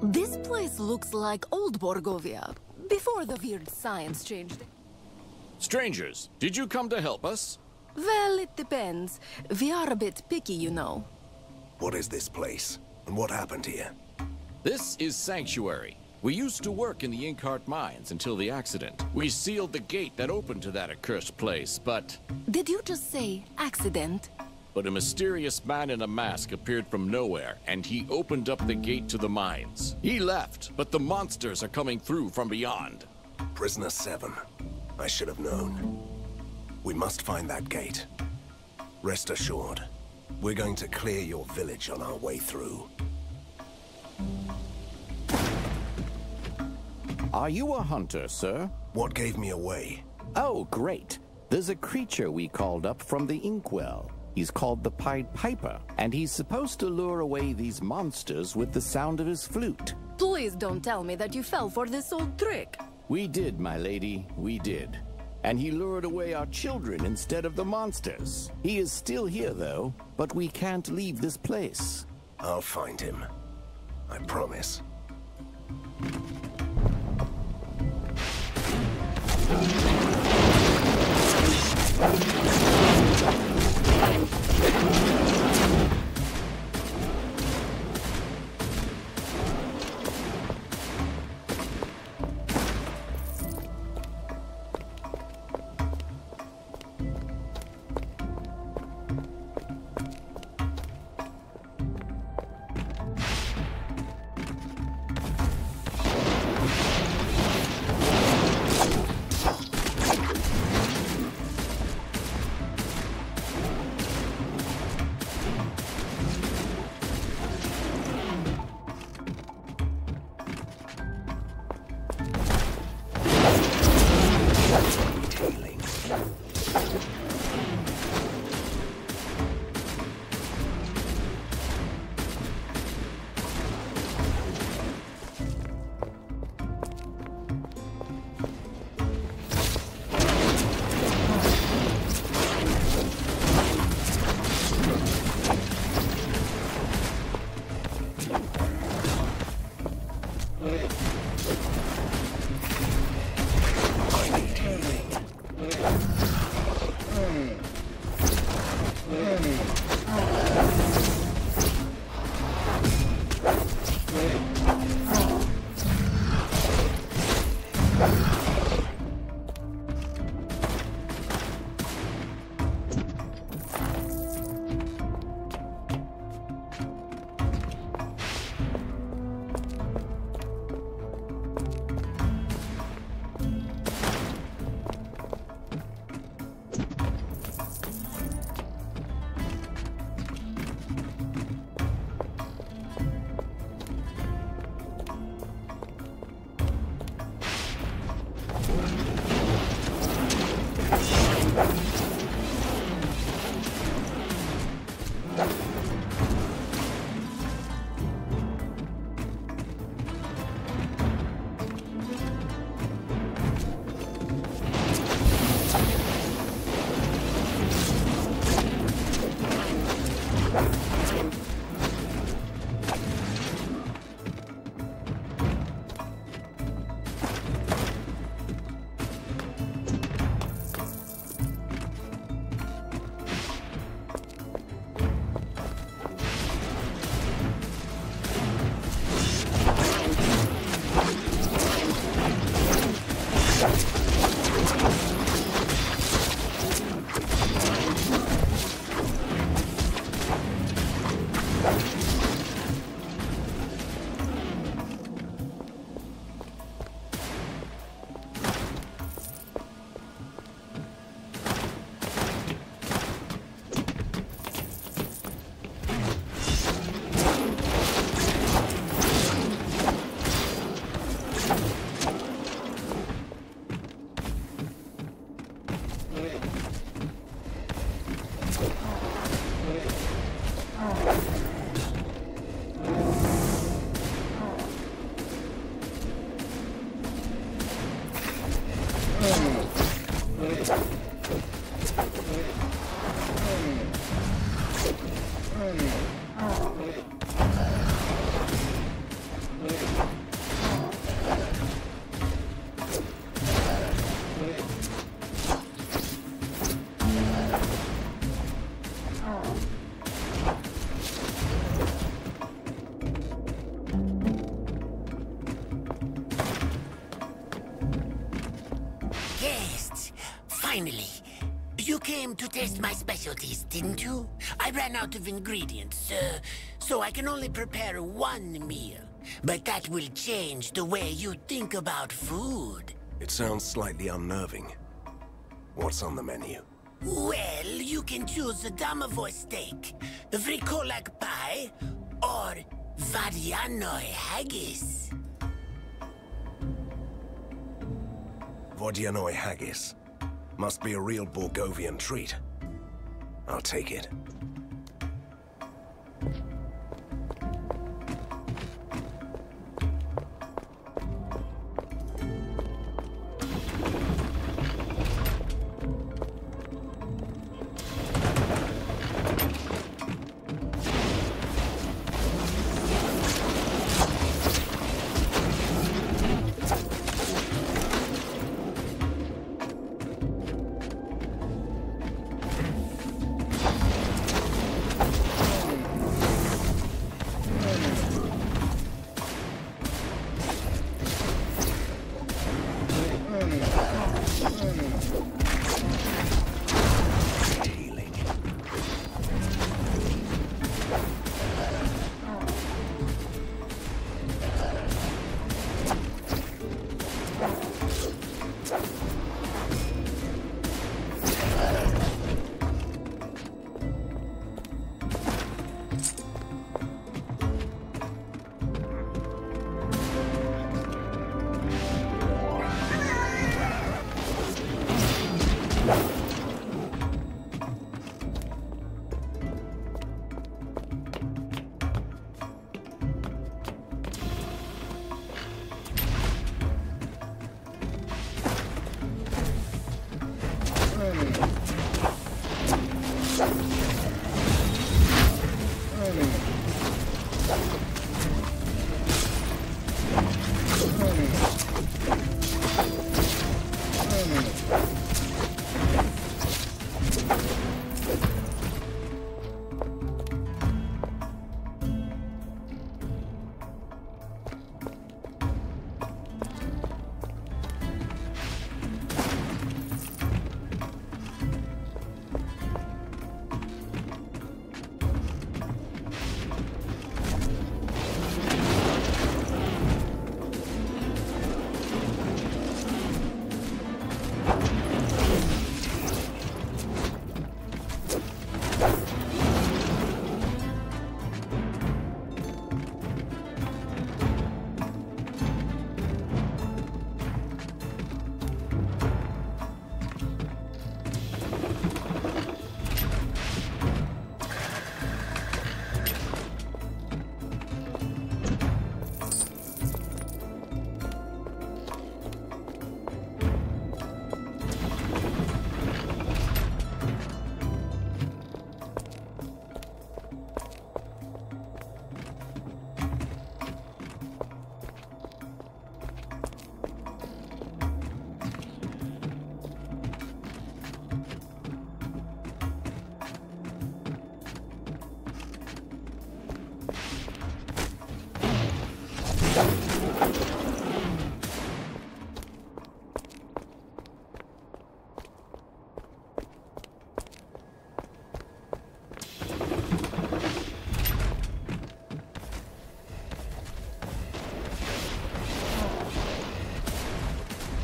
This place looks like old Borgovia, before the weird science changed. Strangers, did you come to help us? Well, it depends. We are a bit picky, you know. What is this place? And what happened here? This is Sanctuary. We used to work in the Inkheart mines until the accident. We sealed the gate that opened to that accursed place, but... Did you just say accident? But a mysterious man in a mask appeared from nowhere, and he opened up the gate to the mines. He left, but the monsters are coming through from beyond. Prisoner 7. I should have known. We must find that gate. Rest assured, we're going to clear your village on our way through. Are you a hunter, sir? What gave me away? Oh, great. There's a creature we called up from the Inkwell. He's called the Pied Piper, and he's supposed to lure away these monsters with the sound of his flute. Please don't tell me that you fell for this old trick. We did, my lady, we did. And he lured away our children instead of the monsters. He is still here, though, but we can't leave this place. I'll find him. I promise. to taste my specialties, didn't you? I ran out of ingredients, so I can only prepare one meal. But that will change the way you think about food. It sounds slightly unnerving. What's on the menu? Well, you can choose the domovoy steak, the frikolak pie, or Vadianoi haggis. Vodianoi haggis. Must be a real Borgovian treat. I'll take it.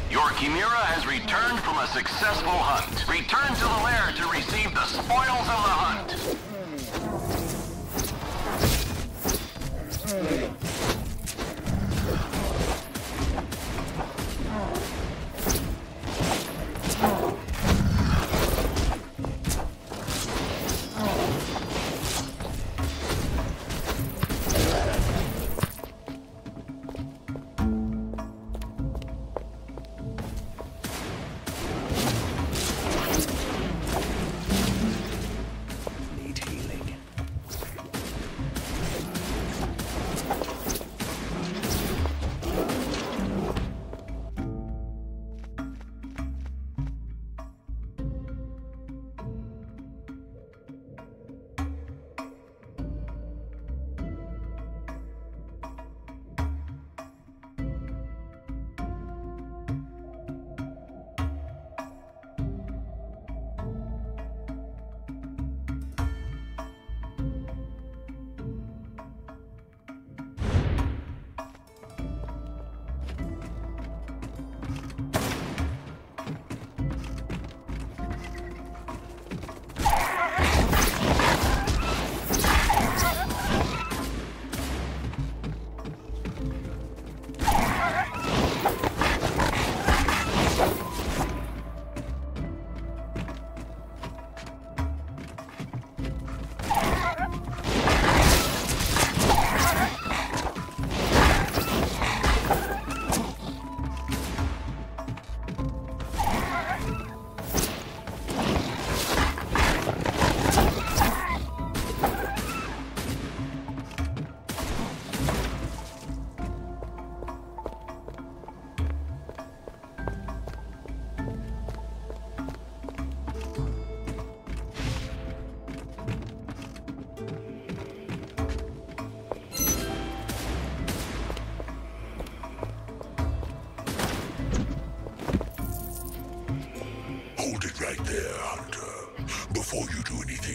Your Chimera has returned from a successful hunt. Return to the lair to receive the spoils of the hunt.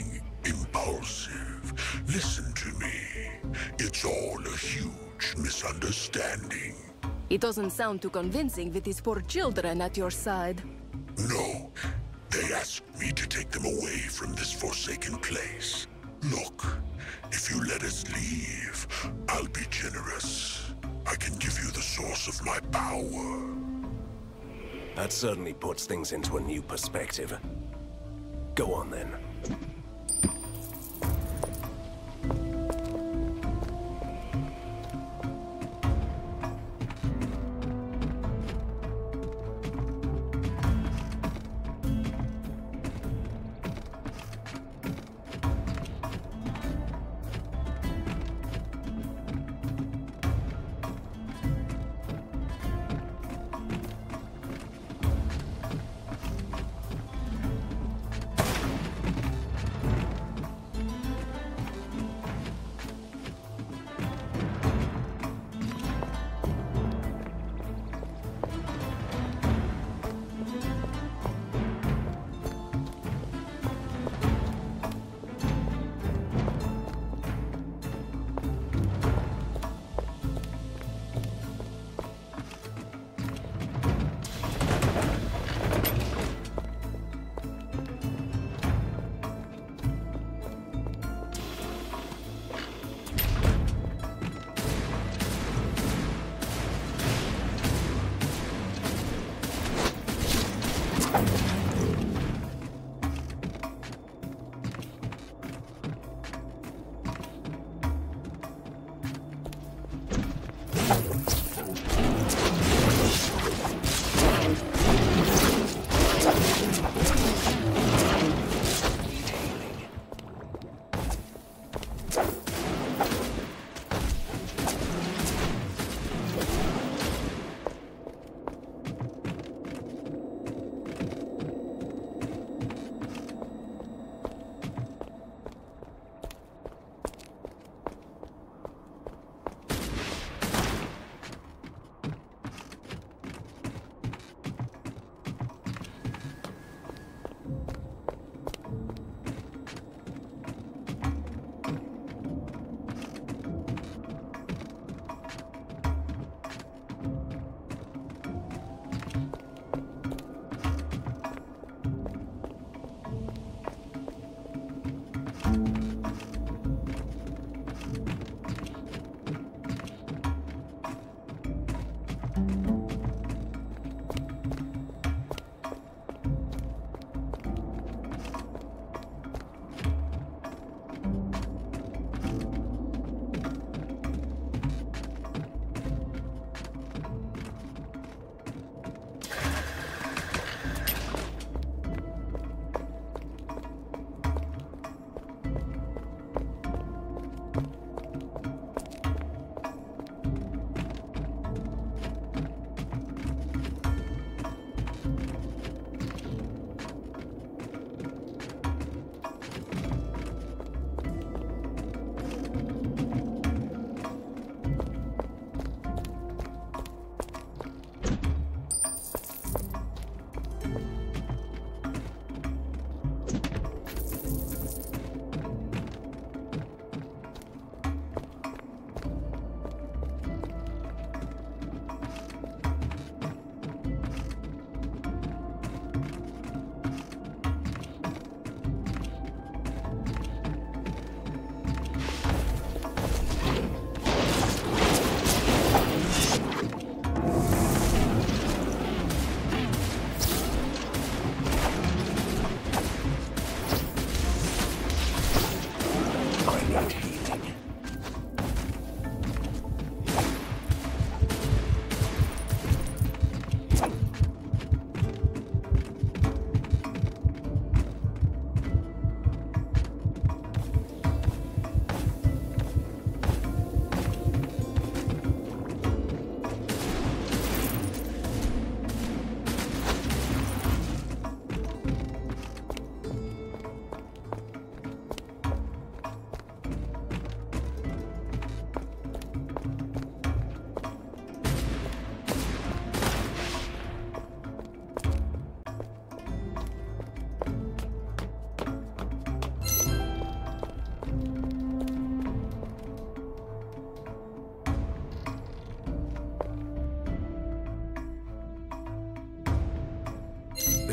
being impulsive. Listen to me. It's all a huge misunderstanding. It doesn't sound too convincing with these poor children at your side. No. They asked me to take them away from this forsaken place. Look, if you let us leave, I'll be generous. I can give you the source of my power. That certainly puts things into a new perspective. Go on then.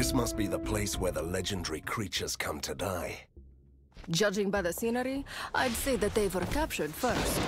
This must be the place where the legendary creatures come to die. Judging by the scenery, I'd say that they were captured first.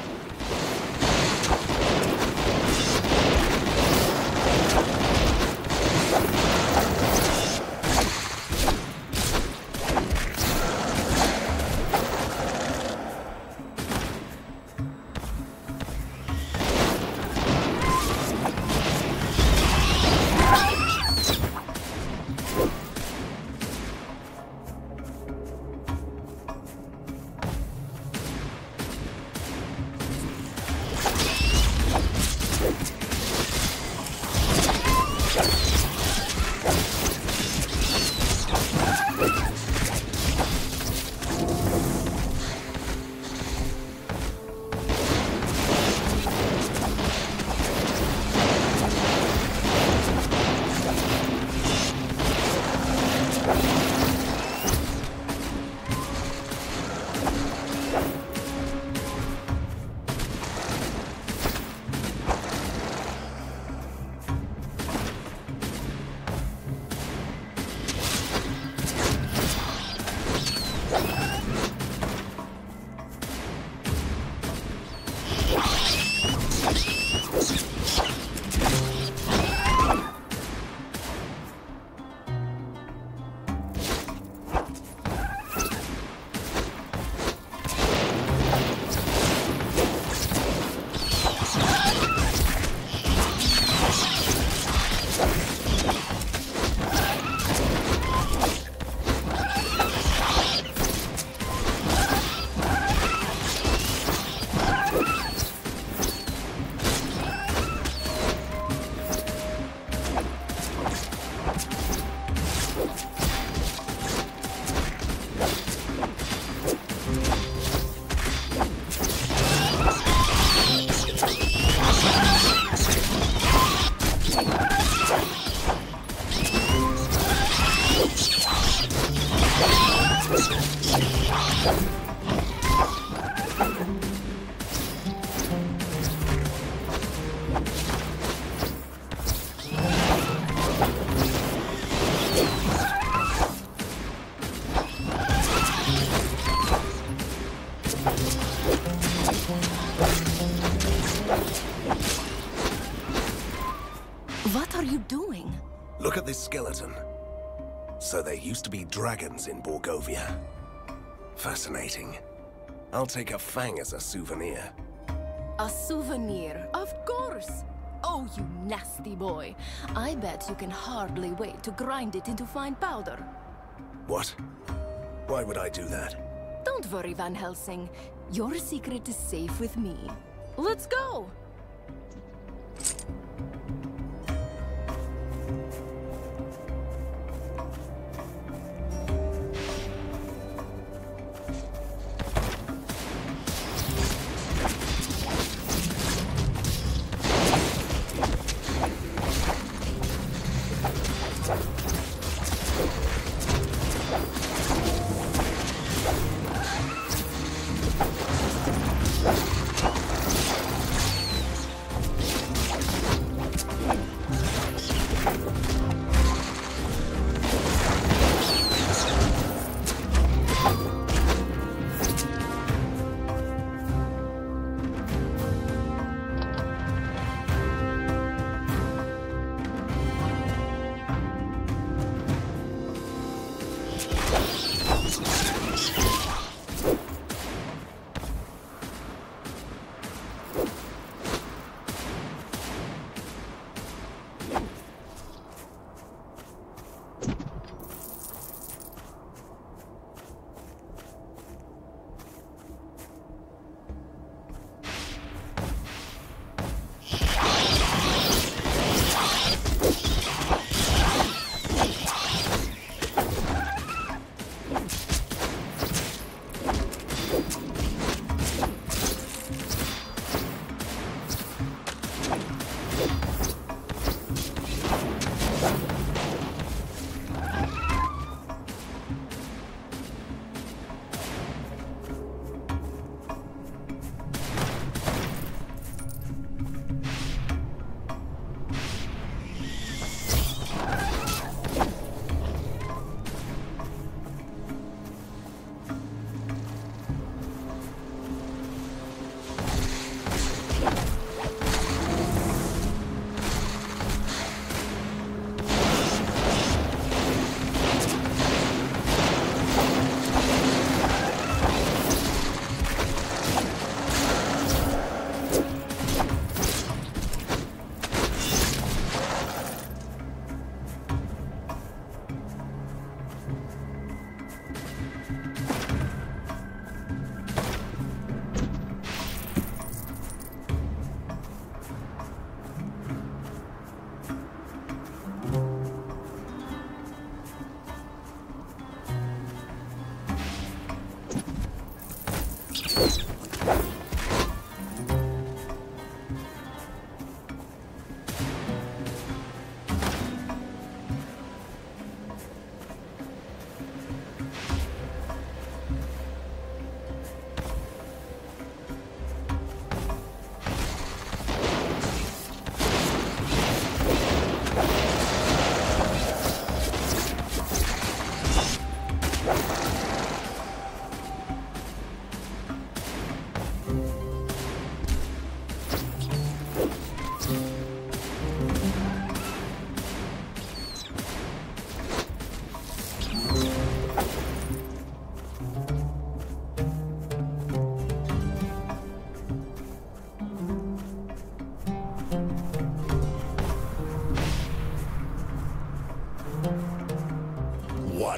What are you doing? Look at this skeleton. So there used to be dragons in Borgovia. Fascinating. I'll take a fang as a souvenir. A souvenir, of course! Oh, you nasty boy. I bet you can hardly wait to grind it into fine powder. What? Why would I do that? Don't worry, Van Helsing. Your secret is safe with me. Let's go!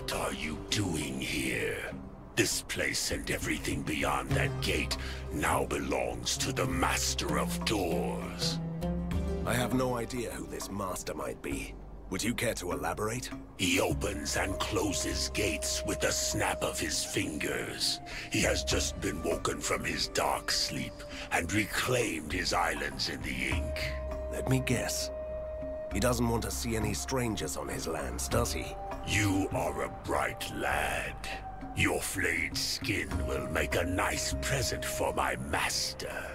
What are you doing here? This place and everything beyond that gate now belongs to the Master of Doors. I have no idea who this master might be. Would you care to elaborate? He opens and closes gates with a snap of his fingers. He has just been woken from his dark sleep and reclaimed his islands in the ink. Let me guess. He doesn't want to see any strangers on his lands, does he? You are a bright lad. Your flayed skin will make a nice present for my master.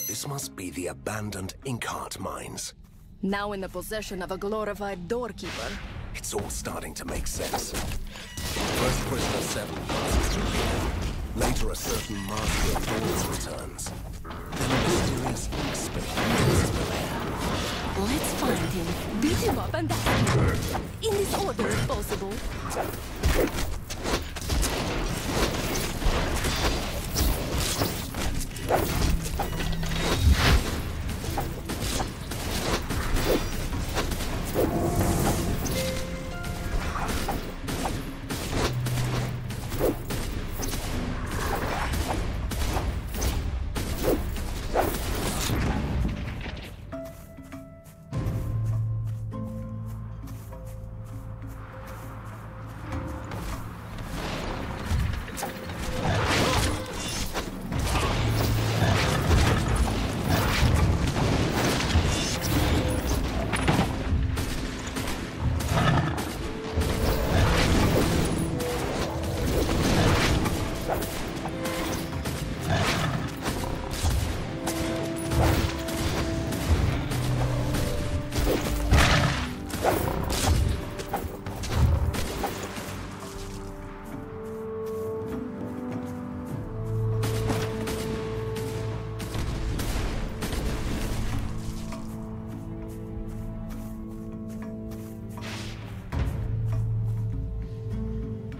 This must be the abandoned Inkheart mines. Now in the possession of a glorified doorkeeper. It's all starting to make sense. First Prisoner 7 passes through here. Later a certain Master of Doors returns. Then a mysterious ink spill enters the lair. Let's find him, beat him up and ask him. In this order, if possible.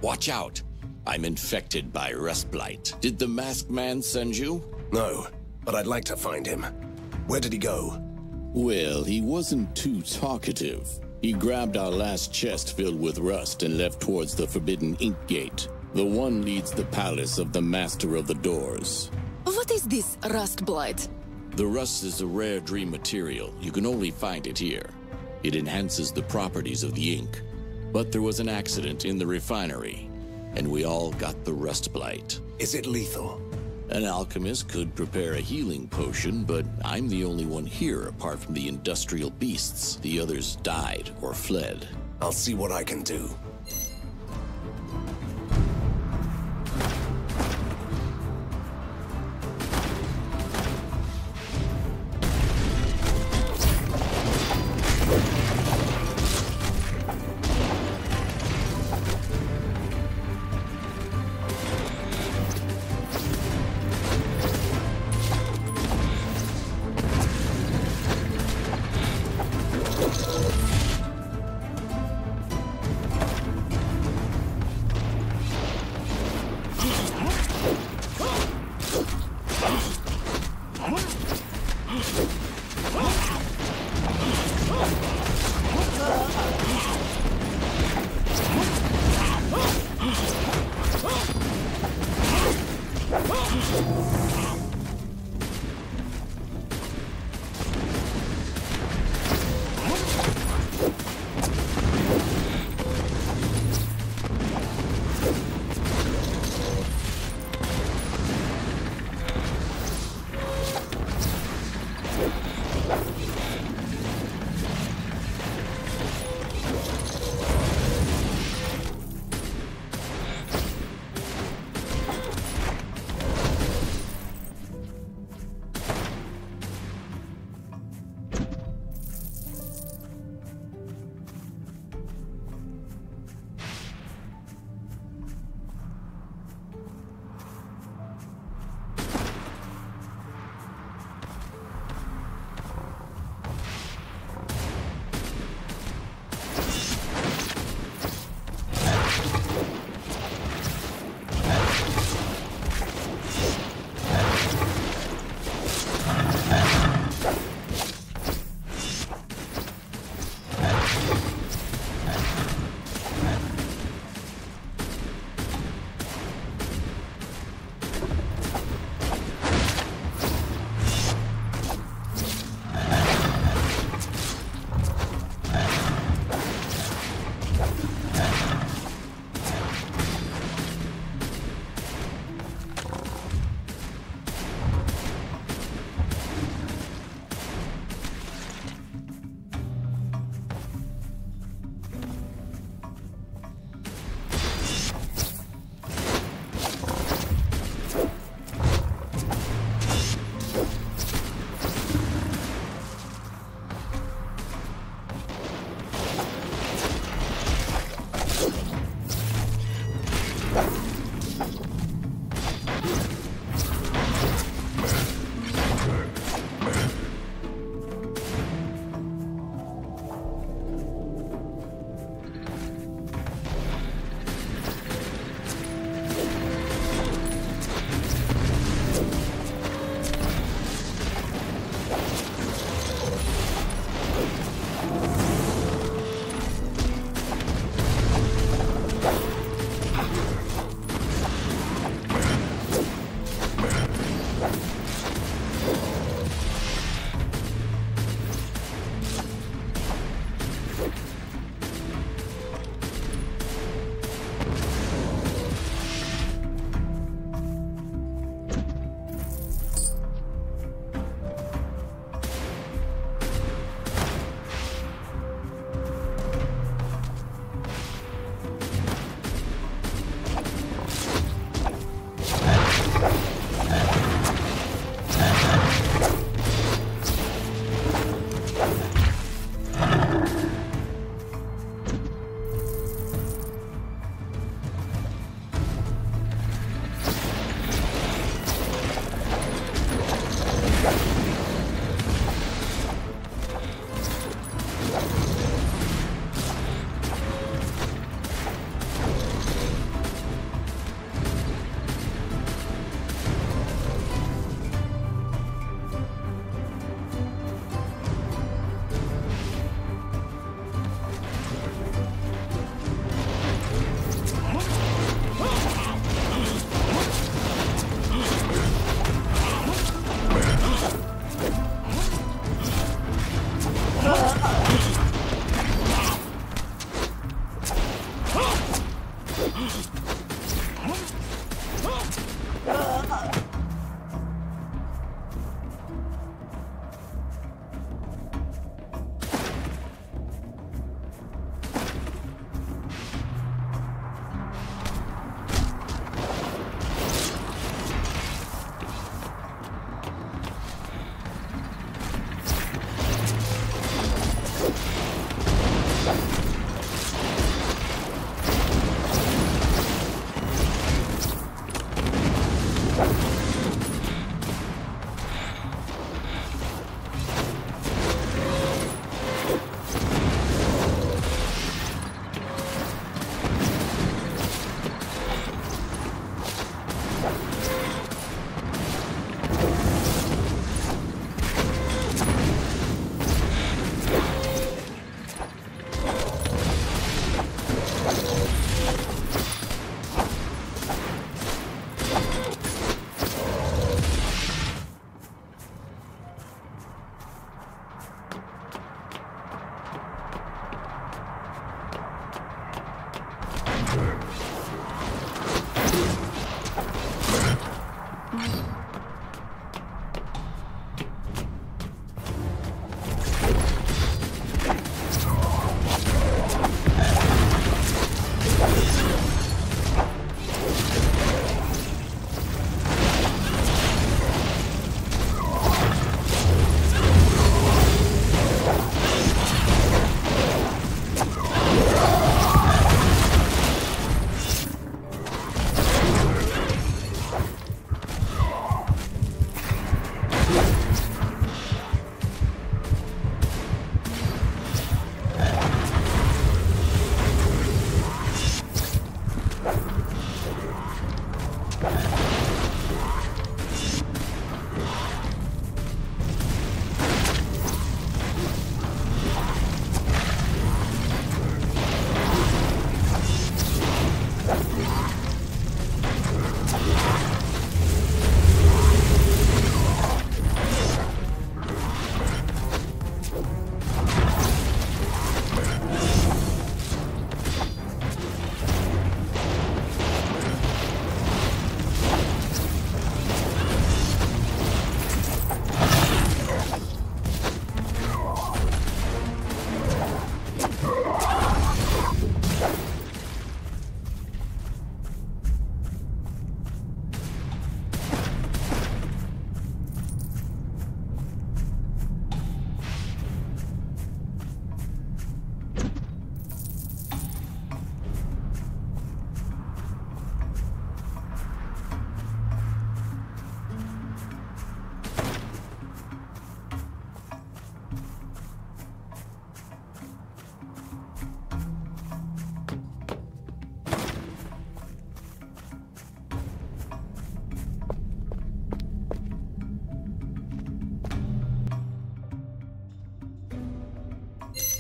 Watch out! I'm infected by rust blight. Did the masked man send you? No, but I'd like to find him. Where did he go? Well, he wasn't too talkative. He grabbed our last chest filled with rust and left towards the Forbidden Ink Gate. The one leads the palace of the Master of the Doors. What is this rust blight? The rust is a rare dream material. You can only find it here. It enhances the properties of the ink. But there was an accident in the refinery, and we all got the rust blight. Is it lethal? An alchemist could prepare a healing potion, but I'm the only one here apart from the industrial beasts. The others died or fled. I'll see what I can do.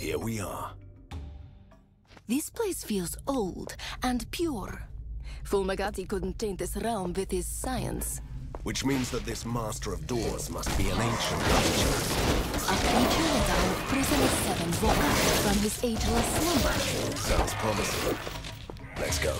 Here we are. This place feels old and pure. Fulmagati couldn't taint this realm with his science. Which means that this Master of Doors must be an ancient creature. A creature that our prisoner Seven woke up from his ageless slumber. Sounds promising. Let's go.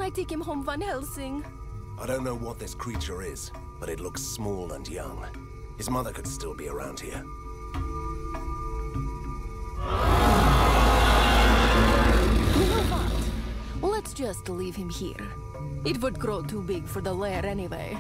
can I take him home, Van Helsing? I don't know what this creature is, but it looks small and young. His mother could still be around here. You know what? Let's just leave him here. It would grow too big for the lair anyway.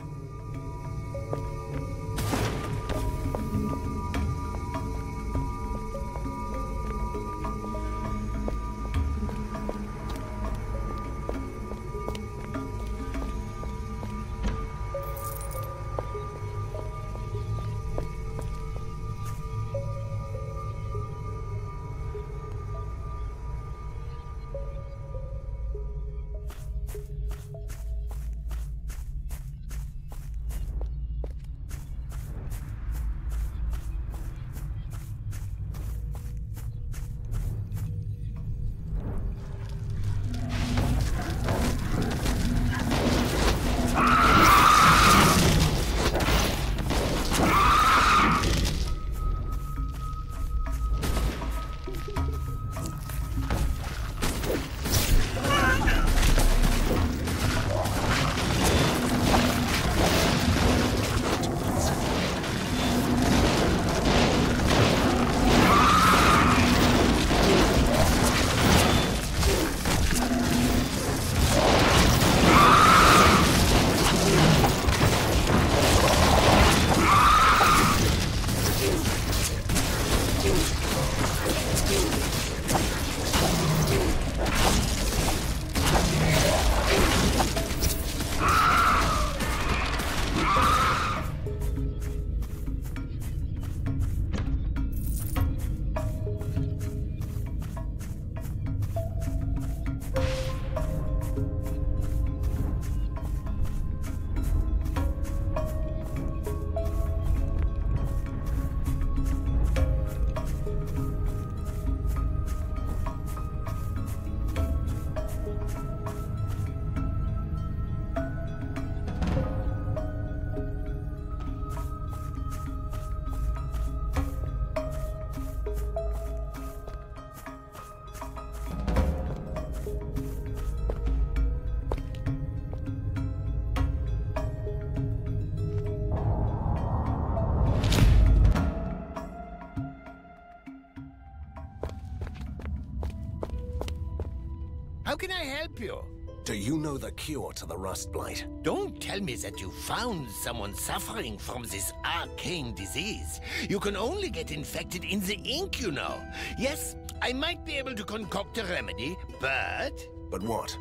How can I help you? Do you know the cure to the rust blight? Don't tell me that you found someone suffering from this arcane disease. You can only get infected in the ink, you know. Yes, I might be able to concoct a remedy, but... But what?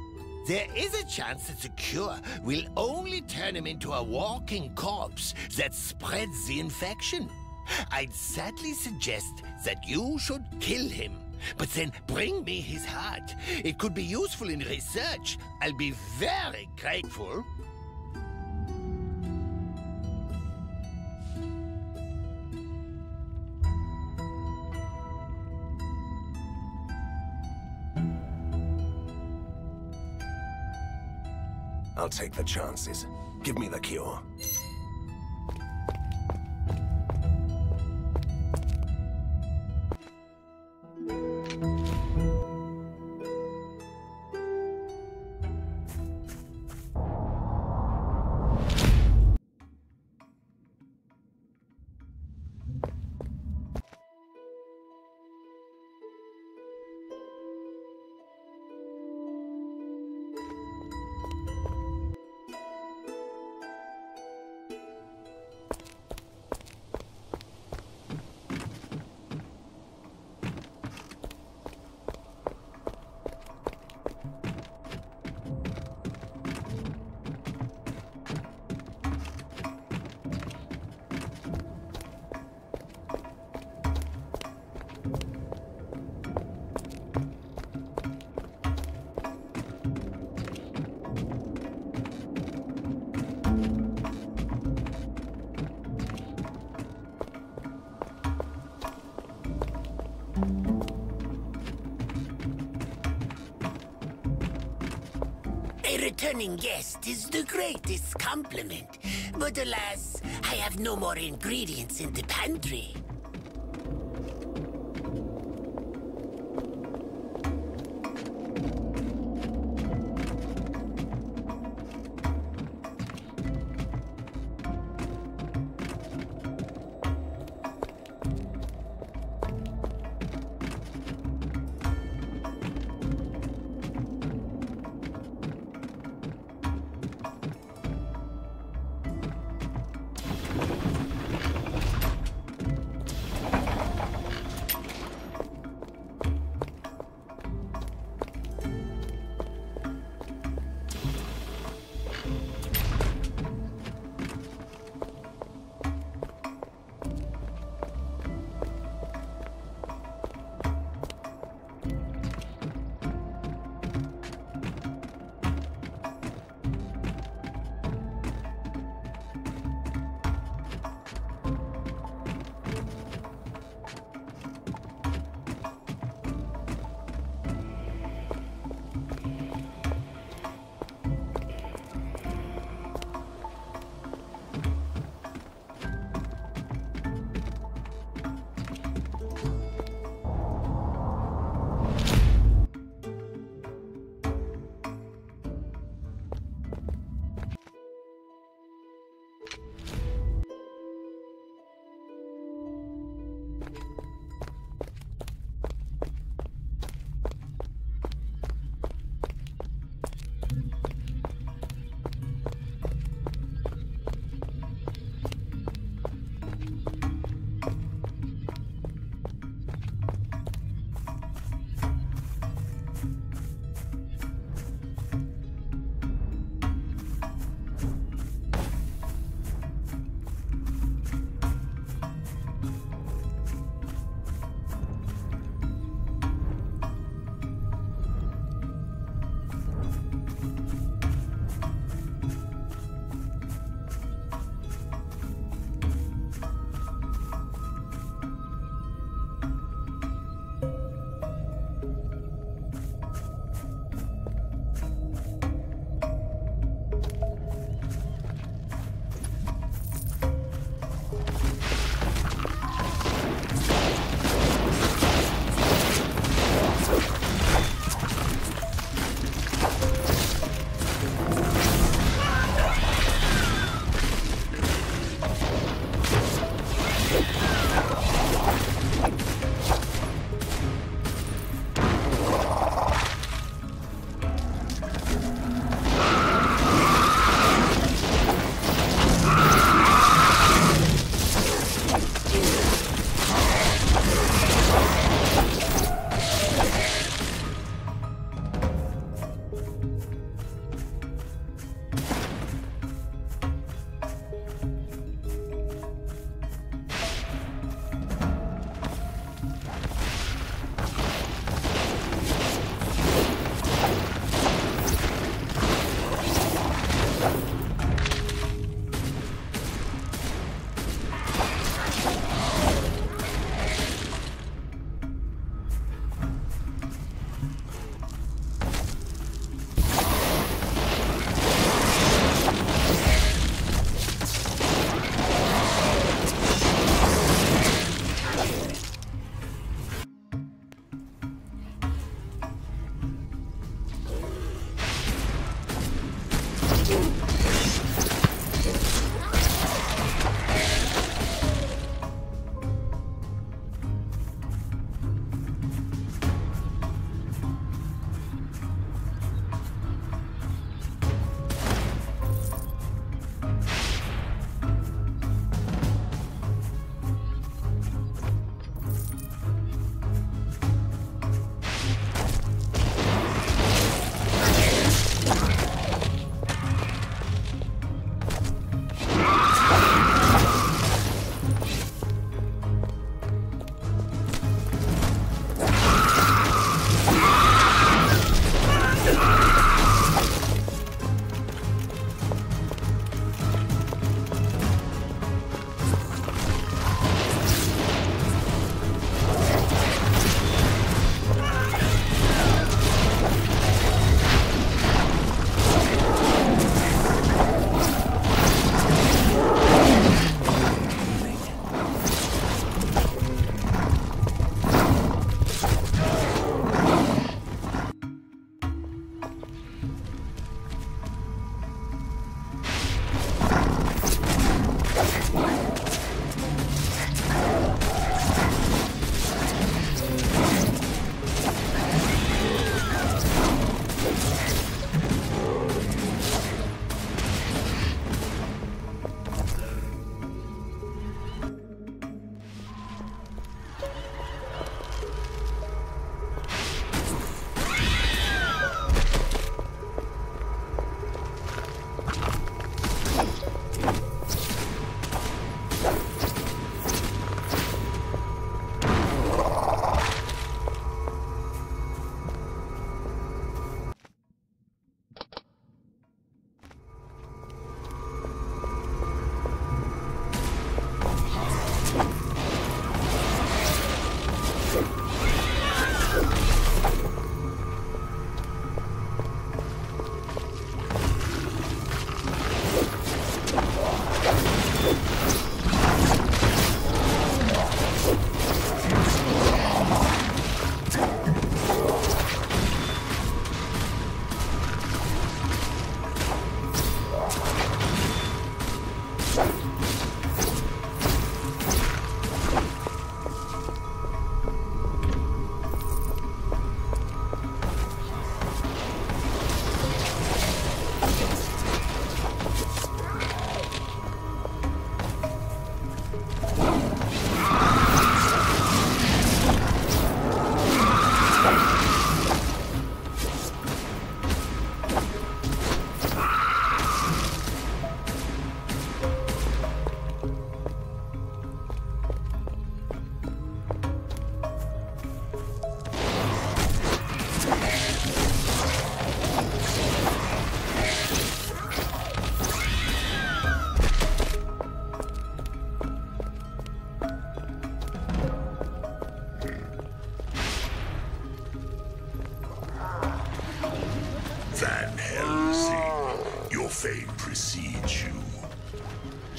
There is a chance that the cure will only turn him into a walking corpse that spreads the infection. I'd sadly suggest that you should kill him. But then bring me his heart. It could be useful in research. I'll be very grateful. I'll take the chances. Give me the cure. A returning guest is the greatest compliment. But alas, I have no more ingredients in the pantry.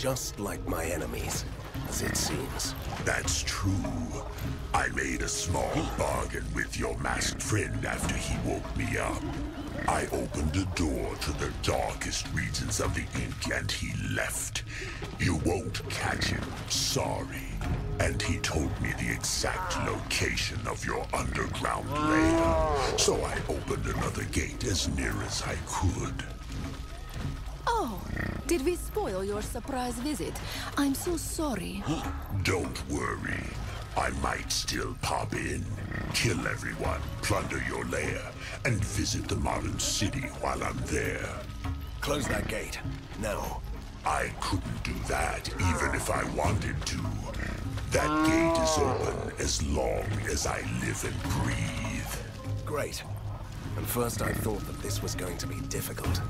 just like my enemies, as it seems. That's true. I made a small bargain with your masked friend after he woke me up. I opened a door to the darkest regions of the ink and he left. You won't catch him, sorry. And he told me the exact location of your underground lair. So I opened another gate as near as I could. Oh, did we spoil your surprise visit? I'm so sorry. Don't worry. I might still pop in, kill everyone, plunder your lair, and visit the modern city while I'm there. Close that gate, now. I couldn't do that even if I wanted to. That gate is open as long as I live and breathe. Great. And first I thought that this was going to be difficult.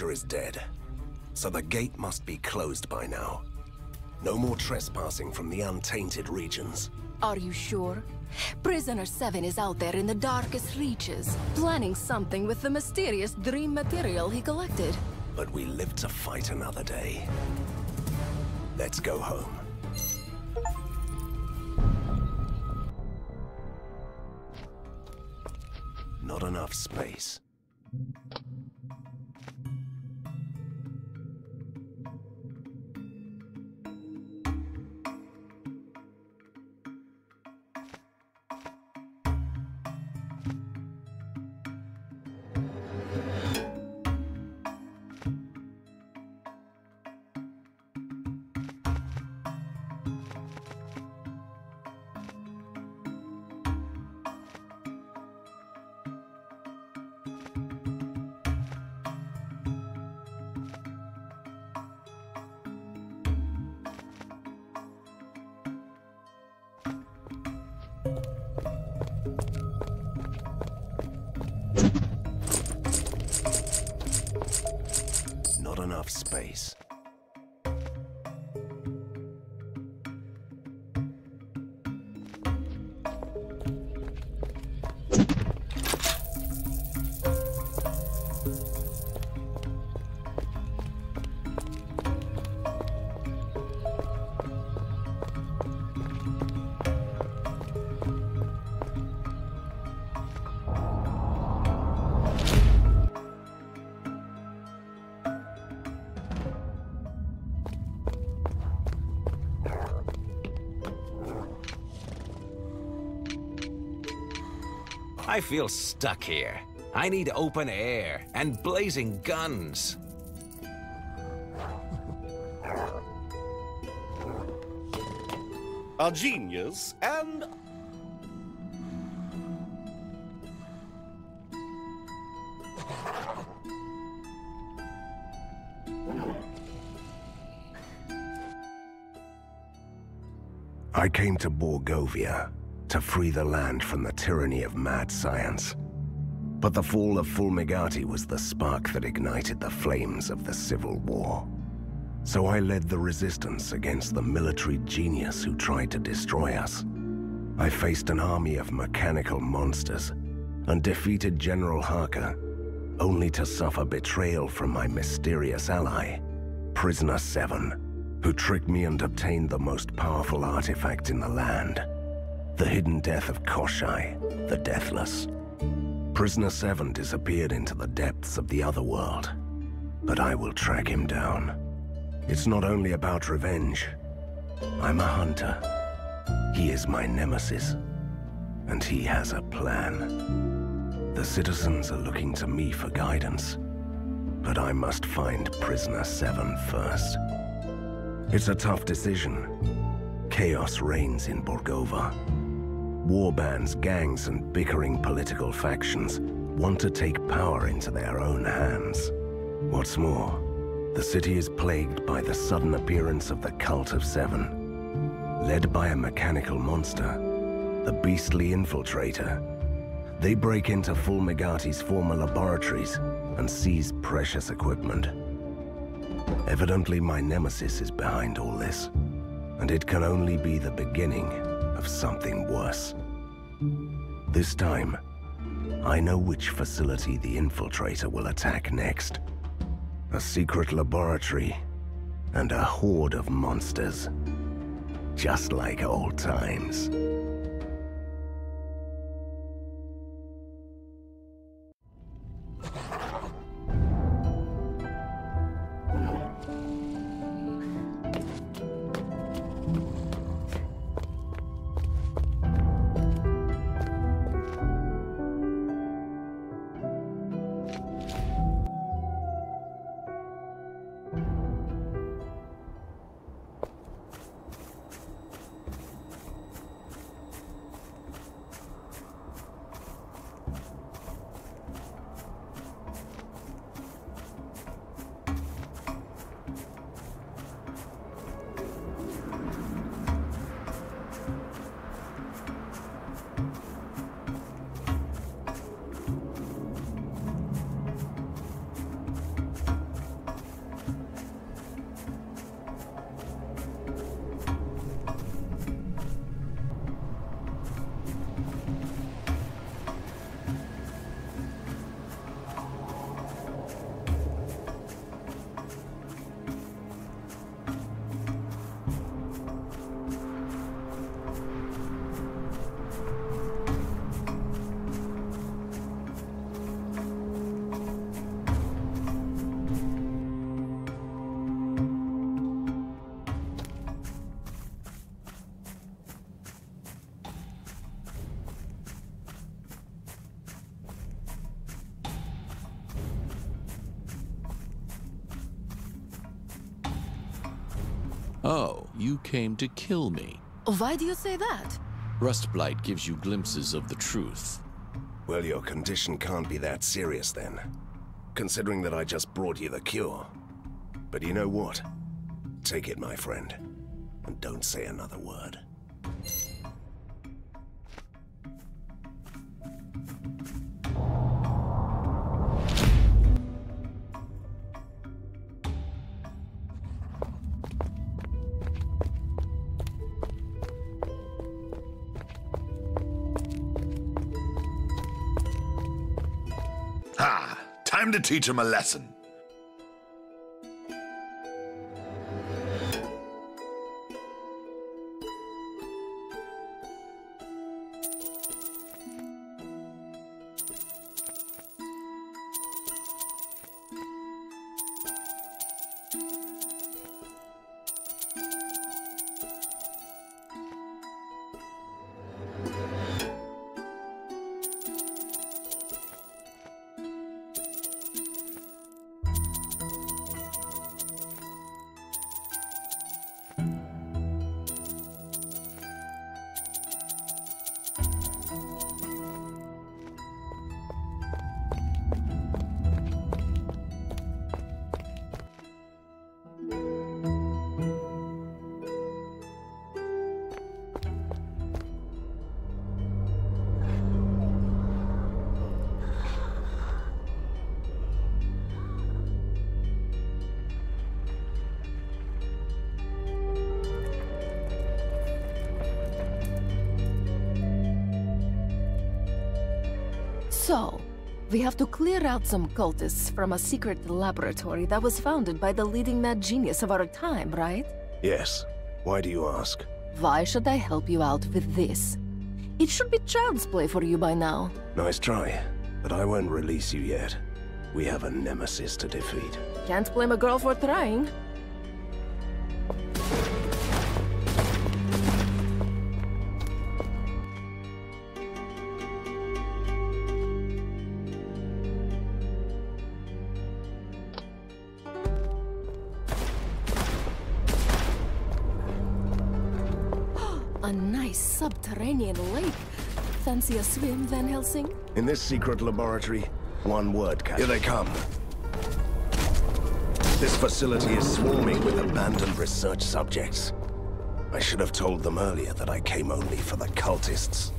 Is dead, so the gate must be closed by now. No more trespassing from the untainted regions. Are you sure? Prisoner 7 is out there in the darkest reaches, planning something with the mysterious dream material he collected. But we live to fight another day. Let's go home. Not enough space. Not enough space. I feel stuck here. I need open air and blazing guns. A genius and... I came to Borgovia to free the land from the tyranny of mad science. But the fall of Fulmigati was the spark that ignited the flames of the Civil War. So I led the resistance against the military genius who tried to destroy us. I faced an army of mechanical monsters and defeated General Harker, only to suffer betrayal from my mysterious ally, Prisoner 7, who tricked me and obtained the most powerful artifact in the land. The hidden death of Koshai, the Deathless. Prisoner 7 disappeared into the depths of the other world, but I will track him down. It's not only about revenge. I'm a hunter. He is my nemesis, and he has a plan. The citizens are looking to me for guidance, but I must find Prisoner 7 first. It's a tough decision. Chaos reigns in Borgovia. Warbands, gangs, and bickering political factions want to take power into their own hands. What's more, the city is plagued by the sudden appearance of the Cult of Seven. Led by a mechanical monster, the beastly infiltrator, they break into Fulmigati's former laboratories and seize precious equipment. Evidently, my nemesis is behind all this, and it can only be the beginning of something worse. This time, I know which facility the infiltrator will attack next. A secret laboratory and a horde of monsters. Just like old times. Oh, you came to kill me. Why do you say that? Rustblight gives you glimpses of the truth. Well, your condition can't be that serious then, considering that I just brought you the cure. But you know what? Take it, my friend, and don't say another word. Time to teach him a lesson. So, we have to clear out some cultists from a secret laboratory that was founded by the leading mad genius of our time, right? Yes. Why do you ask? Why should I help you out with this? It should be child's play for you by now. Nice try, but I won't release you yet. We have a nemesis to defeat. Can't blame a girl for trying. nice subterranean lake. Fancy a swim, Van Helsing? In this secret laboratory, one word, Kat. Here they come. This facility is swarming with abandoned research subjects. I should have told them earlier that I came only for the cultists.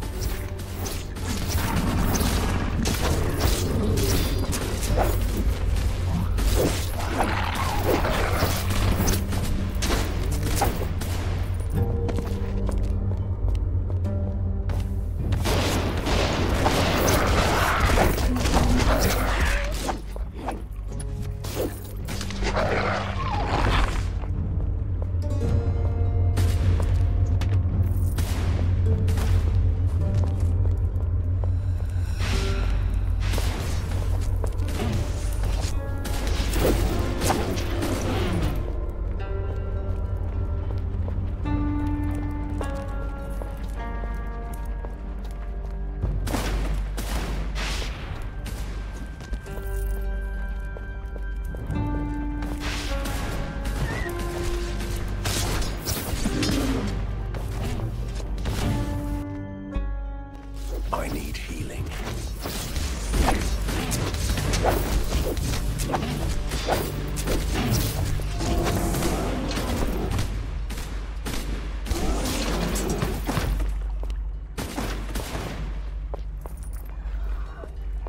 I need healing.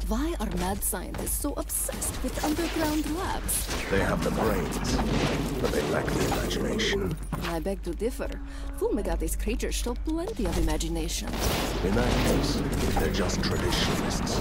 Why are mad scientists so obsessed with underground labs? They have the brains, but they lack the imagination. I beg to differ. Fulmigati's creatures show plenty of imagination. In that case, they're just traditionalists.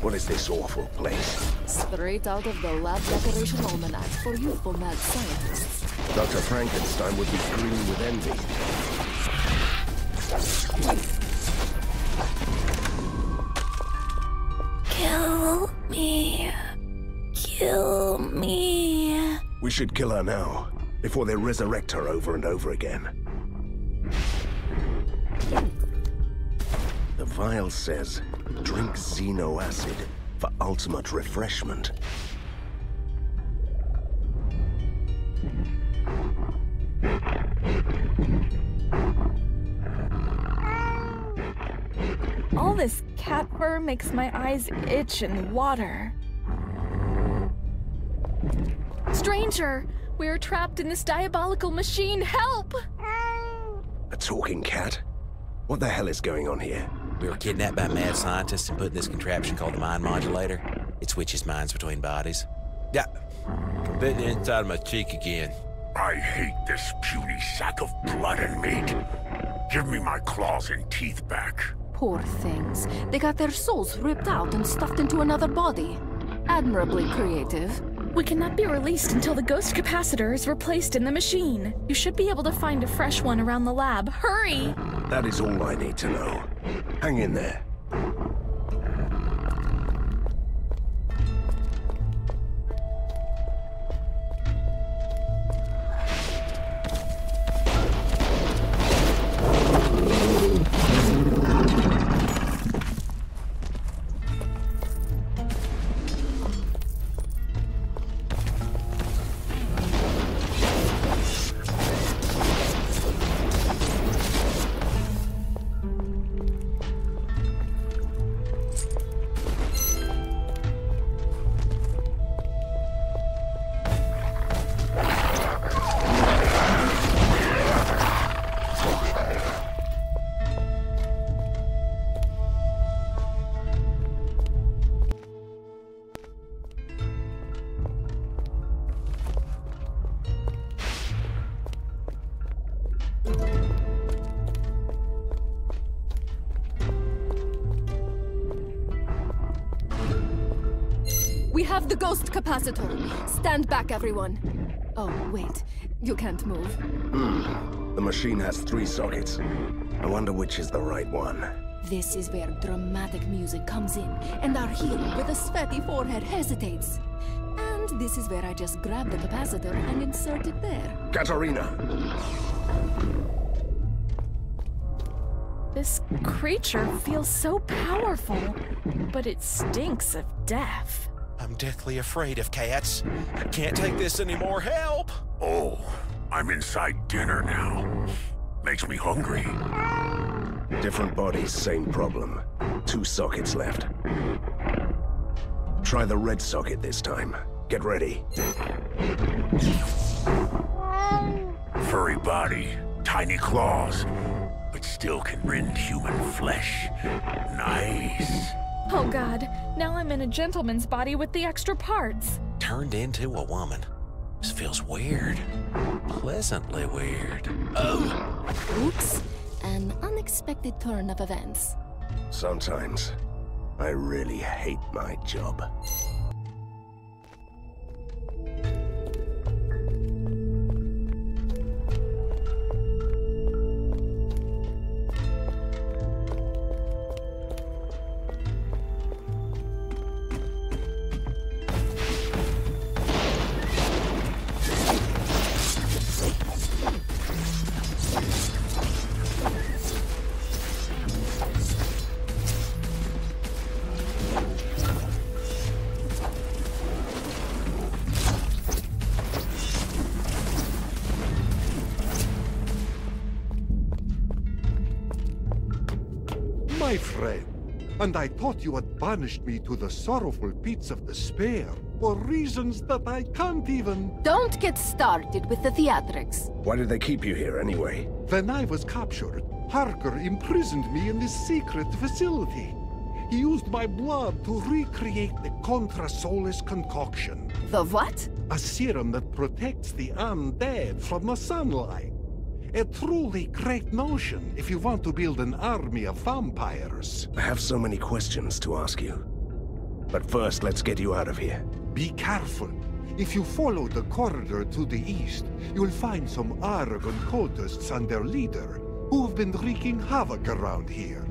What is this awful place? Straight out of the lab decoration almanac for youthful mad scientists. Dr. Frankenstein would be green with envy. Kill me. Kill me. We should kill her now, before they resurrect her over and over again. The vial says, drink xeno acid for ultimate refreshment. All this cat fur makes my eyes itch and water. Stranger, we're trapped in this diabolical machine. Help! A talking cat? What the hell is going on here? We were kidnapped by mad scientists and put in this contraption called the mind modulator. It switches minds between bodies. Yeah, bit inside of my cheek again. I hate this puny sack of blood and meat. Give me my claws and teeth back. Poor things. They got their souls ripped out and stuffed into another body. Admirably creative. We cannot be released until the ghost capacitor is replaced in the machine. You should be able to find a fresh one around the lab. Hurry! That is all I need to know. Hang in there. have the ghost capacitor. Stand back, everyone. Oh, wait. You can't move. The machine has 3 sockets. I wonder which is the right one. This is where dramatic music comes in, and our hero with a sweaty forehead hesitates. And this is where I just grab the capacitor and insert it there. Katarina! This creature feels so powerful, but it stinks of death. I'm deathly afraid of cats. I can't take this anymore. Help! Oh, I'm inside dinner now. Makes me hungry. Different bodies, same problem. 2 sockets left. Try the red socket this time. Get ready. Furry body, tiny claws, but still can rend human flesh. Nice. Oh god, now I'm in a gentleman's body with the extra parts. Turned into a woman. This feels weird. Pleasantly weird. Oh! Oops. An unexpected turn of events. Sometimes, I really hate my job. My friend, and I thought you had banished me to the sorrowful pits of despair for reasons that I can't even... Don't get started with the theatrics. Why did they keep you here anyway? When I was captured, Harker imprisoned me in this secret facility. He used my blood to recreate the Contra Solis concoction. The what? A serum that protects the undead from the sunlight. A truly great notion if you want to build an army of vampires. I have so many questions to ask you. But first, let's get you out of here. Be careful. If you follow the corridor to the east, you'll find some arrogant cultists and their leader, who've been wreaking havoc around here.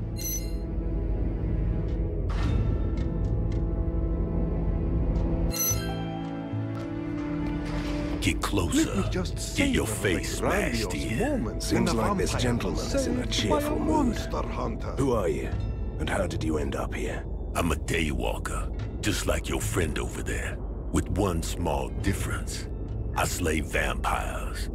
Get closer. Let me just Get your savor the face smashed grandiose in. moments Seems when a like this vampire gentleman was is in a saved cheerful by a mood. monster hunter. Who are you? And how did you end up here? I'm a daywalker, just like your friend over there, with one small difference. I slay vampires.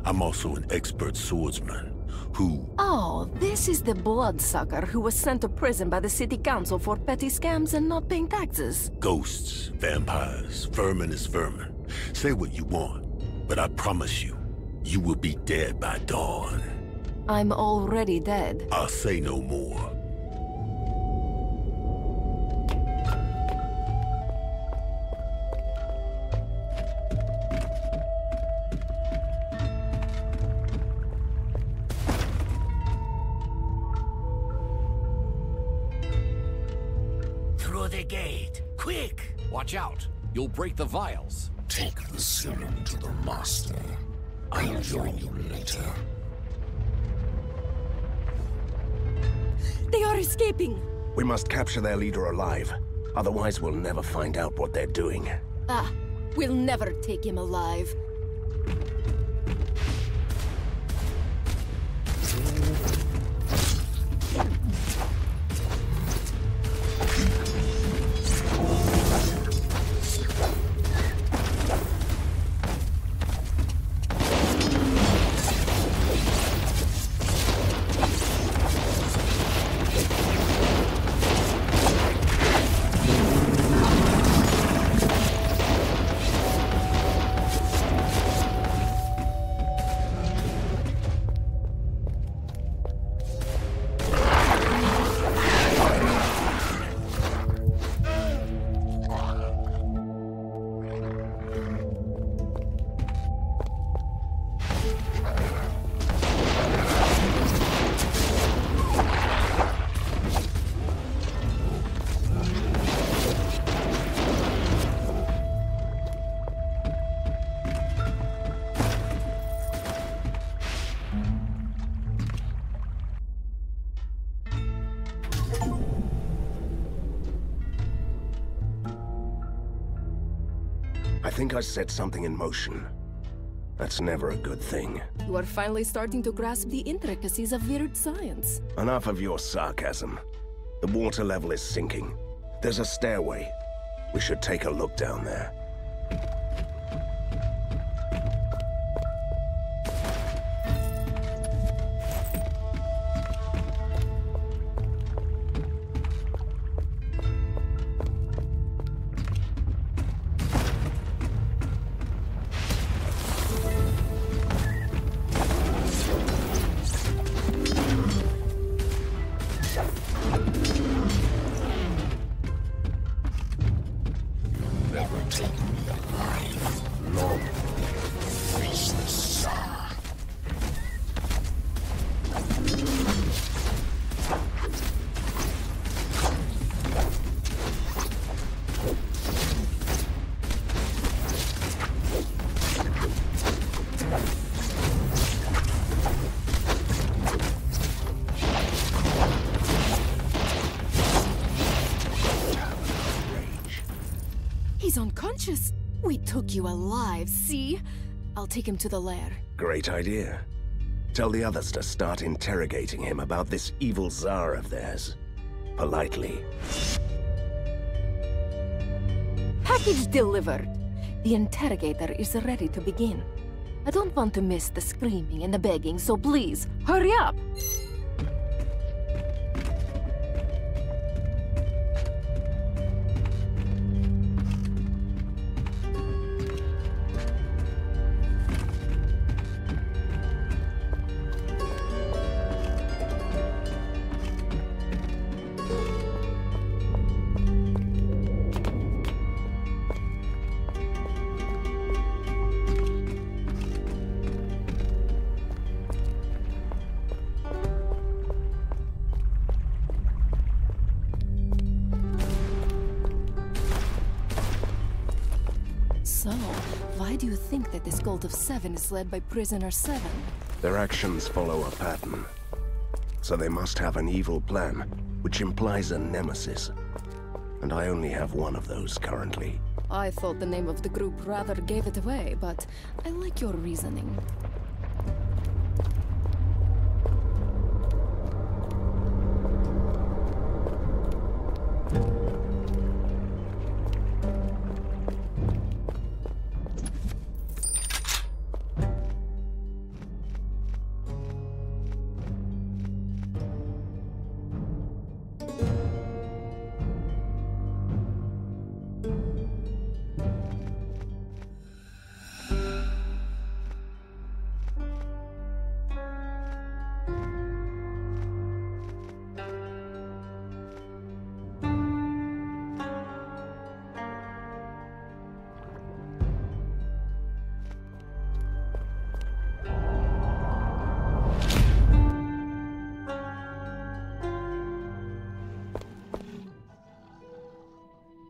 I'm also an expert swordsman who... Oh, this is the bloodsucker who was sent to prison by the city council for petty scams and not paying taxes. Ghosts, vampires, vermin is vermin. Say what you want, but I promise you, you will be dead by dawn. I'm already dead. I'll say no more. Through the gate, quick! Watch out. You'll break the vials. Take the serum to the master. I'll join you later. They are escaping! We must capture their leader alive. Otherwise, we'll never find out what they're doing. Ah, we'll never take him alive. think I set something in motion. That's never a good thing. You are finally starting to grasp the intricacies of weird science. Enough of your sarcasm. The water level is sinking. There's a stairway. We should take a look down there. He's unconscious. We took you alive, see? I'll take him to the lair. Great idea. Tell the others to start interrogating him about this evil Tsar of theirs. Politely. Package delivered. The interrogator is ready to begin. I don't want to miss the screaming and the begging, so please, hurry up! So, why do you think that this cult of 7 is led by Prisoner 7? Their actions follow a pattern. So they must have an evil plan, which implies a nemesis. And I only have one of those currently. I thought the name of the group rather gave it away, but I like your reasoning.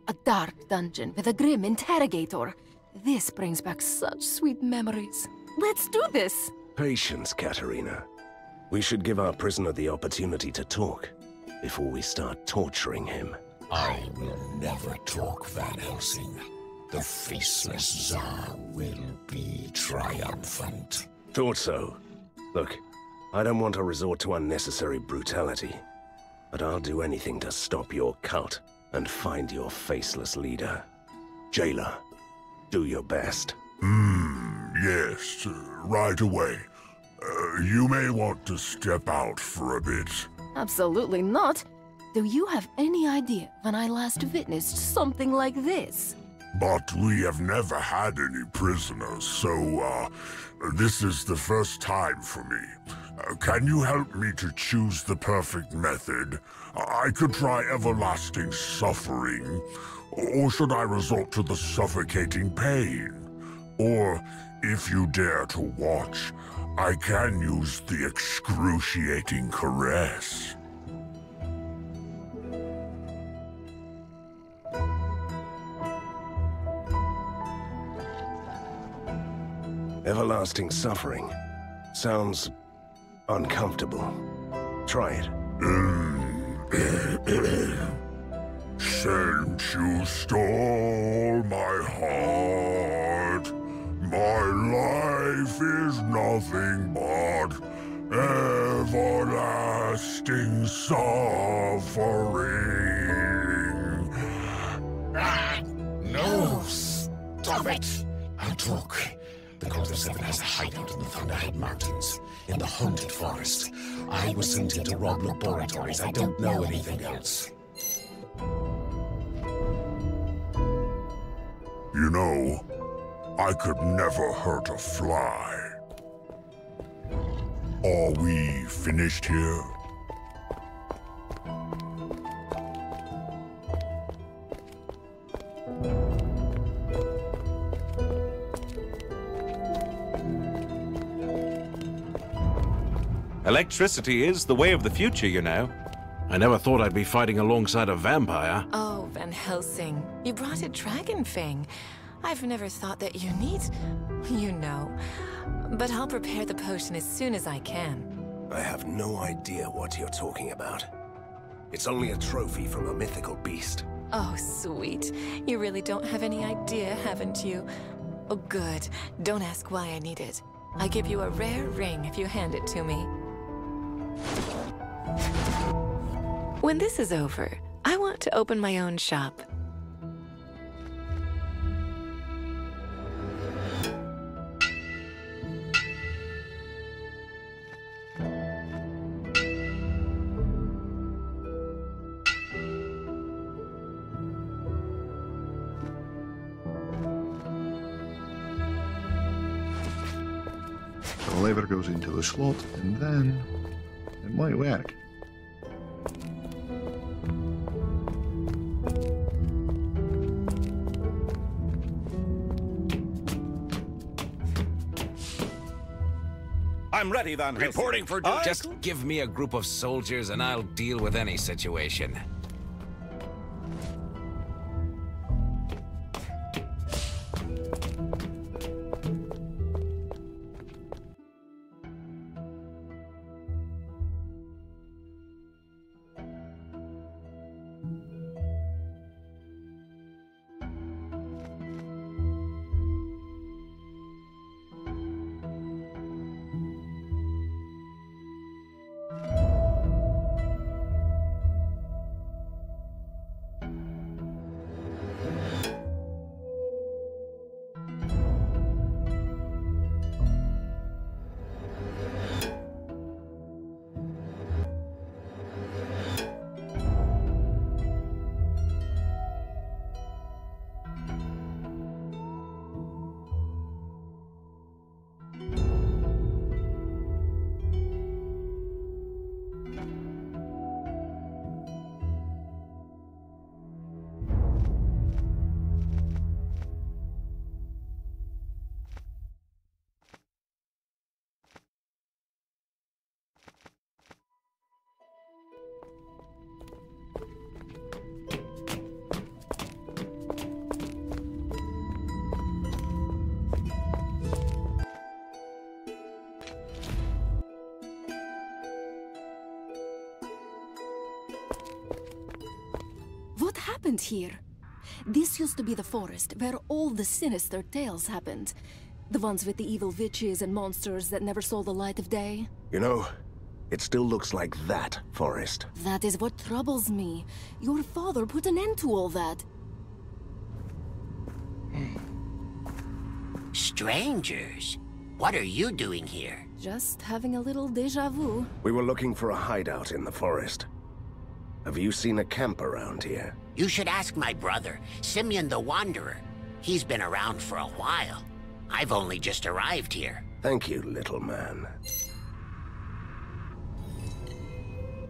A dark dungeon with a grim interrogator. This brings back such sweet memories. Let's do this! Patience, Katarina. We should give our prisoner the opportunity to talk before we start torturing him. I will never talk, Van Helsing. The faceless Tsar will be triumphant. Thought so. Look, I don't want to resort to unnecessary brutality, but I'll do anything to stop your cult and find your faceless leader. Jailer, do your best. Yes, right away. You may want to step out for a bit. Absolutely not. Do you have any idea when I last witnessed something like this? But we have never had any prisoners, so, this is the first time for me. Can you help me to choose the perfect method? I could try everlasting suffering, or should I resort to the suffocating pain? Or, if you dare to watch, I can use the excruciating caress. Everlasting suffering. Sounds uncomfortable. Try it. Since you stole my heart, is nothing but everlasting suffering. No, stop it! I'll talk. The Cult of Seven has a hideout in the Thunderhead Mountains, in the haunted forest. I was sent here to rob laboratories. I don't know anything else. You know, I could never hurt a fly. Are we finished here? Electricity is the way of the future, you know. I never thought I'd be fighting alongside a vampire. Oh, Van Helsing, you brought a dragon fang. I've never thought that you need... you know. But I'll prepare the potion as soon as I can. I have no idea what you're talking about. It's only a trophy from a mythical beast. Oh, sweet. You really don't have any idea, haven't you? Oh, good. Don't ask why I need it. I give you a rare ring if you hand it to me. When this is over, I want to open my own shop. The lever goes into the slot, and then it might work. I'm ready, Van Helsing. Reporting for duty. Just give me a group of soldiers and I'll deal with any situation. What happened here? This used to be the forest where all the sinister tales happened. The ones with the evil witches and monsters that never saw the light of day. You know, it still looks like that forest. That is what troubles me. Your father put an end to all that. Strangers, what are you doing here? Just having a little déjà vu. We were looking for a hideout in the forest. Have you seen a camp around here? You should ask my brother, Simeon the Wanderer. He's been around for a while. I've only just arrived here. Thank you, little man.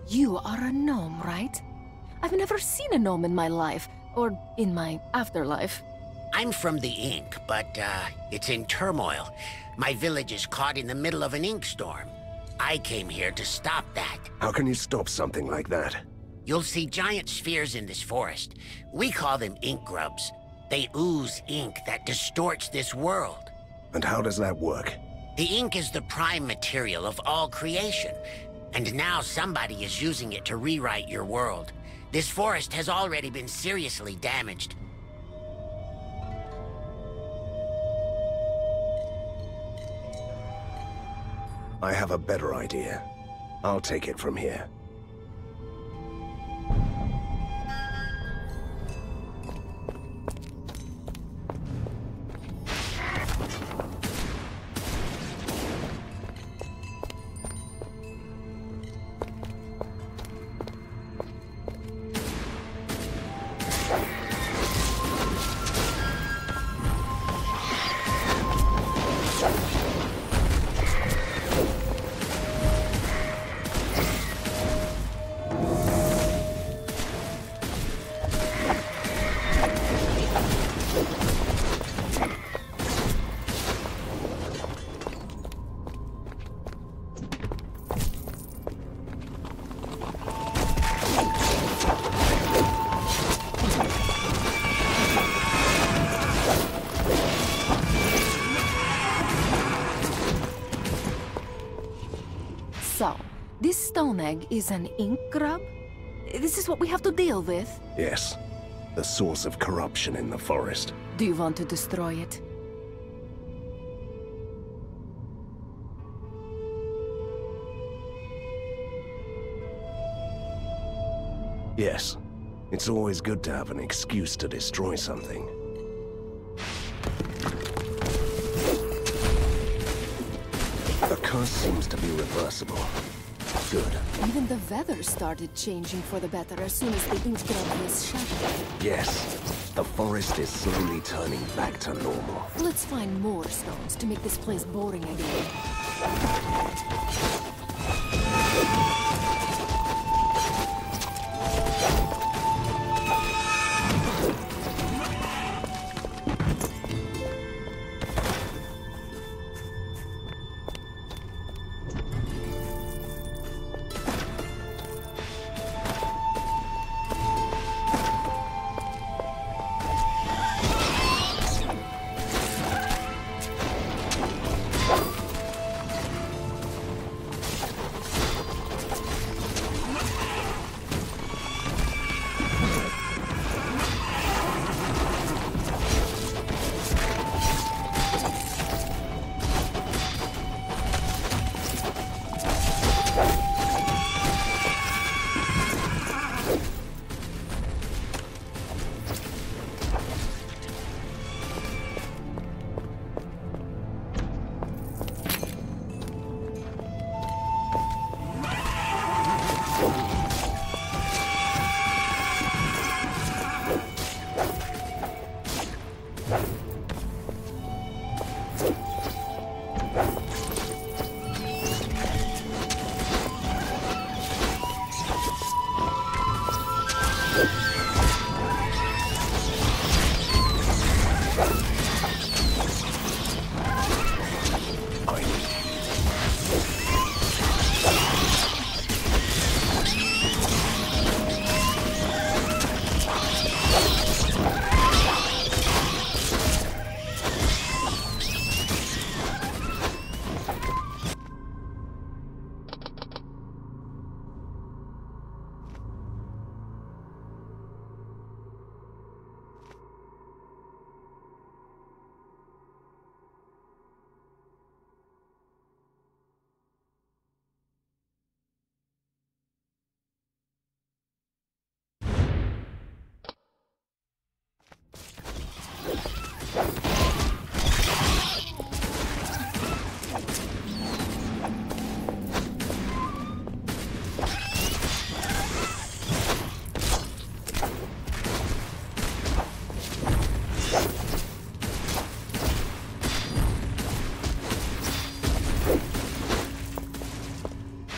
You are a gnome, right? I've never seen a gnome in my life, or in my afterlife. I'm from the Ink, but it's in turmoil. My village is caught in the middle of an ink storm. I came here to stop that. How can you stop something like that? You'll see giant spheres in this forest. We call them ink grubs. They ooze ink that distorts this world. And how does that work? The ink is the prime material of all creation. And now somebody is using it to rewrite your world. This forest has already been seriously damaged. I have a better idea. I'll take it from here. So, this stone egg is an ink grub? This is what we have to deal with? Yes. The source of corruption in the forest. Do you want to destroy it? Yes. It's always good to have an excuse to destroy something. The curse seems to be reversible. Good. Even the weather started changing for the better as soon as the ink grub was shattered. Yes. The forest is slowly turning back to normal. Let's find more stones to make this place boring again.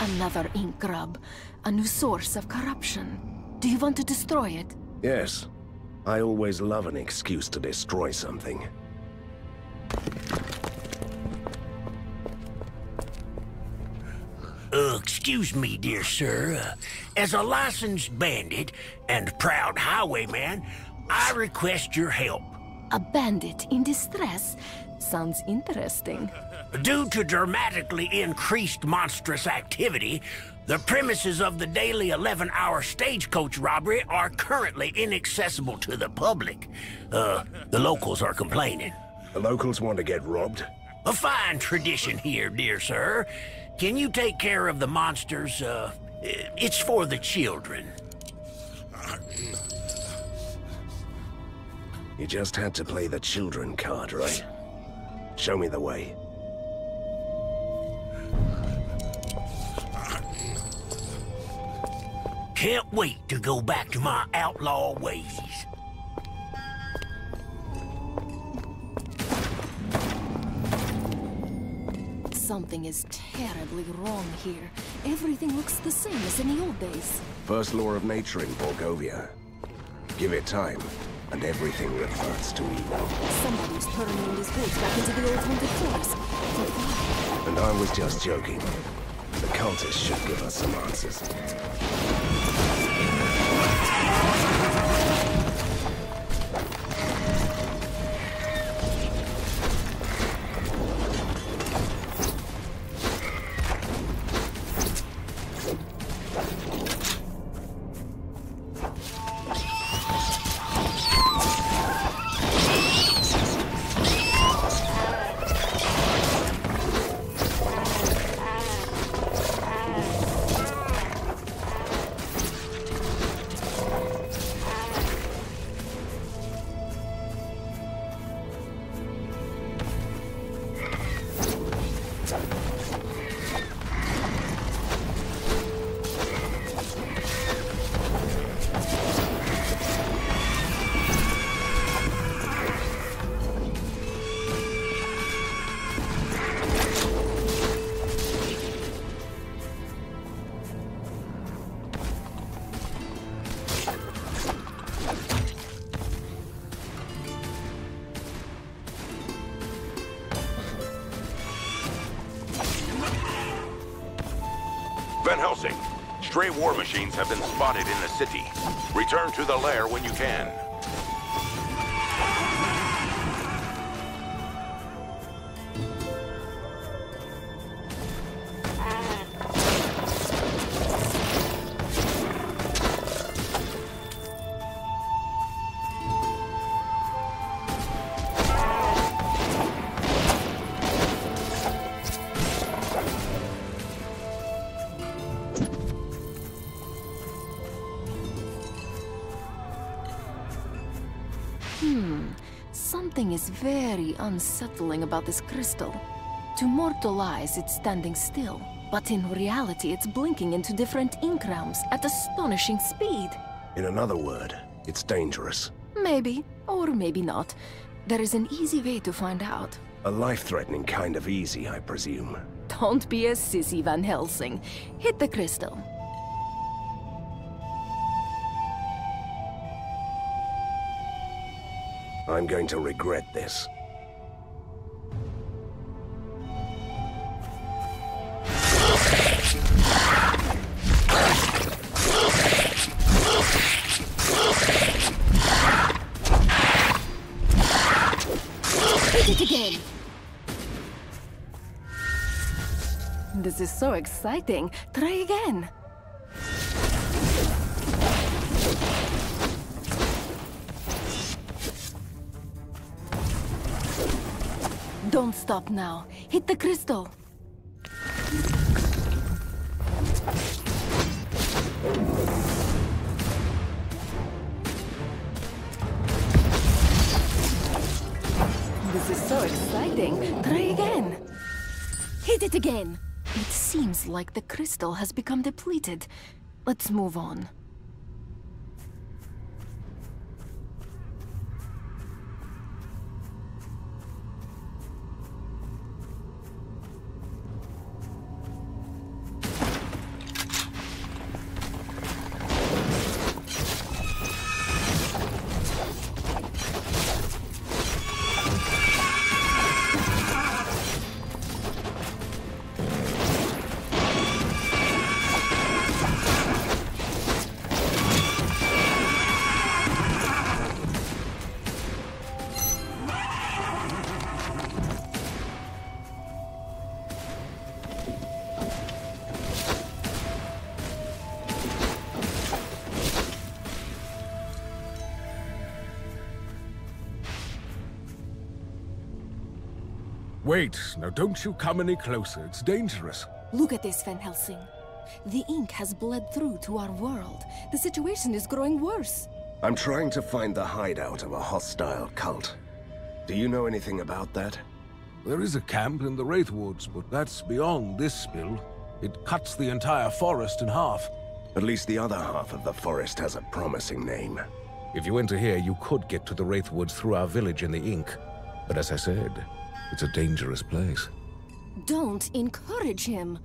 Another ink grub. A new source of corruption. Do you want to destroy it? Yes. I always love an excuse to destroy something. Excuse me, dear sir. As a licensed bandit and proud highwayman, I request your help. A bandit in distress? Sounds interesting. Due to dramatically increased monstrous activity, the premises of the daily 11-hour stagecoach robbery are currently inaccessible to the public. The locals are complaining. The locals want to get robbed? A fine tradition here, dear sir. Can you take care of the monsters? It's for the children. You just had to play the children card, right? Show me the way. Can't wait to go back to my outlaw ways. Something is terribly wrong here. Everything looks the same as in the old days. First law of nature in Borgovia. Give it time, and everything reverts to evil. Somebody's turning these woods back into the old haunted forest. But why? And I was just joking. The cultists should give us some answers. Helsing, stray war machines have been spotted in the city. Return to the lair when you can. Something is very unsettling about this crystal. To mortal eyes, it's standing still. But in reality, it's blinking into different ink realms at astonishing speed. In another word, it's dangerous. Maybe, or maybe not. There is an easy way to find out. A life-threatening kind of easy, I presume. Don't be a sissy, Van Helsing. Hit the crystal. I'm going to regret this. Hit it again! This is so exciting. Try again. Don't stop now. Hit the crystal. This is so exciting. Try again. Hit it again. It seems like the crystal has become depleted. Let's move on. Wait, now don't you come any closer. It's dangerous. Look at this, Van Helsing. The ink has bled through to our world. The situation is growing worse. I'm trying to find the hideout of a hostile cult. Do you know anything about that? There is a camp in the Wraithwoods, but that's beyond this spill. It cuts the entire forest in half. At least the other half of the forest has a promising name. If you enter here, you could get to the Wraithwoods through our village in the ink. But as I said, it's a dangerous place. Don't encourage him.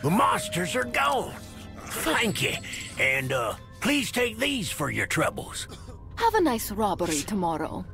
The monsters are gone. Thank you. And, please take these for your troubles. Have a nice robbery tomorrow.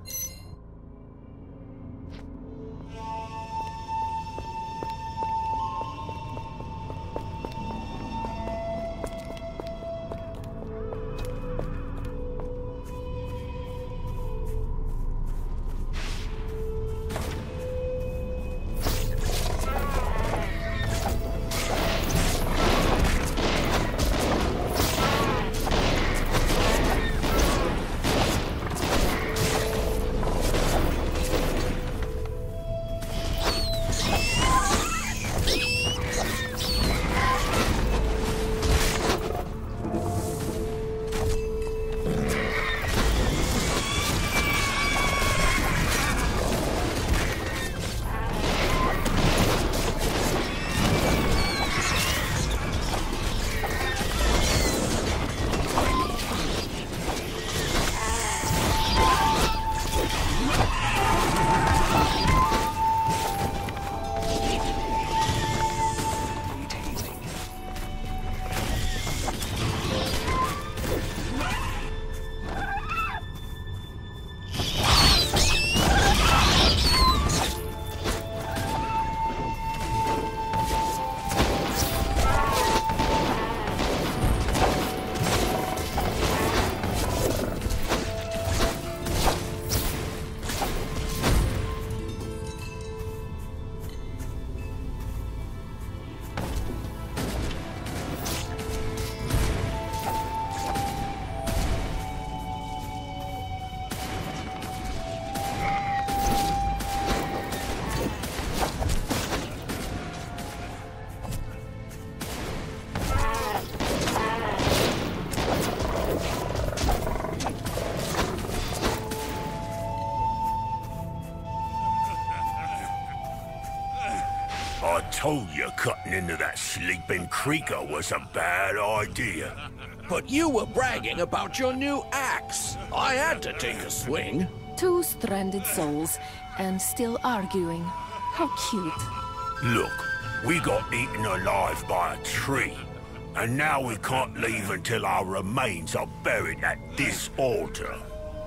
I told you cutting into that sleeping creaker was a bad idea. But you were bragging about your new axe. I had to take a swing. Two stranded souls, and still arguing. How cute. Look, we got eaten alive by a tree. And now we can't leave until our remains are buried at this altar.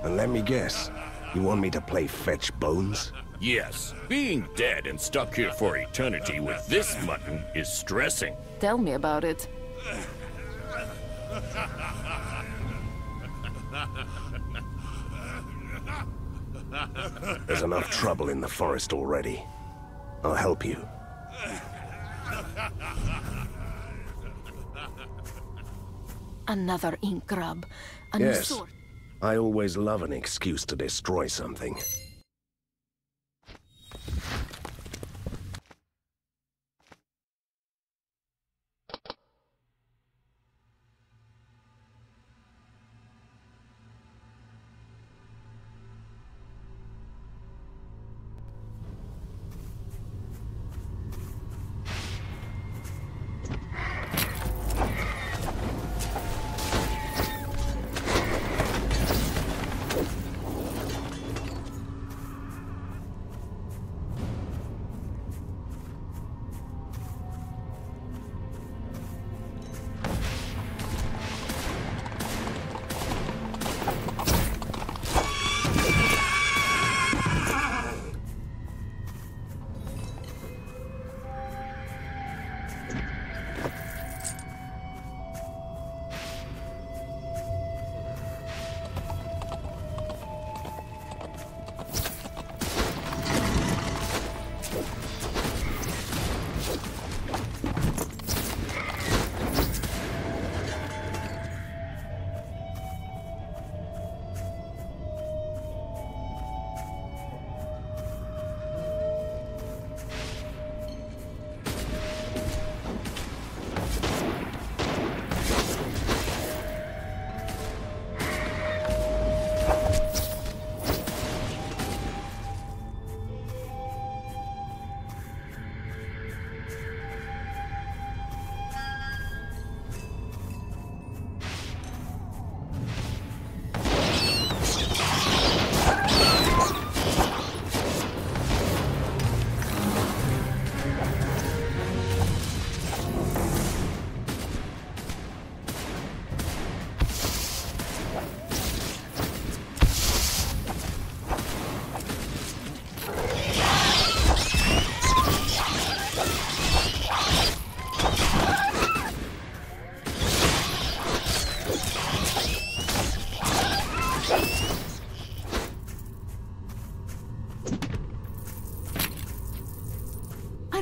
And let me guess, you want me to play fetch bones? Yes, being dead and stuck here for eternity with this mutton is stressing. Tell me about it. There's enough trouble in the forest already. I'll help you. Another ink grub. A new Yes, sword. I always love an excuse to destroy something.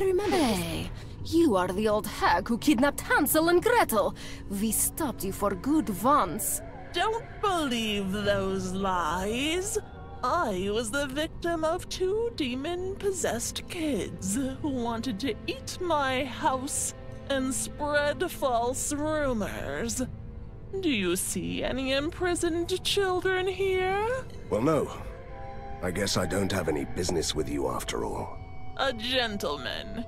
remember. Hey, you are the old hag who kidnapped Hansel and Gretel. We stopped you for good once. Don't believe those lies. I was the victim of 2 demon-possessed kids who wanted to eat my house and spread false rumors. Do you see any imprisoned children here? Well, no. I guess I don't have any business with you after all. A gentleman.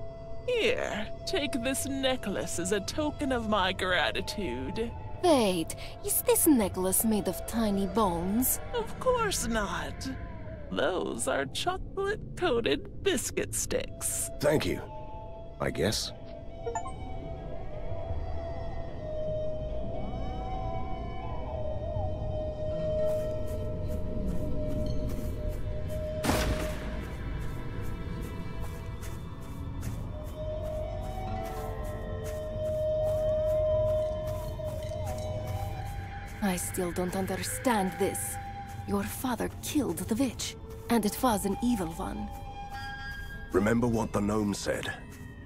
Here, take this necklace as a token of my gratitude. Wait, is this necklace made of tiny bones? Of course not. Those are chocolate-coated biscuit sticks. Thank you, I guess. I still don't understand this. Your father killed the witch, and it was an evil one. Remember what the gnome said.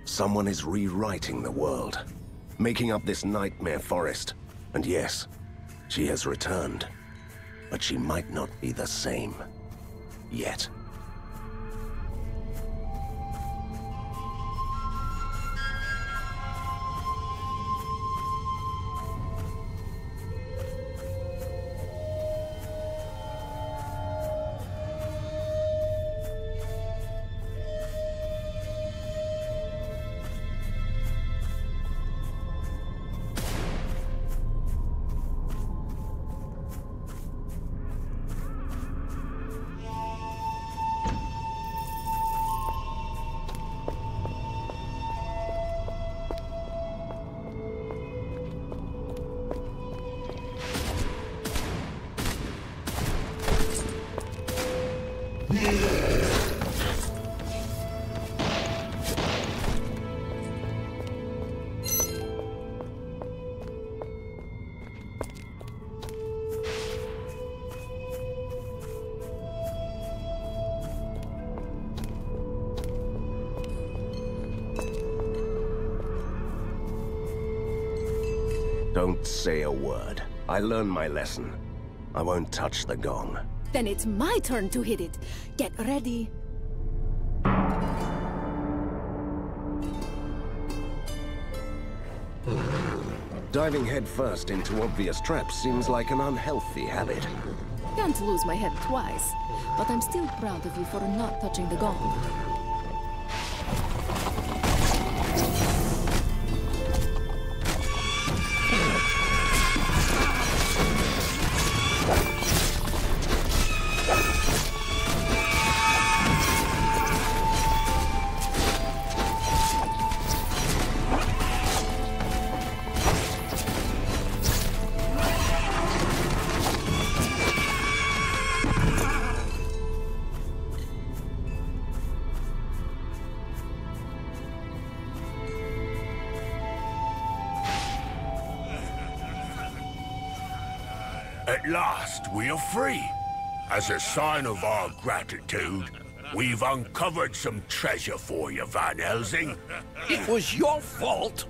Someone is rewriting the world, making up this nightmare forest. And yes, she has returned. But she might not be the same. Yet. Don't say a word. I learned my lesson. I won't touch the gong. Then it's my turn to hit it. Get ready. Diving headfirst into obvious traps seems like an unhealthy habit. Can't lose my head twice, but I'm still proud of you for not touching the gong. At last, we are free. As a sign of our gratitude, we've uncovered some treasure for you, Van Helsing. It was your fault.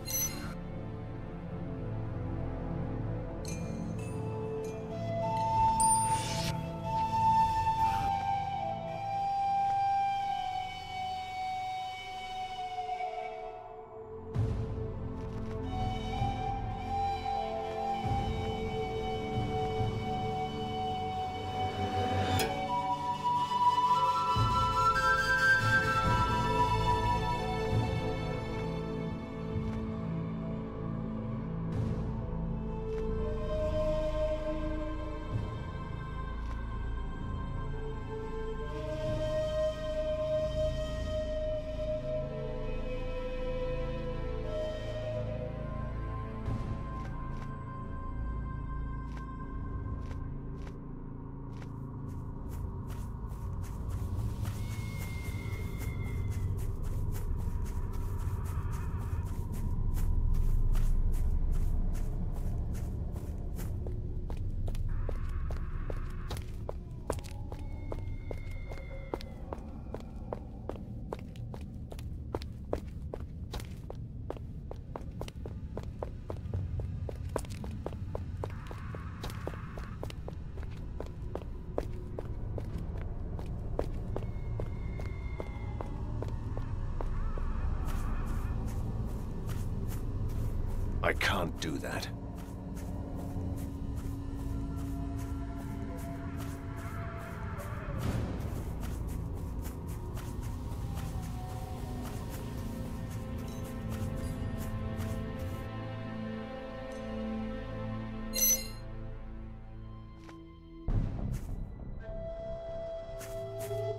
I can't do that.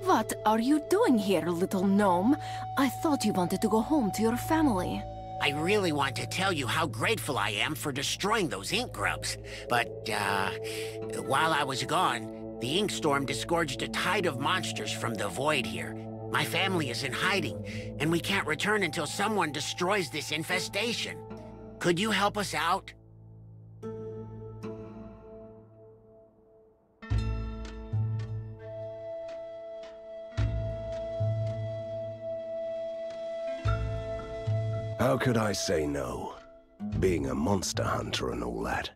What are you doing here, little gnome? I thought you wanted to go home to your family. I really want to tell you how grateful I am for destroying those ink grubs. But, while I was gone, the ink storm disgorged a tide of monsters from the void here. My family is in hiding, and we can't return until someone destroys this infestation. Could you help us out? How could I say no? Being a monster hunter and all that.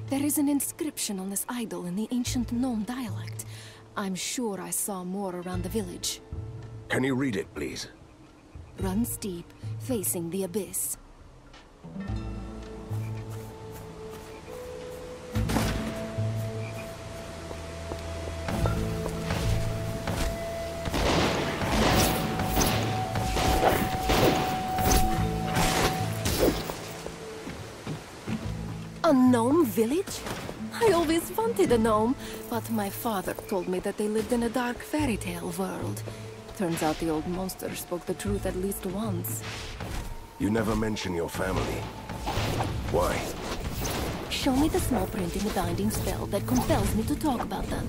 There is an inscription on this idol in the ancient gnome dialect. I'm sure I saw more around the village. Can you read it, please? Run steep, facing the abyss. A gnome village? I always wanted a gnome, but my father told me that they lived in a dark fairy tale world. Turns out the old monster spoke the truth at least once. You never mention your family. Why? Show me the small print in the binding spell that compels me to talk about them.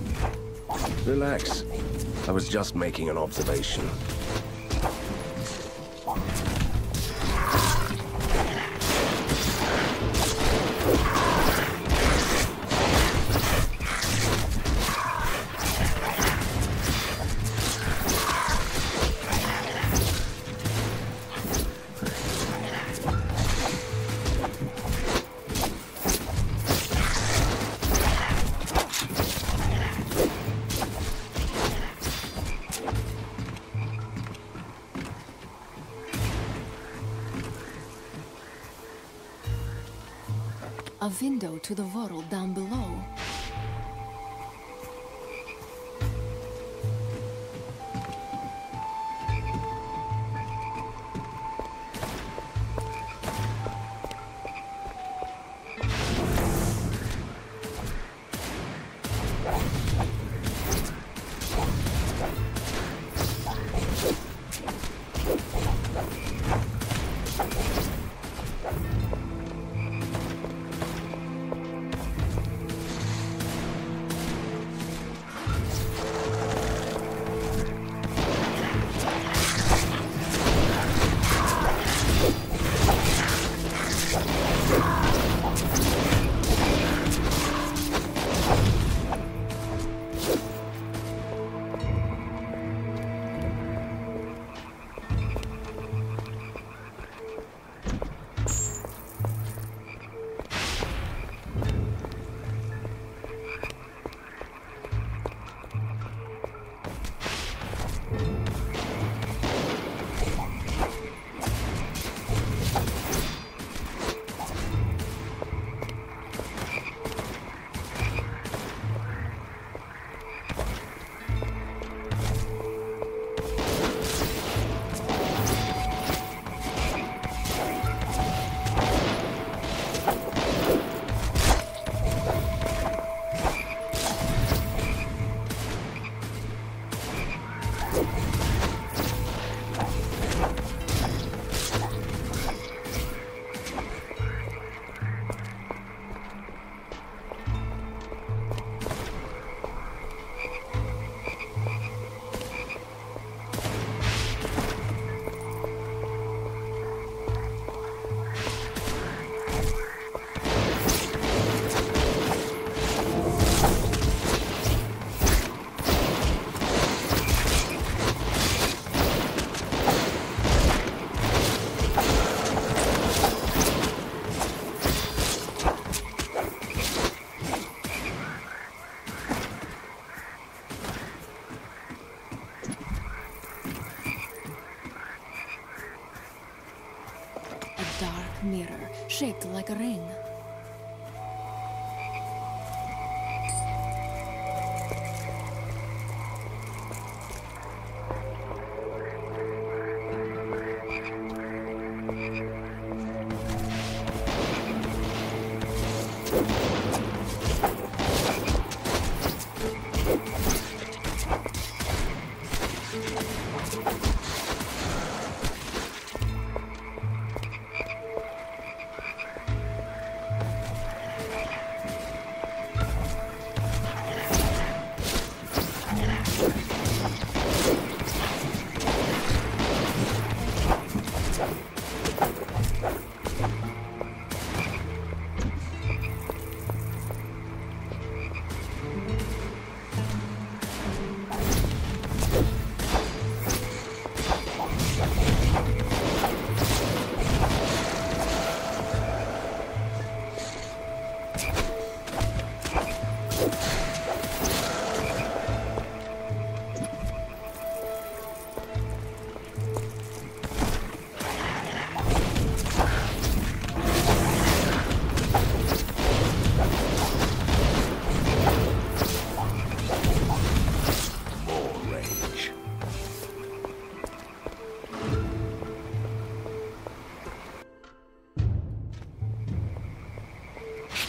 Relax. I was just making an observation. A window to the world down below. shaped like a ring.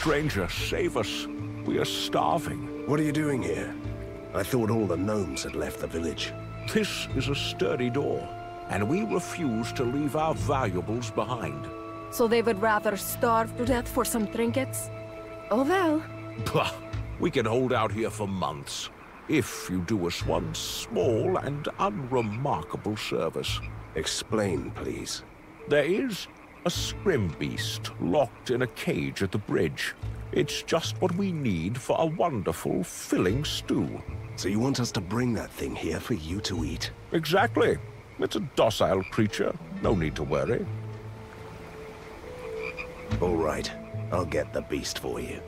Stranger, save us. We are starving. What are you doing here? I thought all the gnomes had left the village. This is a sturdy door, and we refuse to leave our valuables behind. So they would rather starve to death for some trinkets? Oh well. Bah! We can hold out here for months, if you do us one small and unremarkable service. Explain, please. There is a scrim beast locked in a cage at the bridge. It's just what we need for a wonderful, filling stew. So you want us to bring that thing here for you to eat? Exactly. It's a docile creature. No need to worry. All right. I'll get the beast for you.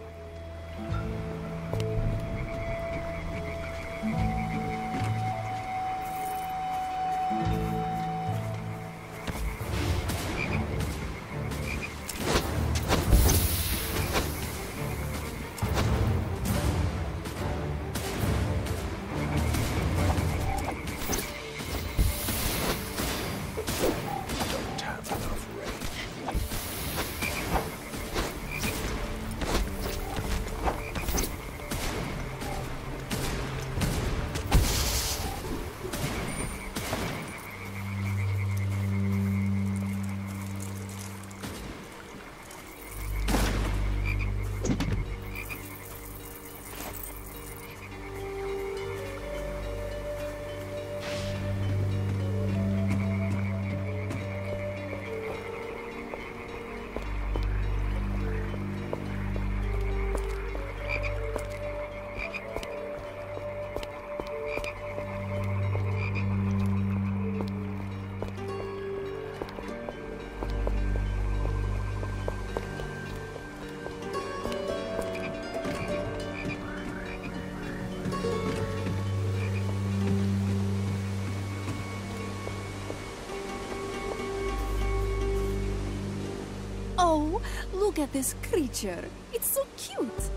Oh, look at this creature. It's so cute.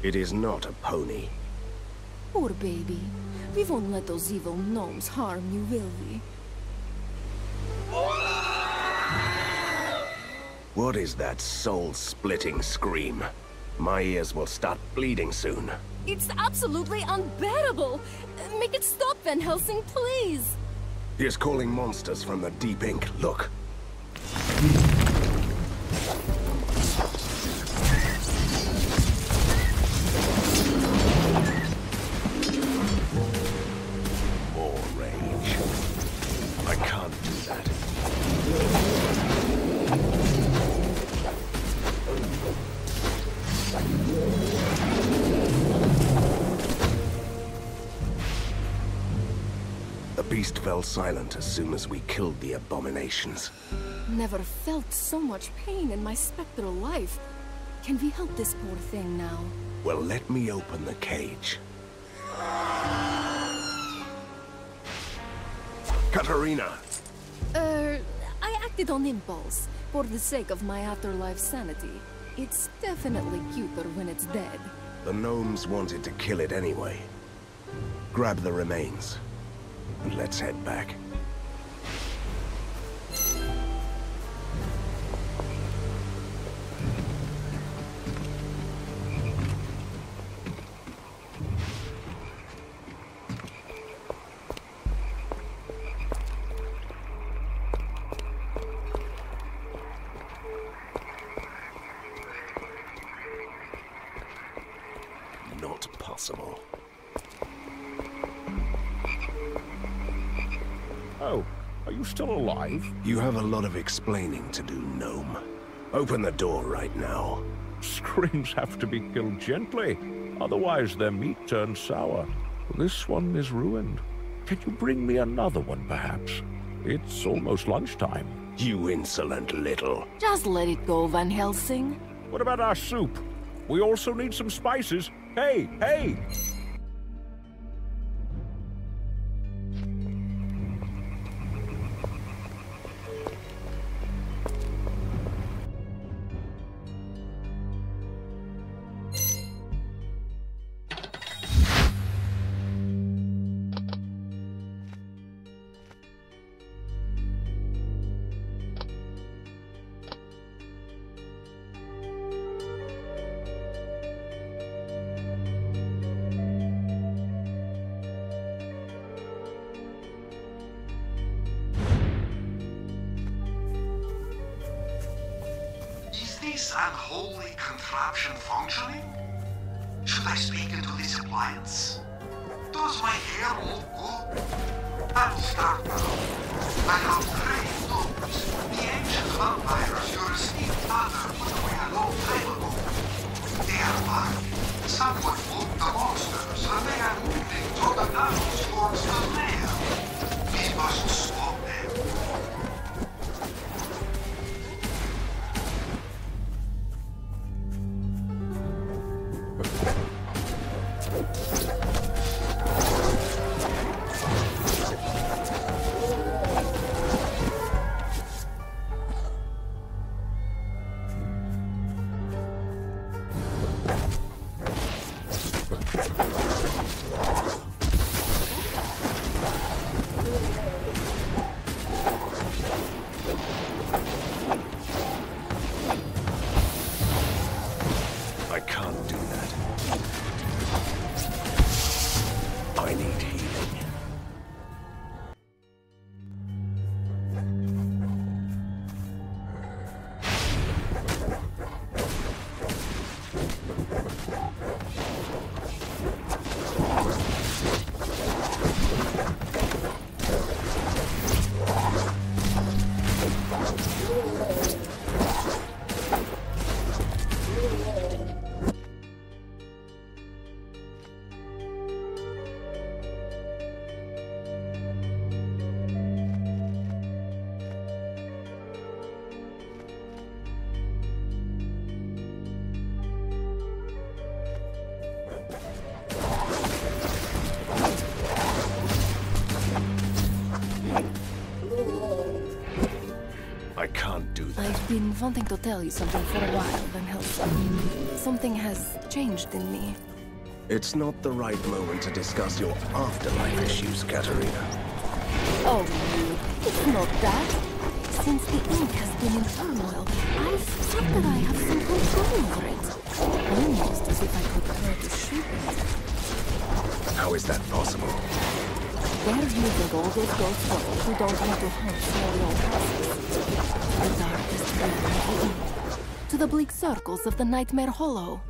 It is not a pony. Poor baby. We won't let those evil gnomes harm you, will we? What is that soul-splitting scream? My ears will start bleeding soon. It's absolutely unbearable. Make it stop, Van Helsing, please. He is calling monsters from the deep ink. Look. More rage. I can't do that. The beast fell silent as soon as we killed the abominations. Never felt so much pain in my spectral life. Can we help this poor thing now? Well, let me open the cage. Katarina! I acted on impulse. For the sake of my afterlife sanity, it's definitely cuter when it's dead. The gnomes wanted to kill it anyway. Grab the remains, and let's head back. Not possible. Oh, are you still alive? You have a lot of explaining to do, gnome. Open the door right now. Screams have to be killed gently, otherwise their meat turns sour. This one is ruined. Can you bring me another one, perhaps? It's almost lunchtime. You insolent little... Just let it go, Van Helsing. What about our soup? We also need some spices. Hey, hey! This unholy contraption functioning? Should I speak into this appliance? Does my hair look good? I'll start now. I have trained gnomes, the ancient vampires your esteemed father put away a long time ago. They are back. Someone moved the monsters and they are moving through the tunnels towards the lair. We must stop them. I can't do that. I need healing. I can't do that. I've been wanting to tell you something for a while, Van Helsing. Something has changed in me. It's not the right moment to discuss your afterlife issues, Katarina. Oh, it's not that. Since the ink has been in turmoil, I've thought that I have some control over it. Almost as if I could try to shape it. How is that possible? Where do you think all those ghosts go who don't want to haunt smelly old houses? The darkest realm of the ink. To the bleak circles of the Nightmare Hollow.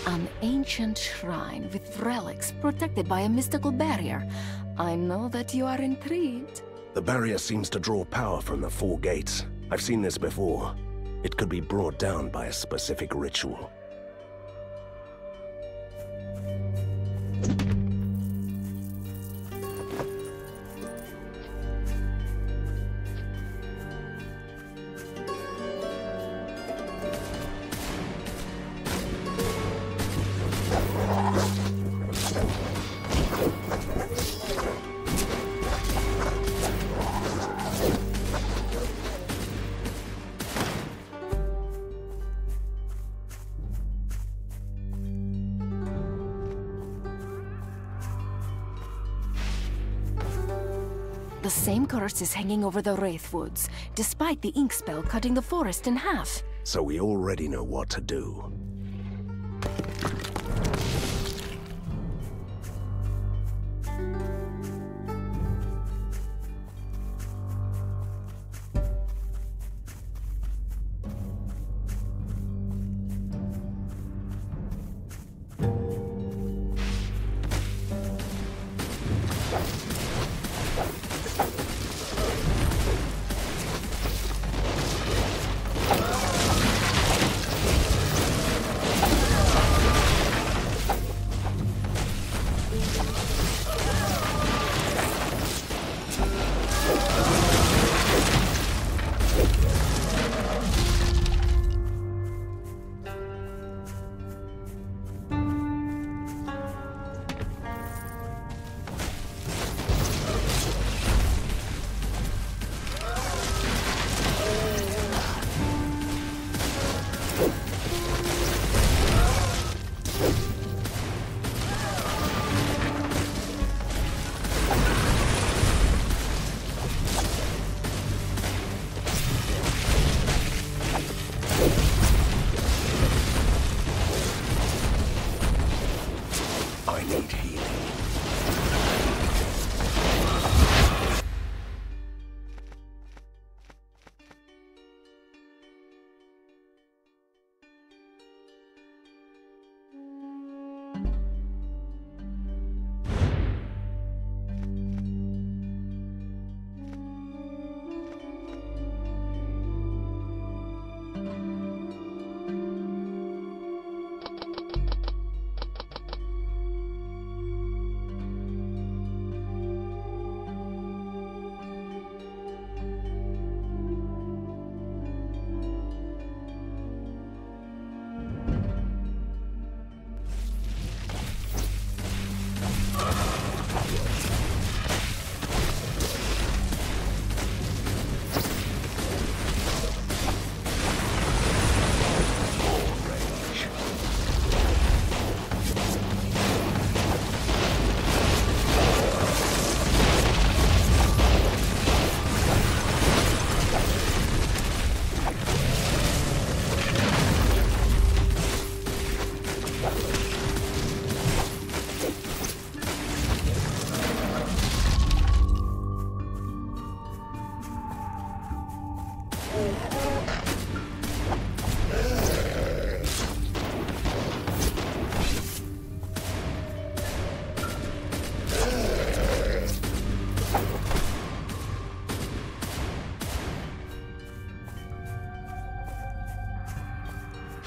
An ancient shrine with relics protected by a mystical barrier. I know that you are intrigued. The barrier seems to draw power from the 4 gates. I've seen this before. It could be brought down by a specific ritual. The same curse is hanging over the Wraith Woods, despite the ink spell cutting the forest in half. So we already know what to do.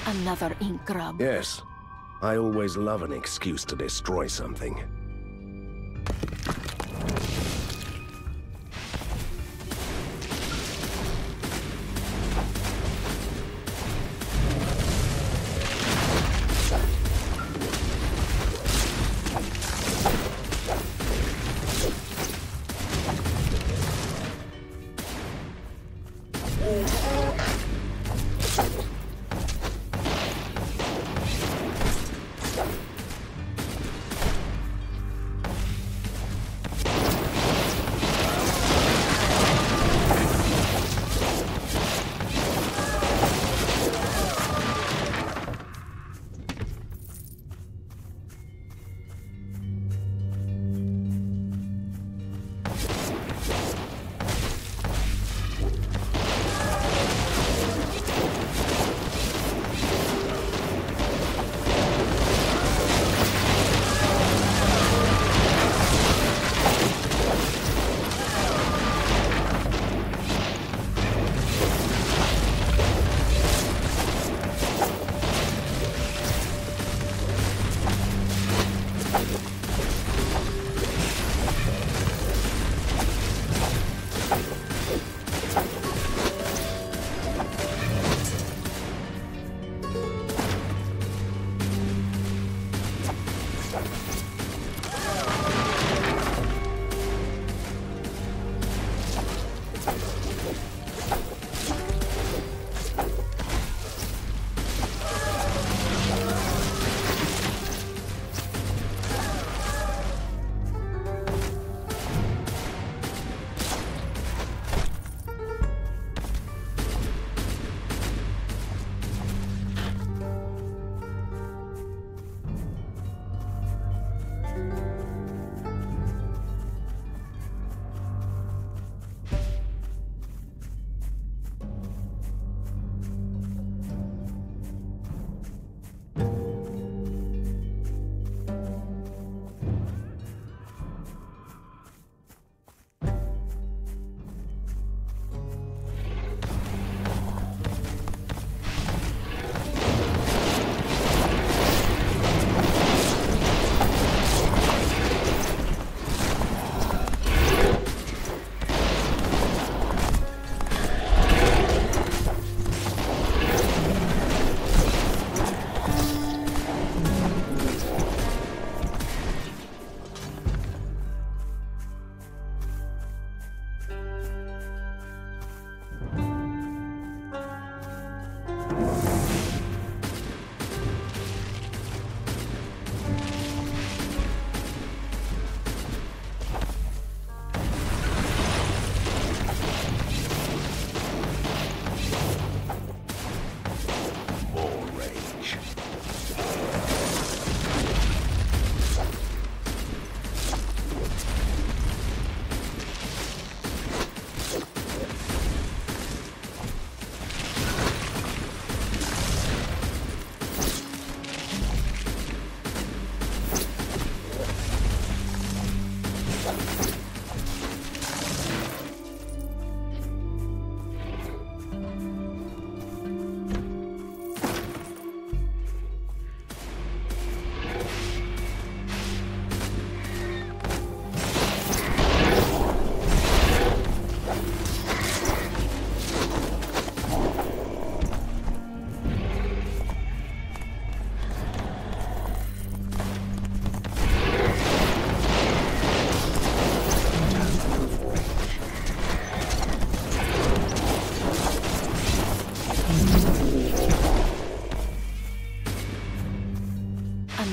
Another ink grub. Yes. I always love an excuse to destroy something.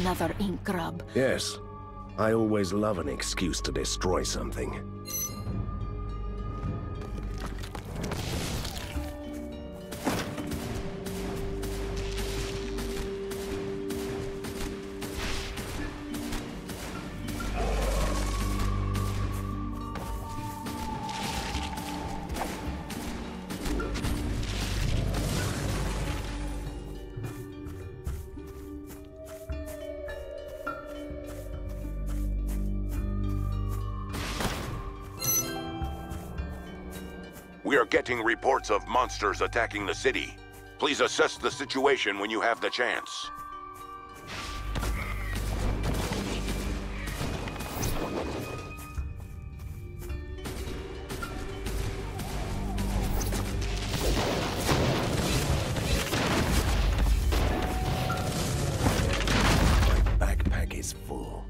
Another ink grub. Yes. I always love an excuse to destroy something. We are getting reports of monsters attacking the city. Please assess the situation when you have the chance. My backpack is full.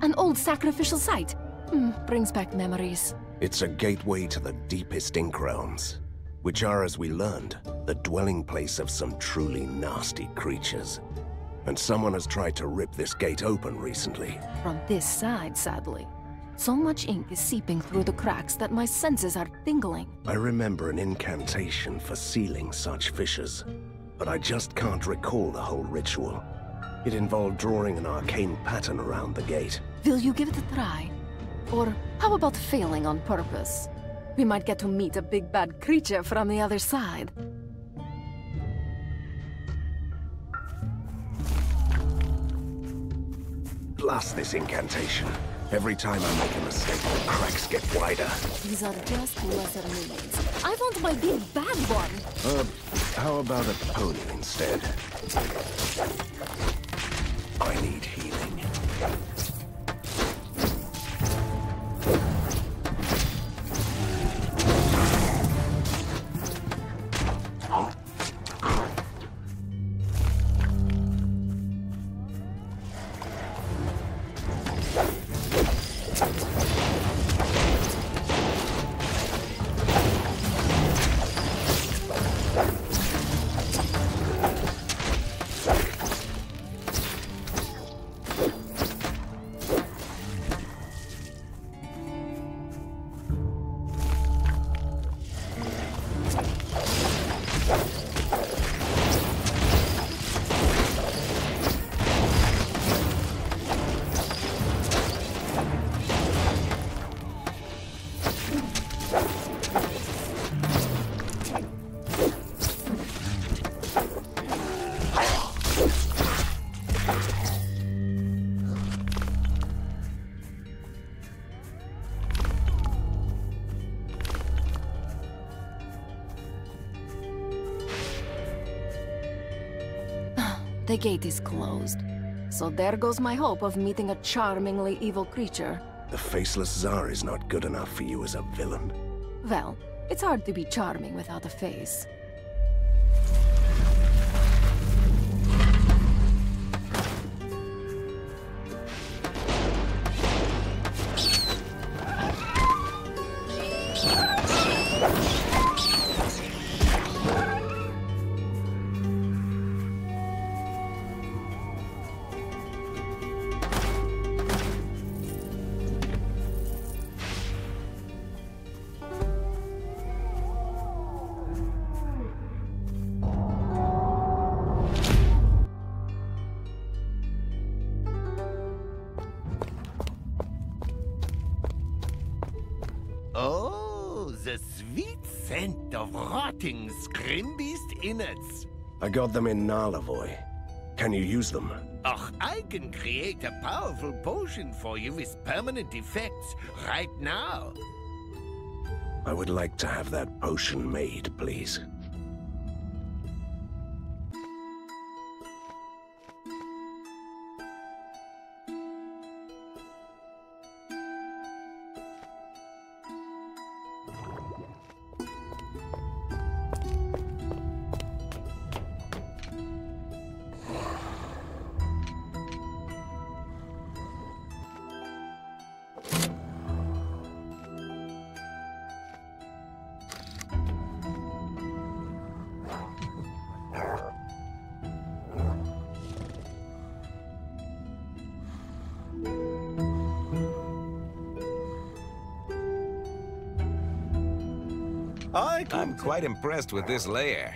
An old sacrificial site. Brings back memories. It's a gateway to the deepest ink realms, which are, as we learned, the dwelling place of some truly nasty creatures. And someone has tried to rip this gate open recently. From this side, sadly. So much ink is seeping through the cracks that my senses are tingling. I remember an incantation for sealing such fissures, but I just can't recall the whole ritual. It involved drawing an arcane pattern around the gate. Will you give it a try? Or how about failing on purpose? We might get to meet a big bad creature from the other side. Blast this incantation. Every time I make a mistake, the cracks get wider. These are just lesser minions. I want my big bad one. How about a pony instead? I need healing. The gate is closed. So there goes my hope of meeting a charmingly evil creature. The faceless Tsar is not good enough for you as a villain. Well, it's hard to be charming without a face. Oh, the sweet scent of rotting Scrimbeast innards. I got them in Narlavoy. Can you use them? Och, I can create a powerful potion for you with permanent effects right now. I would like to have that potion made, please. I'm quite impressed with this lair.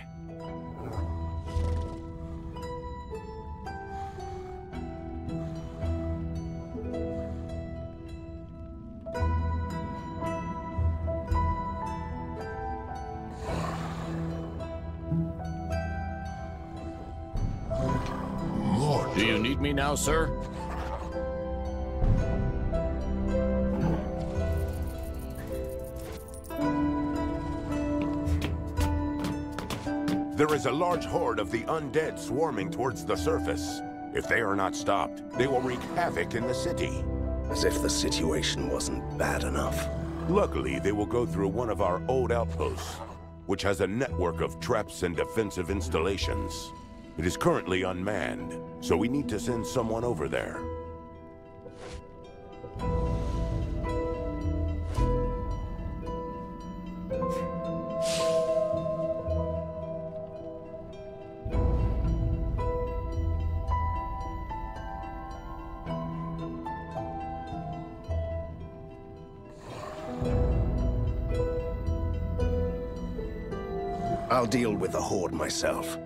Do you need me now, sir? There is a large horde of the undead swarming towards the surface. If they are not stopped, they will wreak havoc in the city. As if the situation wasn't bad enough. Luckily, they will go through one of our old outposts, which has a network of traps and defensive installations. It is currently unmanned, so we need to send someone over there. I'll deal with the horde myself.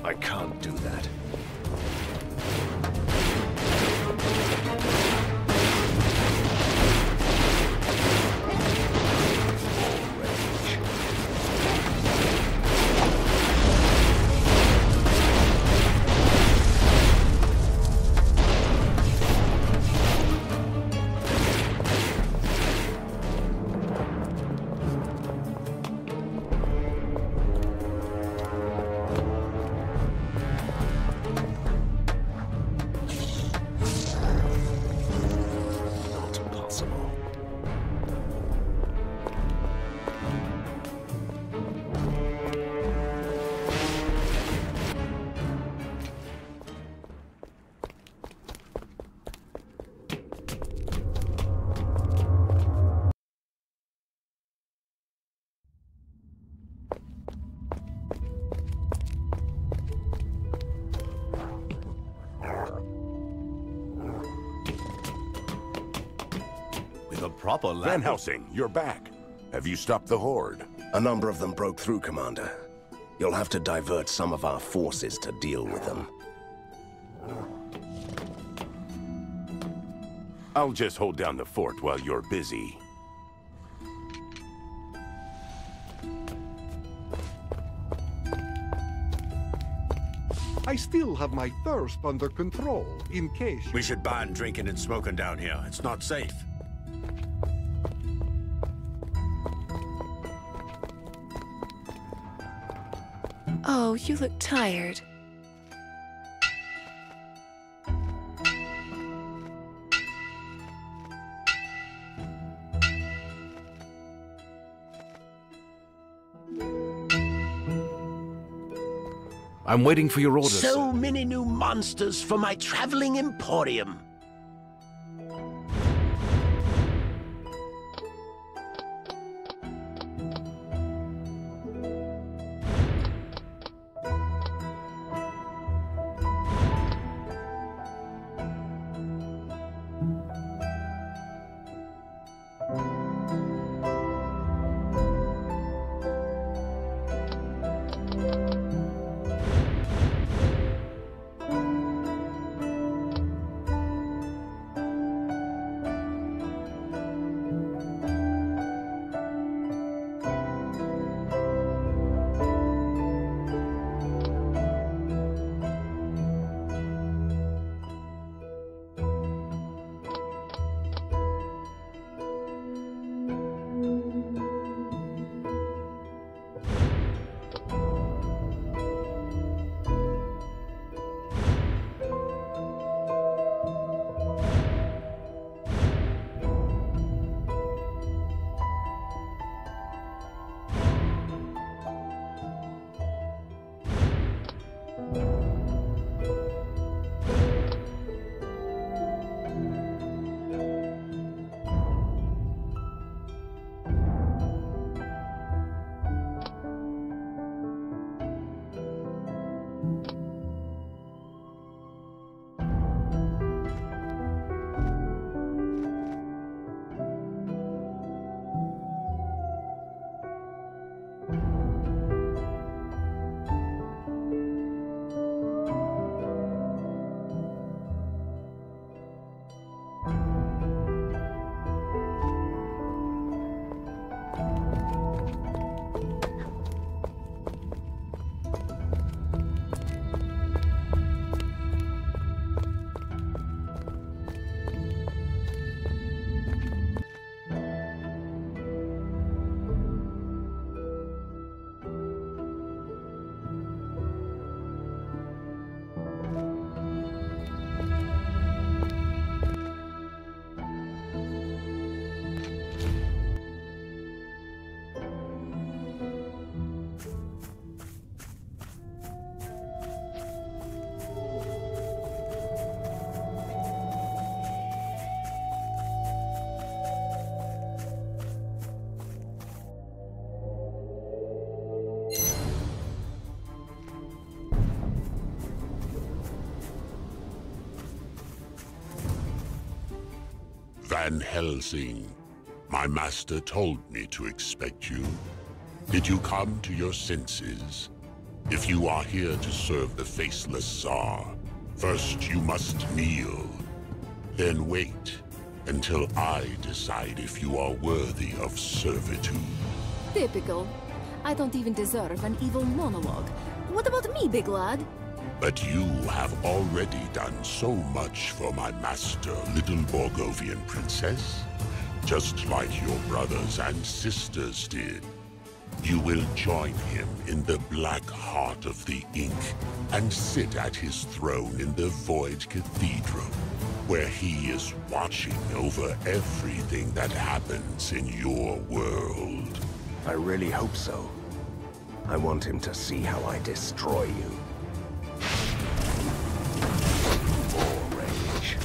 I can't do that. Proper Van Helsing, you're back. Have you stopped the Horde? A number of them broke through, Commander. You'll have to divert some of our forces to deal with them. I'll just hold down the fort while you're busy. I still have my thirst under control, in case... We should ban drinking and smoking down here. It's not safe. Oh, you look tired. I'm waiting for your orders. So many new monsters for my traveling emporium. Van Helsing, my master told me to expect you. Did you come to your senses? If you are here to serve the faceless Tsar, first you must kneel. Then wait until I decide if you are worthy of servitude. Typical. I don't even deserve an evil monologue. What about me, big lad? But you have already done so much for my master, little Borgovian princess. Just like your brothers and sisters did. You will join him in the black heart of the ink and sit at his throne in the Void Cathedral, where he is watching over everything that happens in your world. I really hope so. I want him to see how I destroy you. More rage.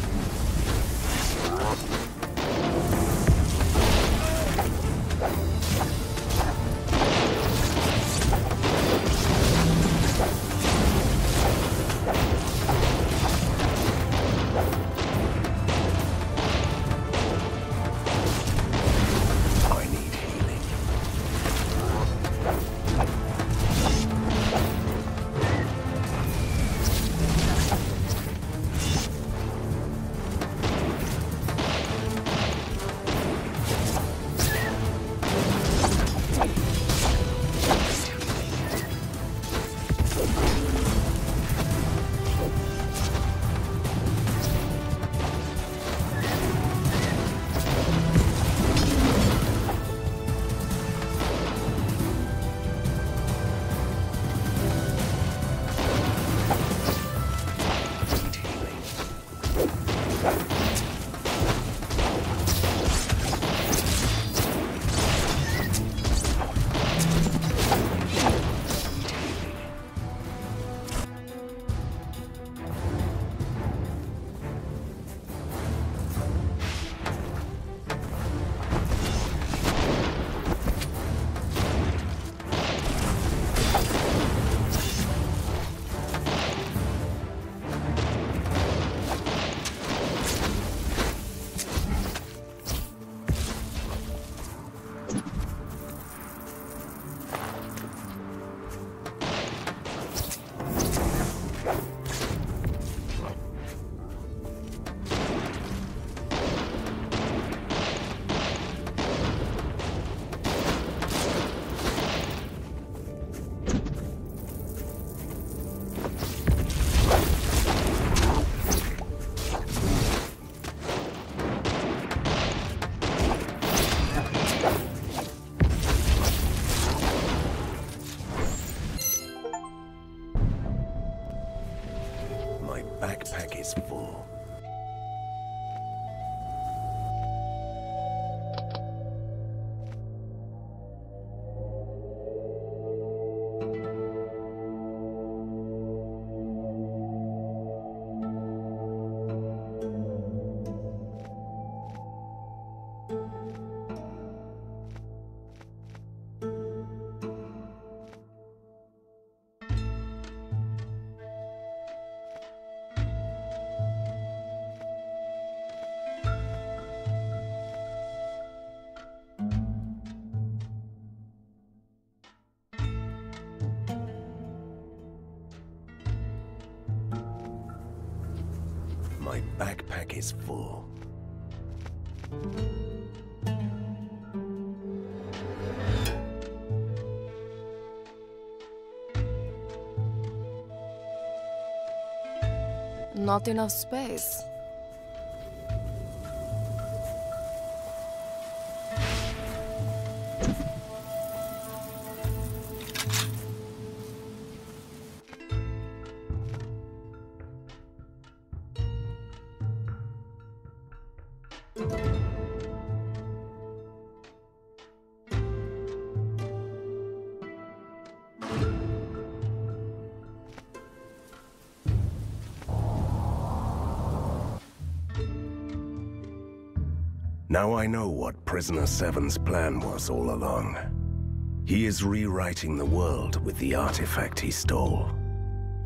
Backpack is full. My backpack is full. Not enough space. Now I know what Prisoner 7's plan was all along. He is rewriting the world with the artifact he stole,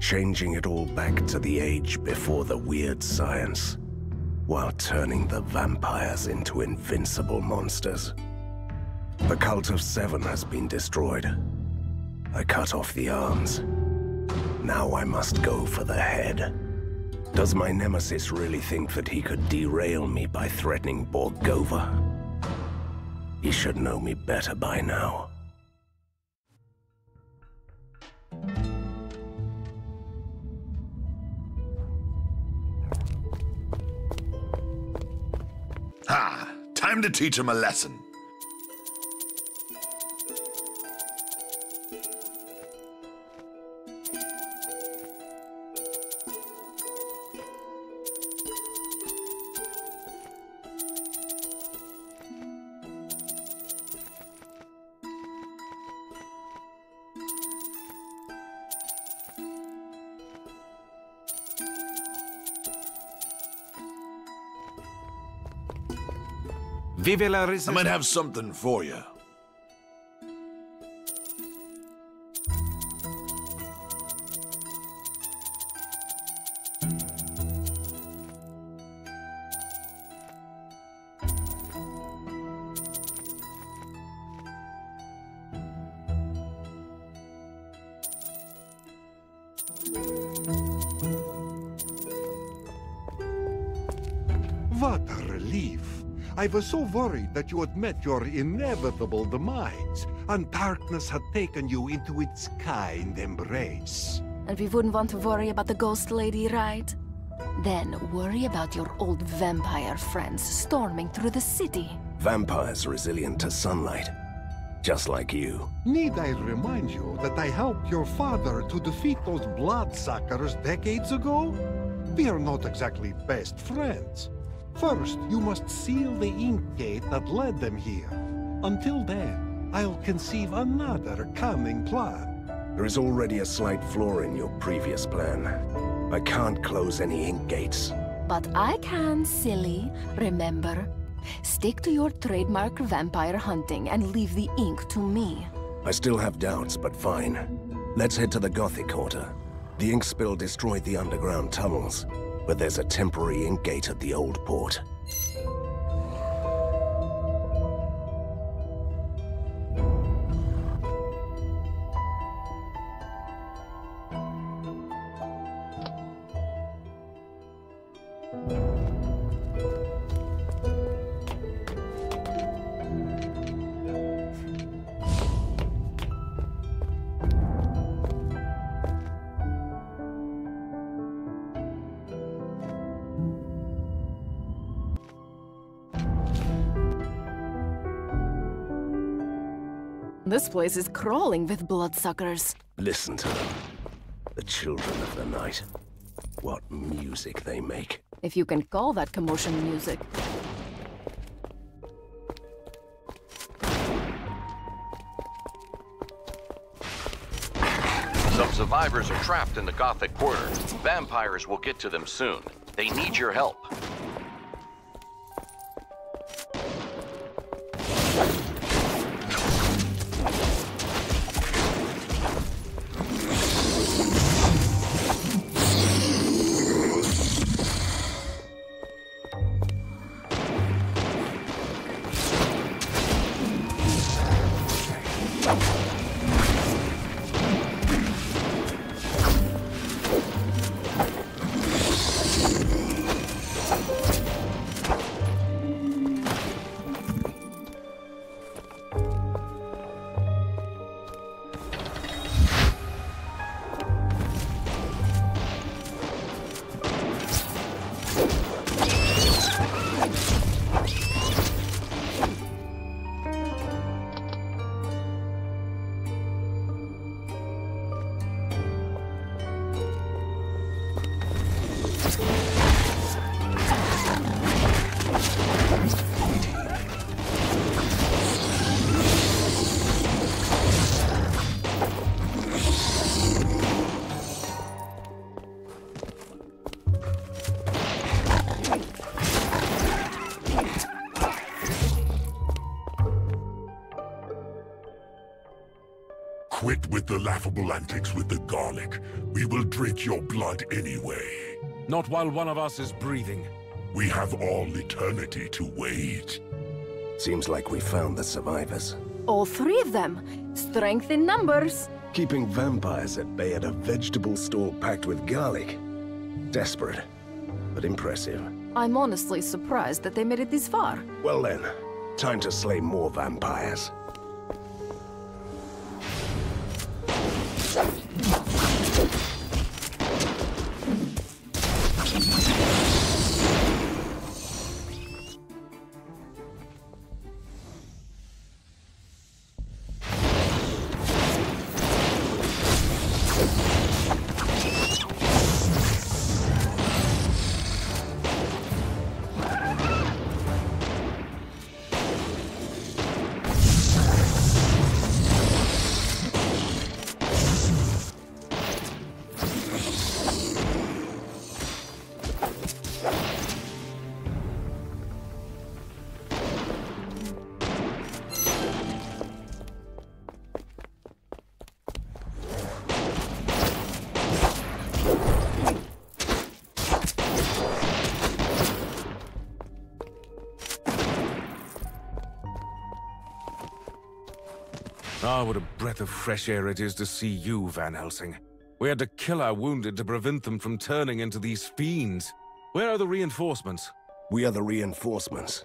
changing it all back to the age before the weird science, while turning the vampires into invincible monsters. The Cult of Seven has been destroyed. I cut off the arms, Now I must go for the head. Does my nemesis really think that he could derail me by threatening Borgovia? He should know me better by now. Ha! Time to teach him a lesson. I might have something for you. What a relief. I was so worried that you had met your inevitable demise, and darkness had taken you into its kind embrace. And we wouldn't want to worry about the ghost lady, right? Then worry about your old vampire friends storming through the city. Vampires resilient to sunlight, just like you. Need I remind you that I helped your father to defeat those bloodsuckers decades ago? We are not exactly best friends. First, you must seal the ink gate that led them here. Until then, I'll conceive another cunning plan. There is already a slight flaw in your previous plan. I can't close any ink gates. But I can, silly. Remember, stick to your trademark vampire hunting and leave the ink to me. I still have doubts, but fine. Let's head to the Gothic Quarter. The ink spill destroyed the underground tunnels, but there's a temporary ink gate at the old port. This place is crawling with bloodsuckers. Listen to them. The children of the night. What music they make. If you can call that commotion music. Some survivors are trapped in the Gothic Quarter. Vampires will get to them soon. They need your help. Quit with the laughable antics with the garlic. We will drink your blood anyway. Not while one of us is breathing. We have all eternity to wait. Seems like we found the survivors. All three of them. Strength in numbers. Keeping vampires at bay at a vegetable store packed with garlic. Desperate, but impressive. I'm honestly surprised that they made it this far. Well then, time to slay more vampires. Ah, what a breath of fresh air it is to see you, Van Helsing. We had to kill our wounded to prevent them from turning into these fiends. Where are the reinforcements? We are the reinforcements.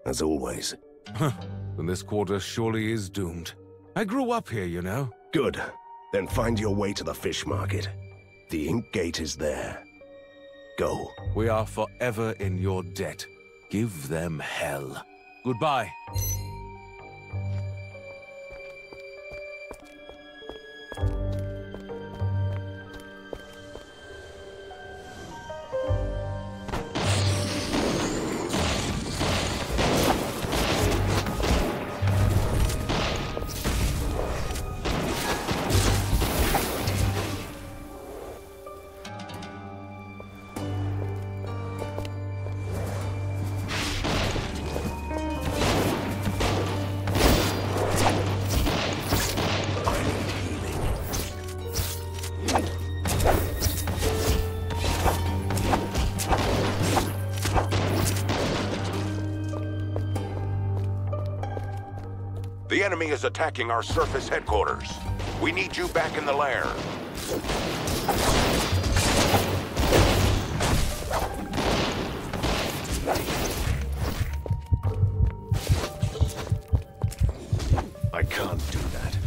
As always. Huh. Then this quarter surely is doomed. I grew up here, you know. Good. Then find your way to the fish market. The ink gate is there. Go. We are forever in your debt. Give them hell. Goodbye. The enemy is attacking our surface headquarters. We need you back in the lair. I can't do that.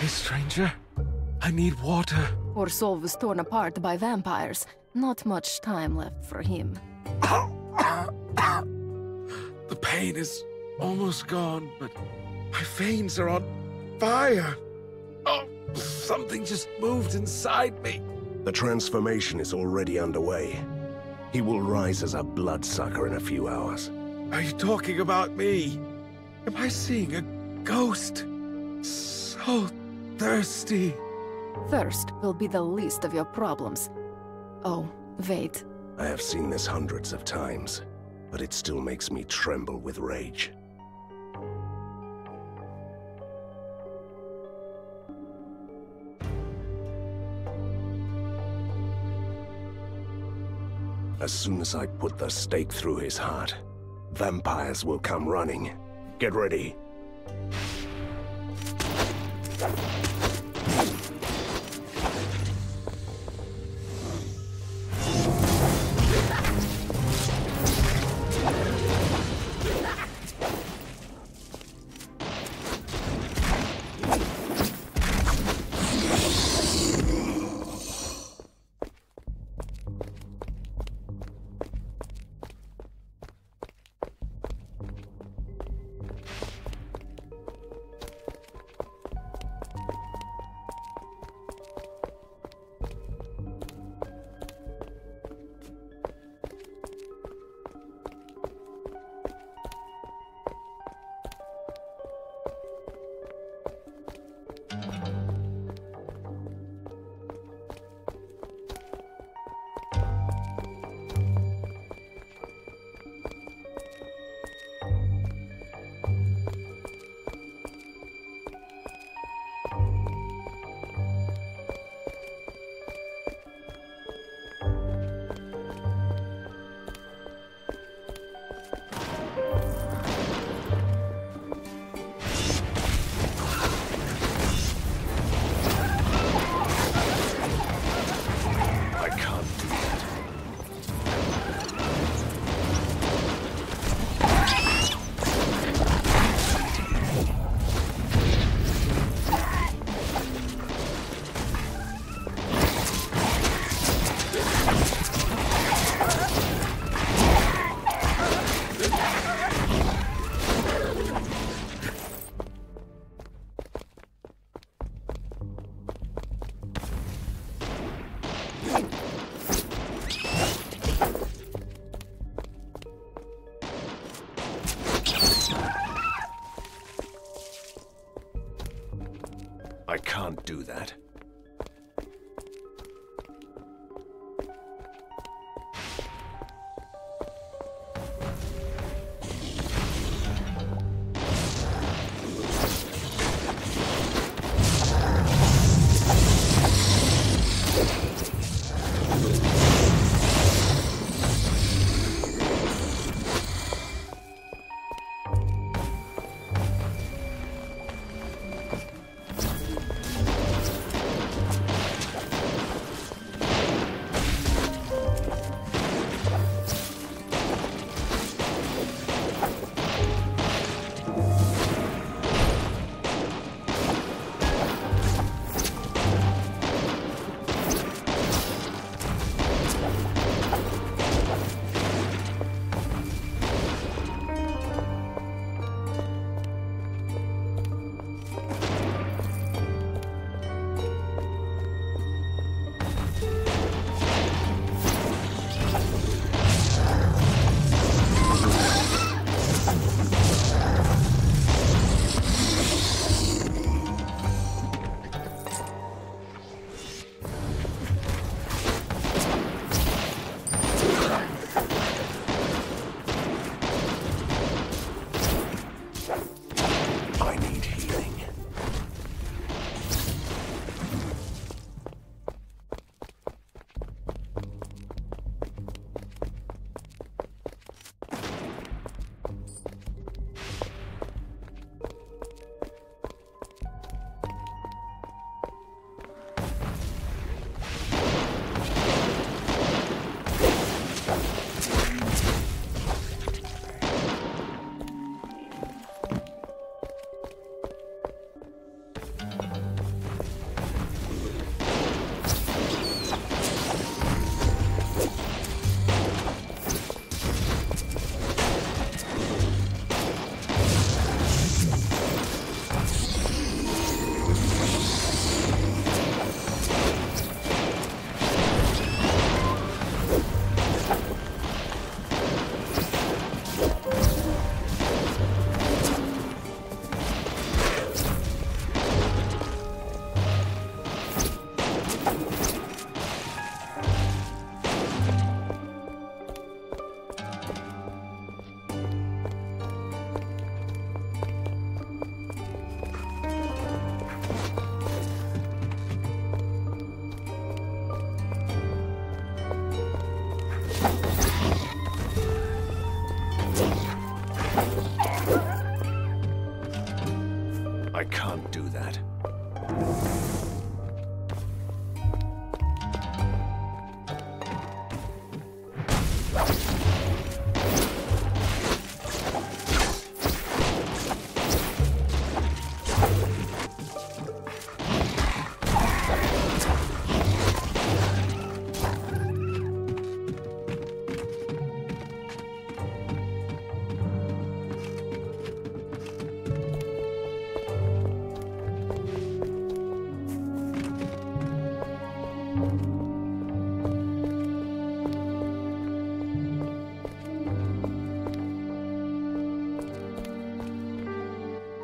Sorry, stranger. I need water. Poor soul was torn apart by vampires. Not much time left for him. The pain is almost gone, but my veins are on fire. Oh, something just moved inside me. The transformation is already underway. He will rise as a bloodsucker in a few hours. Are you talking about me? Am I seeing a ghost? So thirsty. Thirst will be the least of your problems. Oh, wait. I have seen this hundreds of times, but it still makes me tremble with rage. As soon as I put the stake through his heart, vampires will come running. Get ready. I can't do that. I can't do that.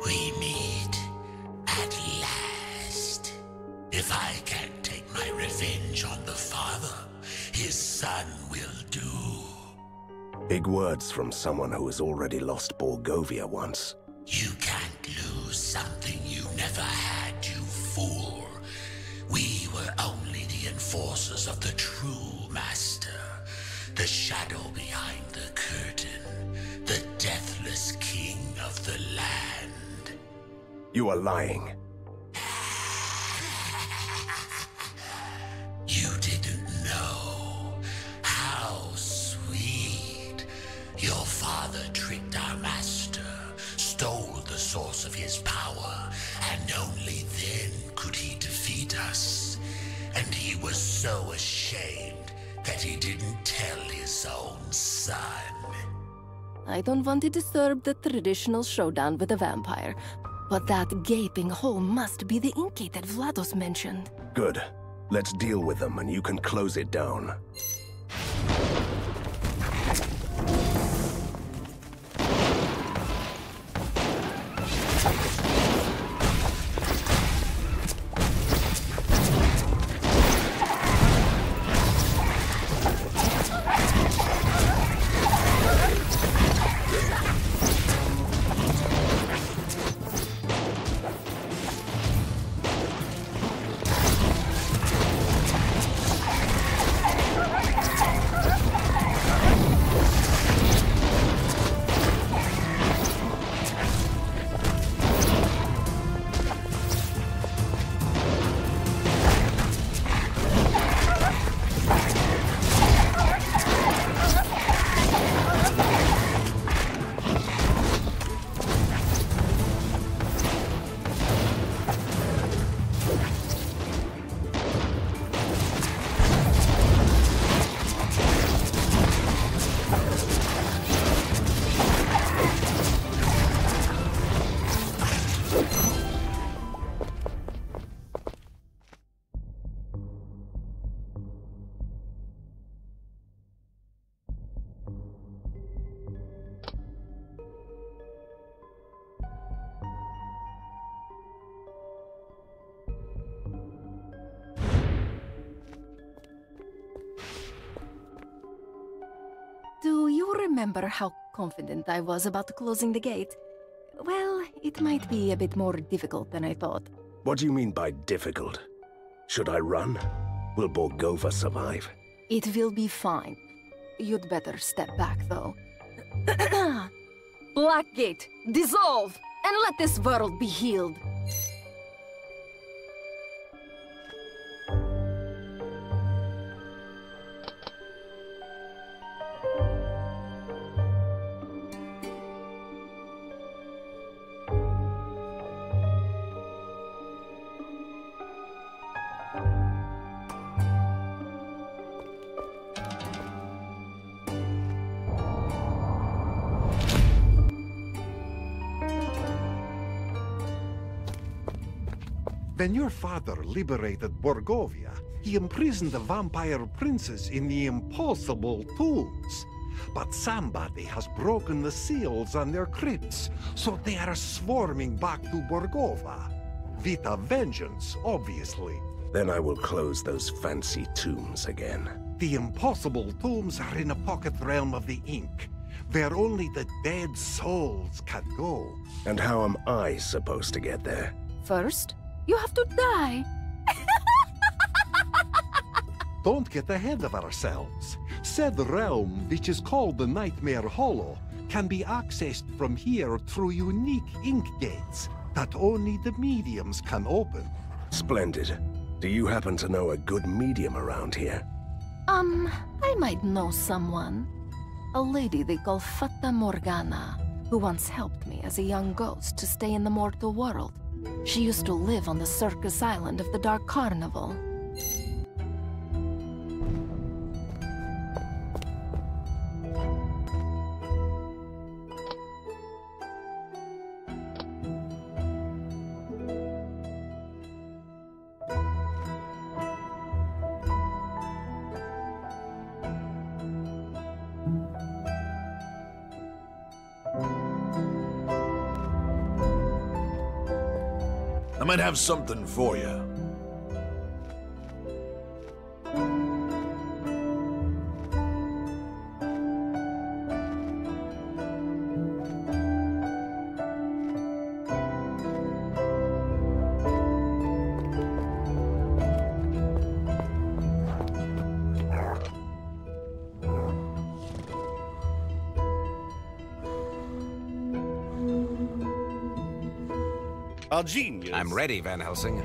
We meet at last. If I can't take my revenge on the father, his son will do. Big words from someone who has already lost Borgovia once. You can't lose something you never had, you fool. We were only the enforcers of the true master, the shadow behind the curtain, the deathless king of the land. You are lying. You didn't know how sweet. Your father tricked our master, stole the source of his power, and only then could he defeat us. And he was so ashamed that he didn't tell his own son. I don't want to disturb the traditional showdown with a vampire, but that gaping hole must be the ink gate that Vlados mentioned. Good. Let's deal with them and you can close it down. Do you remember how confident I was about closing the gate? Well, it might be a bit more difficult than I thought. What do you mean by difficult? Should I run? Will Borgova survive? It will be fine. You'd better step back, though. Blackgate, dissolve! And let this world be healed! When your father liberated Borgovia, he imprisoned the vampire princes in the impossible tombs. But somebody has broken the seals on their crypts, so they are swarming back to Borgova. Vita vengeance, obviously. Then I will close those fancy tombs again. The impossible tombs are in a pocket realm of the ink, where only the dead souls can go. And how am I supposed to get there? First, you have to die. Don't get ahead of ourselves. Said realm, which is called the Nightmare Hollow, can be accessed from here through unique ink gates. that only the mediums can open. Splendid. Do you happen to know a good medium around here? I might know someone. A lady they call Fata Morgana, who once helped me as a young ghost to stay in the mortal world. She used to live on the circus island of the Dark Carnival. I might have something for you. Our genius. I'm ready, Van Helsing.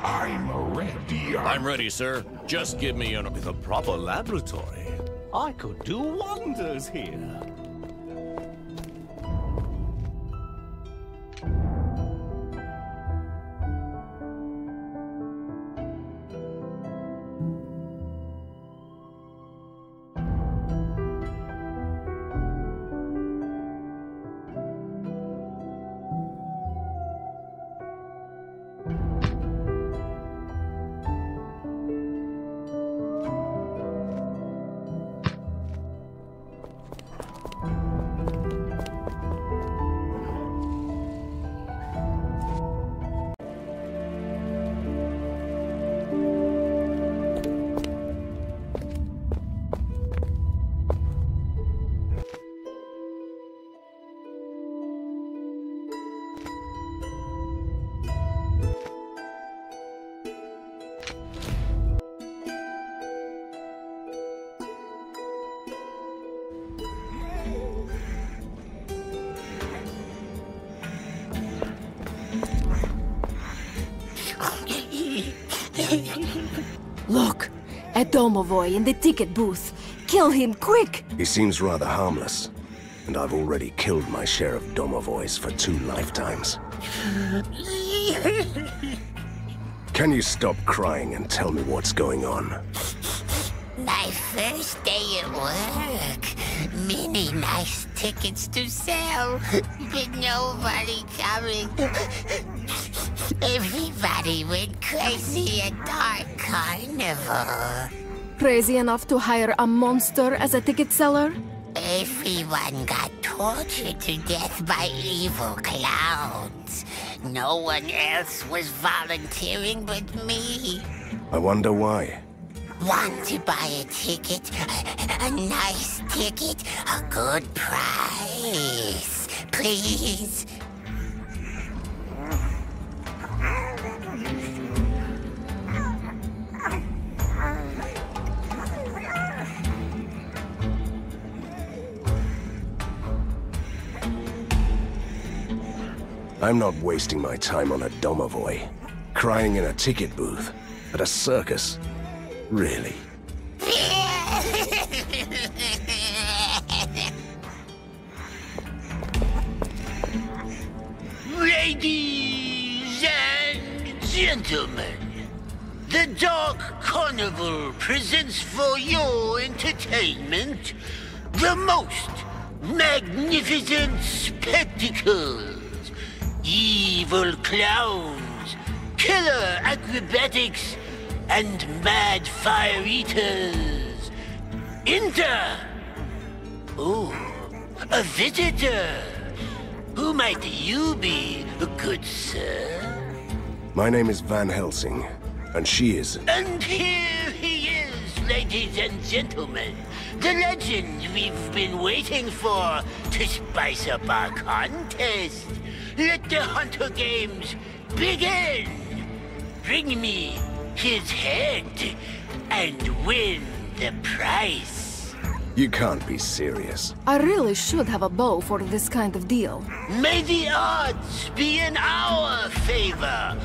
I'm ready. I'm ready, sir. Just give me With a proper laboratory, I could do wonders here. Look, a domovoi in the ticket booth. Kill him, quick! He seems rather harmless, and I've already killed my share of domovois for 2 lifetimes. Can you stop crying and tell me what's going on? My first day at work. Many nice tickets to sell, but nobody coming. Everybody went crazy at Dark Carnival. Crazy enough to hire a monster as a ticket seller? Everyone got tortured to death by evil clowns. No one else was volunteering but me. I wonder why. Want to buy a ticket? A nice ticket? A good price? Please? I'm not wasting my time on a domovoi. Crying in a ticket booth. At a circus. Really? Ladies and gentlemen, the Dark Carnival presents for your entertainment the most magnificent spectacles. Evil clowns, killer acrobatics, and mad fire eaters. Enter! Oh, a visitor. Who might you be, good sir? My name is Van Helsing, and she is... And here he is, ladies and gentlemen. The legend we've been waiting for to spice up our contest. Let the Hunter Games begin. Bring me his head and win the prize. You can't be serious. I really should have a bow for this kind of deal. May the odds be in our favor.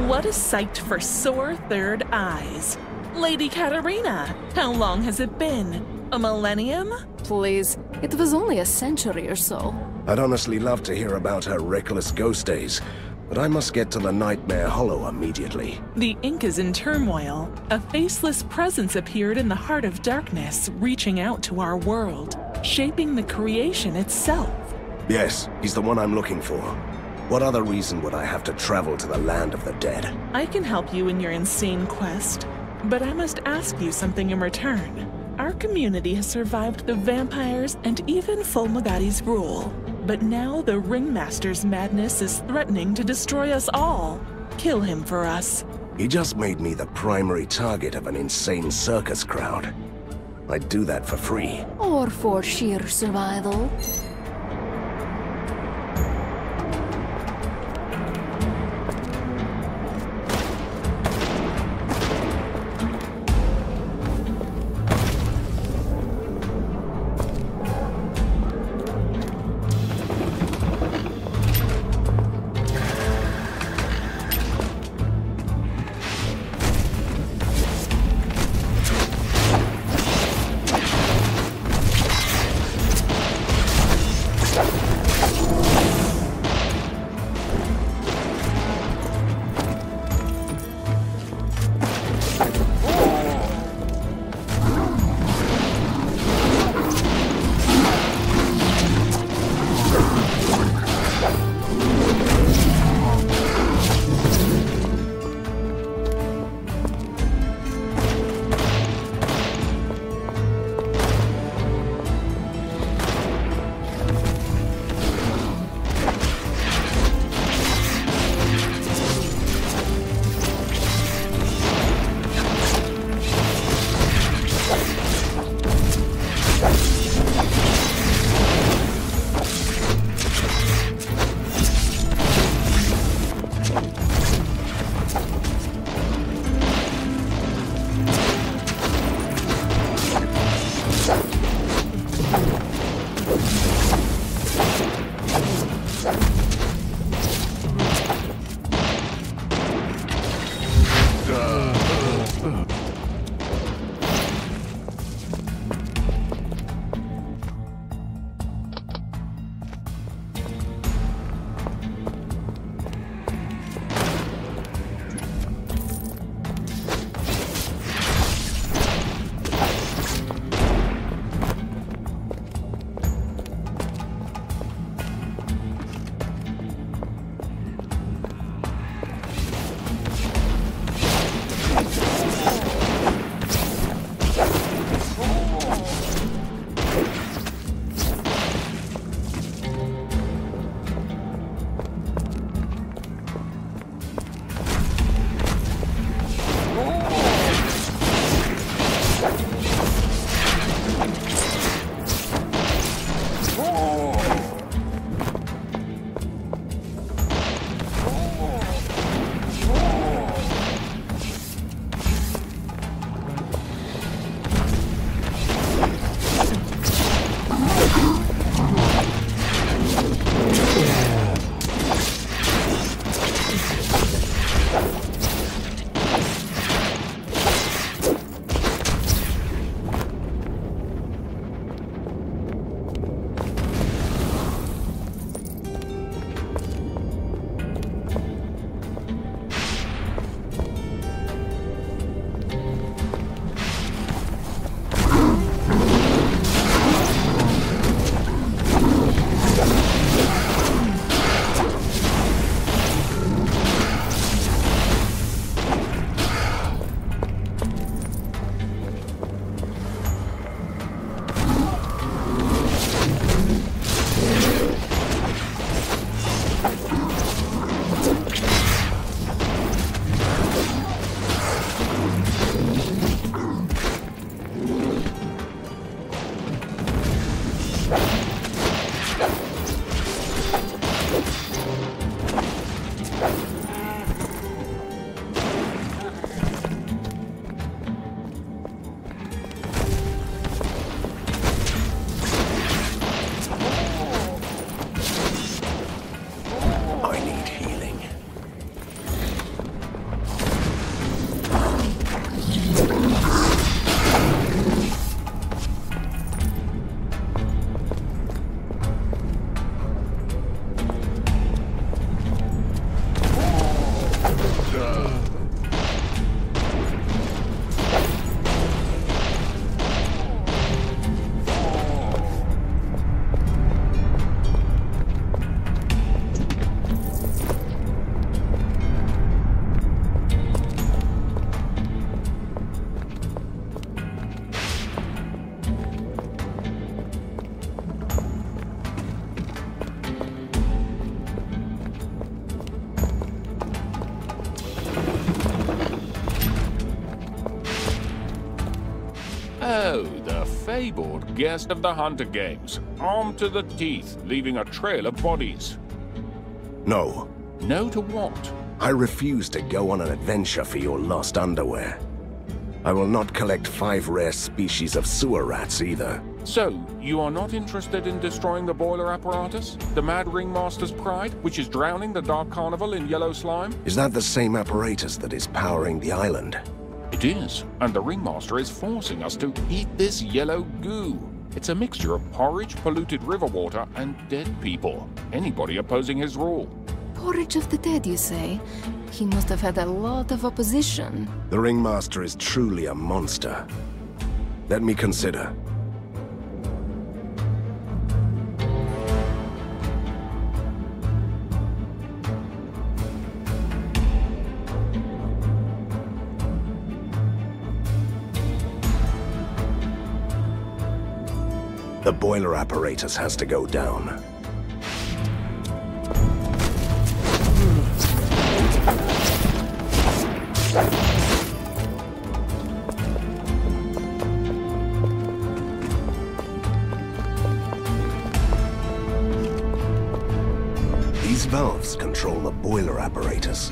What a sight for sore third eyes. Lady Katarina, how long has it been? A millennium? Please, it was only a century or so. I'd honestly love to hear about her reckless ghost days, but I must get to the Nightmare Hollow immediately. The ink is in turmoil. A faceless presence appeared in the heart of darkness, reaching out to our world, shaping the creation itself. Yes, he's the one I'm looking for. What other reason would I have to travel to the land of the dead? I can help you in your insane quest, but I must ask you something in return. Our community has survived the vampires and even Fulmagadi's rule, but now the Ringmaster's madness is threatening to destroy us all. Kill him for us. He just made me the primary target of an insane circus crowd. I'd do that for free. Or for sheer survival. labeled guest of the Hunter Games, armed to the teeth, leaving a trail of bodies. No. No to what? I refuse to go on an adventure for your lost underwear. I will not collect 5 rare species of sewer rats either. So, you are not interested in destroying the boiler apparatus? The Mad Ringmaster's pride, which is drowning the Dark Carnival in yellow slime? Is that the same apparatus that is powering the island? It is, and the Ringmaster is forcing us to eat this yellow goo. It's a mixture of porridge, polluted river water, and dead people. Anybody opposing his rule. Porridge of the dead, you say? He must have had a lot of opposition. The Ringmaster is truly a monster. Let me consider. The boiler apparatus has to go down. These valves control the boiler apparatus.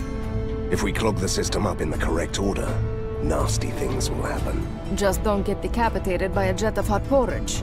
If we clog the system up in the correct order, nasty things will happen. Just don't get decapitated by a jet of hot porridge.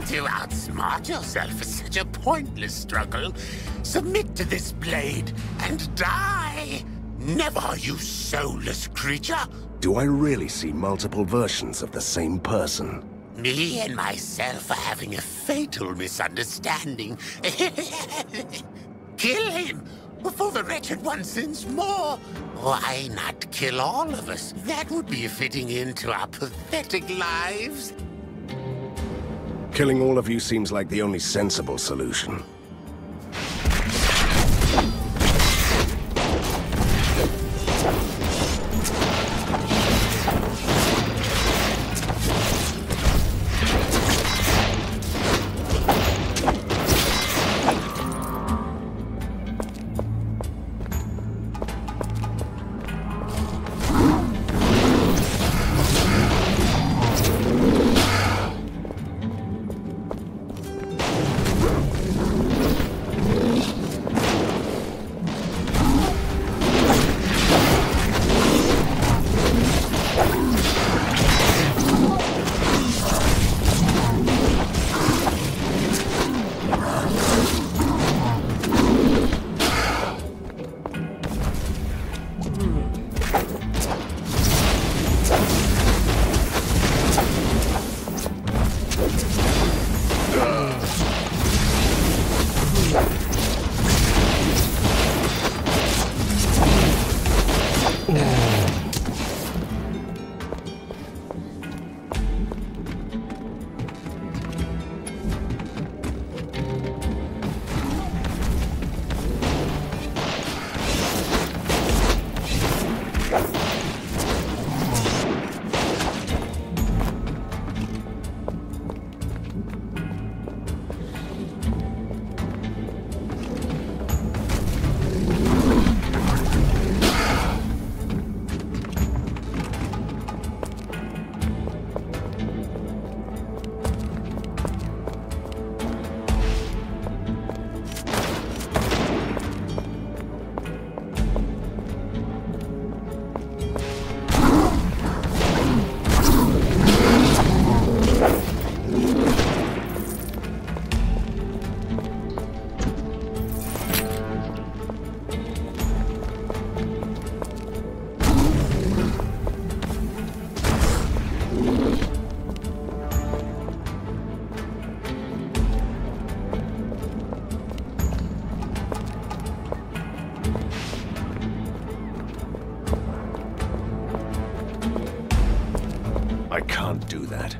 To outsmart yourself is such a pointless struggle. Submit to this blade and die! Never, you soulless creature! Do I really see multiple versions of the same person? Me and myself are having a fatal misunderstanding. Kill him before the wretched one sins more. Why not kill all of us? That would be a fitting end to our pathetic lives. Killing all of you seems like the only sensible solution. I can't do that.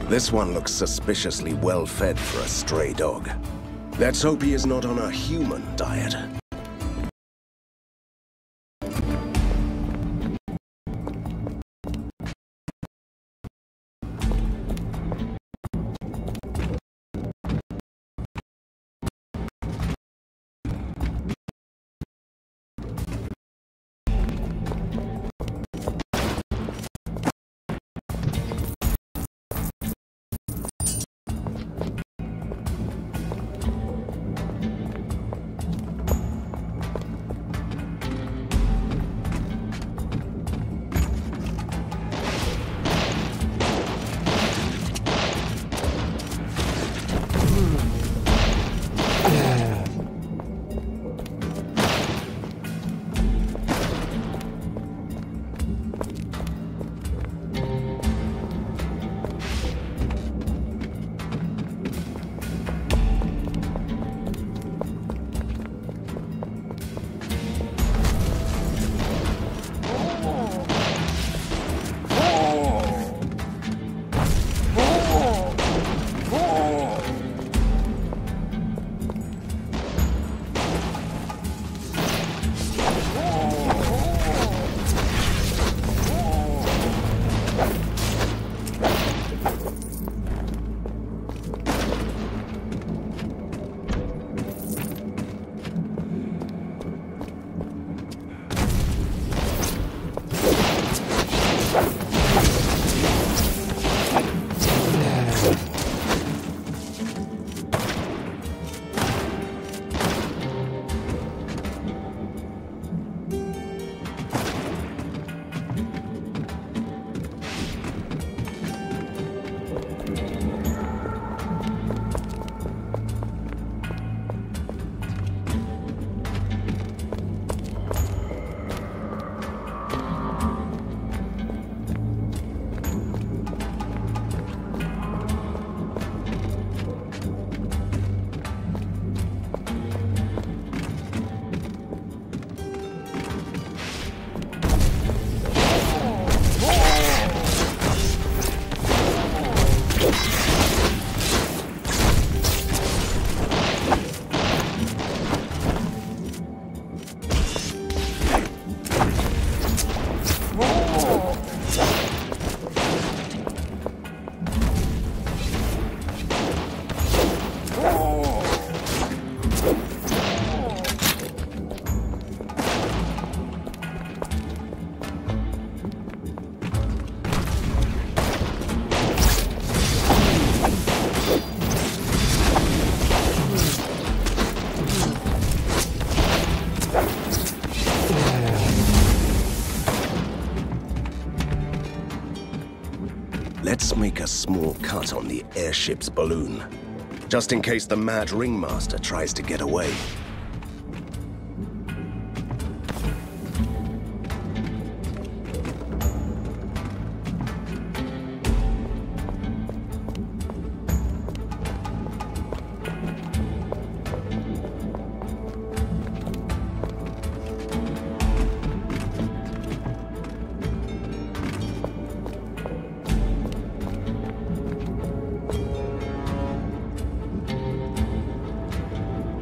This one looks suspiciously well-fed for a stray dog. Let's hope he is not on a human diet. Let's make a small cut on the airship's balloon, just in case the mad ringmaster tries to get away.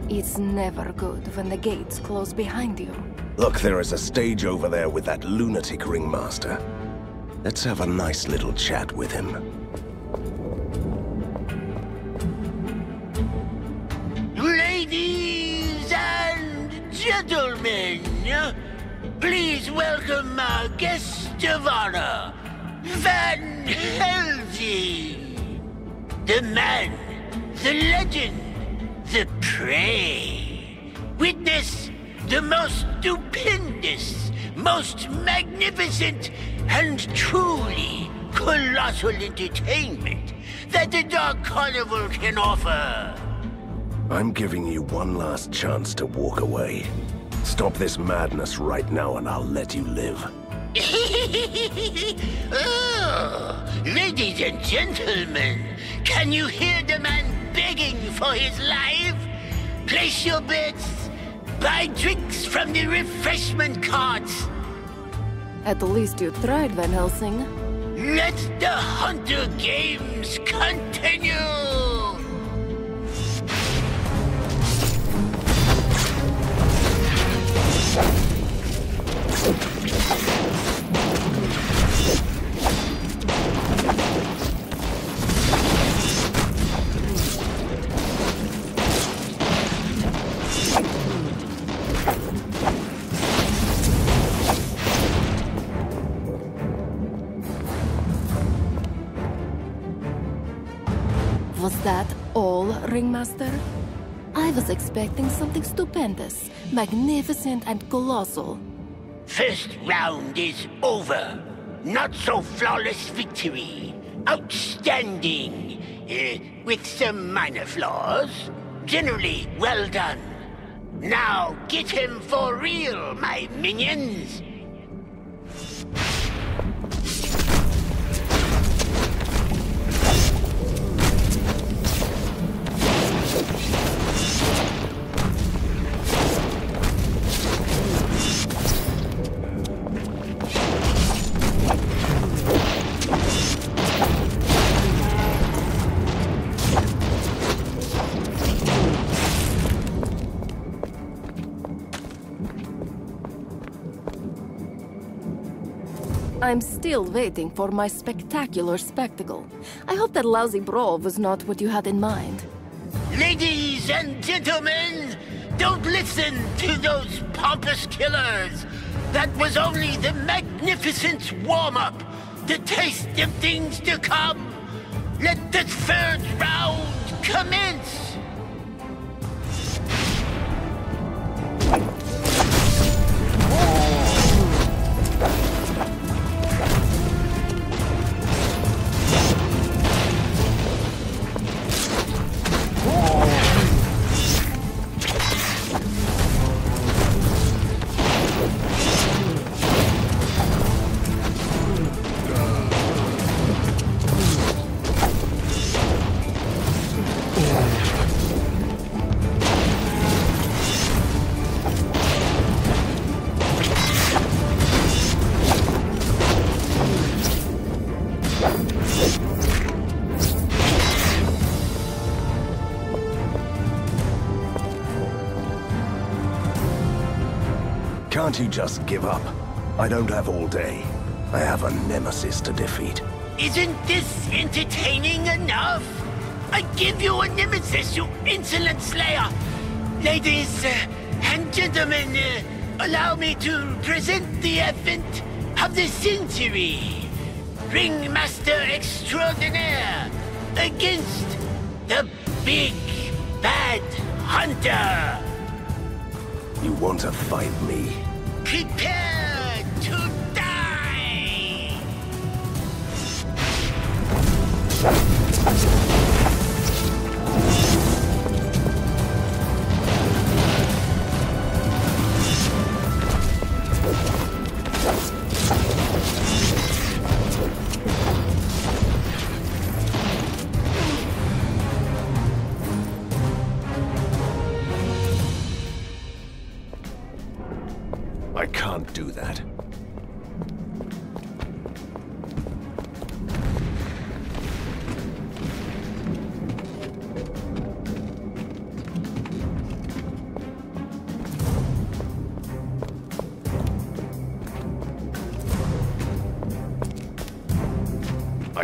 It's It's never good when the gates close behind you. Look, there is a stage over there with that lunatic ringmaster. Let's have a nice little chat with him. Ladies and gentlemen, please welcome our guest of honor, Van Helsing. The man, the legend, the prey. Witness the most stupendous, most magnificent, and truly colossal entertainment that the Dark Carnival can offer. I'm giving you one last chance to walk away. Stop this madness right now and I'll let you live. Oh, ladies and gentlemen, can you hear the man begging for his life? Place your bets. Buy drinks from the refreshment carts. At least you tried, Van Helsing. Let the Hunter Games continue! Was that all, Ringmaster? I was expecting something stupendous, magnificent and colossal. First round is over. Not so flawless victory. Outstanding. With some minor flaws. Generally well done. Now get him for real, my minions. I'm still waiting for my spectacular spectacle. I hope that lousy brawl was not what you had in mind. Ladies and gentlemen, don't listen to those pompous killers. That was only the magnificent warm-up, the taste of things to come. Let the third round commence. Can't you just give up? I don't have all day. I have a nemesis to defeat. Isn't this entertaining enough? I give you a nemesis, you insolent slayer! Ladies and gentlemen, allow me to present the advent of the century. Ringmaster Extraordinaire against the Big Bad Hunter. You want to fight me? Prepare to die! I can't do that.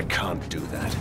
I can't do that.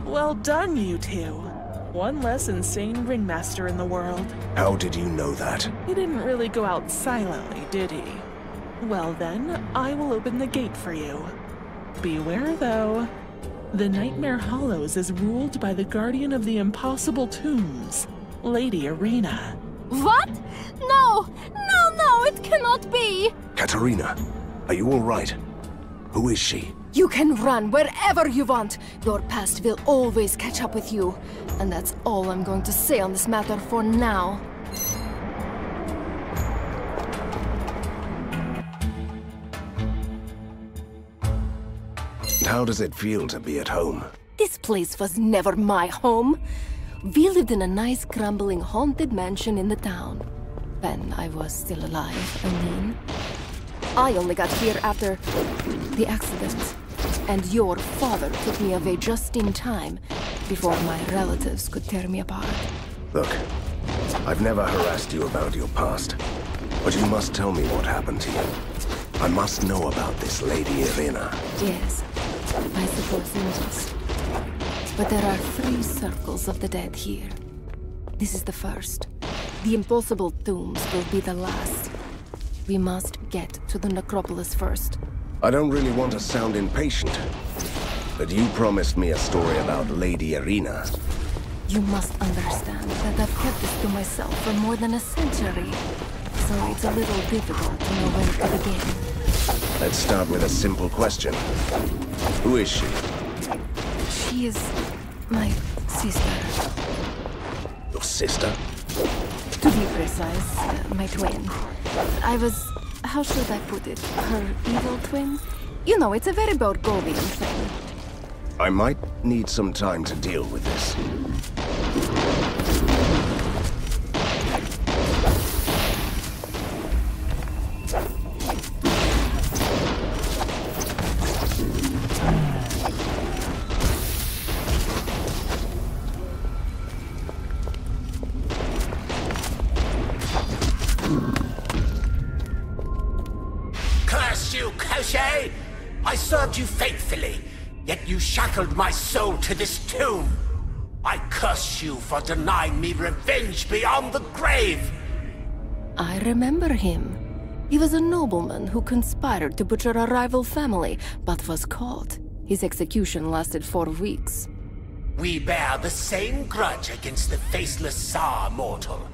Well done, you two. One less insane ringmaster in the world. How did you know that? He didn't really go out silently, did he? Well then, I will open the gate for you. Beware, though. The Nightmare Hollows is ruled by the guardian of the impossible tombs, Lady Irina. What? No! No, it cannot be! Katarina, are you all right? Who is she? You can run wherever you want. Your past will always catch up with you. And that's all I'm going to say on this matter for now. How does it feel to be at home? This place was never my home. We lived in a nice, crumbling, haunted mansion in the town. When I was still alive, I mean. I only got here after the accident. And your father took me away just in time, before my relatives could tear me apart. Look, I've never harassed you about your past, but you must tell me what happened to you. I must know about this Lady Irina. Yes, I suppose you must. But there are 3 circles of the dead here. This is the first. The impossible tombs will be the last. We must get to the necropolis first. I don't really want to sound impatient, but you promised me a story about Lady Irina. You must understand that I've kept this to myself for more than a century, so it's a little difficult to know where to begin. Let's start with a simple question. Who is she? She is my sister. Your sister? To be precise, my twin. I was... how should I put it? Her evil twin? You know, it's a very Borgovian thing. I might need some time to deal with this. I served you faithfully, yet you shackled my soul to this tomb. I curse you for denying me revenge beyond the grave. I remember him. He was a nobleman who conspired to butcher a rival family, but was caught. His execution lasted 4 weeks. We bear the same grudge against the faceless Tsar, mortal.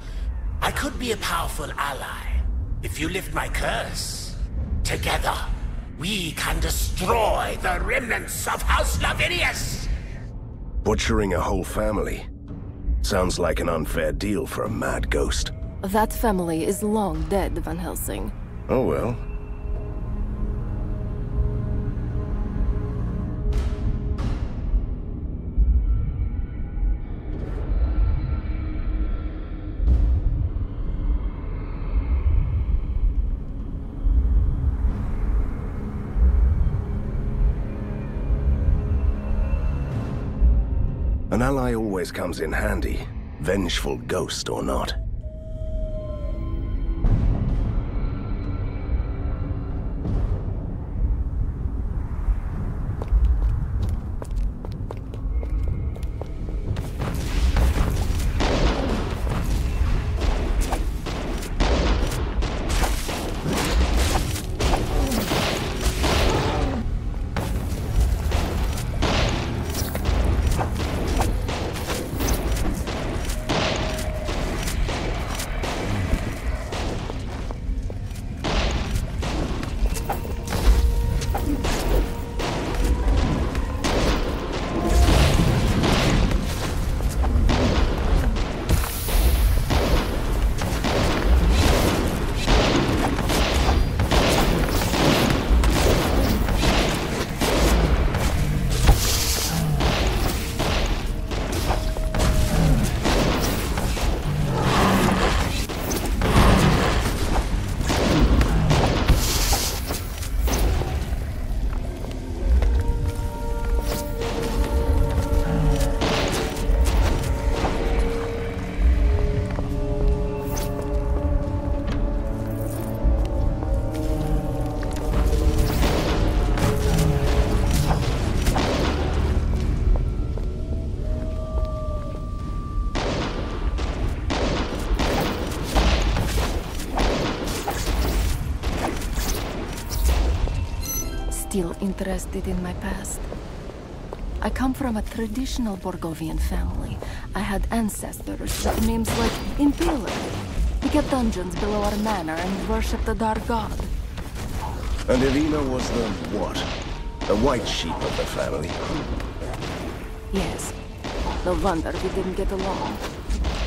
I could be a powerful ally if you lift my curse. Together, we can destroy the remnants of House Lavinius! Butchering a whole family? Sounds like an unfair deal for a mad ghost. That family is long dead, Van Helsing. Oh well. An ally always comes in handy, vengeful ghost or not. still interested in my past. I come from a traditional Borgovian family. I had ancestors with names like Impaler. We kept dungeons below our manor and worshipped the dark god. And Irina was the what? The white sheep of the family? Yes. No wonder we didn't get along.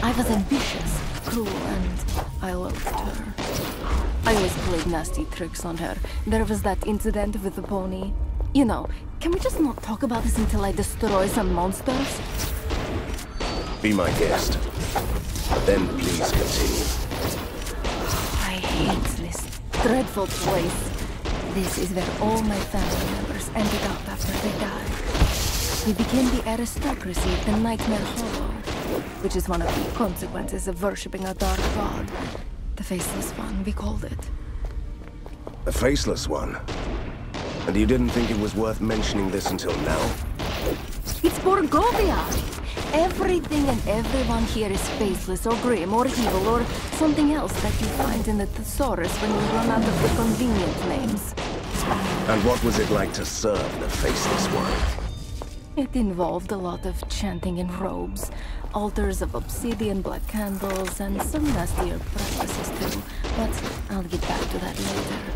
I was ambitious, cruel, and I loved her. I always played nasty tricks on her. There was that incident with the pony. You know, can we just not talk about this until I destroy some monsters? Be my guest. But then please continue. I hate this dreadful place. This is where all my family members ended up after they died. We became the aristocracy of the Nightmare Hollow, which is one of the consequences of worshipping a dark god. The Faceless One, we called it. The Faceless One? And you didn't think it was worth mentioning this until now? It's Borgovia! Everything and everyone here is faceless or grim or evil or something else that you find in the thesaurus when you run out of the convenient names. And what was it like to serve the Faceless One? It involved a lot of chanting in robes, altars of obsidian, black candles, and some nastier practices too. But I'll get back to that later.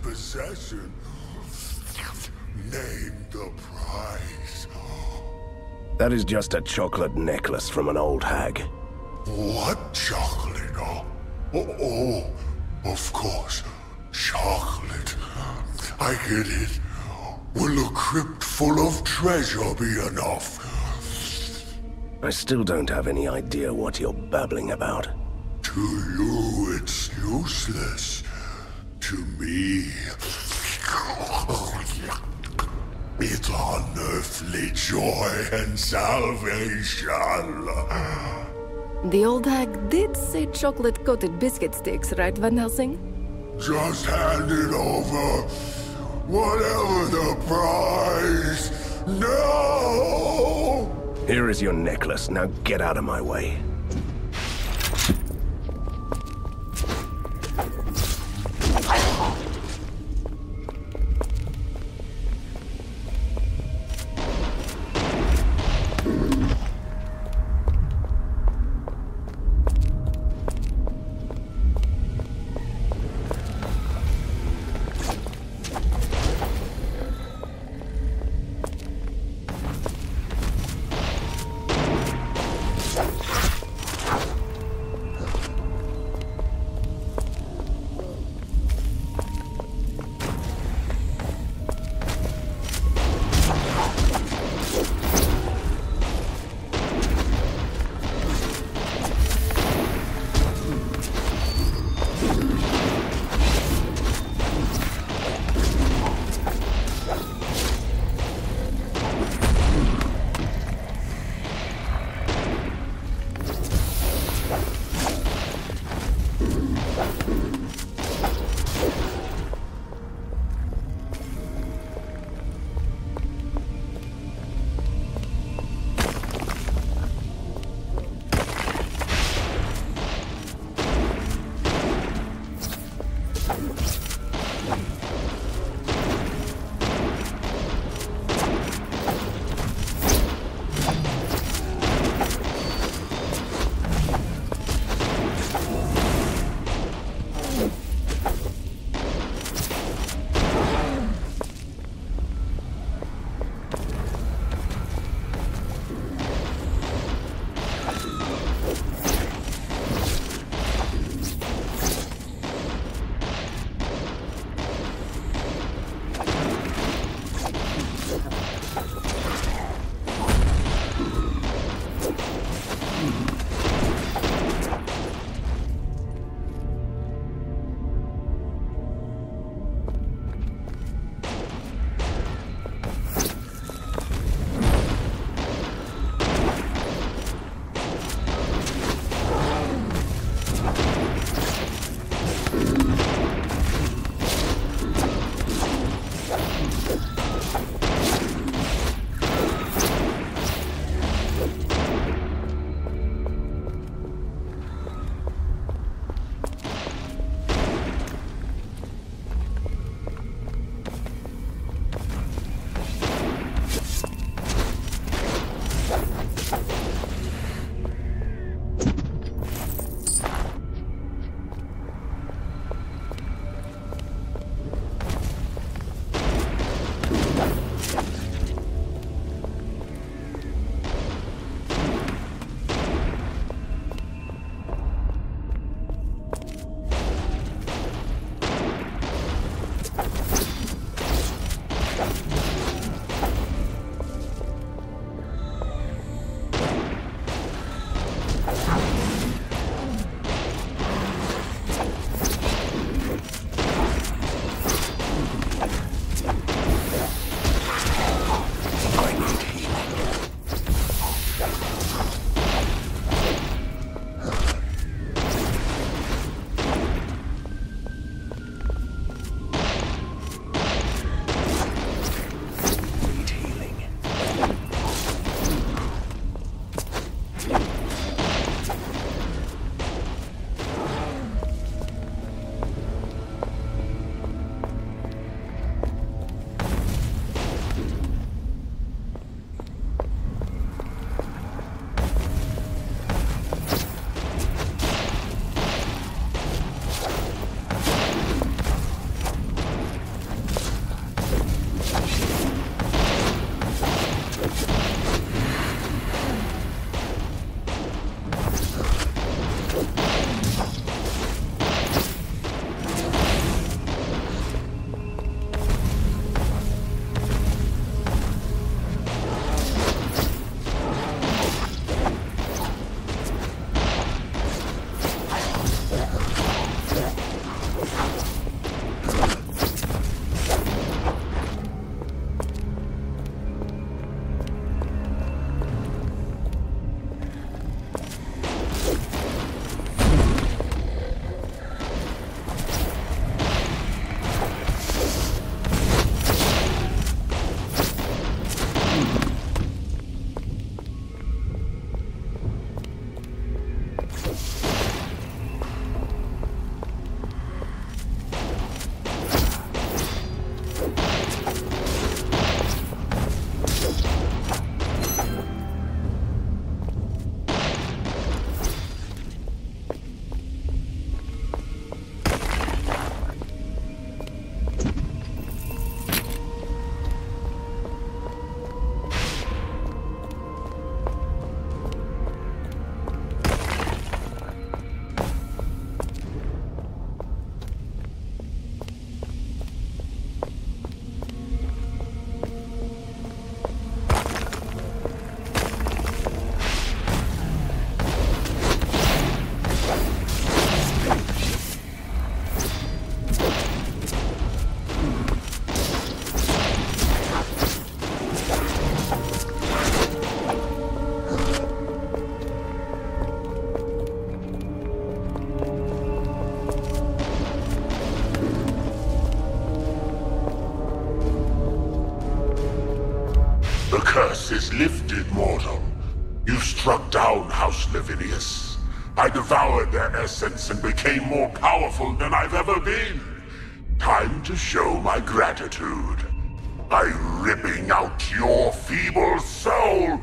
possession. Name the price. That is just a chocolate necklace from an old hag. What chocolate? Oh, of course. Chocolate. I get it. Will a crypt full of treasure be enough? I still don't have any idea what you're babbling about. To you, it's useless. To me, it's unearthly joy and salvation. The old hag did say chocolate-coated biscuit sticks, right, Van Helsing? Just hand it over. Whatever the price. No! Here is your necklace. Now get out of my way. curse is lifted, mortal. You've struck down House Lavinius. I devoured their essence and became more powerful than I've ever been. Time to show my gratitude by ripping out your feeble soul.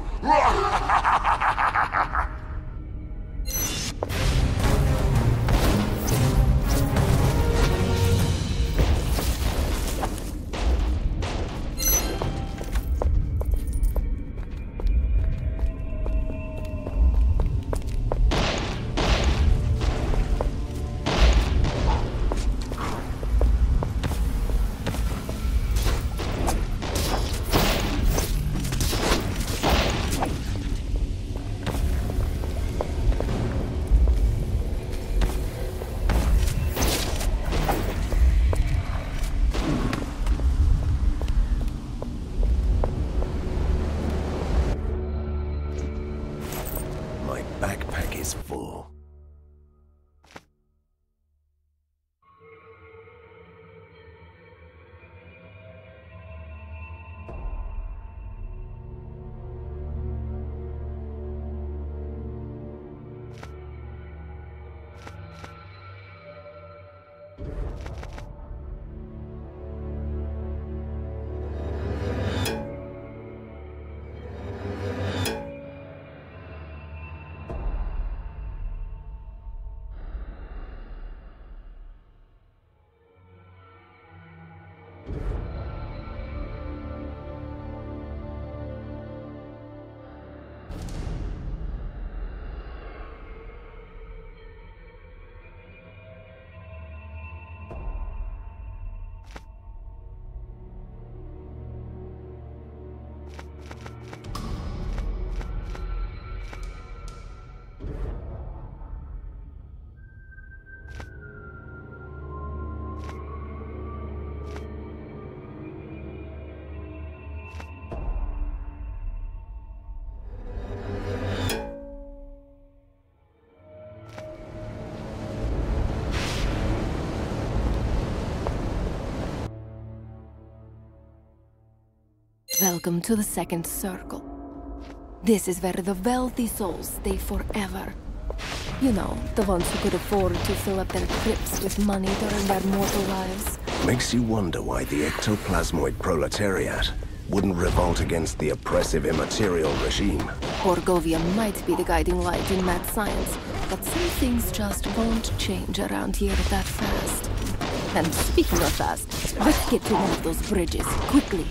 Backpack is full. Welcome to the second circle. This is where the wealthy souls stay forever. You know, the ones who could afford to fill up their crypts with money during their mortal lives. Makes you wonder why the ectoplasmoid proletariat wouldn't revolt against the oppressive immaterial regime. Borgovia might be the guiding light in mad science, but some things just won't change around here that fast. And speaking of fast, let's get to one of those bridges, quickly.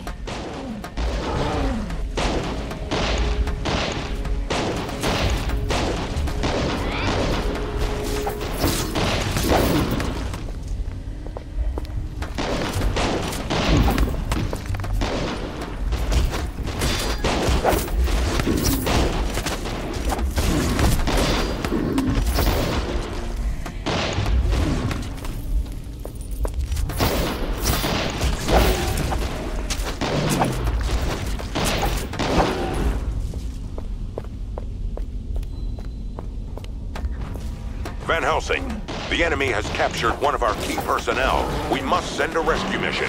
Van Helsing, the enemy has captured one of our key personnel. We must send a rescue mission.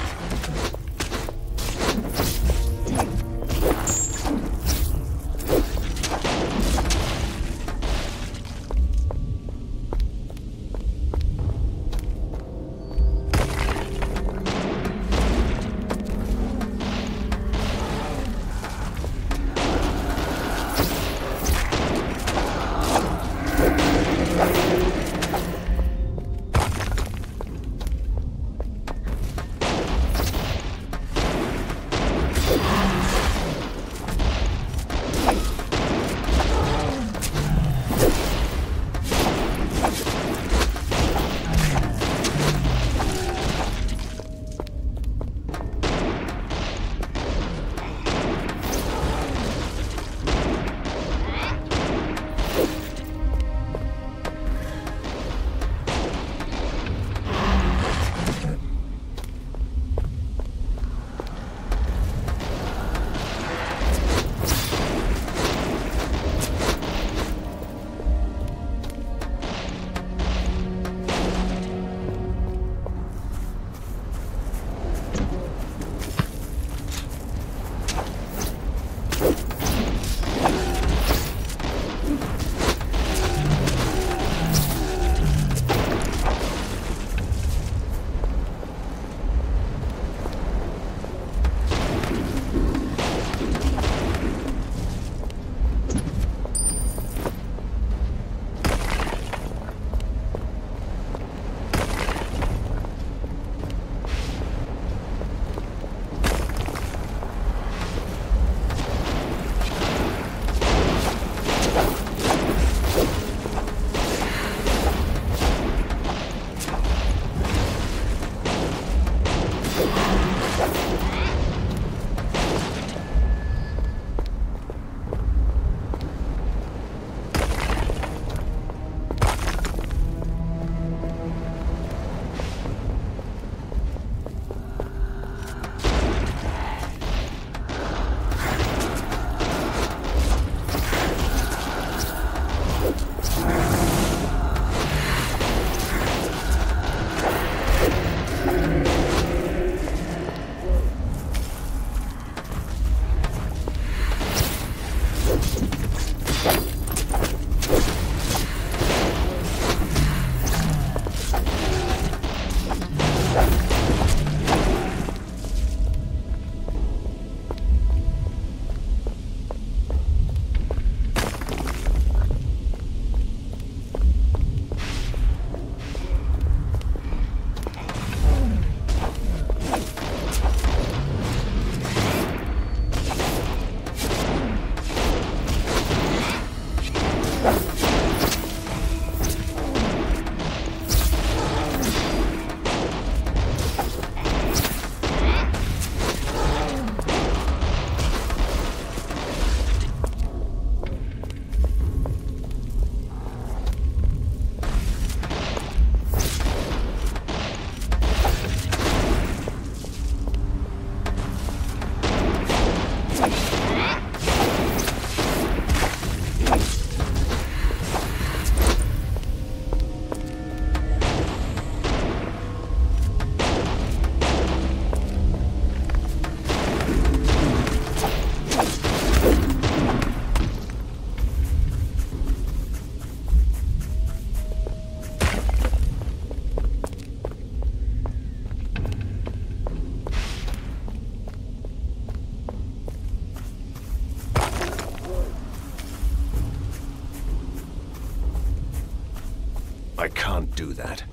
can't do that.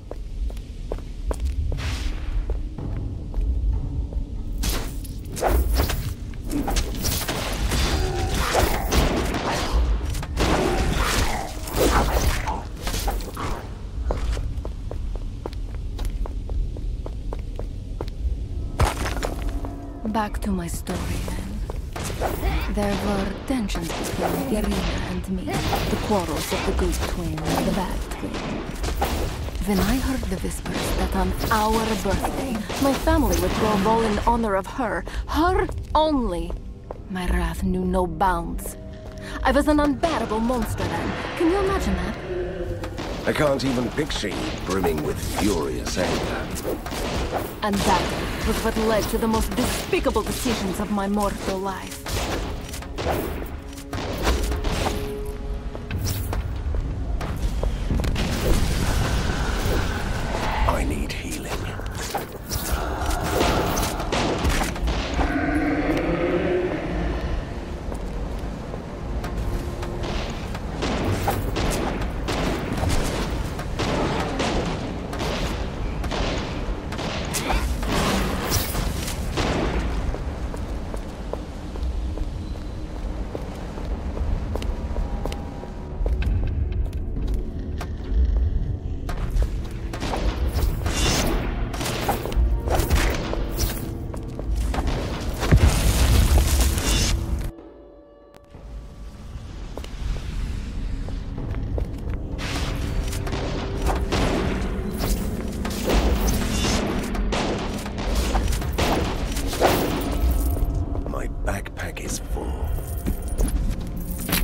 Back to my story, then. There were tensions between Katarina and me, the quarrels of the good twin and the bad twin. When I heard the whispers that on our birthday, my family would throw a ball in honor of her only, my wrath knew no bounds. I was an unbearable monster then. Can you imagine that? I can't even picture you brimming with furious anger. And that was what led to the most despicable decisions of my mortal life. I need healing.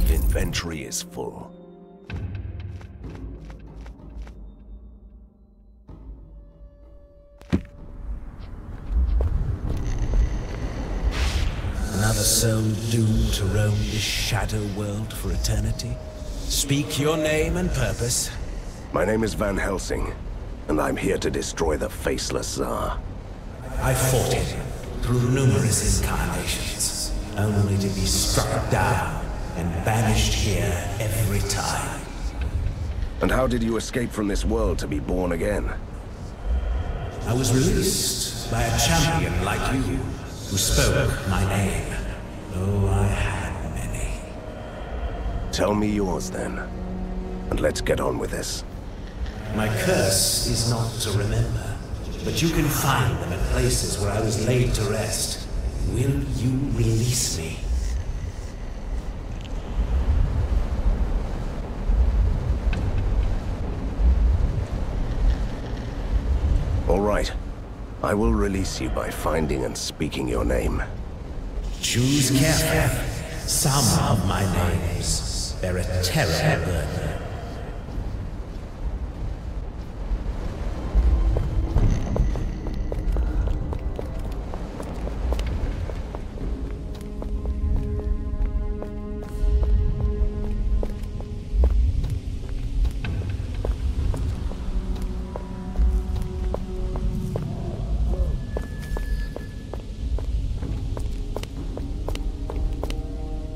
Inventory is full. Another soul doomed to roam this shadow world for eternity? Speak your name and purpose. My name is Van Helsing, and I'm here to destroy the Faceless Tsar. I fought it through numerous incarnations, only to be struck down and banished here every time. And how did you escape from this world to be born again? I was released by a champion like you, who spoke my name. Oh, I had many. Tell me yours then, and let's get on with this. My curse is not to remember, but you can find them at places where I was laid to rest. Will you release me? All right. I will release you by finding and speaking your name. Choose carefully. Some of my names bear a terrible burden.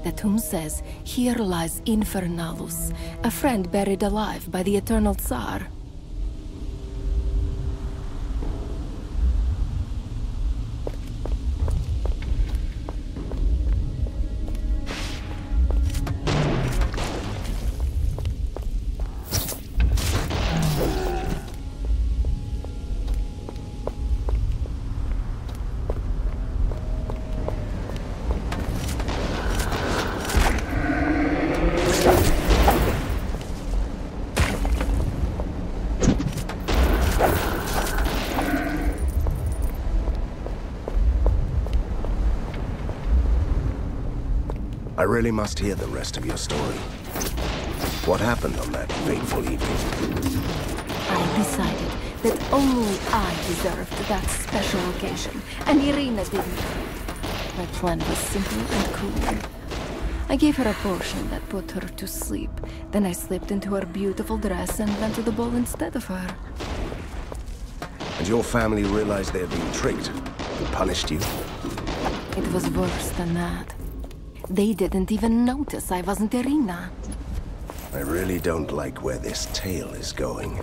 The tomb says, "Here lies Infernalus, a friend buried alive by the Eternal Tsar." I really must hear the rest of your story. What happened on that fateful evening? I decided that only I deserved that special occasion, and Irina didn't. My plan was simple and cool. I gave her a potion that put her to sleep. Then I slipped into her beautiful dress and went to the ball instead of her. And your family realized they had been tricked and punished you? It was worse than that. They didn't even notice I wasn't Irina. I really don't like where this tale is going.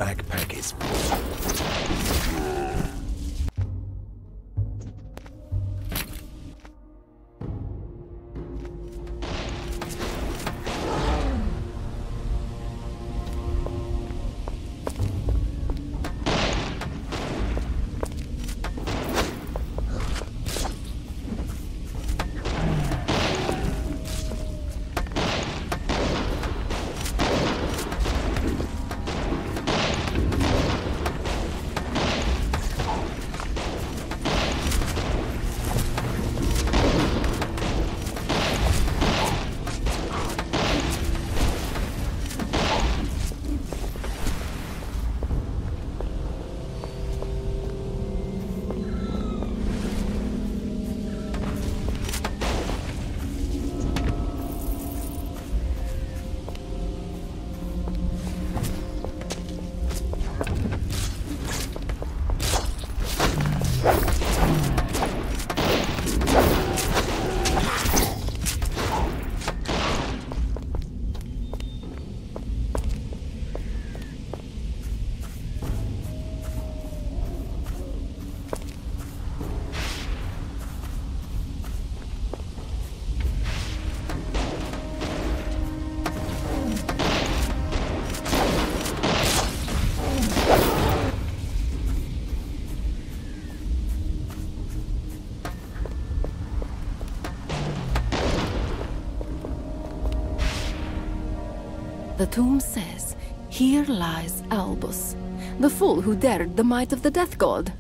backpack is full. The tomb says, "Here lies Albus, the fool who dared the might of the Death God."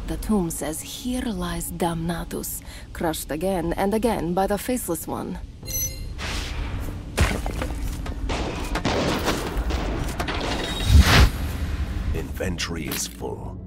The tomb says, "Here lies Damnatus, crushed again and again by the Faceless One." Inventory is full.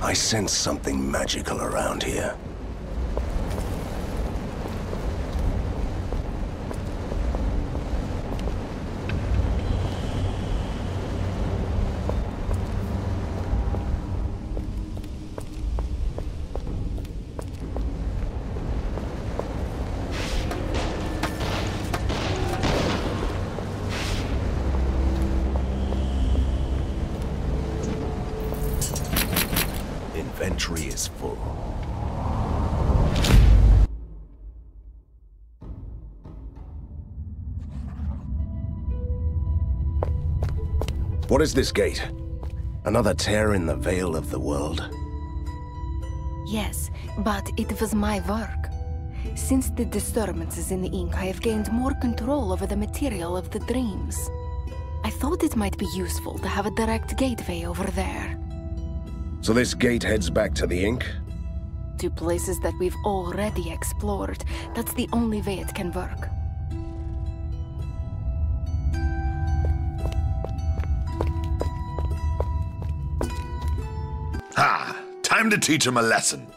I sense something magical around here. Inventory is full. What is this gate? Another tear in the veil of the world? Yes, but it was my work. Since the disturbances in the ink, I have gained more control over the material of the dreams. I thought it might be useful to have a direct gateway over there. So this gate heads back to the ink? To places that we've already explored. That's the only way it can work. Time to teach him a lesson.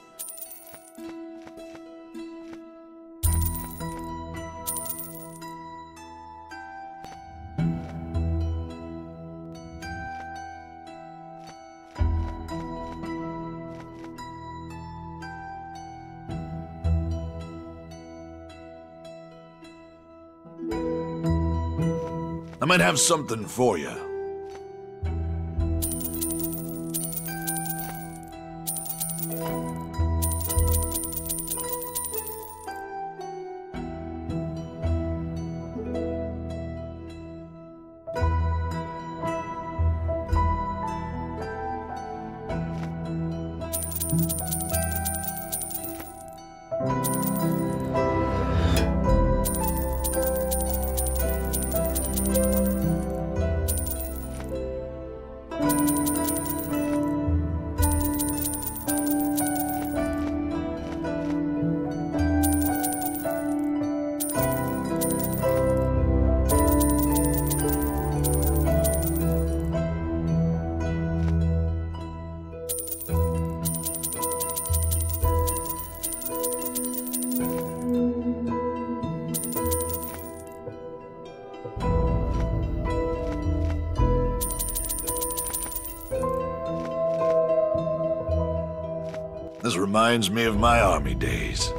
I might have something for you. This reminds me of my army days.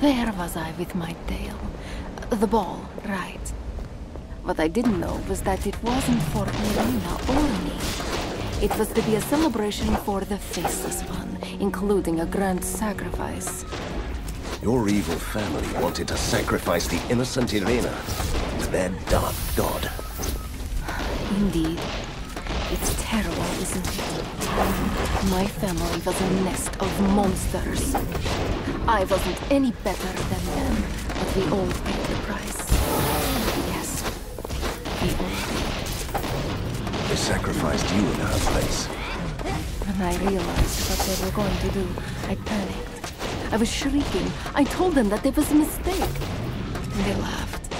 There was I with my tail. The ball, right. What I didn't know was that it wasn't for Katarina or me. It was to be a celebration for the Faceless One, including a grand sacrifice. Your evil family wanted to sacrifice the innocent Irina to their dark god. Indeed. It's terrible, isn't it? My family was a nest of monsters. I wasn't any better than them, but we all paid the price. Yes, we all did. They sacrificed you in her place. When I realized what they were going to do, I panicked. I was shrieking. I told them that it was a mistake. They laughed,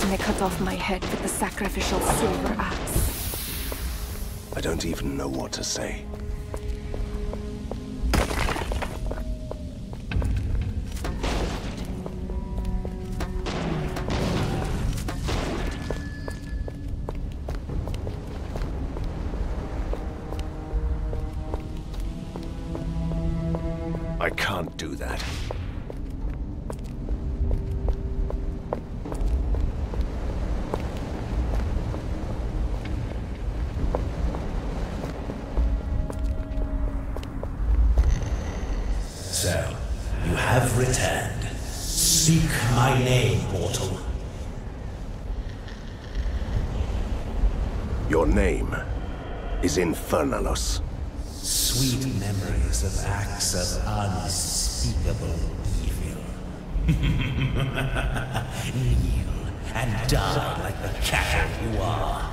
and they cut off my head with the sacrificial silver axe. I don't even know what to say. I can't do that. So, you have returned. Speak my name, mortal. Your name is Infernalos. Sweet memories of acts of unspeakable evil. Kneel and die like the cattle you are.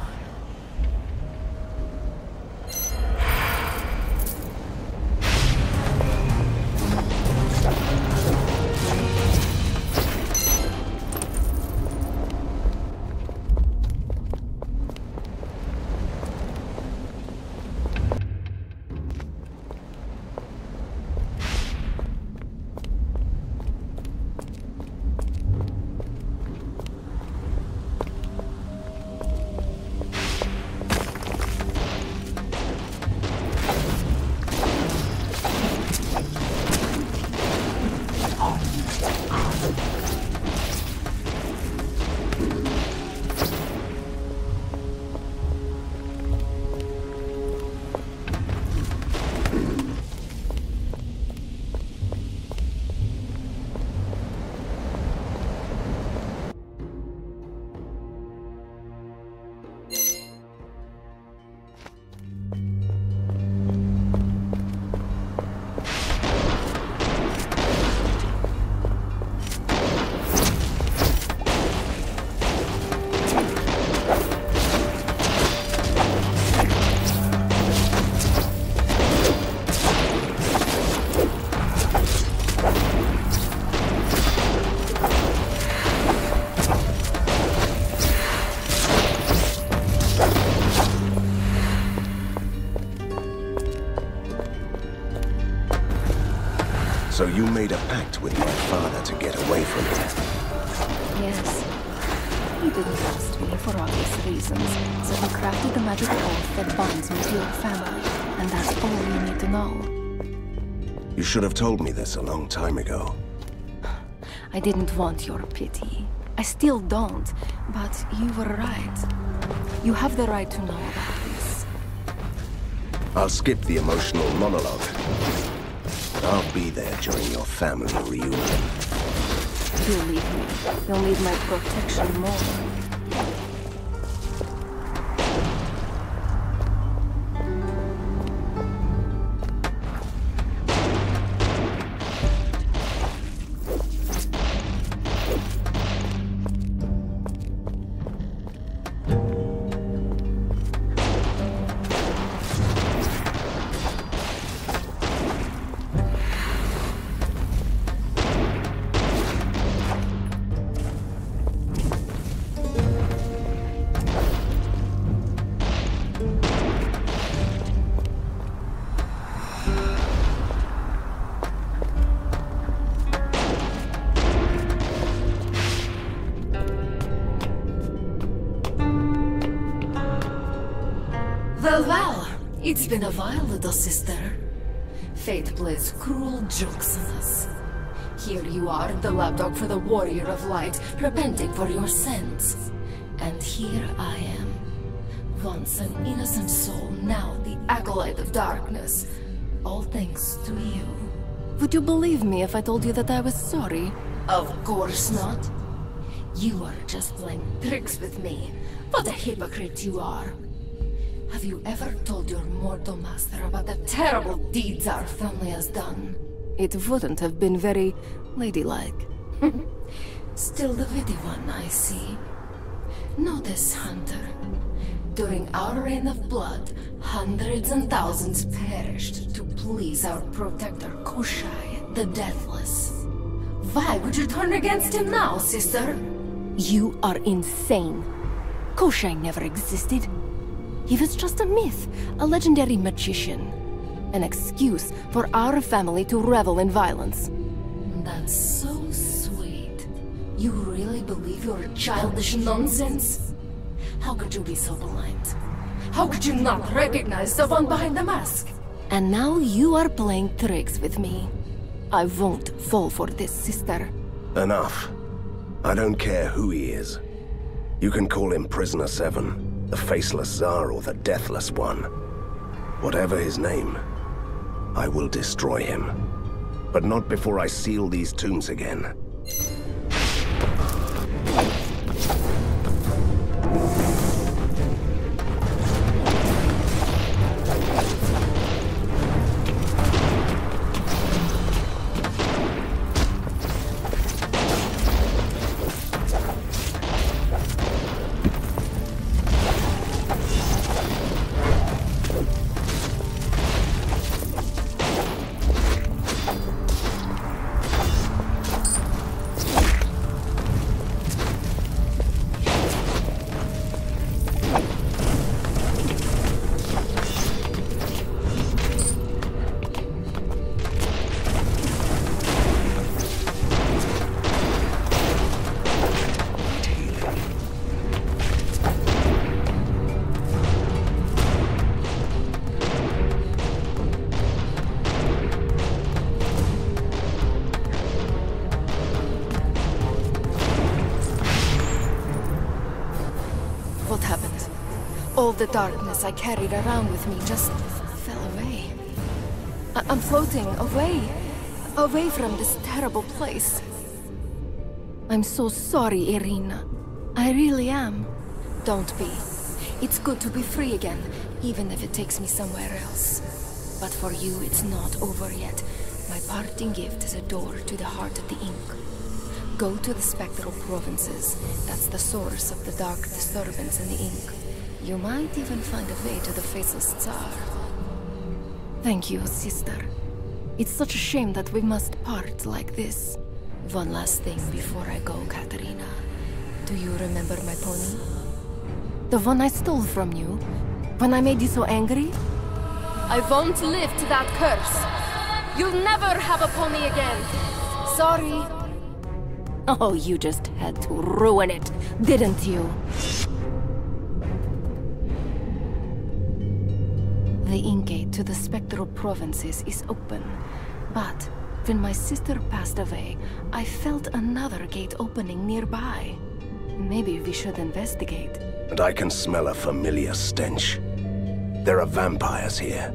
So you made a pact with my father to get away from it? Yes. He didn't trust me for obvious reasons, so he crafted the magic oath that binds me to your family, and that's all you need to know. You should have told me this a long time ago. I didn't want your pity. I still don't, but you were right. You have the right to know about this. I'll skip the emotional monologue. I'll be there during your family reunion. You'll leave me. You'll need my protection more. Well, it's been a while, little sister. Fate plays cruel jokes on us. Here you are, the lapdog for the warrior of light, repenting for your sins. And here I am, once an innocent soul, now the acolyte of darkness. All thanks to you. Would you believe me if I told you that I was sorry? Of course not. You are just playing tricks with me. What a hypocrite you are. Have you ever told your mortal master about the terrible deeds our family has done? It wouldn't have been very ladylike. Still the witty one, I see. Know this, Hunter. During our reign of blood, hundreds and thousands perished to please our protector Kushai, the Deathless. Why would you turn against him now, sister? You are insane. Koshai never existed. He was just a myth, a legendary magician. An excuse for our family to revel in violence. That's so sweet. You really believe your childish nonsense? How could you be so blind? How could you not recognize the one behind the mask? And now you are playing tricks with me. I won't fall for this, sister. Enough. I don't care who he is. You can call him Prisoner 7, the Faceless Tsar, or the Deathless One. Whatever his name, I will destroy him. But not before I seal these tombs again. All the darkness I carried around with me just fell away. I'm floating away from this terrible place. I'm so sorry, Irina. I really am. Don't be. It's good to be free again, even if it takes me somewhere else. But for you, it's not over yet. My parting gift is a door to the heart of the ink. Go to the spectral provinces. That's the source of the dark disturbance in the ink. You might even find a way to the Faceless Tsar. Thank you, sister. It's such a shame that we must part like this. One last thing before I go, Katarina. Do you remember my pony? The one I stole from you? When I made you so angry? I won't lift that curse. You'll never have a pony again. Sorry. Oh, you just had to ruin it, didn't you? The ink gate to the spectral provinces is open, but when my sister passed away, I felt another gate opening nearby. Maybe we should investigate. And I can smell a familiar stench. There are vampires here.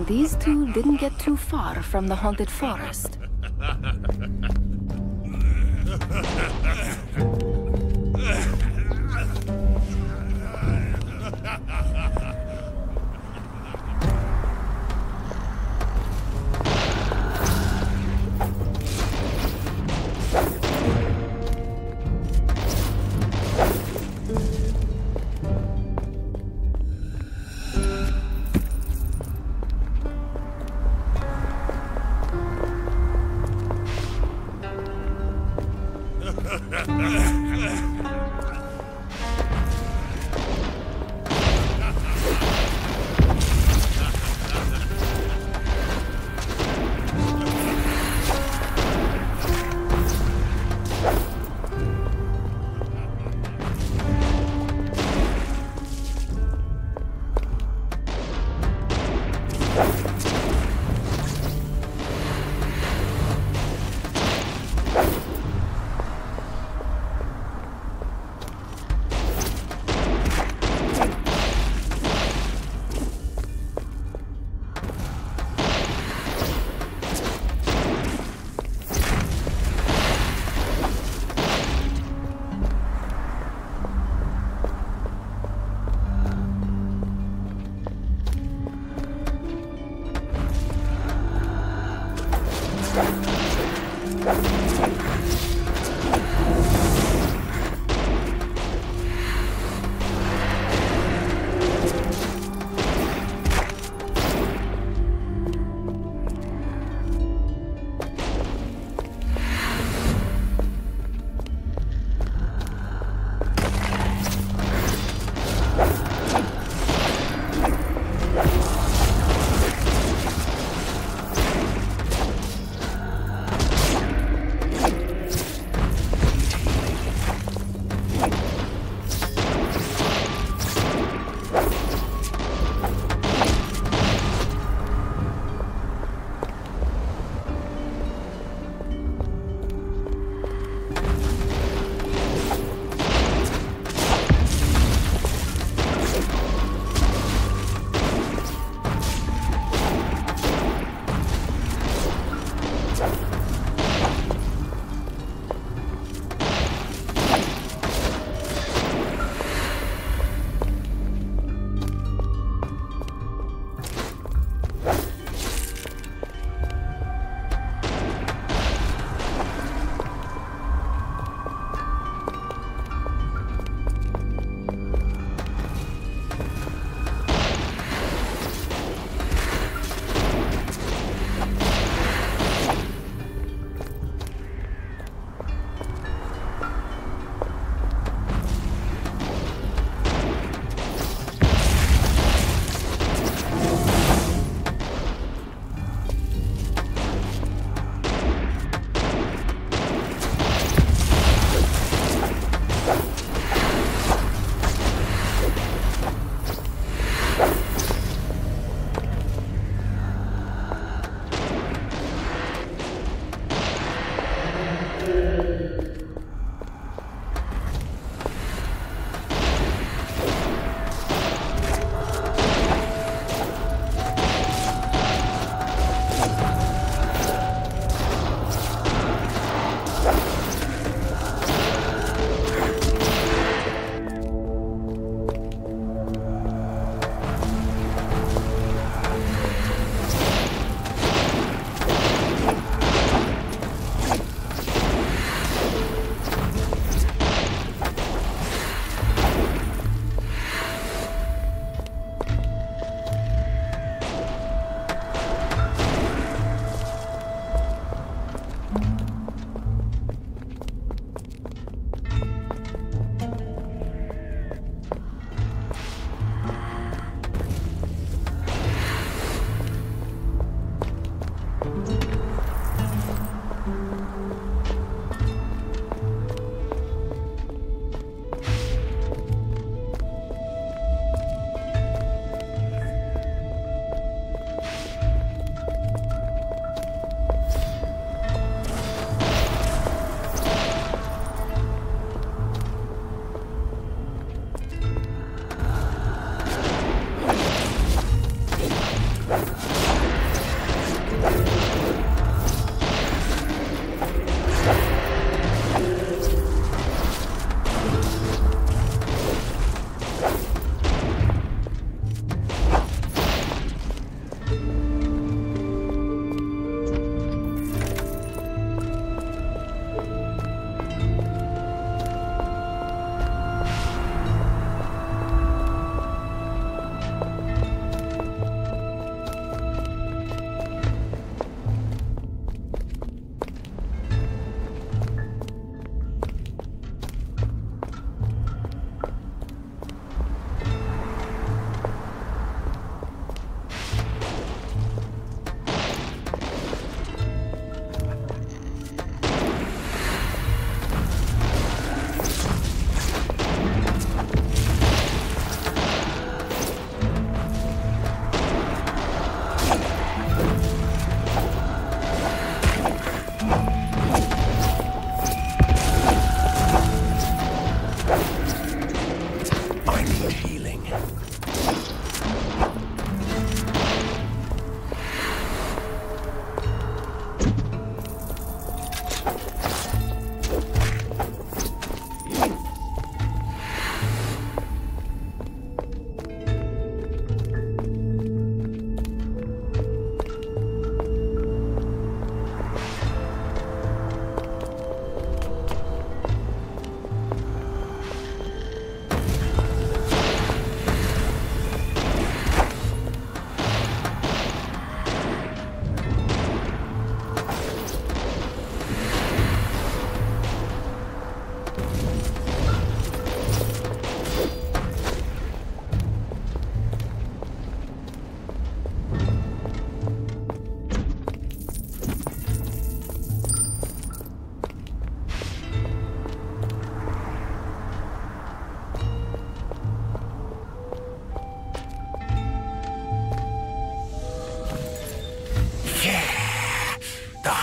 These two didn't get too far from the haunted forest.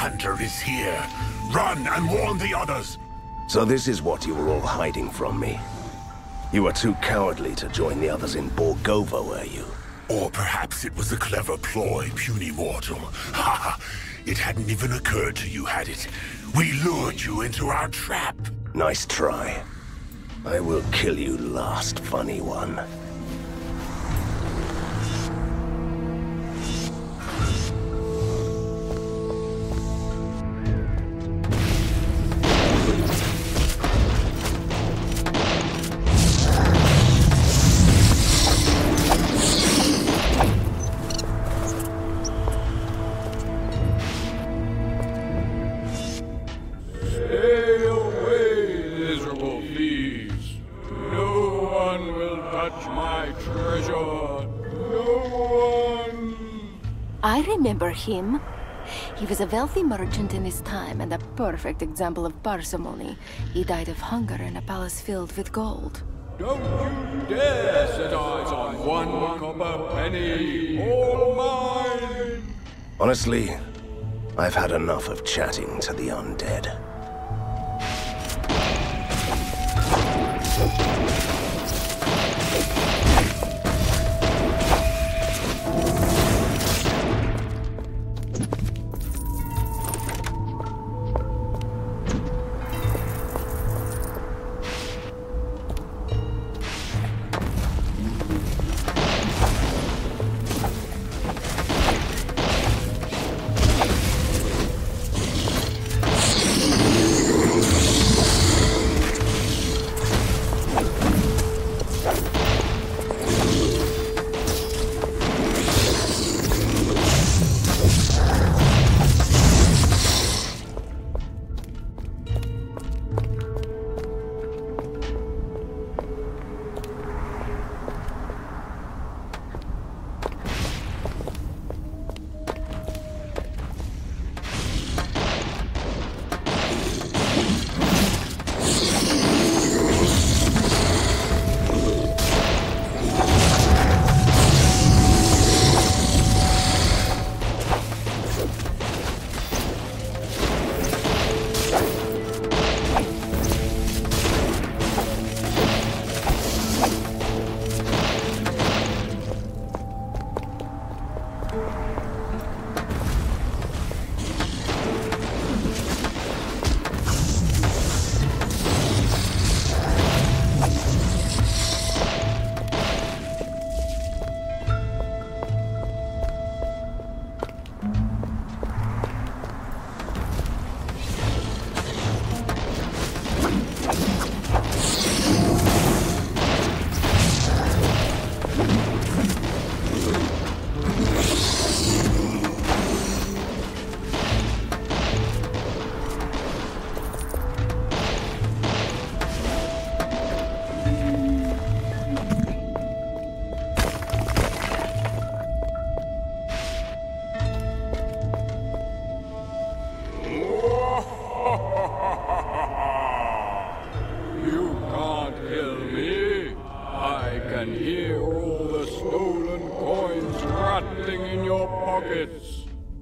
hunter is here. Run and warn the others. So this is what you were all hiding from me. You were too cowardly to join the others in Borgovia, were you? Or perhaps it was a clever ploy, puny mortal. Ha! It hadn't even occurred to you, had it? We lured you into our trap. Nice try. I will kill you last, funny one. I remember him. He was a wealthy merchant in his time and a perfect example of parsimony. He died of hunger in a palace filled with gold. Don't you dare set eyes on one copper penny, all mine! Honestly, I've had enough of chatting to the undead.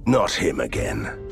Not him again.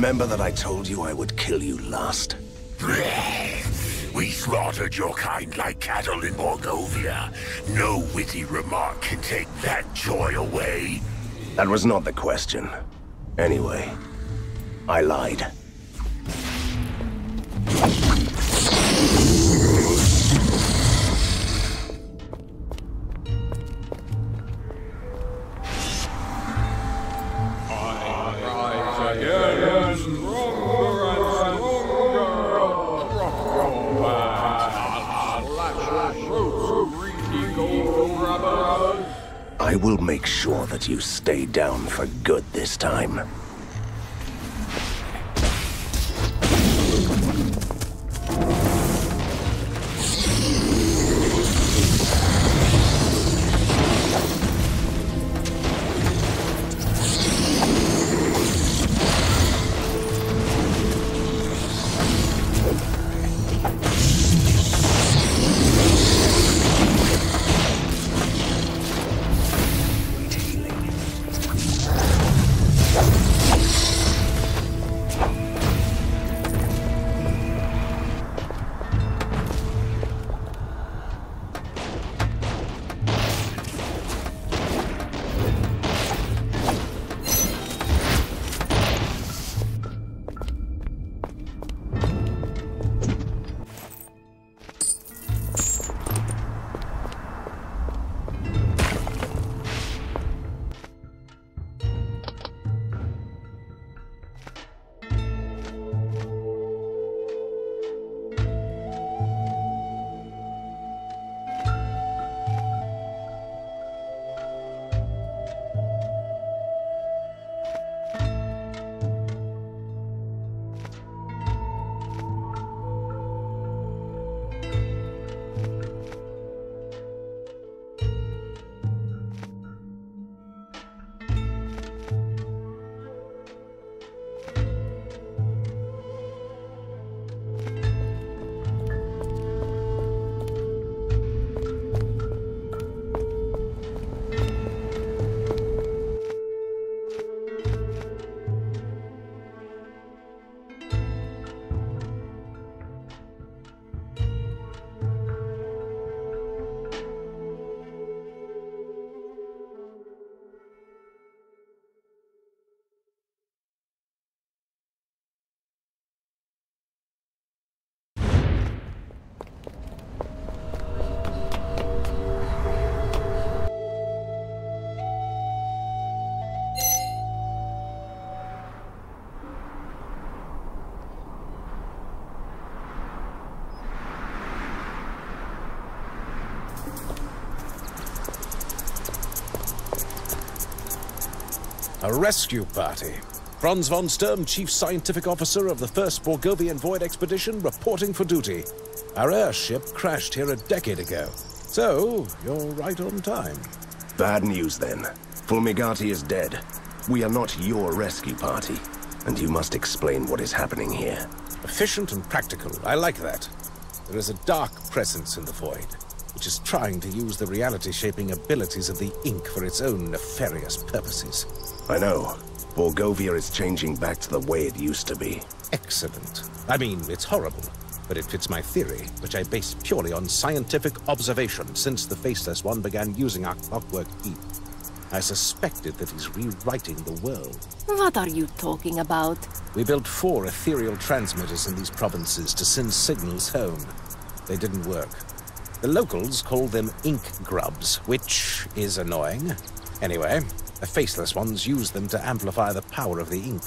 Remember that I told you I would kill you last? We slaughtered your kind like cattle in Borgovia. No witty remark can take that joy away. That was not the question. Anyway, I lied. I will make sure that you stay down for good this time. A rescue party. Franz von Sturm, Chief Scientific Officer of the first Borgovian Void Expedition, reporting for duty. Our airship crashed here a decade ago. So, you're right on time. Bad news then. Fulmigati is dead. We are not your rescue party, and you must explain what is happening here. Efficient and practical. I like that. There is a dark presence in the Void, which is trying to use the reality-shaping abilities of the ink for its own nefarious purposes. I know. Borgovia is changing back to the way it used to be. Excellent. I mean, it's horrible, but it fits my theory, which I base purely on scientific observation since the Faceless One began using our clockwork key. I suspected that he's rewriting the world. What are you talking about? We built 4 ethereal transmitters in these provinces to send signals home. They didn't work. The locals call them ink grubs, which is annoying. Anyway, the Faceless Ones use them to amplify the power of the ink.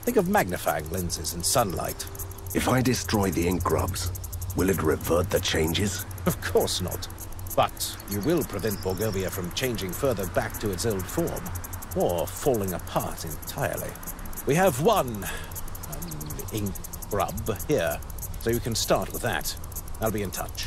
Think of magnifying lenses in sunlight. If I destroy the ink grubs, will it revert the changes? Of course not. But you will prevent Borgovia from changing further back to its old form, or falling apart entirely. We have one ink grub here, so you can start with that. I'll be in touch.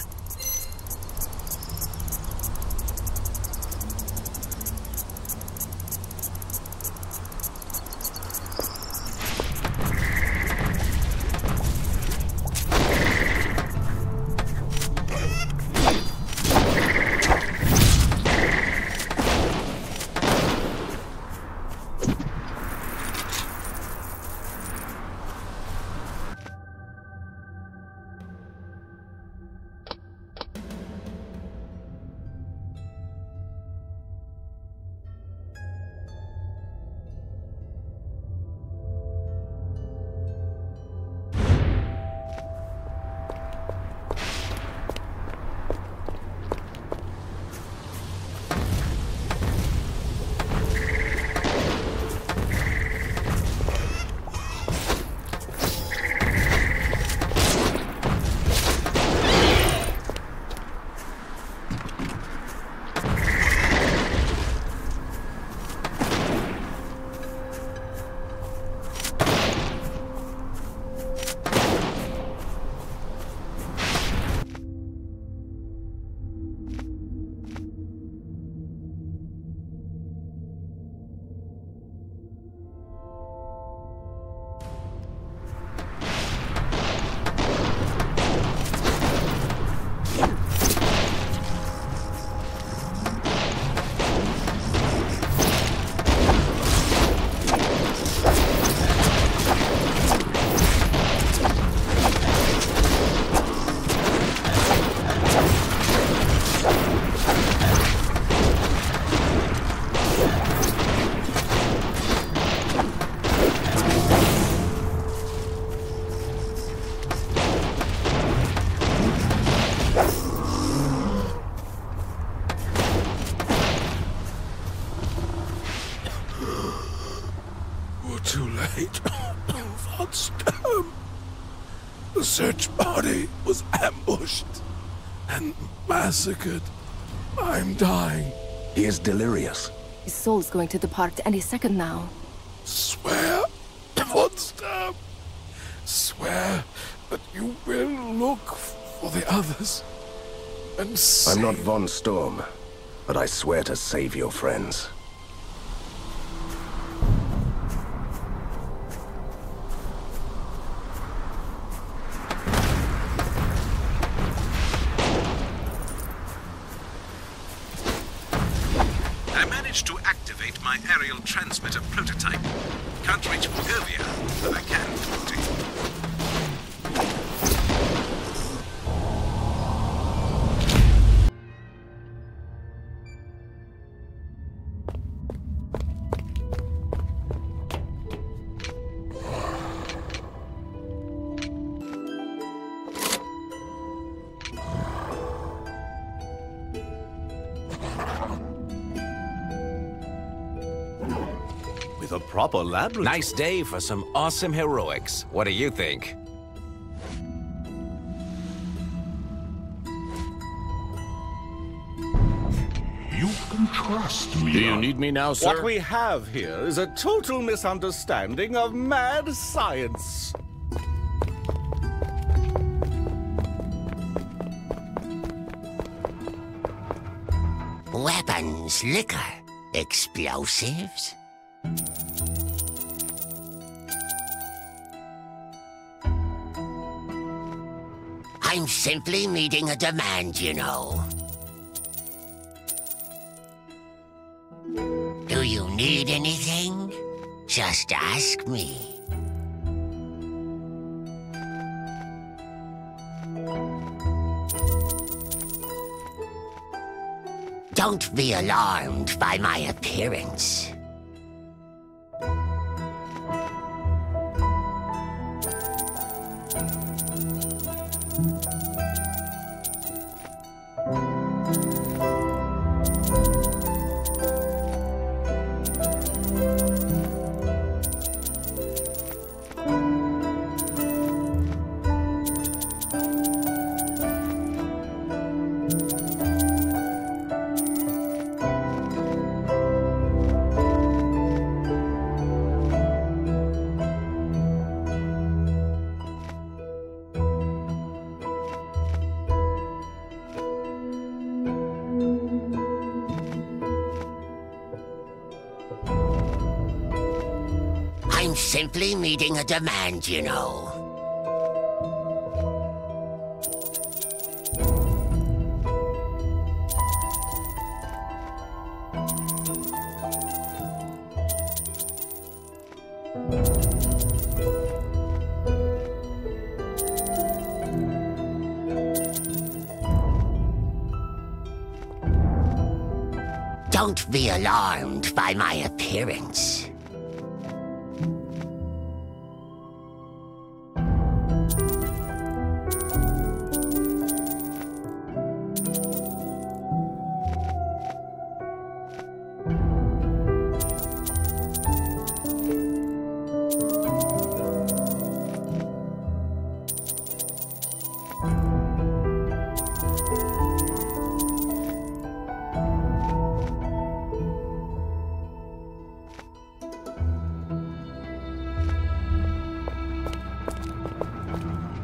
too late. Von Sturm. The search party was ambushed and massacred. I'm dying. He is delirious. His soul's going to depart any second now. Swear, Von Sturm. Swear that you will look for the others and save... I'm not Von Sturm, but I swear to save your friends. I managed to activate my aerial transmitter prototype. Can't reach Borgovia, but I can talk to you. With a proper laboratory. Nice day for some awesome heroics. What do you think? You can trust me. Do you need me now, sir? What we have here is a total misunderstanding of mad science. Weapons, liquor, explosives. I'm simply meeting a demand, you know. Do you need anything? Just ask me. Don't be alarmed by my appearance. I'm simply meeting a demand, you know. Don't be alarmed by my appearance.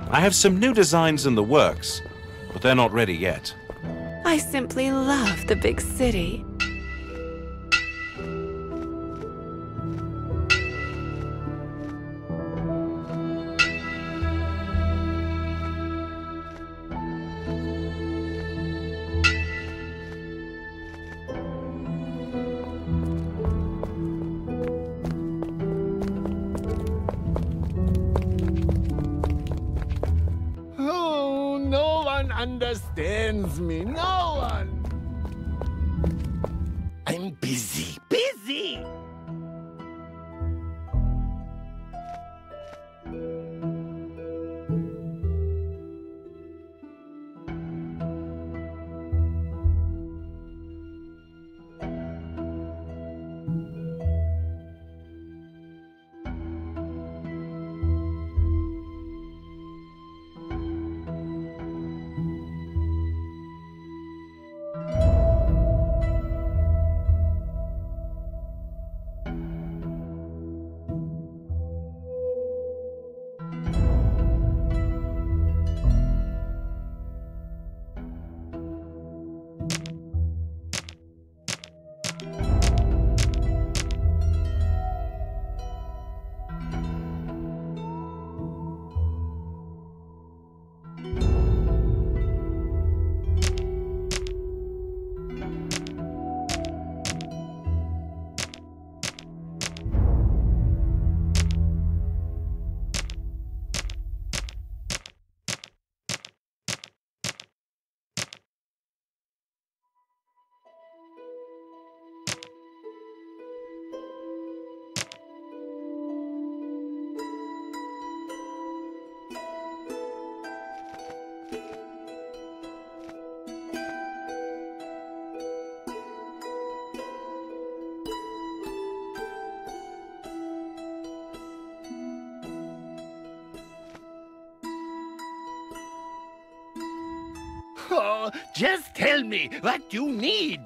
I have some new designs in the works, but they're not ready yet. I simply love the big city. Oh, no one understands me. No one. I'm busy. Busy. now. Just tell me what you need.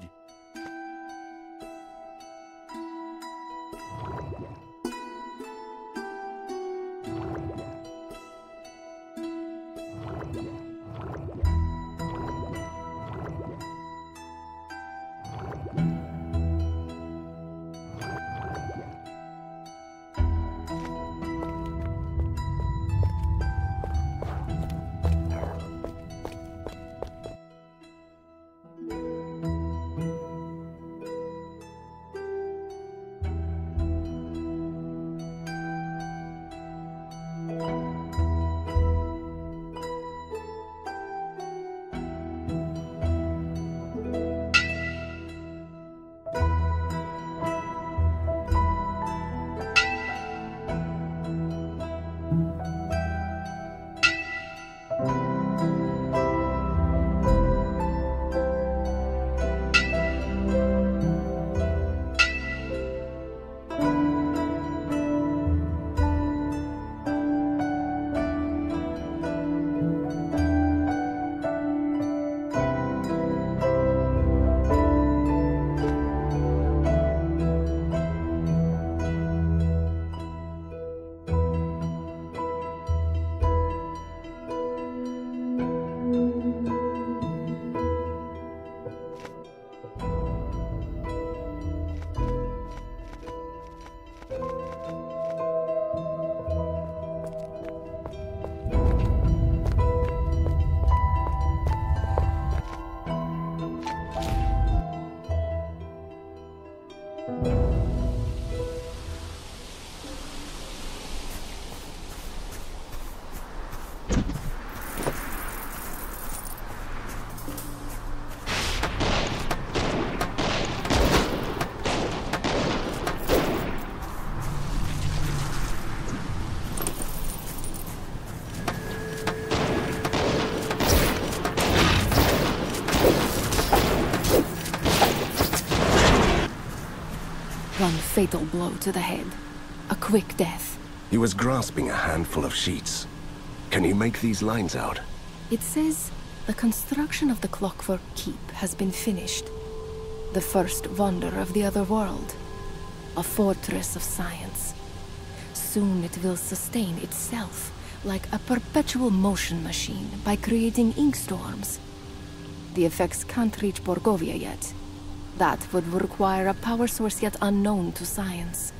One fatal blow to the head. A quick death. He was grasping a handful of sheets. Can you make these lines out? It says, the construction of the Clockwork Keep has been finished. The first wonder of the other world. A fortress of science. Soon it will sustain itself, like a perpetual motion machine, by creating ink storms. The effects can't reach Borgovia yet. That would require a power source yet unknown to science.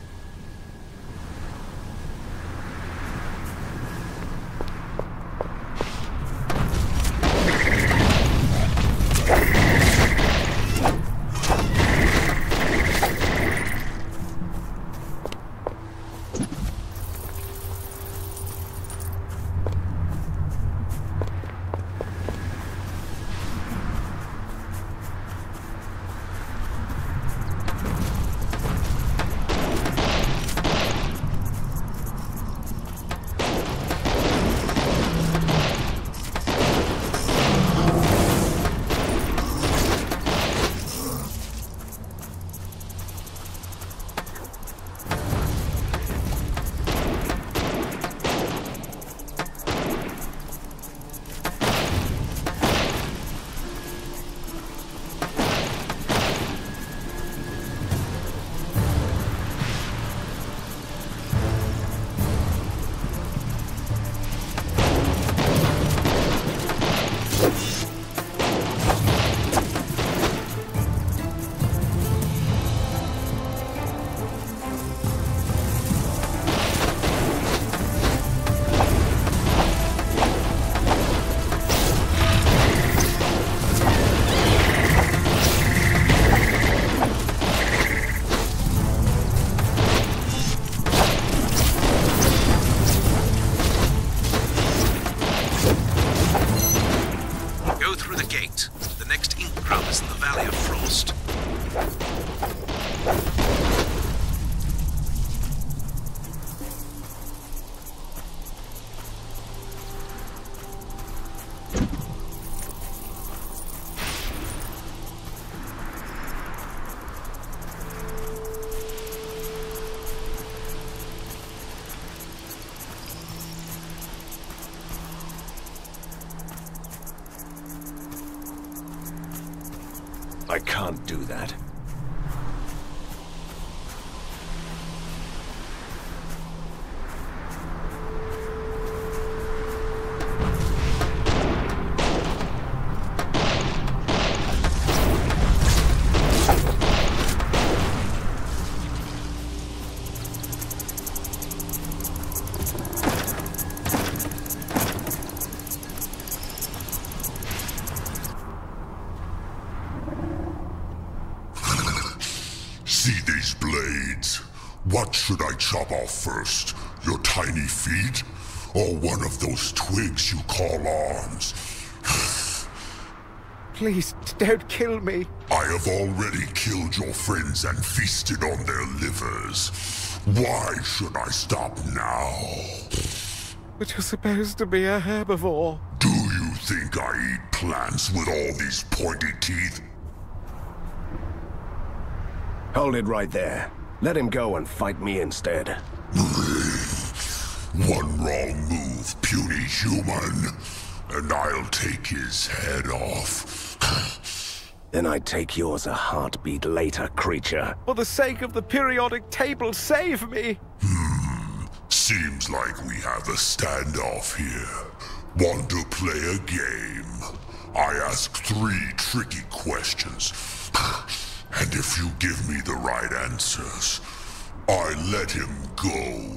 I can't do that. See these blades? What should I chop off first? Your tiny feet? Or one of those twigs you call arms? Please, don't kill me. I have already killed your friends and feasted on their livers. Why should I stop now? But you're supposed to be a herbivore. Do you think I eat plants with all these pointy teeth? Hold it right there. Let him go and fight me instead. One wrong move, puny human, and I'll take his head off. Then I take yours a heartbeat later, creature. For the sake of the periodic table, save me! Seems like we have a standoff here. Want to play a game? I ask 3 tricky questions. And if you give me the right answers, I let him go.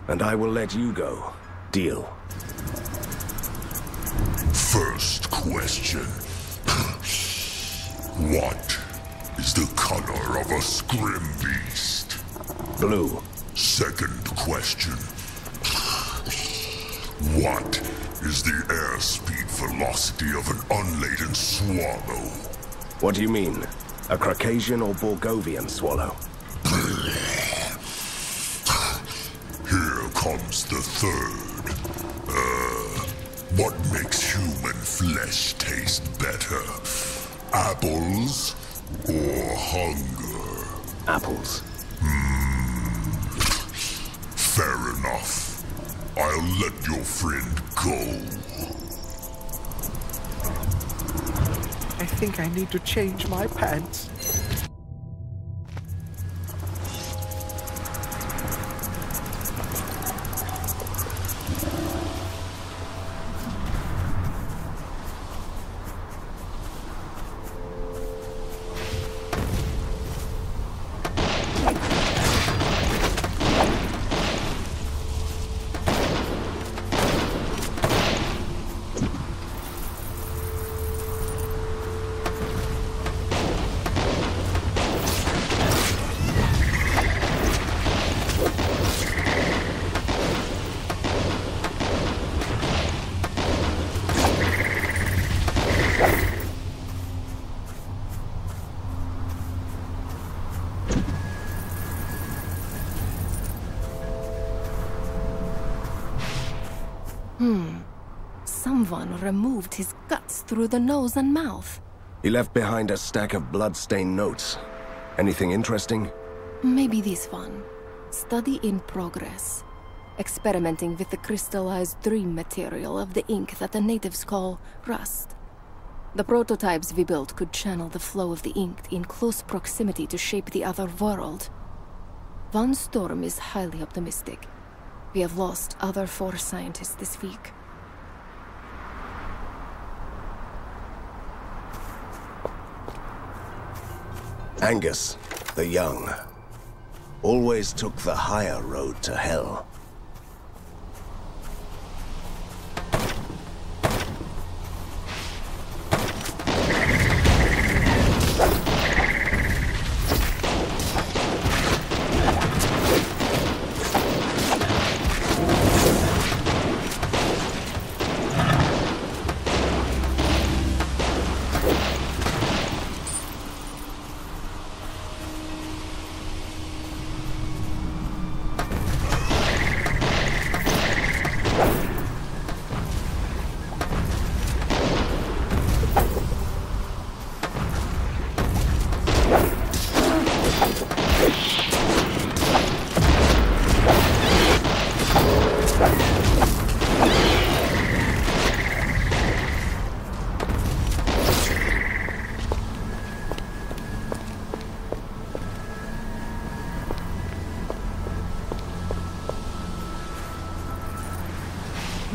And I will let you go. Deal. First question. What is the color of a scrim beast? Blue. Second question. What is the airspeed velocity of an unladen swallow? What do you mean? A Caucasian or Borgovian swallow? Here comes the third. What makes human flesh taste better? Apples or hunger? Apples. Fair enough. I'll let your friend go. I think I need to change my pants. Someone removed his guts through the nose and mouth. He left behind a stack of blood-stained notes. Anything interesting? Maybe this one. Study in progress. Experimenting with the crystallized dream material of the ink that the natives call rust. The prototypes we built could channel the flow of the ink in close proximity to shape the other world. Von Storm is highly optimistic. We have lost other 4 scientists this week. Angus, the young, always took the higher road to hell.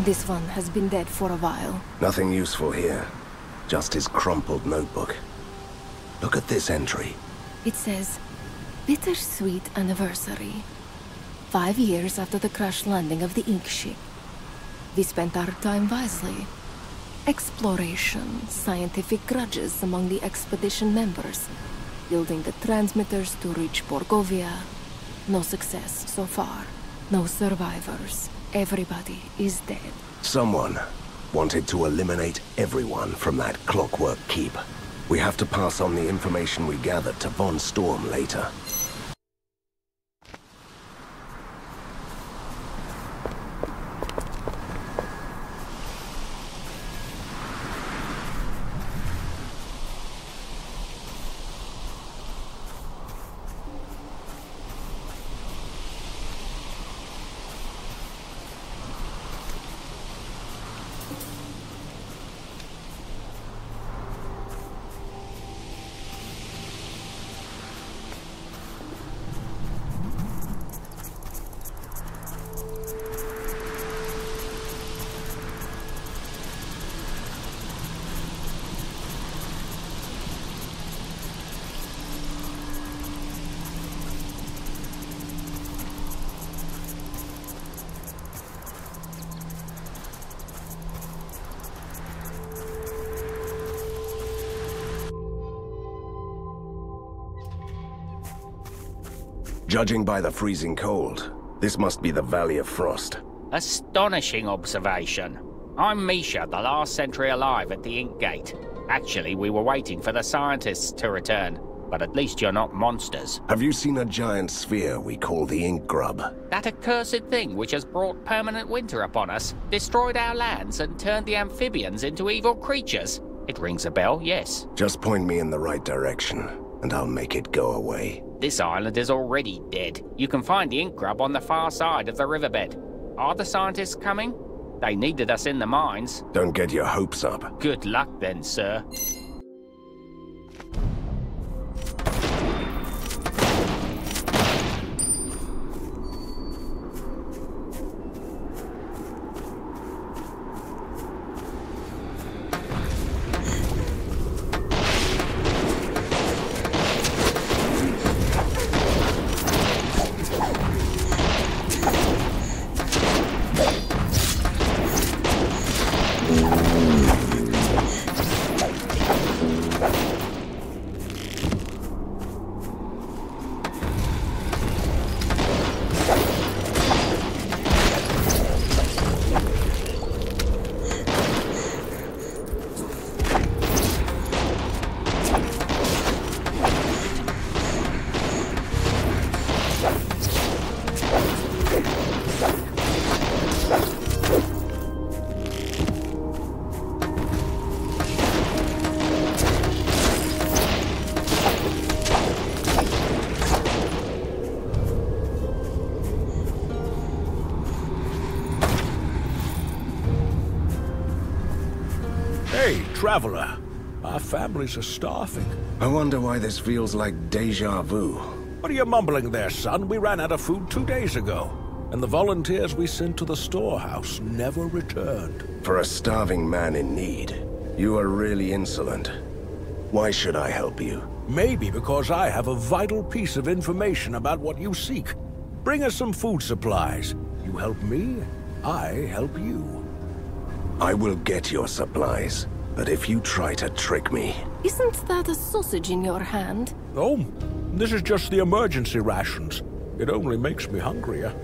This one has been dead for a while. Nothing useful here. Just his crumpled notebook. Look at this entry. It says, Bittersweet Anniversary. 5 years after the crash landing of the ink ship. We spent our time wisely. Exploration, scientific grudges among the expedition members, building the transmitters to reach Borgovia. No success so far. No survivors. Everybody is dead. Someone wanted to eliminate everyone from that clockwork keep. We have to pass on the information we gathered to Von Storm later. Judging by the freezing cold, this must be the Valley of Frost. Astonishing observation. I'm Misha, the last sentry alive at the Ink Gate. Actually, we were waiting for the scientists to return, but at least you're not monsters. Have you seen a giant sphere we call the Ink Grub? That accursed thing which has brought permanent winter upon us, destroyed our lands and turned the amphibians into evil creatures. It rings a bell, yes. Just point me in the right direction, and I'll make it go away. This island is already dead. You can find the ink grub on the far side of the riverbed. Are the scientists coming? They needed us in the mines. Don't get your hopes up. Good luck then, sir. Hey, traveler. Our families are starving. I wonder why this feels like deja vu. What are you mumbling there, son? We ran out of food 2 days ago. And the volunteers we sent to the storehouse never returned. For a starving man in need, you are really insolent. Why should I help you? Maybe because I have a vital piece of information about what you seek. Bring us some food supplies. You help me, I help you. I will get your supplies, but if you try to trick me... Isn't that a sausage in your hand? Oh, this is just the emergency rations. It only makes me hungrier.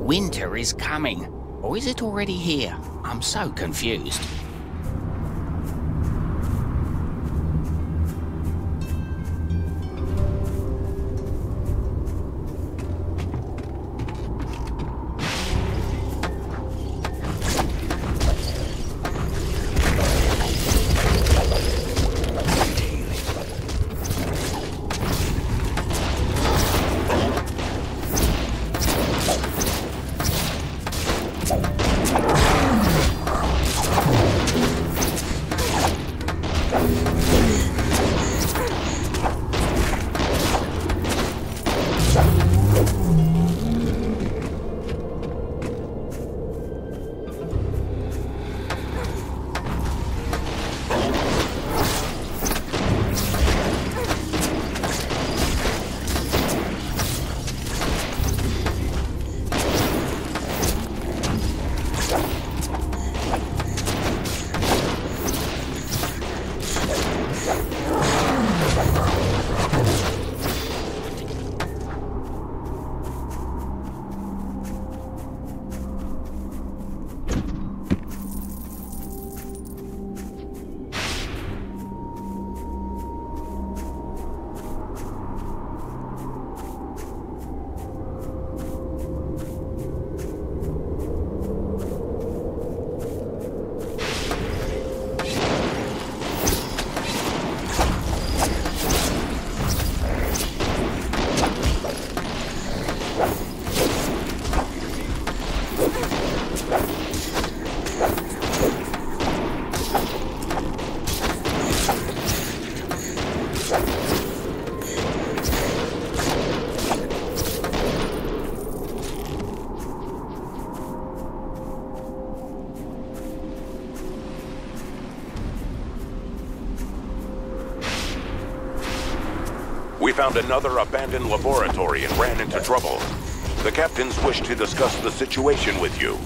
winter is coming. Or is it already here? I'm so confused. We found another abandoned laboratory and ran into trouble. The captains wish to discuss the situation with you.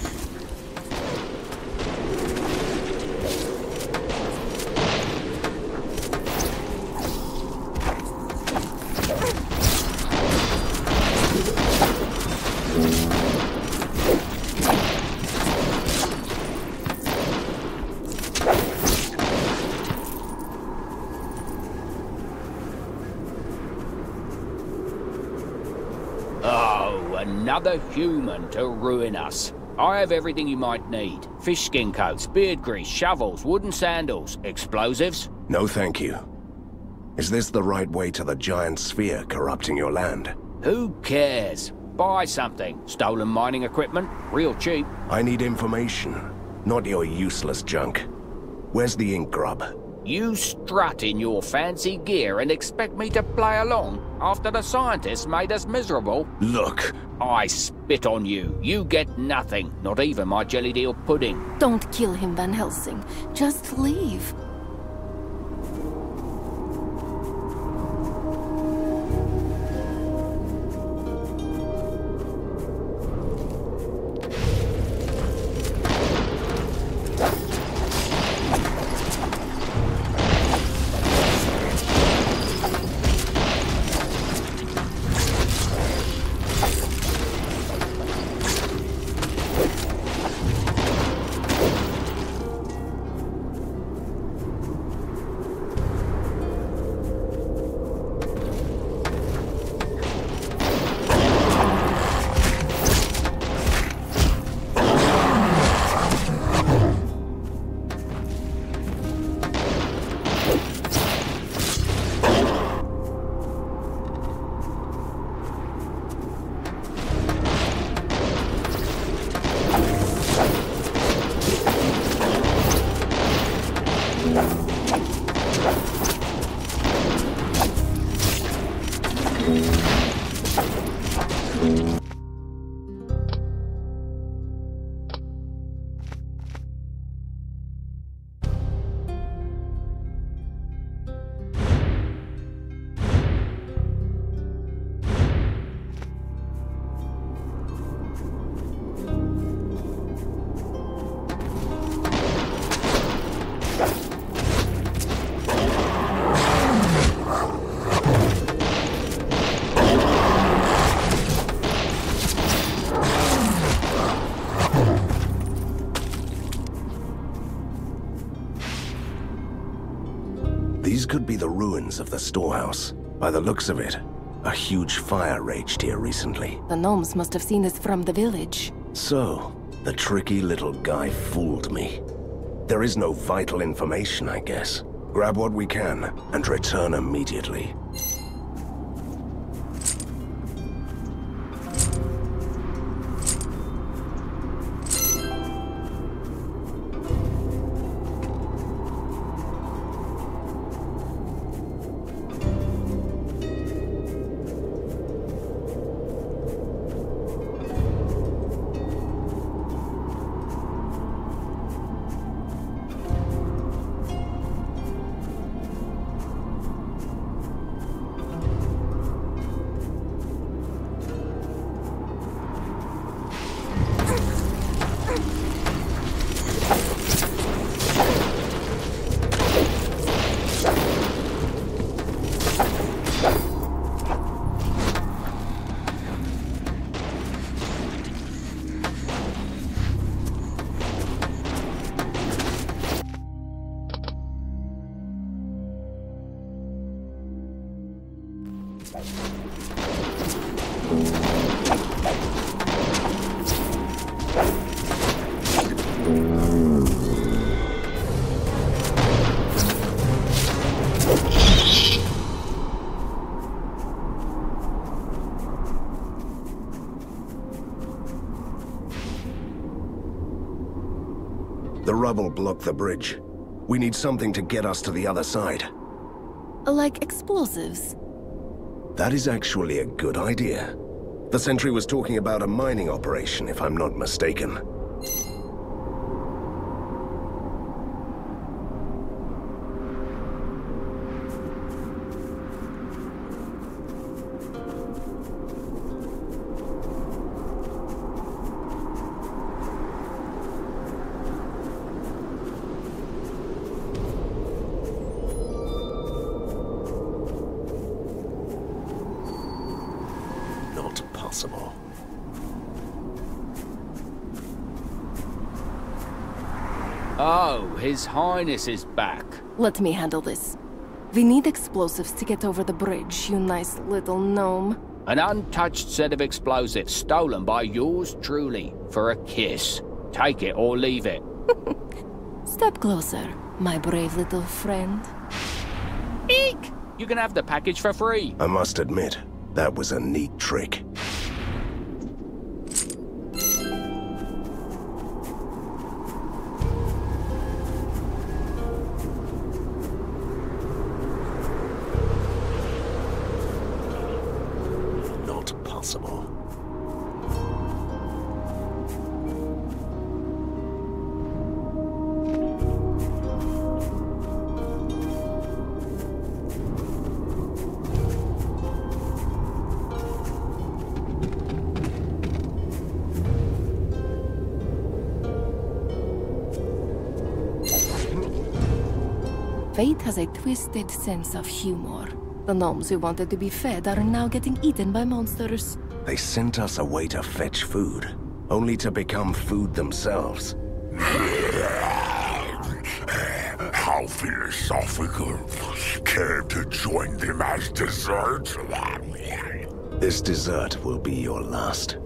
Another human to ruin us. I have everything you might need. Fish skin coats, beard grease, shovels, wooden sandals, explosives. No thank you. Is this the right way to the giant sphere corrupting your land? Who cares? Buy something. Stolen mining equipment, real cheap. I need information, not your useless junk. Where's the ink grub? You strut in your fancy gear and expect me to play along after the scientists made us miserable? Look! I spit on you. You get nothing, not even my jelly deal pudding. Don't kill him, Van Helsing. Just leave. the ruins of the storehouse. By the looks of it, a huge fire raged here recently. The gnomes must have seen this from the village. So, the tricky little guy fooled me. There is no vital information, I guess. Grab what we can and return immediately. The rubble blocked the bridge. We need something to get us to the other side. Like explosives? That is actually a good idea. The sentry was talking about a mining operation, if I'm not mistaken. Oh, His Highness is back. Let me handle this. We need explosives to get over the bridge, you nice little gnome. An untouched set of explosives stolen by yours truly for a kiss. Take it or leave it. Step closer, my brave little friend. Eek! You can have the package for free. I must admit, that was a neat trick. Fate has a twisted sense of humor. The gnomes who wanted to be fed are now getting eaten by monsters. They sent us away to fetch food, only to become food themselves. How philosophical. Care to join them as dessert? This dessert will be your last.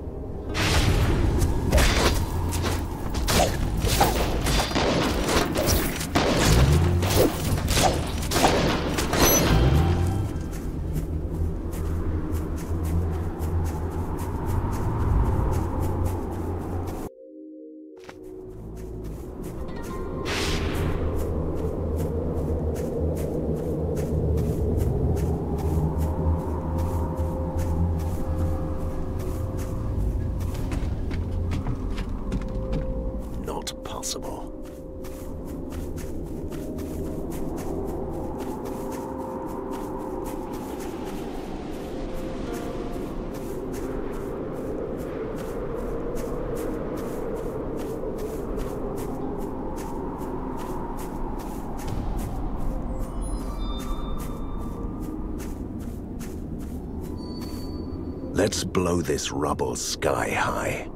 Let's blow this rubble sky high.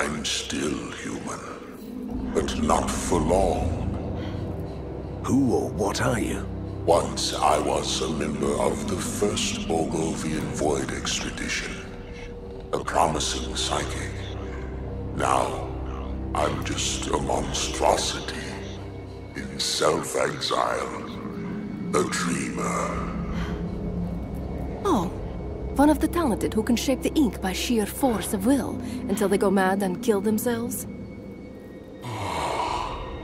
I'm still human, but not for long. Who or what are you? Once I was a member of the first Borgovian Void expedition. A promising psychic. Now, I'm just a monstrosity. In self-exile. A dreamer. Oh, one of the talented who can shape the ink by sheer force of will until they go mad and kill themselves?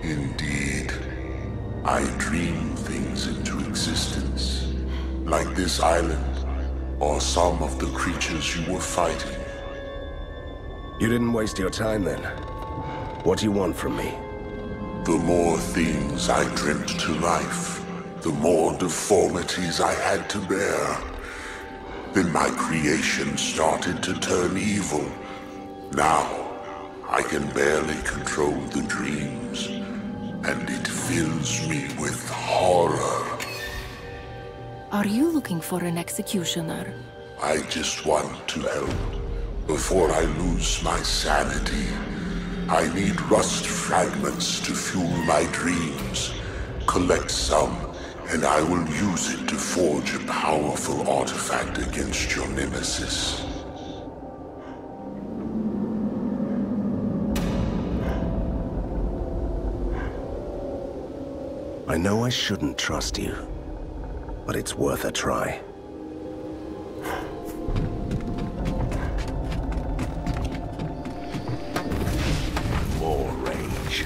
Indeed. I dream things into existence. Like this island, or some of the creatures you were fighting. You didn't waste your time then. What do you want from me? The more things I dreamt to life, the more deformities I had to bear. Then my creation started to turn evil. Now, I can barely control the dreams, and it fills me with horror. Are you looking for an executioner? I just want to help before I lose my sanity. I need rust fragments to fuel my dreams. Collect some, and I will use it to forge a powerful artifact against your nemesis. I know I shouldn't trust you, but it's worth a try. More rage.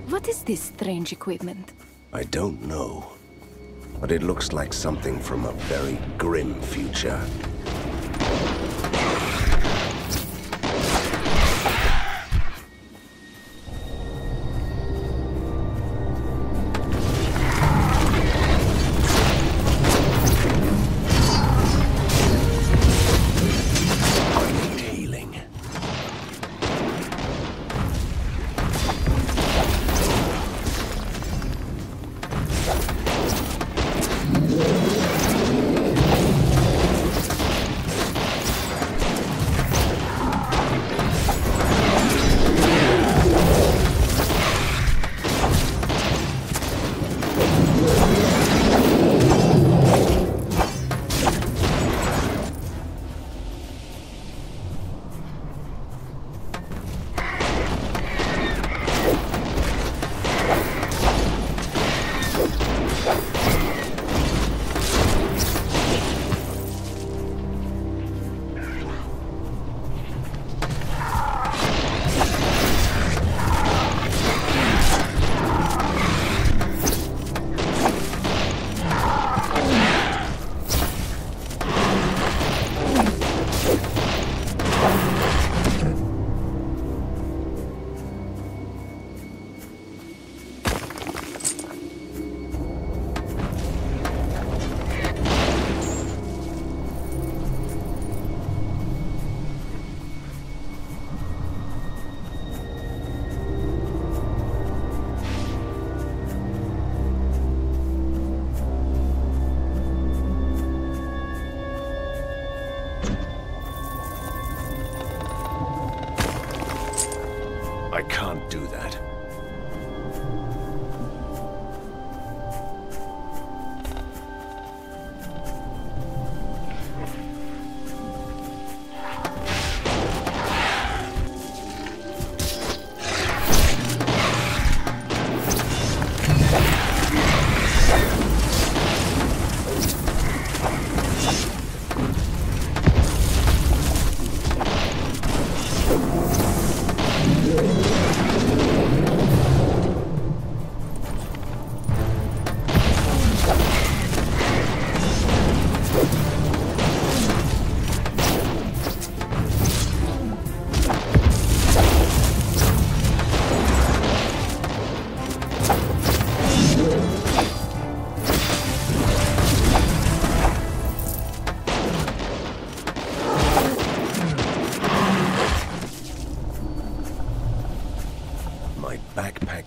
What is this strange equipment? I don't know, but it looks like something from a very grim future. I can't do that.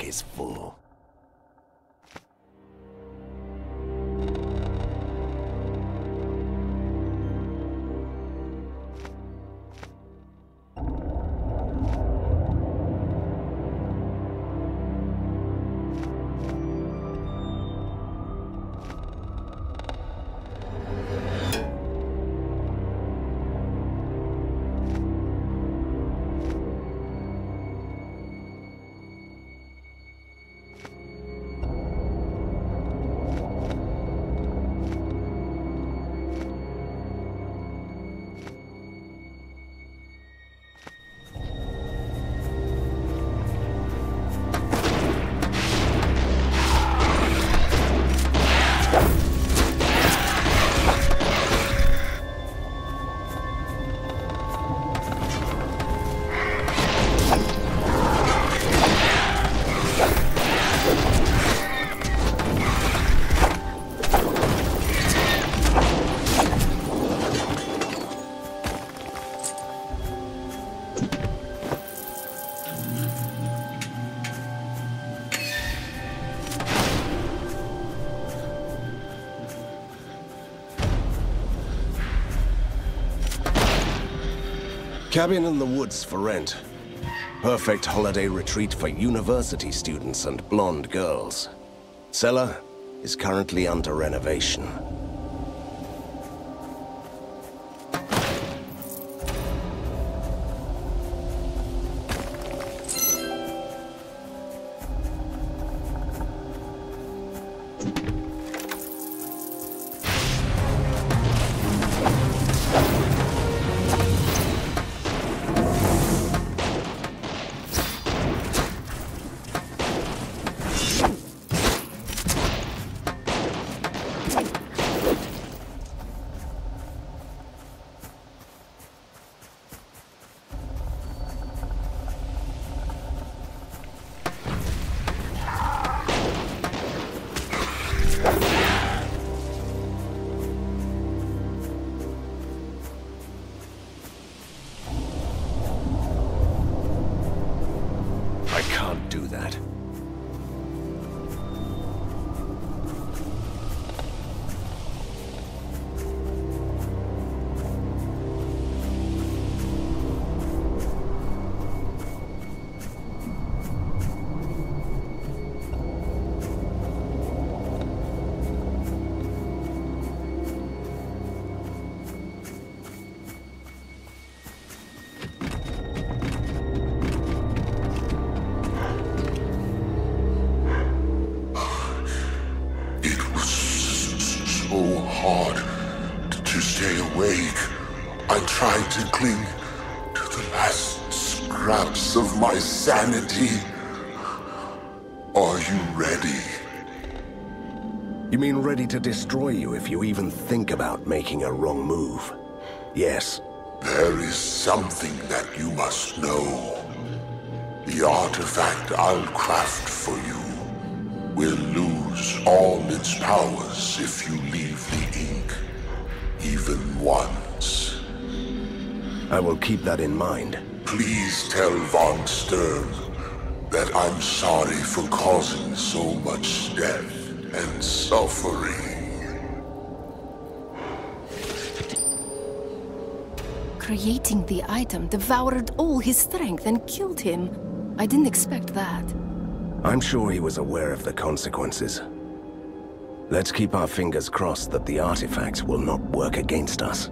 Is full. Cabin in the woods for rent. Perfect holiday retreat for university students and blonde girls. Cellar is currently under renovation. Tried to cling to the last scraps of my sanity. Are you ready? You mean ready to destroy you if you even think about making a wrong move? Yes. There is something that you must know. The artifact I'll craft for you will lose all its powers if you leave the ink, even once. I will keep that in mind. Please tell Von Stern that I'm sorry for causing so much death and suffering. Creating the item devoured all his strength and killed him. I didn't expect that. I'm sure he was aware of the consequences. Let's keep our fingers crossed that the artifact will not work against us.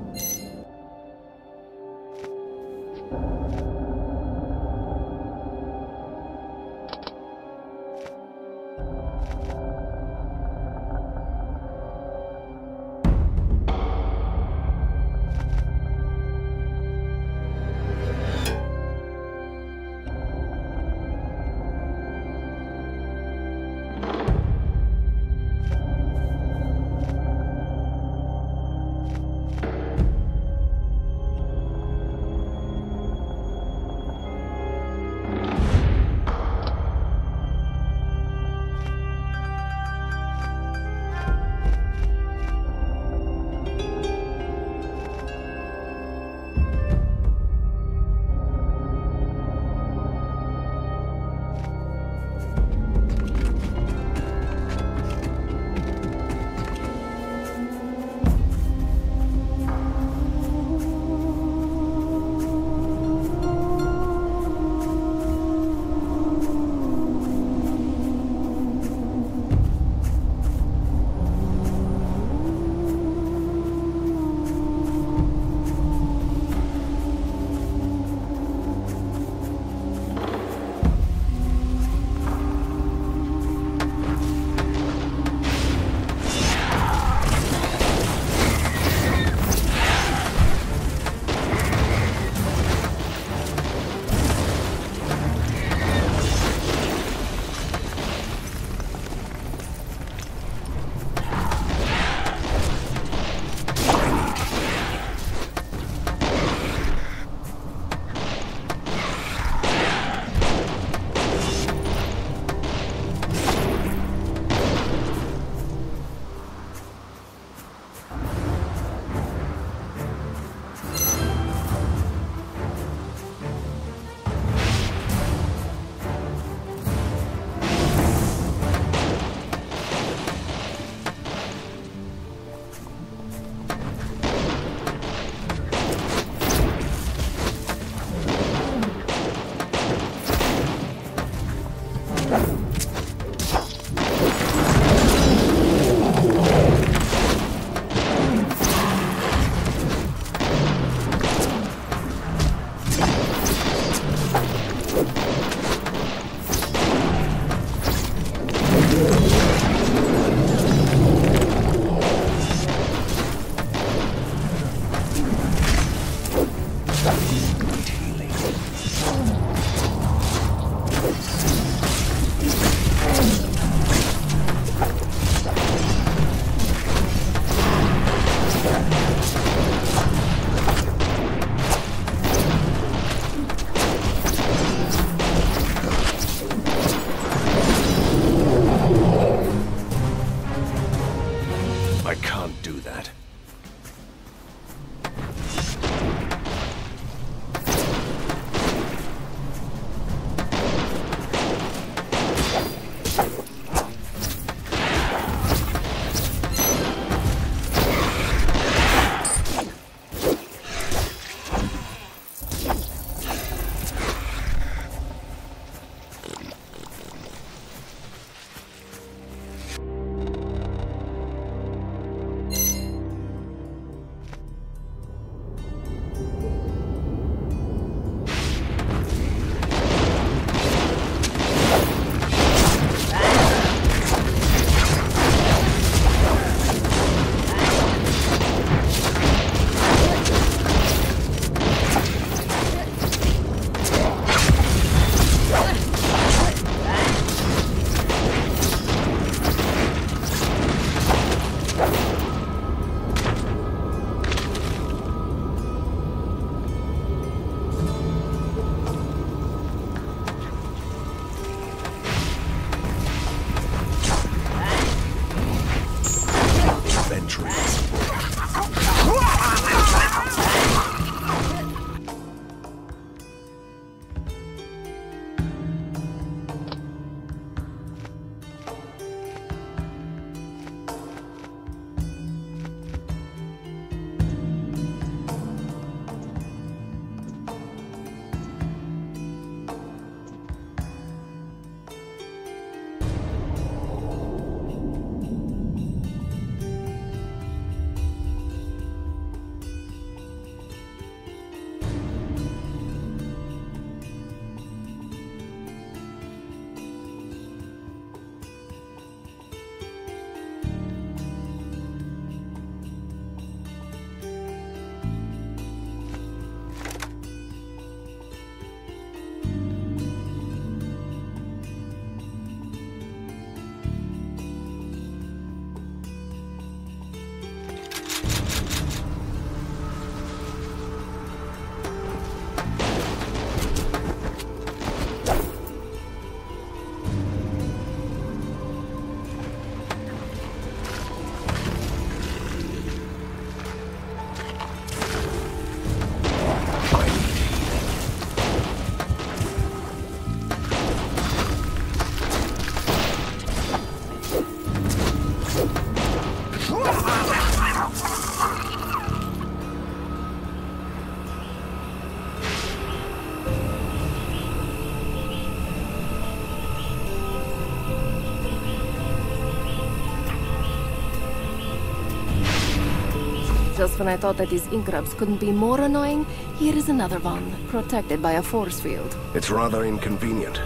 Just when I thought that these ink grubs couldn't be more annoying, here is another one, protected by a force field. It's rather inconvenient.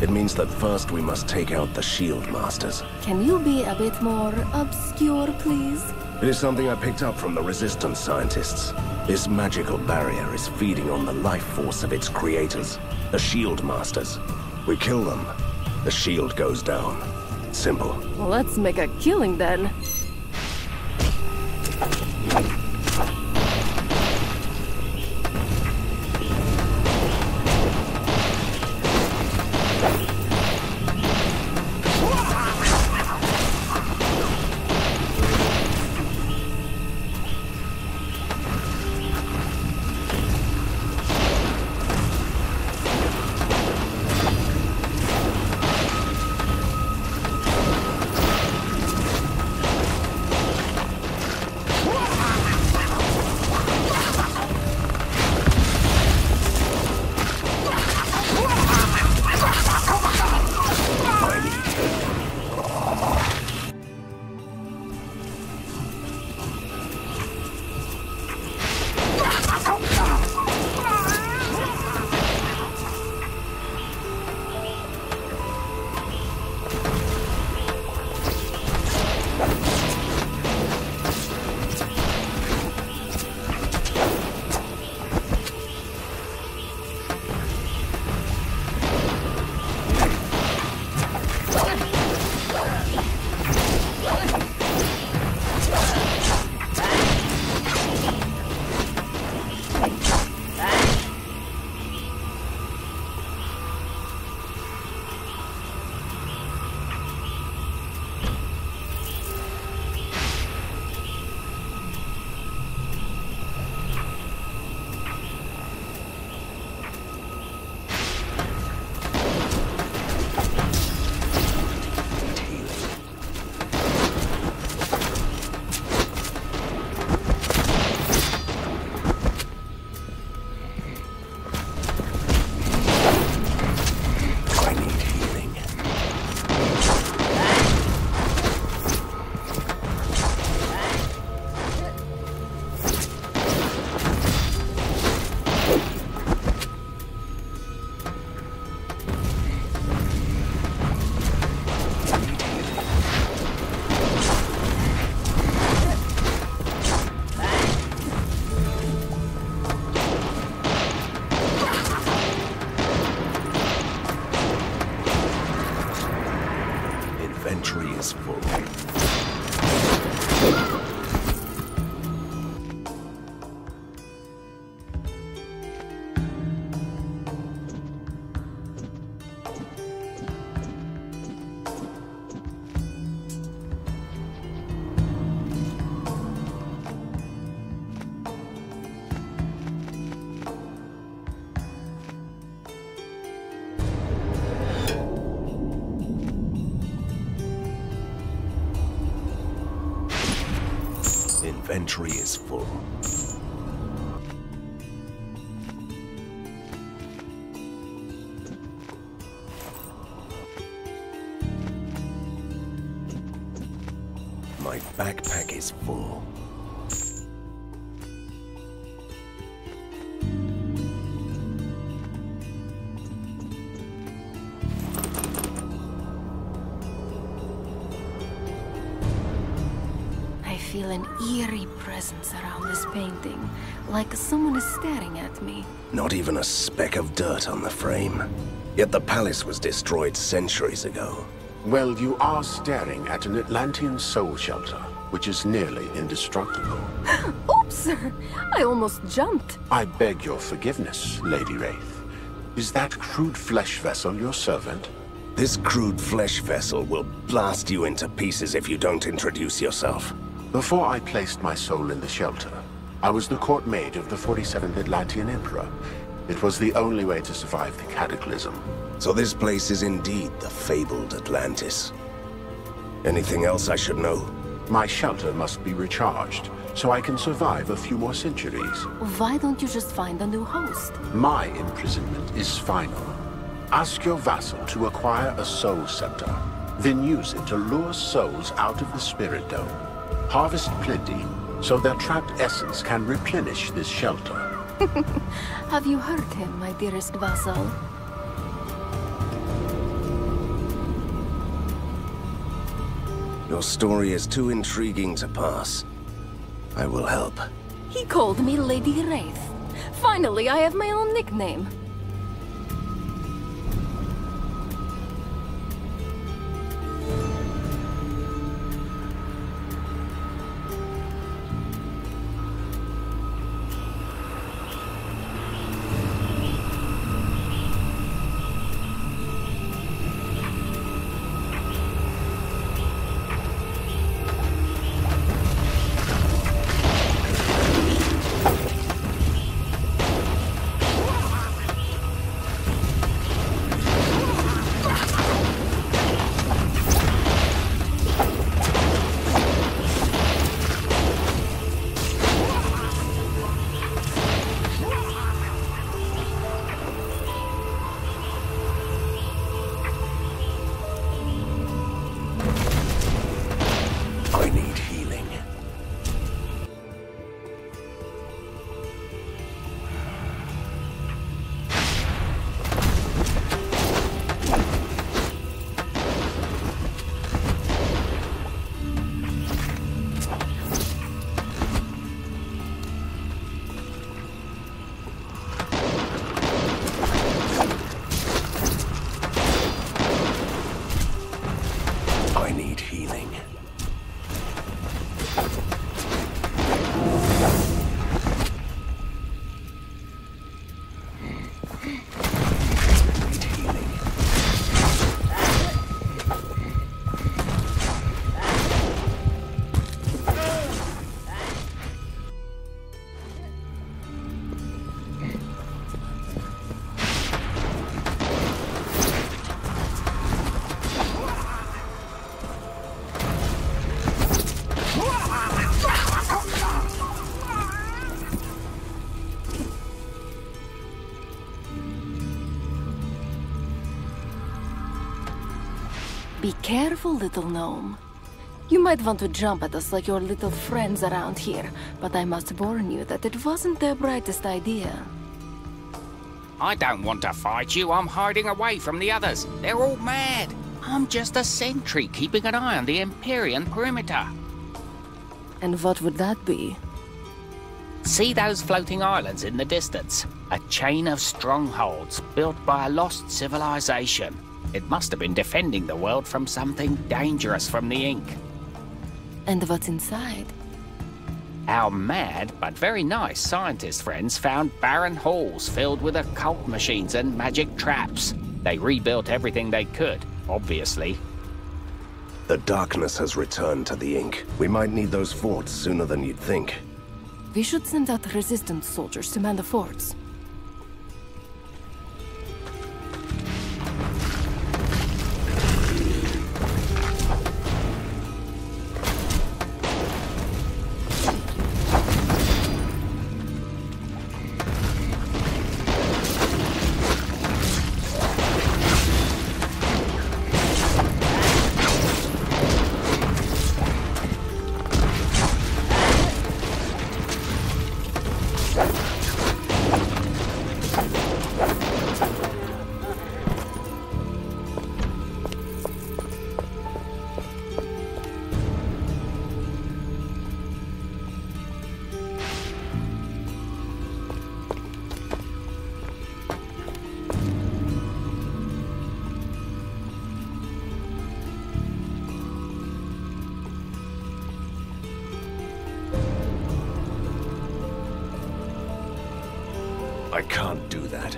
It means that first we must take out the shield masters. Can you be a bit more obscure, please? It is something I picked up from the resistance scientists. This magical barrier is feeding on the life force of its creators, the shield masters. We kill them, the shield goes down. Simple. Well, let's make a killing then. Inventory is full. My backpack is full. I feel an eerie presence around this painting, like someone is staring at me. Not even a speck of dirt on the frame. Yet the palace was destroyed centuries ago. Well, you are staring at an Atlantean soul shelter, which is nearly indestructible. Oops! I almost jumped. I beg your forgiveness, Lady Wraith. Is that crude flesh vessel your servant? This crude flesh vessel will blast you into pieces if you don't introduce yourself. Before I placed my soul in the shelter, I was the court maid of the 47th Atlantean Emperor. It was the only way to survive the cataclysm. So this place is indeed the fabled Atlantis. Anything else I should know? My shelter must be recharged, so I can survive a few more centuries. Why don't you just find a new host? My imprisonment is final. Ask your vassal to acquire a soul scepter, then use it to lure souls out of the spirit dome. Harvest plenty, so their trapped essence can replenish this shelter. Have you heard him, my dearest vassal? Your story is too intriguing to pass. I will help. He called me Lady Wraith. Finally, I have my own nickname. Be careful, little gnome. You might want to jump at us like your little friends around here, but I must warn you that it wasn't their brightest idea. I don't want to fight you. I'm hiding away from the others. They're all mad. I'm just a sentry keeping an eye on the Empyrean perimeter. And what would that be? See those floating islands in the distance? A chain of strongholds built by a lost civilization. It must have been defending the world from something dangerous from the Ink. And what's inside? Our mad but very nice scientist friends found barren halls filled with occult machines and magic traps. They rebuilt everything they could, obviously. The darkness has returned to the Ink. We might need those forts sooner than you'd think. We should send out resistance soldiers to man the forts. I can't do that.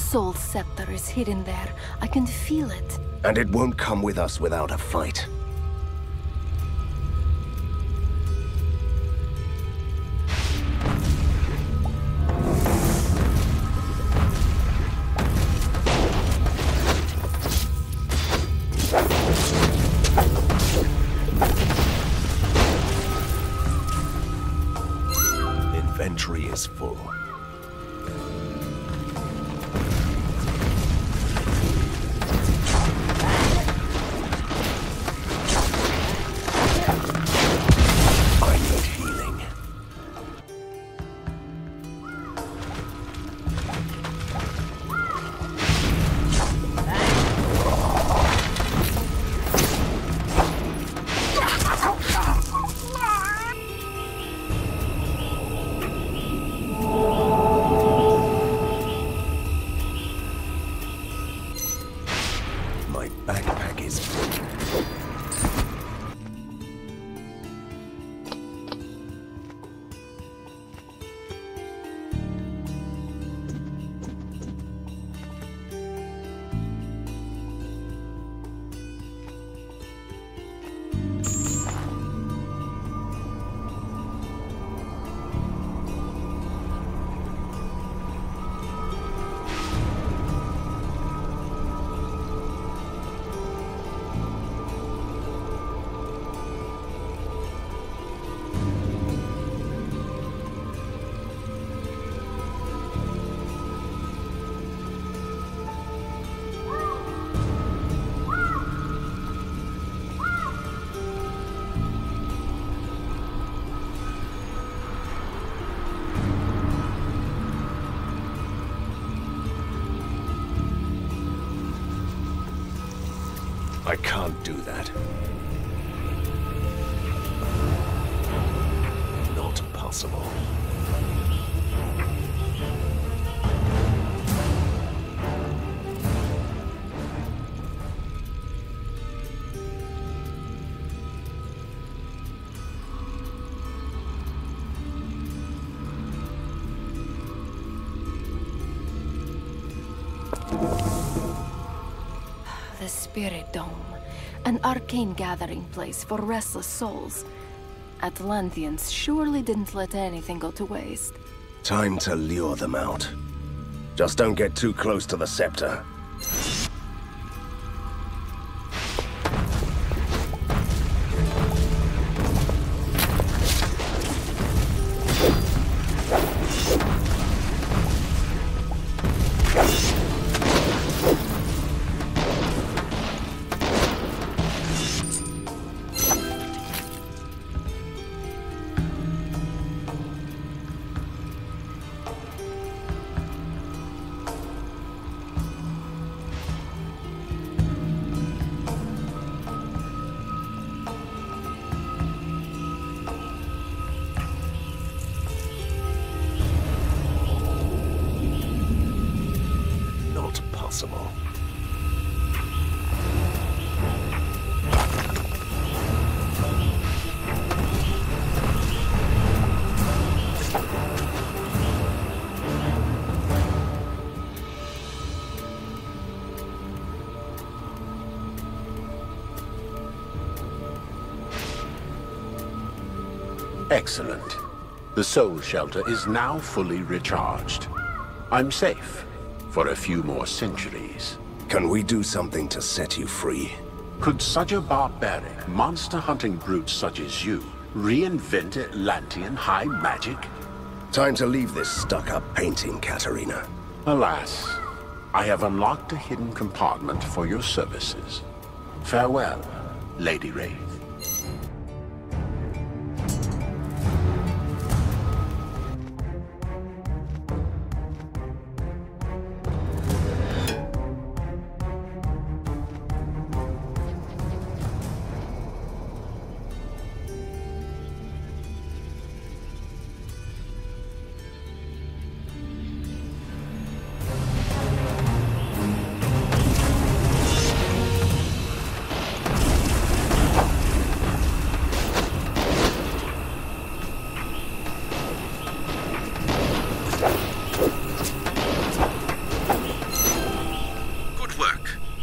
soul scepter is hidden there. I can feel it. And it won't come with us without a fight. Inventory is full. I can't do that. Not possible. The Spirit Dome, an arcane gathering place for restless souls. Atlanteans surely didn't let anything go to waste. Time to lure them out. Just don't get too close to the scepter. Possible. Excellent. The soul shelter is now fully recharged. I'm safe. For a few more centuries. Can we do something to set you free? Could such a barbaric, monster-hunting brute such as you reinvent Atlantean high magic? Time to leave this stuck-up painting, Katarina. Alas, I have unlocked a hidden compartment for your services. Farewell, Lady Wraith.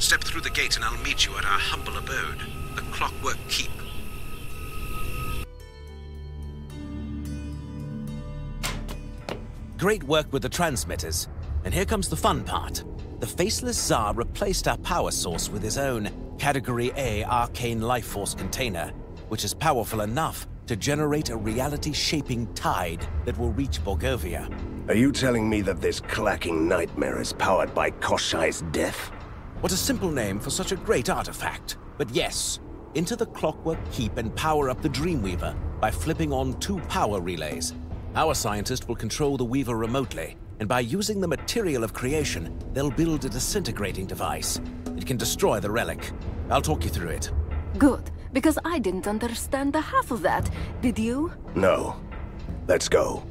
Step through the gate and I'll meet you at our humble abode, the Clockwork Keep. Great work with the transmitters. And here comes the fun part. The Faceless Tsar replaced our power source with his own Category A arcane life force container, which is powerful enough to generate a reality-shaping tide that will reach Borgovia. Are you telling me that this clacking nightmare is powered by Koshai's death? What a simple name for such a great artifact. But yes, into the Clockwork Keep and power up the Dreamweaver by flipping on 2 power relays. Our scientist will control the Weaver remotely, and by using the material of creation, they'll build a disintegrating device. It can destroy the relic. I'll talk you through it. Good, because I didn't understand the half of that. Did you? No. Let's go.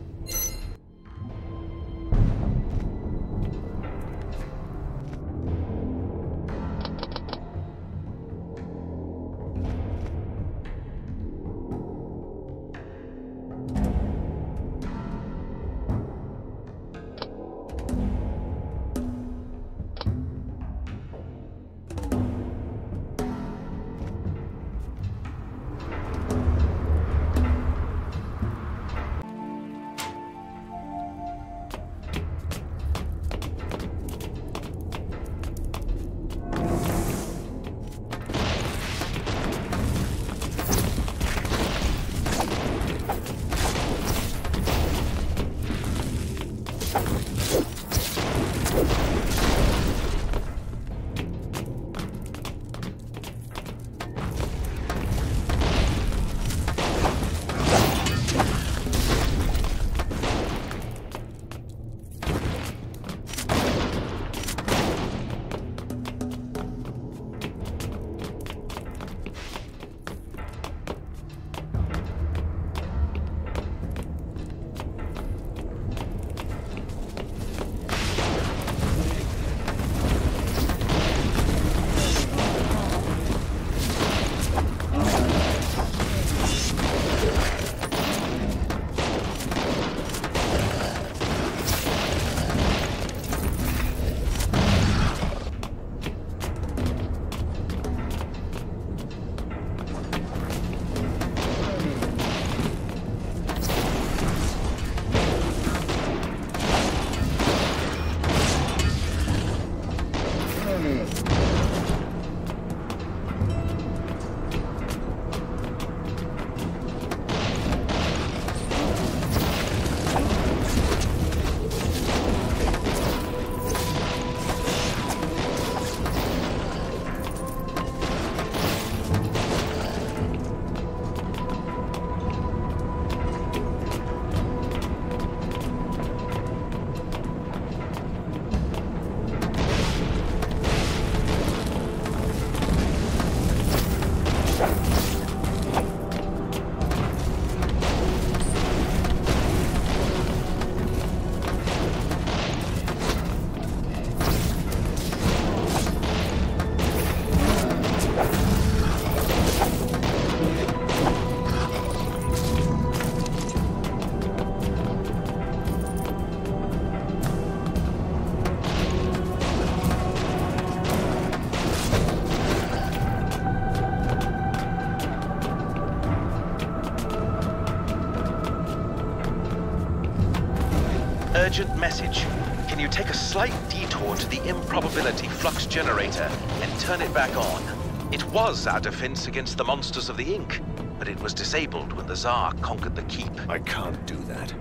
Urgent message. Can you take a slight detour to the improbability flux generator and turn it back on? It was our defense against the monsters of the Ink, but it was disabled when the Tsar conquered the keep. I can't do that.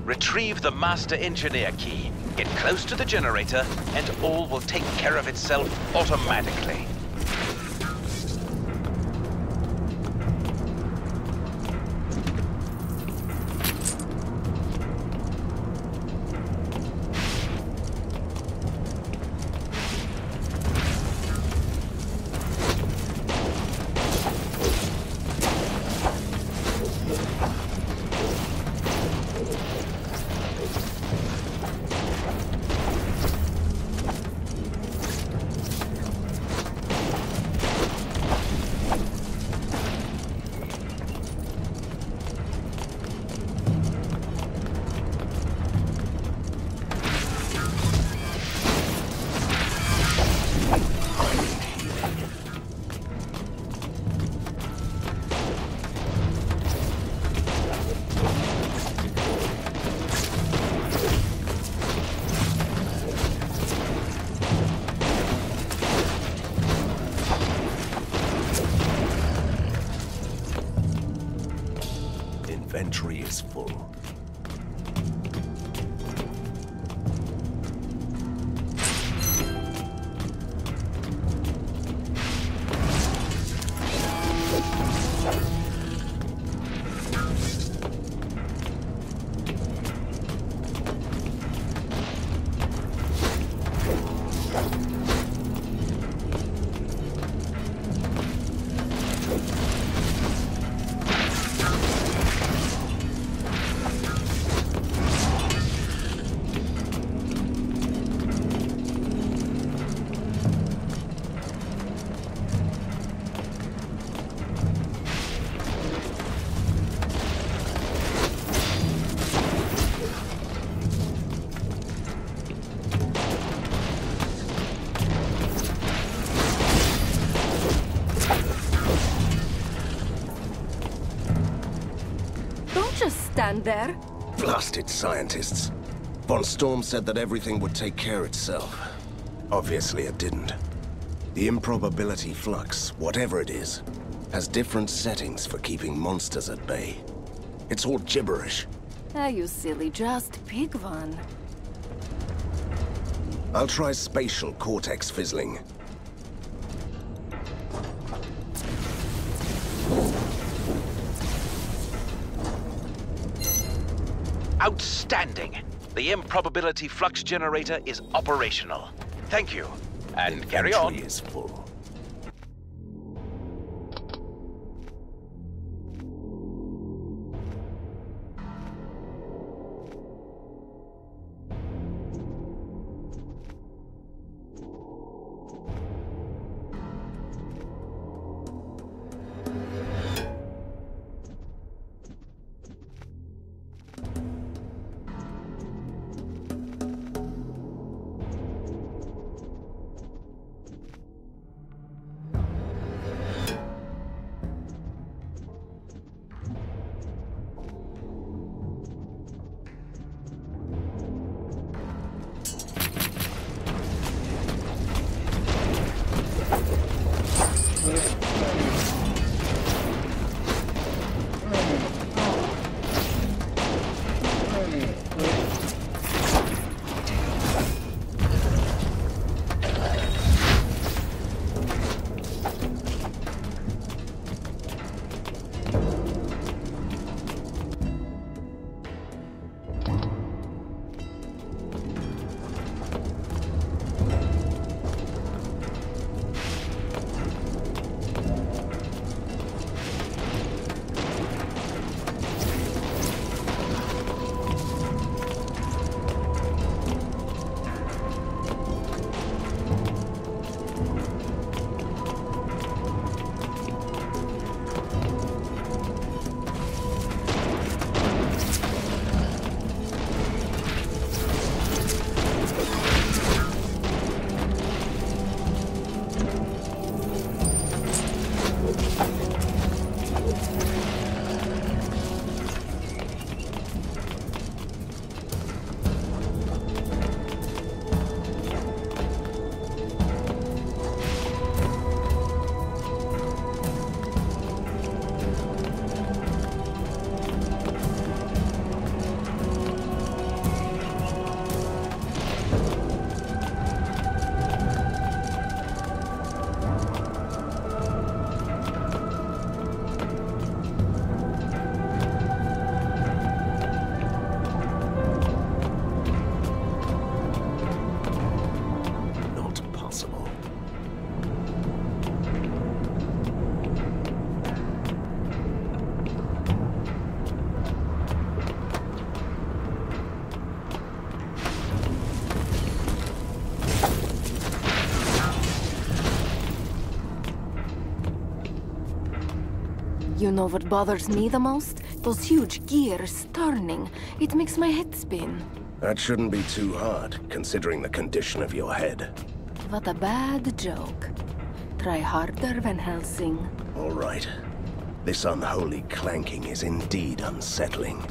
Retrieve the Master Engineer key, get close to the generator, and all will take care of itself automatically. inventory is full. Stand there. Blasted scientists. Von Storm said that everything would take care itself. Obviously it didn't. The improbability flux, whatever it is, has different settings for keeping monsters at bay. It's all gibberish. Ah, you silly, just pick one. I'll try spatial cortex fizzling. Outstanding! The improbability flux generator is operational. Thank you. And carry on. Inventory is full. You know what bothers me the most? Those huge gears turning. It makes my head spin. That shouldn't be too hard, considering the condition of your head. What a bad joke. Try harder, Van Helsing. All right. This unholy clanking is indeed unsettling.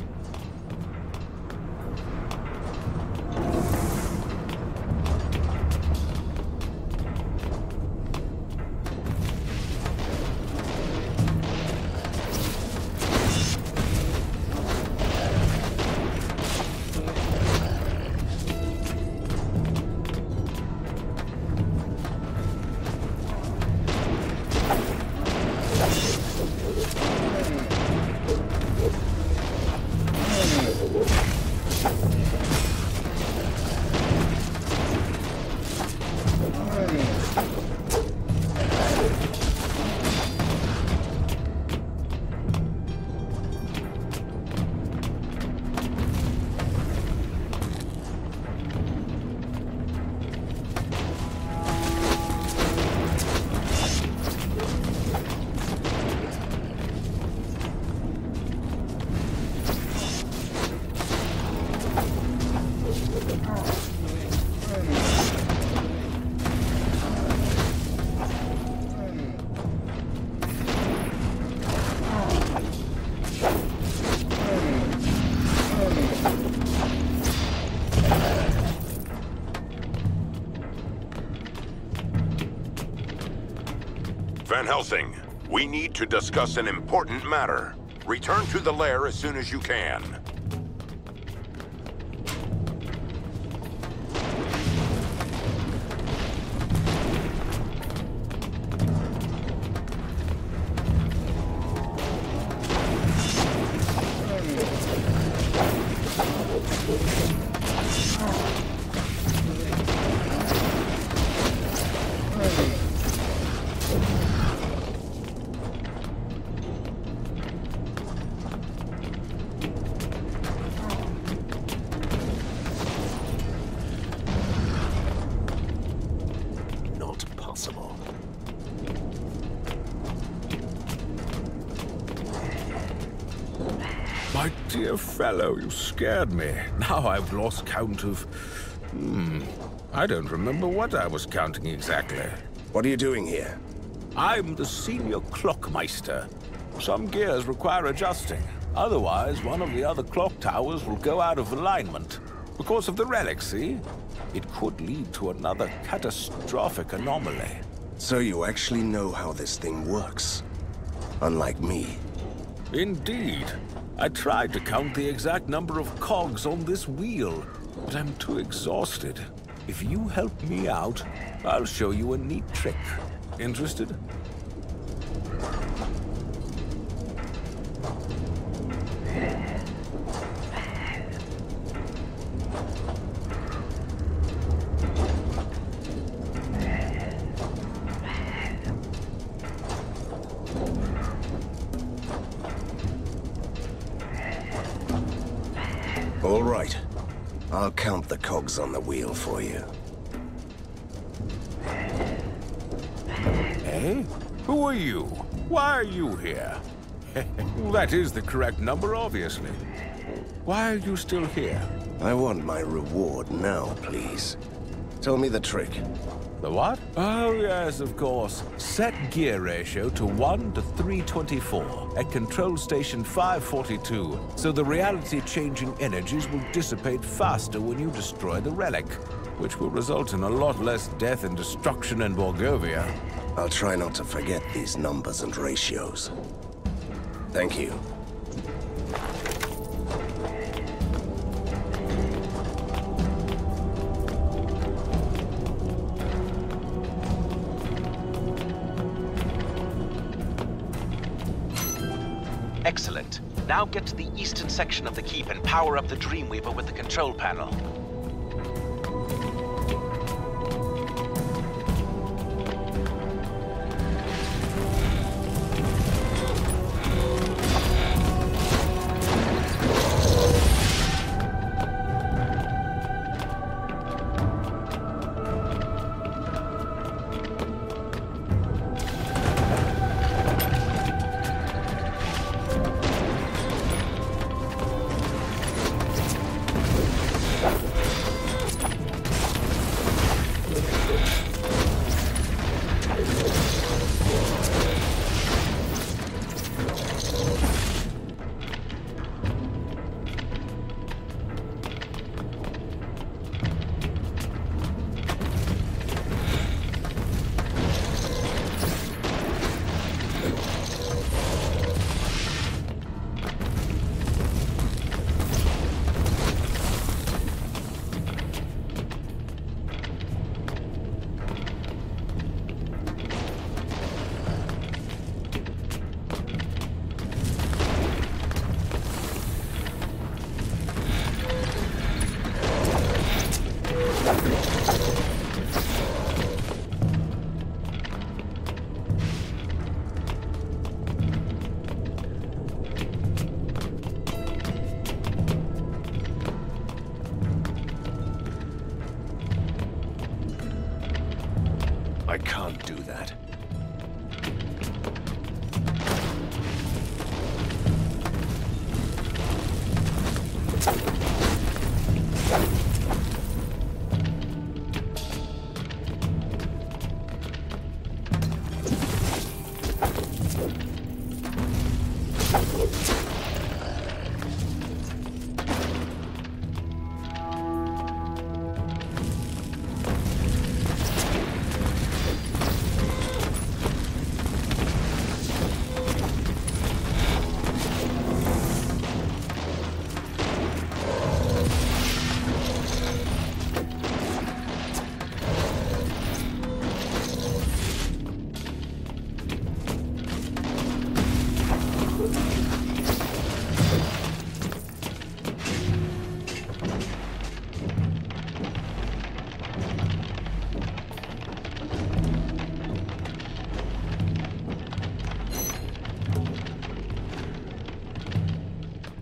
Van Helsing, we need to discuss an important matter. Return to the lair as soon as you can. My dear fellow, you scared me. Now I've lost count of... I don't remember what I was counting exactly. What are you doing here? I'm the senior clockmeister. Some gears require adjusting. Otherwise, one of the other clock towers will go out of alignment. Because of the relic, see? It could lead to another catastrophic anomaly. So you actually know how this thing works? Unlike me. Indeed. I tried to count the exact number of cogs on this wheel, but I'm too exhausted. If you help me out, I'll show you a neat trick. Interested? All right. I'll count the cogs on the wheel for you. Eh? Who are you? Why are you here? That is the correct number, obviously. Why are you still here? I want my reward now, please. Tell me the trick. The what? Oh, yes, of course. Set gear ratio to 1 to 324 at Control Station 542, so the reality-changing energies will dissipate faster when you destroy the relic, which will result in a lot less death and destruction in Borgovia. I'll try not to forget these numbers and ratios. Thank you. Excellent. Now get to the eastern section of the keep and power up the Dreamweaver with the control panel.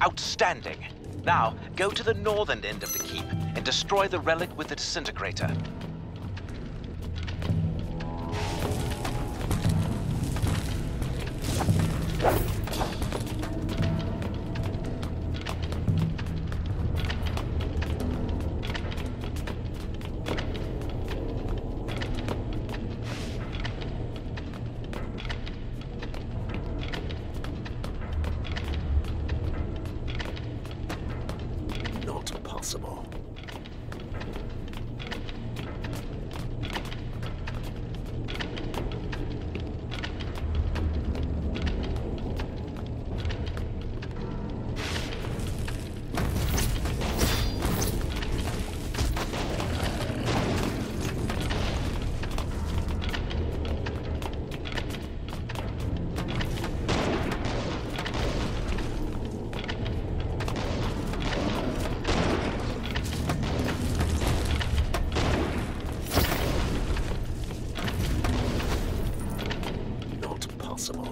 Outstanding. Now, go to the northern end of the keep and destroy the relic with the disintegrator. Possible.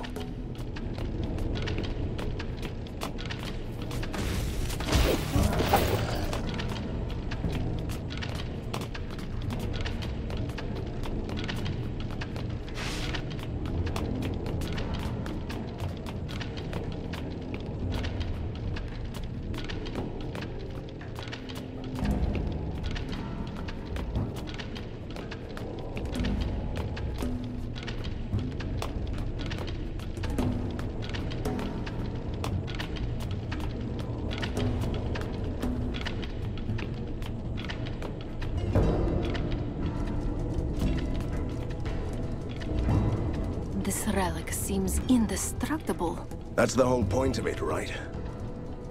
This relic seems indestructible. That's the whole point of it, right?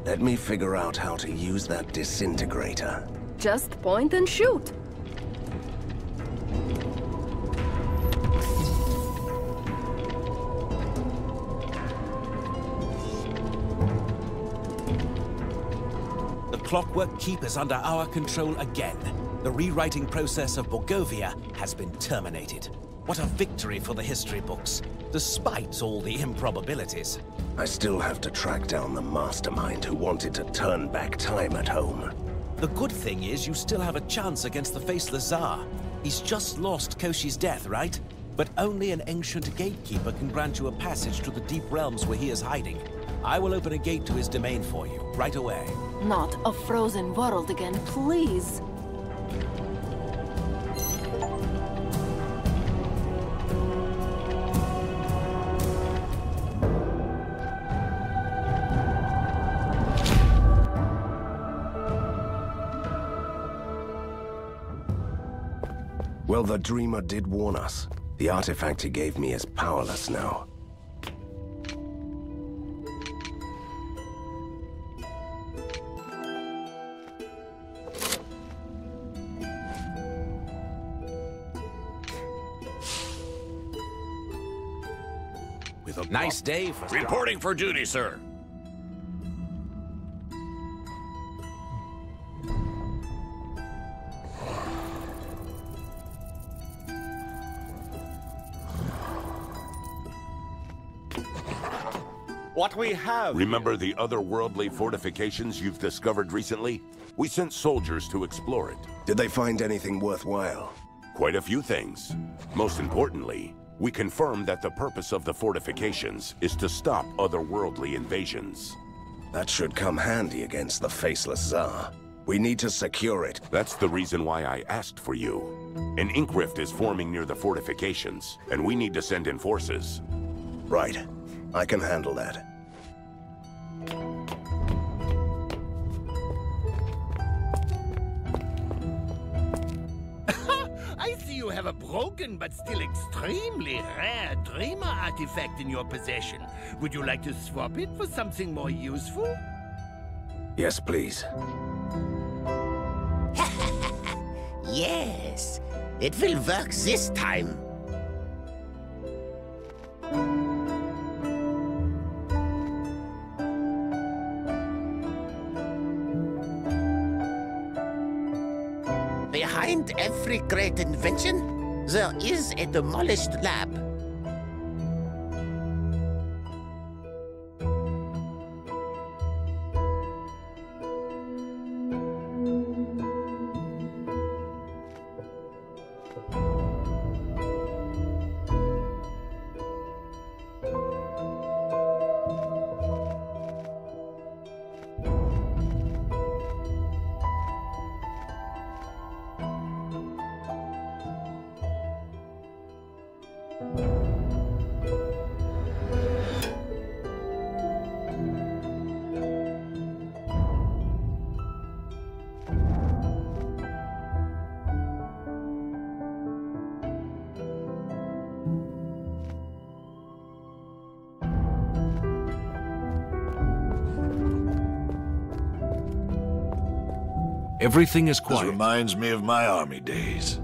Let me figure out how to use that disintegrator. Just point and shoot. The Clockwork Keep is under our control again. The rewriting process of Borgovia has been terminated. What a victory for the history books, despite all the improbabilities. I still have to track down the mastermind who wanted to turn back time at home. The good thing is you still have a chance against the Faceless Tsar. He's just lost Koshi's death, right? But only an ancient gatekeeper can grant you a passage to the deep realms where he is hiding. I will open a gate to his domain for you, right away. Not a frozen world again, please. Well, the Dreamer did warn us. The artifact he gave me is powerless now. Nice day for reporting for duty, sir. What we have... Remember the otherworldly fortifications you've discovered recently? We sent soldiers to explore it. Did they find anything worthwhile? Quite a few things. Most importantly, we confirmed that the purpose of the fortifications is to stop otherworldly invasions. That should come handy against the Faceless Tsar. We need to secure it. That's the reason why I asked for you. An ink rift is forming near the fortifications, and we need to send in forces. Right. I can handle that. I see you have a broken but still extremely rare Dreamer artifact in your possession. Would you like to swap it for something more useful? Yes, please. Yes, it will work this time. Behind every great invention, there is a demolished lab. Everything is This quiet. reminds me of my army days.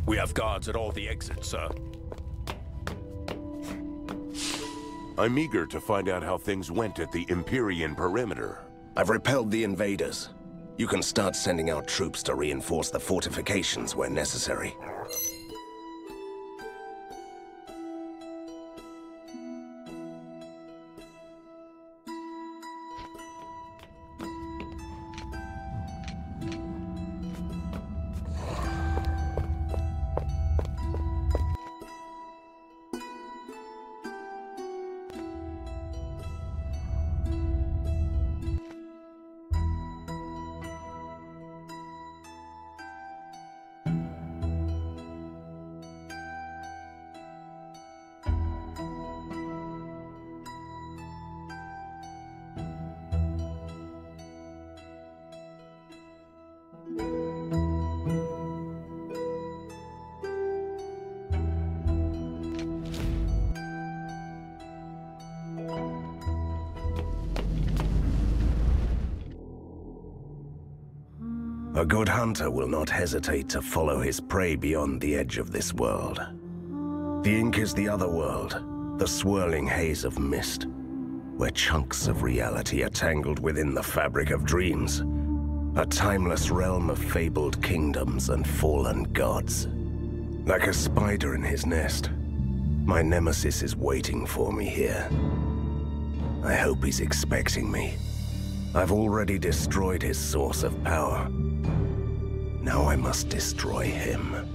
We have guards at all the exits, sir. I'm eager to find out how things went at the Empyrean perimeter. I've repelled the invaders. You can start sending out troops to reinforce the fortifications where necessary. A good hunter will not hesitate to follow his prey beyond the edge of this world. The ink is the other world, the swirling haze of mist, where chunks of reality are tangled within the fabric of dreams. A timeless realm of fabled kingdoms and fallen gods. Like a spider in his nest, my nemesis is waiting for me here. I hope he's expecting me. I've already destroyed his source of power. Now I must destroy him.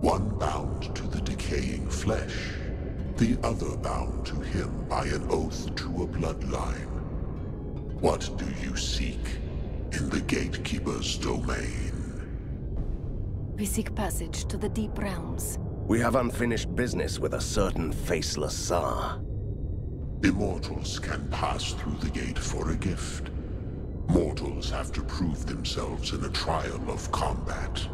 One bound to the decaying flesh, the other bound to him by an oath to a bloodline. What do you seek in the Gatekeeper's domain? We seek passage to the deep realms. We have unfinished business with a certain faceless Tsar. Immortals can pass through the gate for a gift. Mortals have to prove themselves in a trial of combat.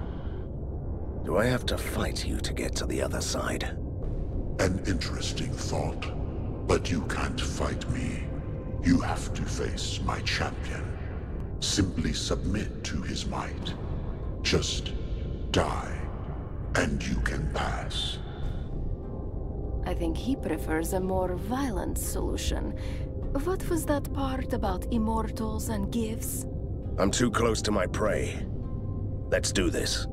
Do I have to fight you to get to the other side? An interesting thought, but you can't fight me. You have to face my champion. Simply submit to his might. Just die, and you can pass. I think he prefers a more violent solution. What was that part about immortals and gifts? I'm too close to my prey. Let's do this.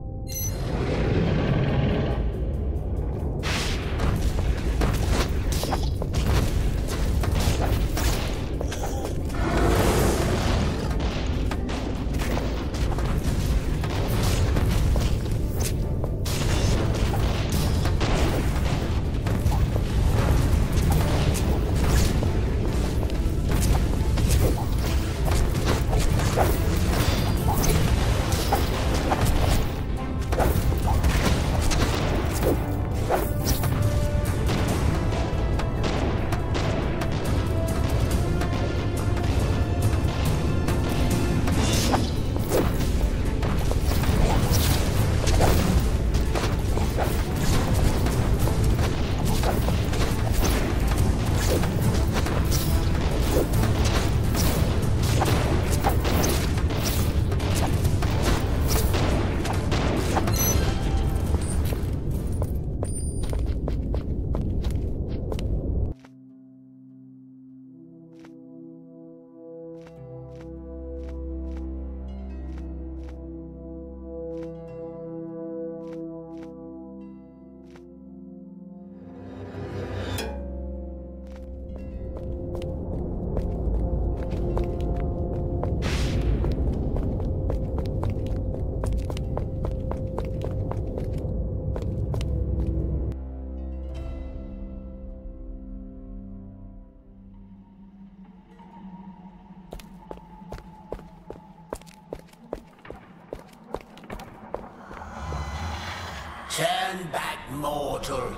Turn back, mortal.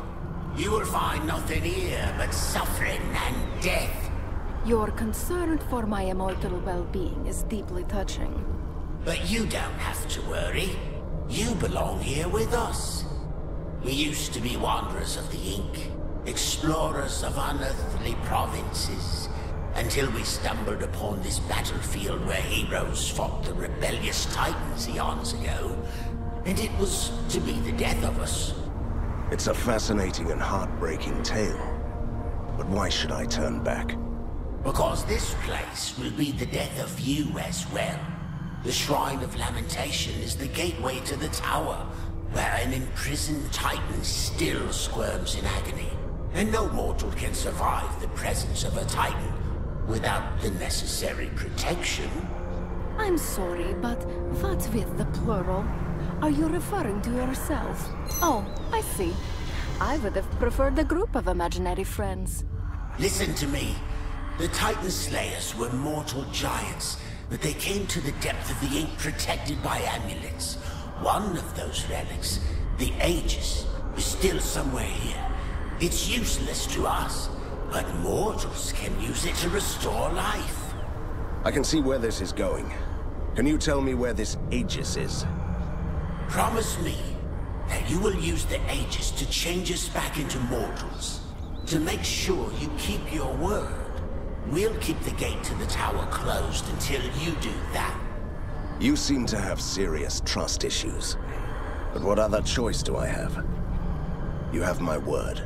You will find nothing here but suffering and death. Your concern for my immortal well-being is deeply touching. But you don't have to worry. You belong here with us. We used to be wanderers of the Ink, explorers of unearthly provinces, until we stumbled upon this battlefield where heroes fought the rebellious Titans eons ago. And it was to be the death of us. It's a fascinating and heartbreaking tale. But why should I turn back? Because this place will be the death of you as well. The Shrine of Lamentation is the gateway to the tower, where an imprisoned Titan still squirms in agony. And no mortal can survive the presence of a Titan without the necessary protection. I'm sorry, but what with the plural? Are you referring to yourself? Oh, I see. I would have preferred a group of imaginary friends. Listen to me. The Titan Slayers were mortal giants, but they came to the depth of the Ink protected by amulets. One of those relics, the Aegis, is still somewhere here. It's useless to us, but mortals can use it to restore life. I can see where this is going. Can you tell me where this Aegis is? Promise me that you will use the Aegis to change us back into mortals. To make sure you keep your word. We'll keep the gate to the tower closed until you do that. You seem to have serious trust issues. But what other choice do I have? You have my word.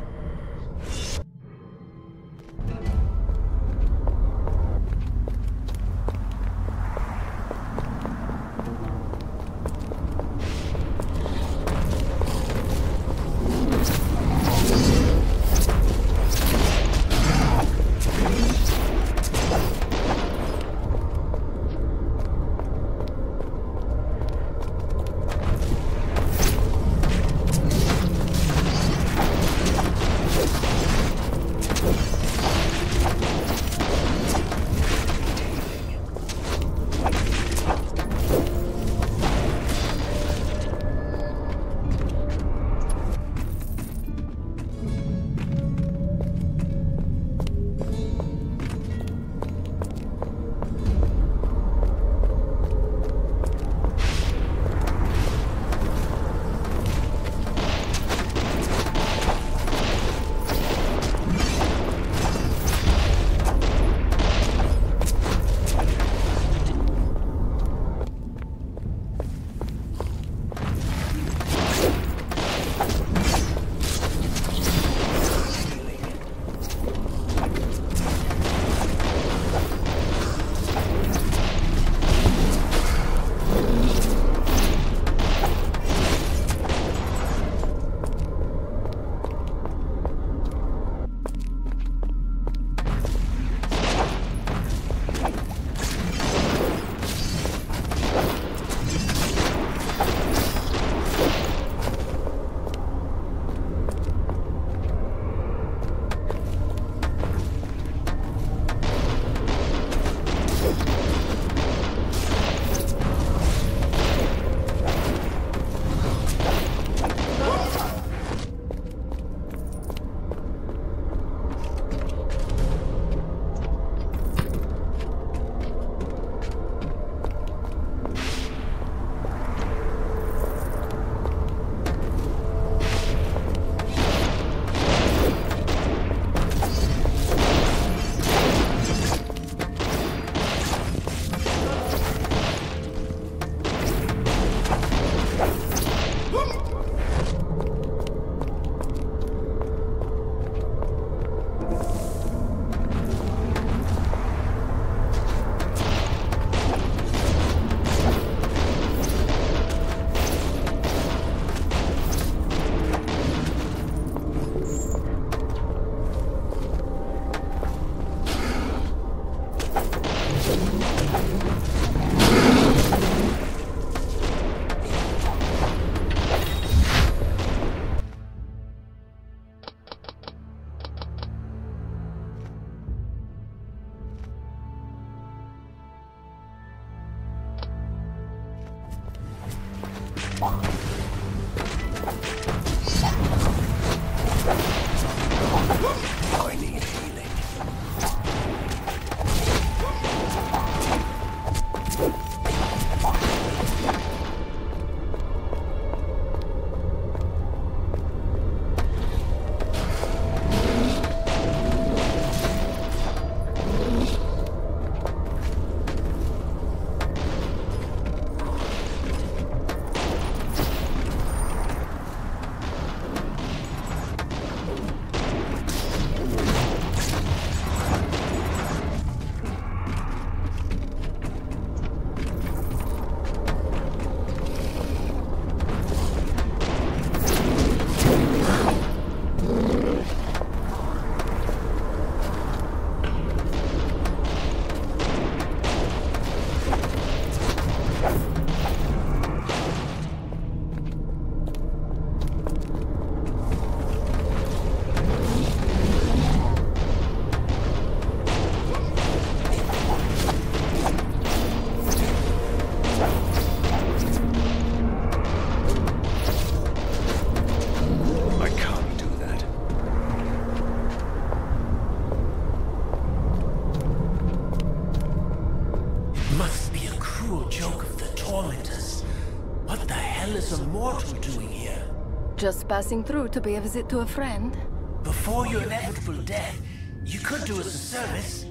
Just passing through to pay a visit to a friend. Before your inevitable death, you could do us a service.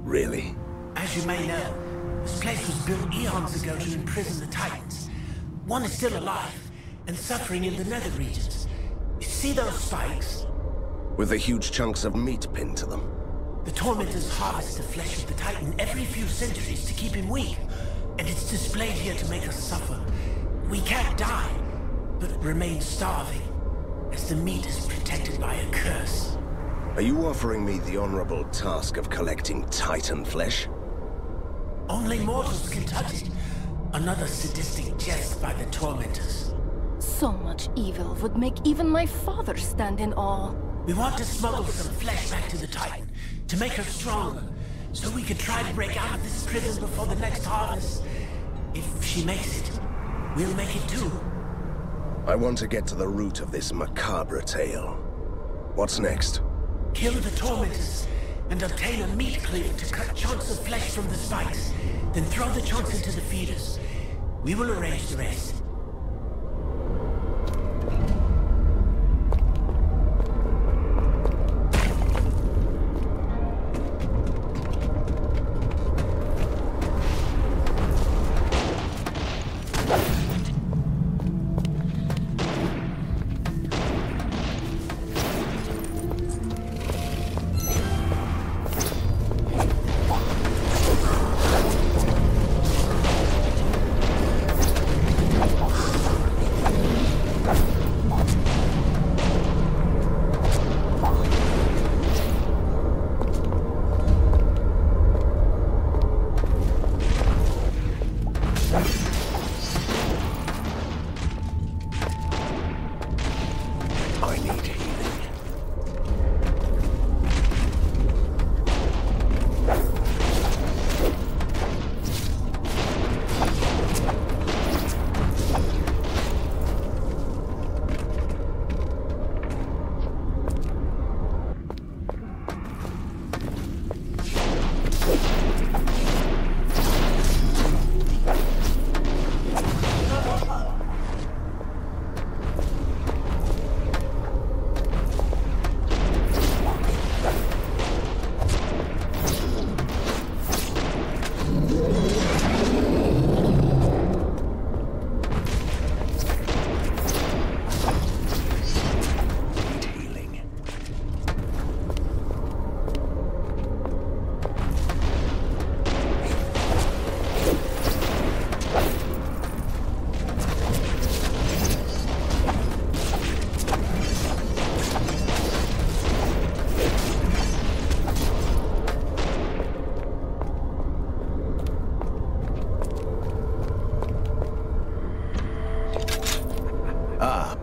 Really? As you may know, this place was built eons ago to imprison the Titans. One is still alive, and suffering in the nether regions. You see those spikes? With the huge chunks of meat pinned to them. The Tormentors harvest the flesh of the Titan every few centuries to keep him weak, and it's displayed here to make us suffer. We can't die, but remain starving, as the meat is protected by a curse. Are you offering me the honorable task of collecting Titan flesh? Only mortals can touch it. Another sadistic jest by the Tormentors. So much evil would make even my father stand in awe. We want to smuggle some flesh back to the Titan, to make her stronger, so we can try to break out of this prison before the next harvest. If she makes it, we'll make it too. I want to get to the root of this macabre tale. What's next? Kill the Tormentors, and obtain a meat cleaver to cut chunks of flesh from the spikes, then throw the chunks into the feeders. We will arrange the rest.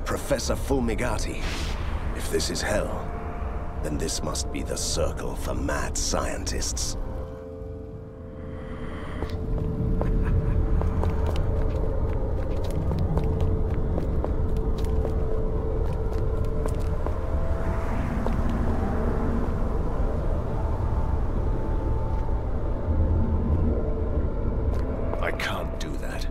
Professor Fulmigati. If this is hell, then this must be the circle for mad scientists. I can't do that.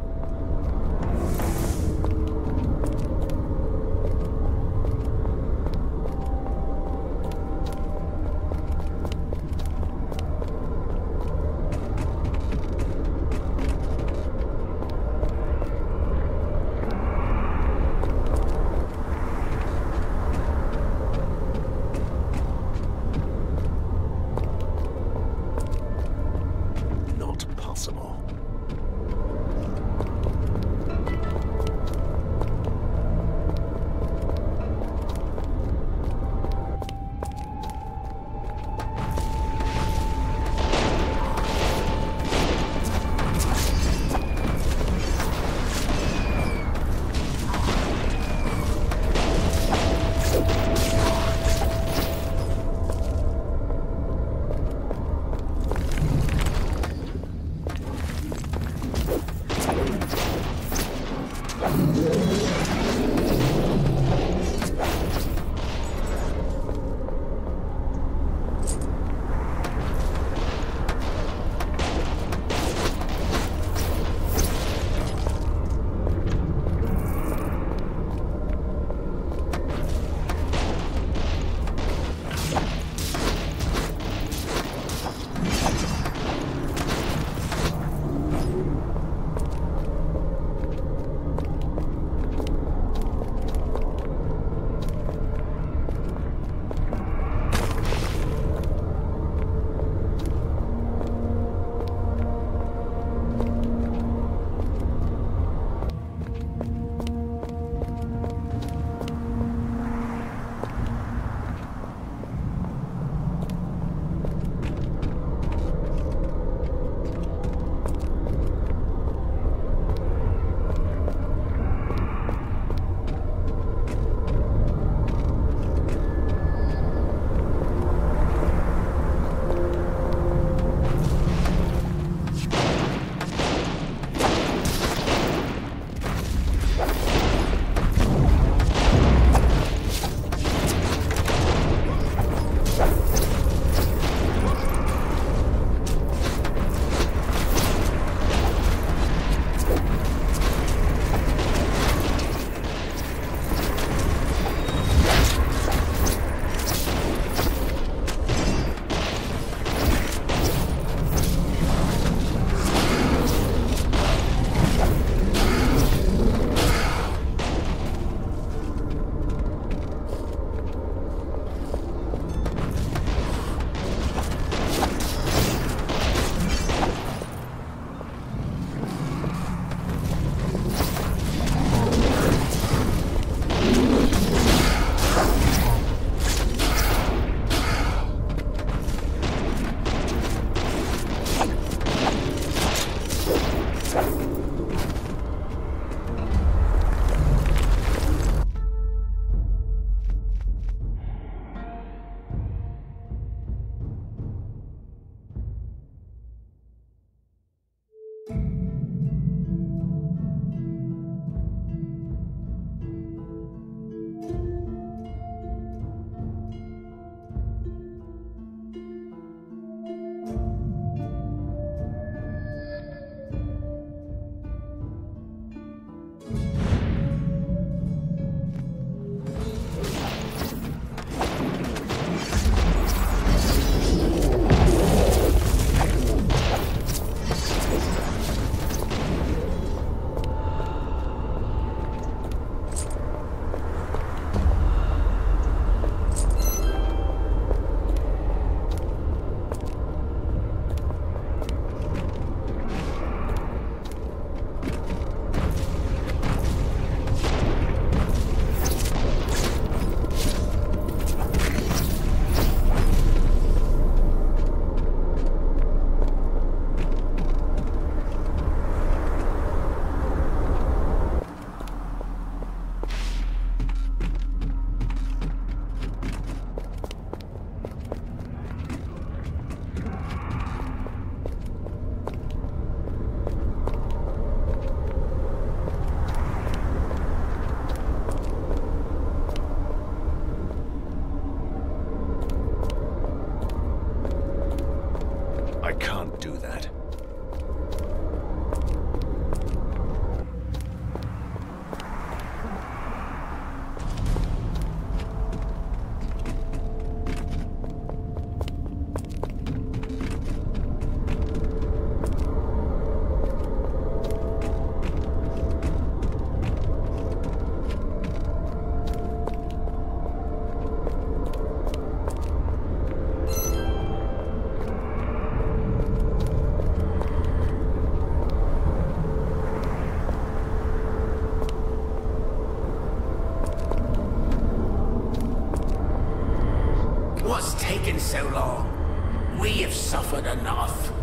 What's taken so long? We have suffered enough.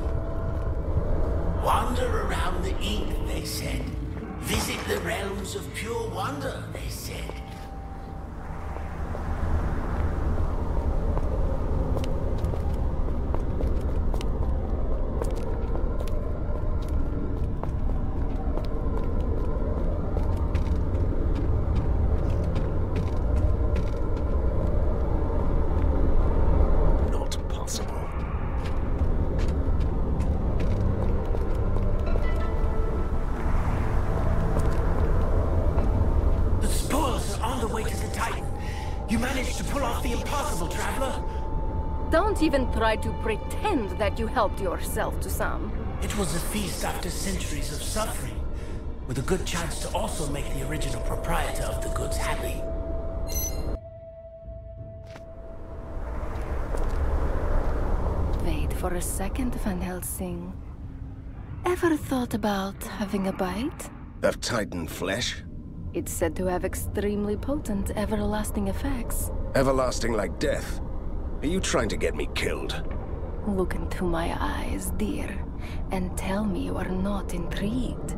Wander around the ink, they said. Visit the realms of pure wonder, they said. Don't even try to pretend that you helped yourself to some. It was a feast after centuries of suffering, with a good chance to also make the original proprietor of the goods happy. Wait for a second, Van Helsing. Ever thought about having a bite? Of Titan flesh? It's said to have extremely potent, everlasting effects. Everlasting like death? Are you trying to get me killed? Look into my eyes, dear, and tell me you are not intrigued.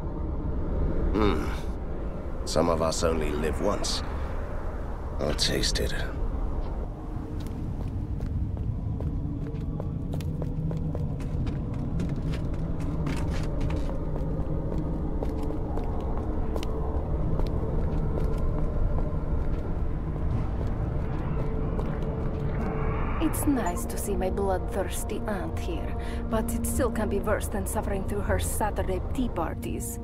Some of us only live once. I'll taste it. It's nice to see my bloodthirsty aunt here, but it still can be worse than suffering through her Saturday tea parties.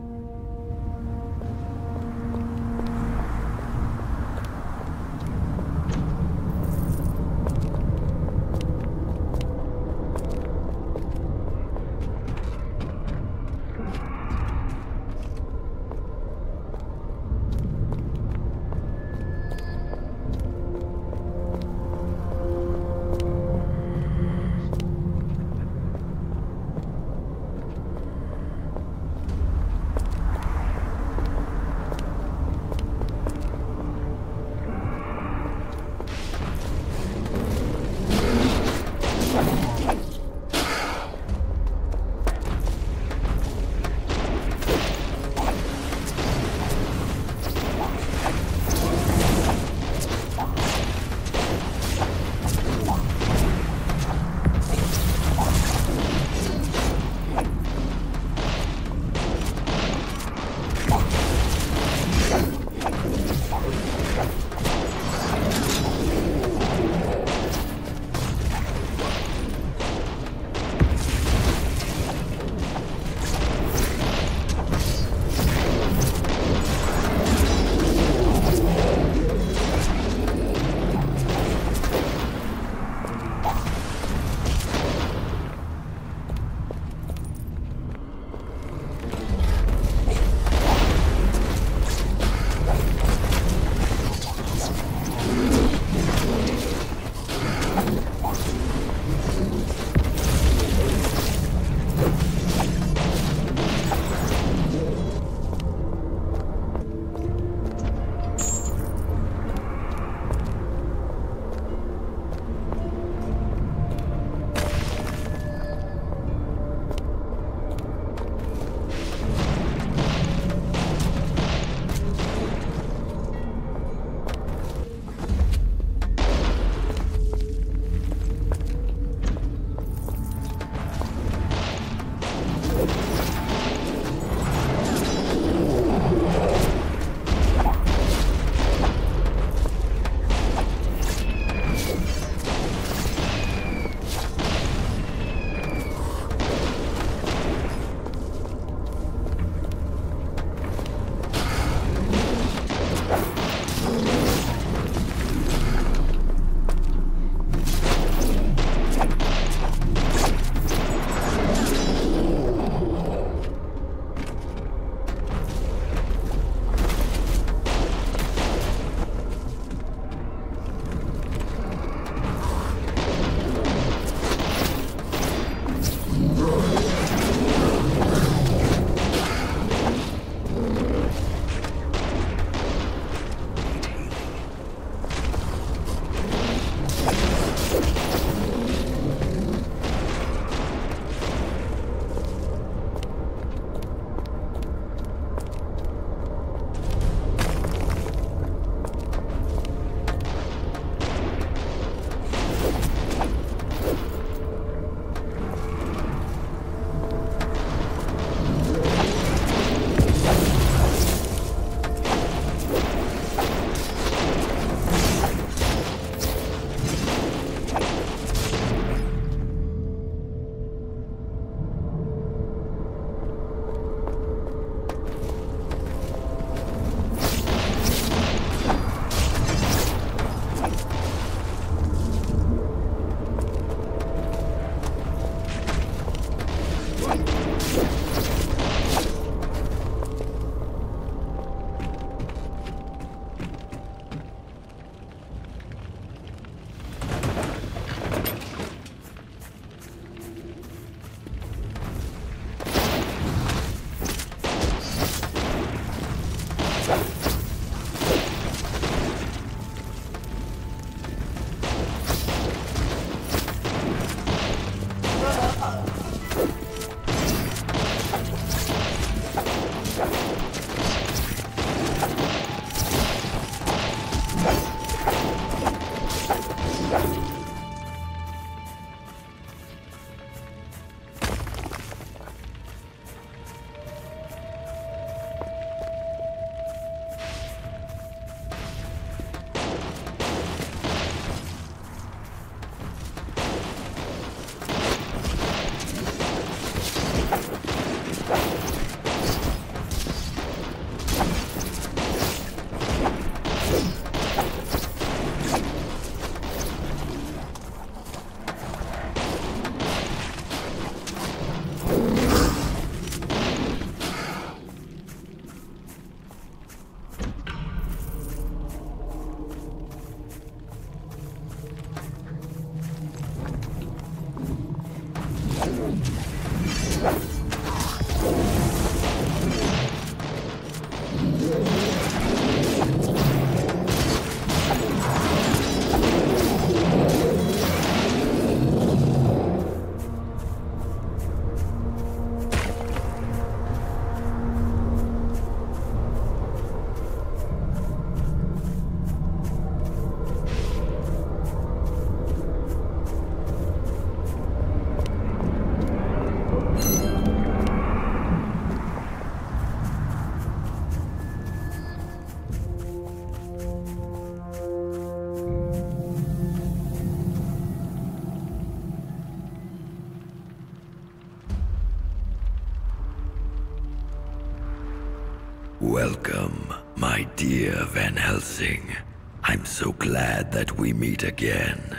dear Van Helsing. I'm so glad that we meet again.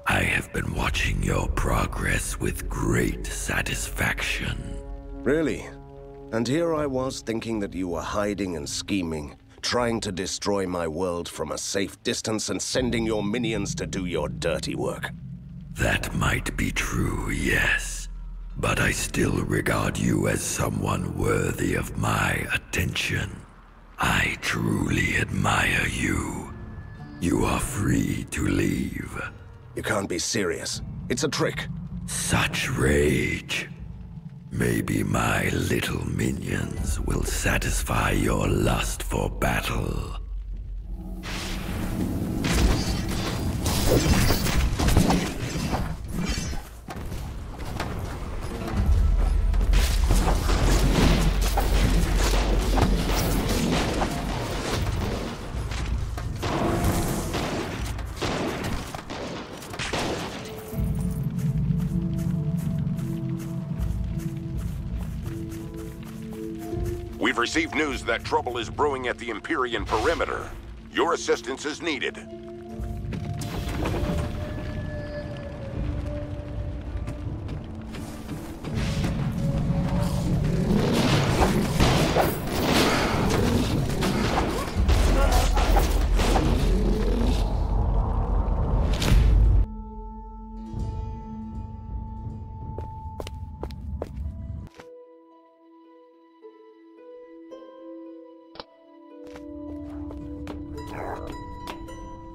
I have been watching your progress with great satisfaction. Really? And here I was thinking that you were hiding and scheming, trying to destroy my world from a safe distance and sending your minions to do your dirty work. That might be true, yes. But I still regard you as someone worthy of my attention. I truly admire you. You are free to leave. You can't be serious. It's a trick. Such rage. Maybe my little minions will satisfy your lust for battle. We've received news that trouble is brewing at the Empyrean perimeter. Your assistance is needed.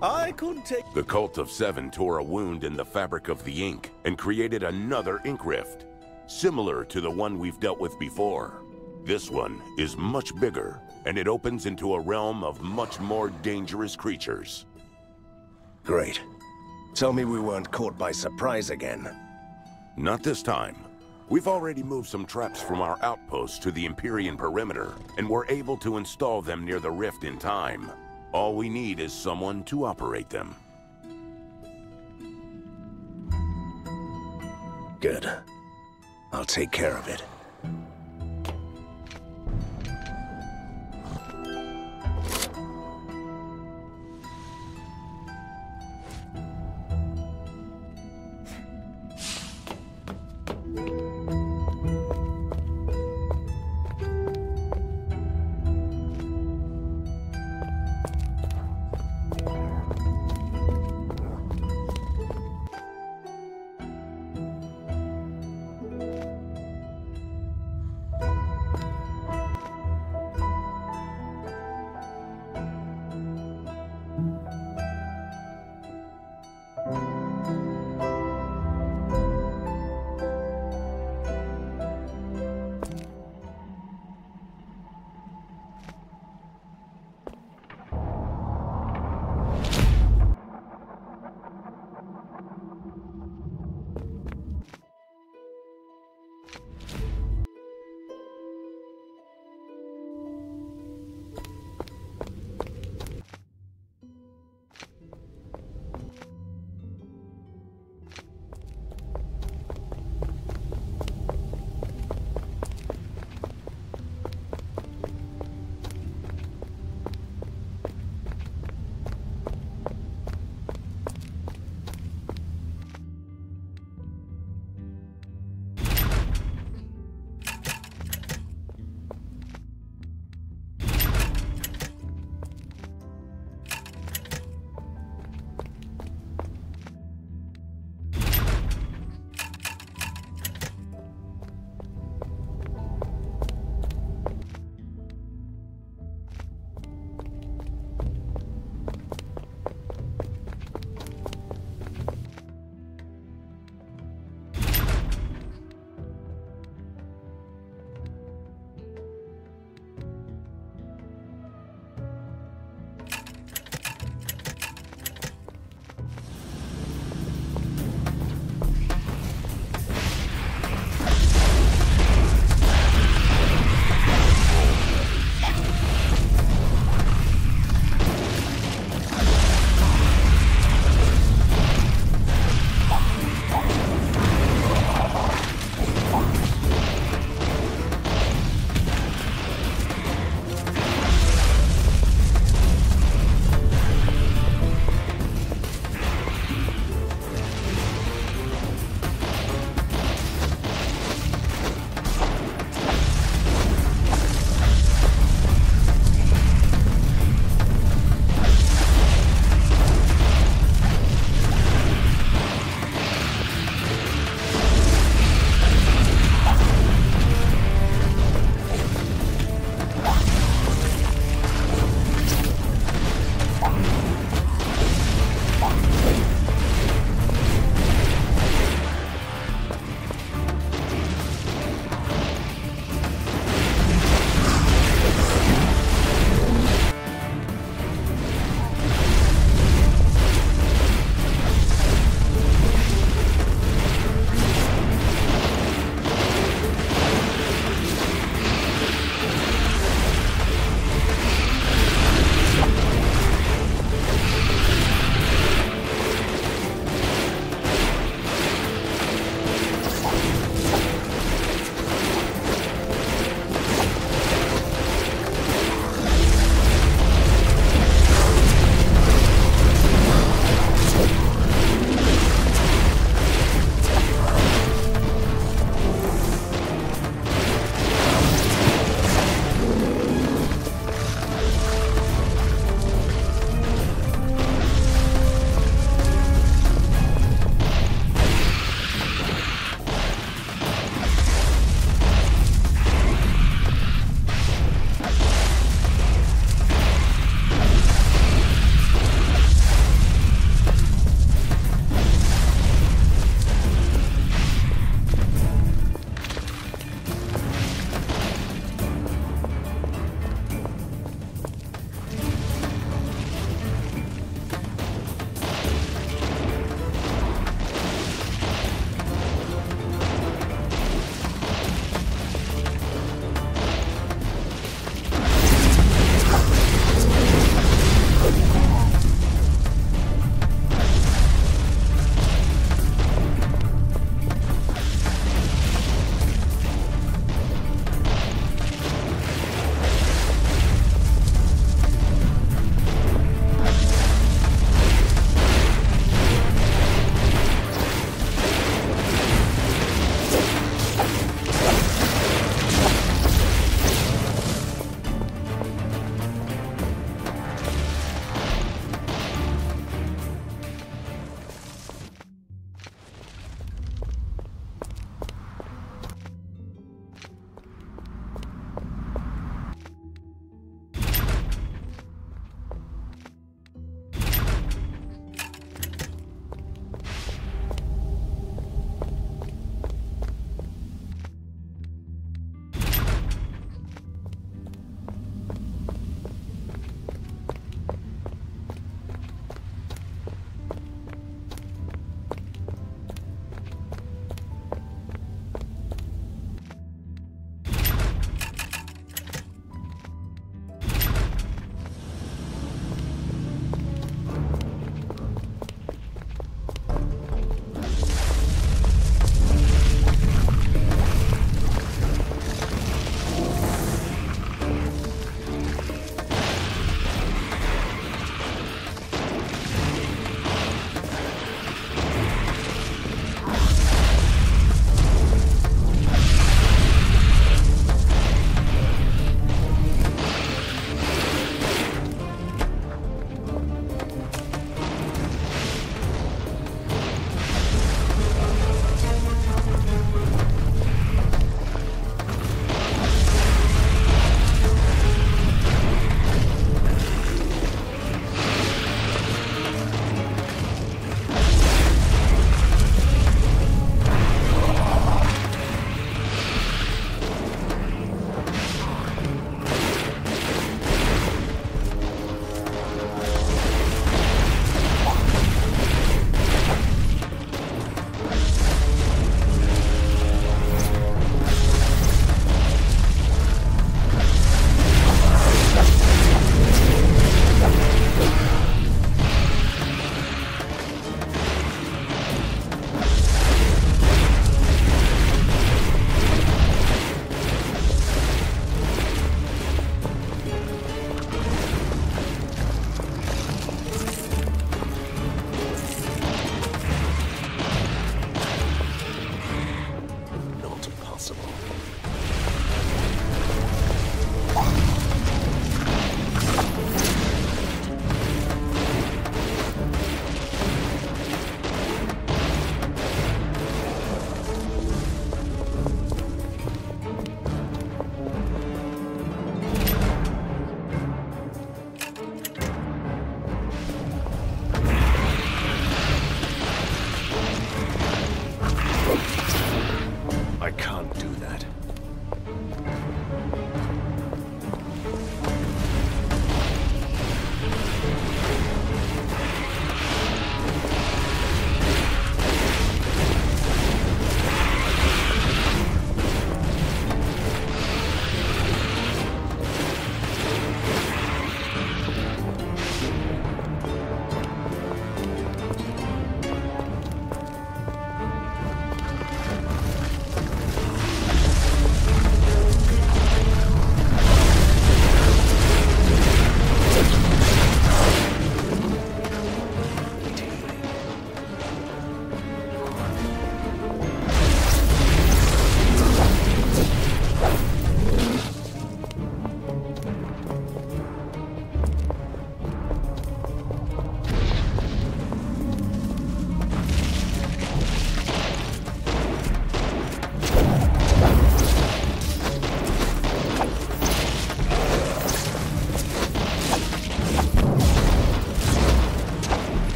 I could take... The Cult of Seven tore a wound in the fabric of the ink and created another ink rift, similar to the one we've dealt with before. This one is much bigger, and it opens into a realm of much more dangerous creatures. Great. Tell me we weren't caught by surprise again. Not this time. We've already moved some traps from our outposts to the Empyrean perimeter, and we're able to install them near the rift in time. All we need is someone to operate them. Good. I'll take care of it.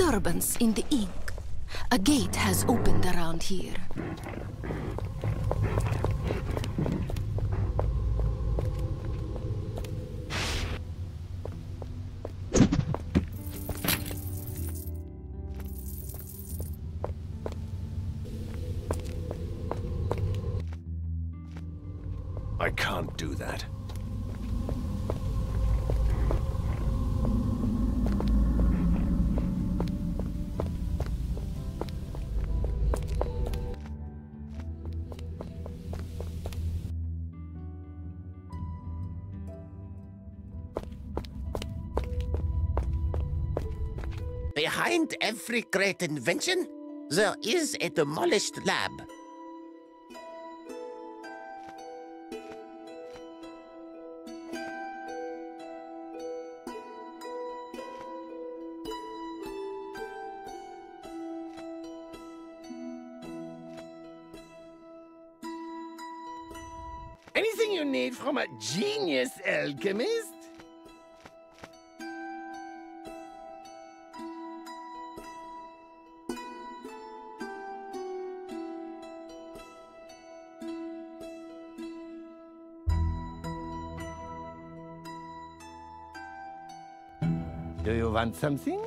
disturbance in the ink. A gate has opened around here. I can't do that. Behind every great invention, there is a demolished lab. Anything you need from a genius alchemist? Do you want something?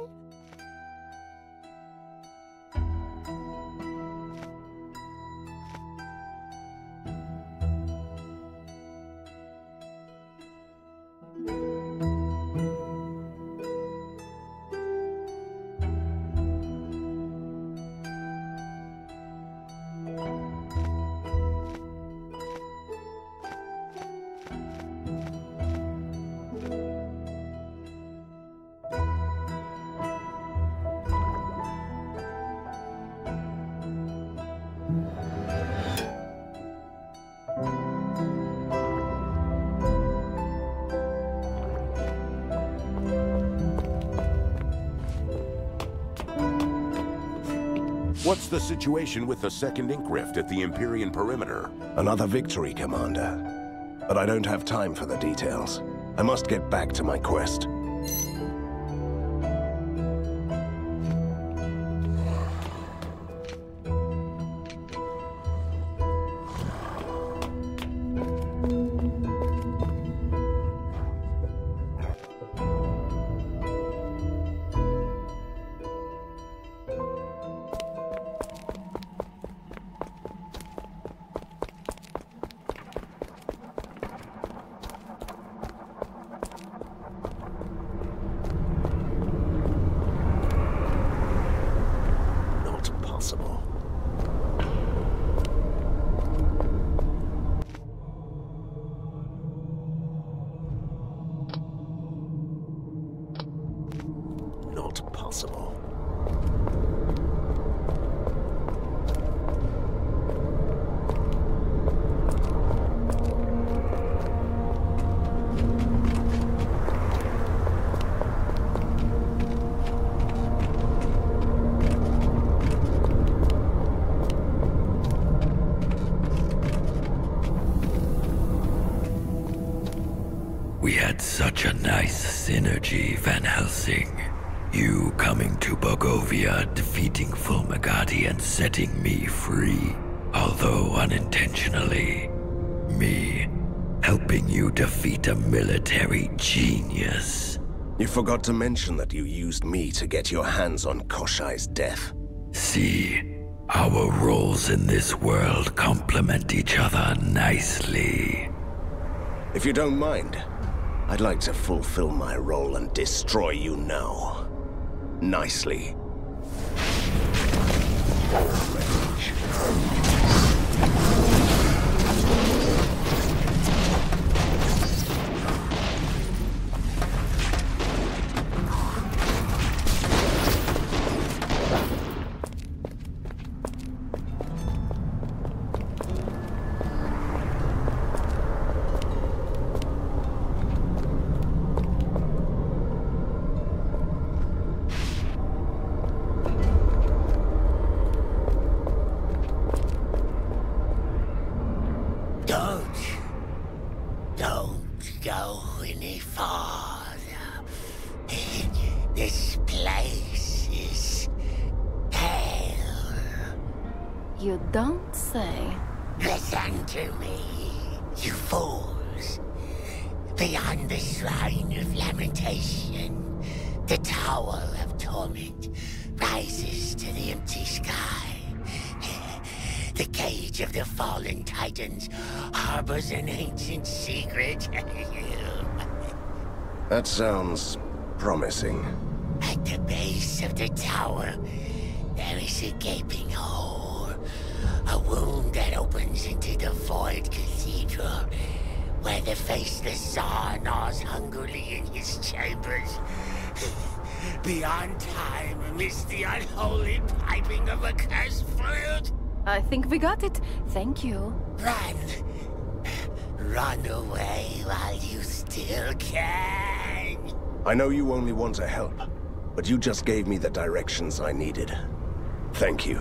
What's the situation with the second ink rift at the Empyrean perimeter? Another victory, Commander. But I don't have time for the details. I must get back to my quest. We had such a nice synergy, Van Helsing. You coming to Borgovia, defeating Fulmagati and setting me free, although unintentionally. Me helping you defeat a military genius. You forgot to mention that you used me to get your hands on Koshai's death. See, our roles in this world complement each other nicely. If you don't mind, I'd like to fulfill my role and destroy you now. Nicely. Don't go any farther. This place is You don't say. Listen to me, you fools. Beyond the Shrine of Lamentation, the Tower of Torment rises to the empty sky. The cage of the fallen titans harbors an ancient secret. That sounds promising. At the base of the tower, there is a gaping hole. A wound that opens into the void cathedral, where the faceless Tsar gnaws hungrily in his chambers. Beyond time amidst the unholy piping of a cursed flute. I think we got it. Thank you. Run! Run away while you still can! I know you only want to help, but you just gave me the directions I needed. Thank you.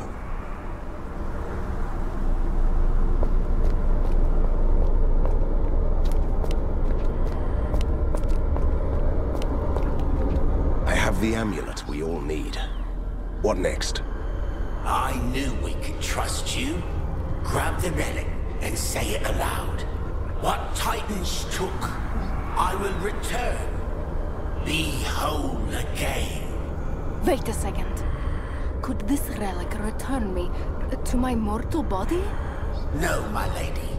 I have the amulet we all need. What next? I knew we could trust you. Grab the relic and say it aloud. What Titans took, I will return. Be whole again. Wait a second. Could this relic return me to my mortal body? No, my lady.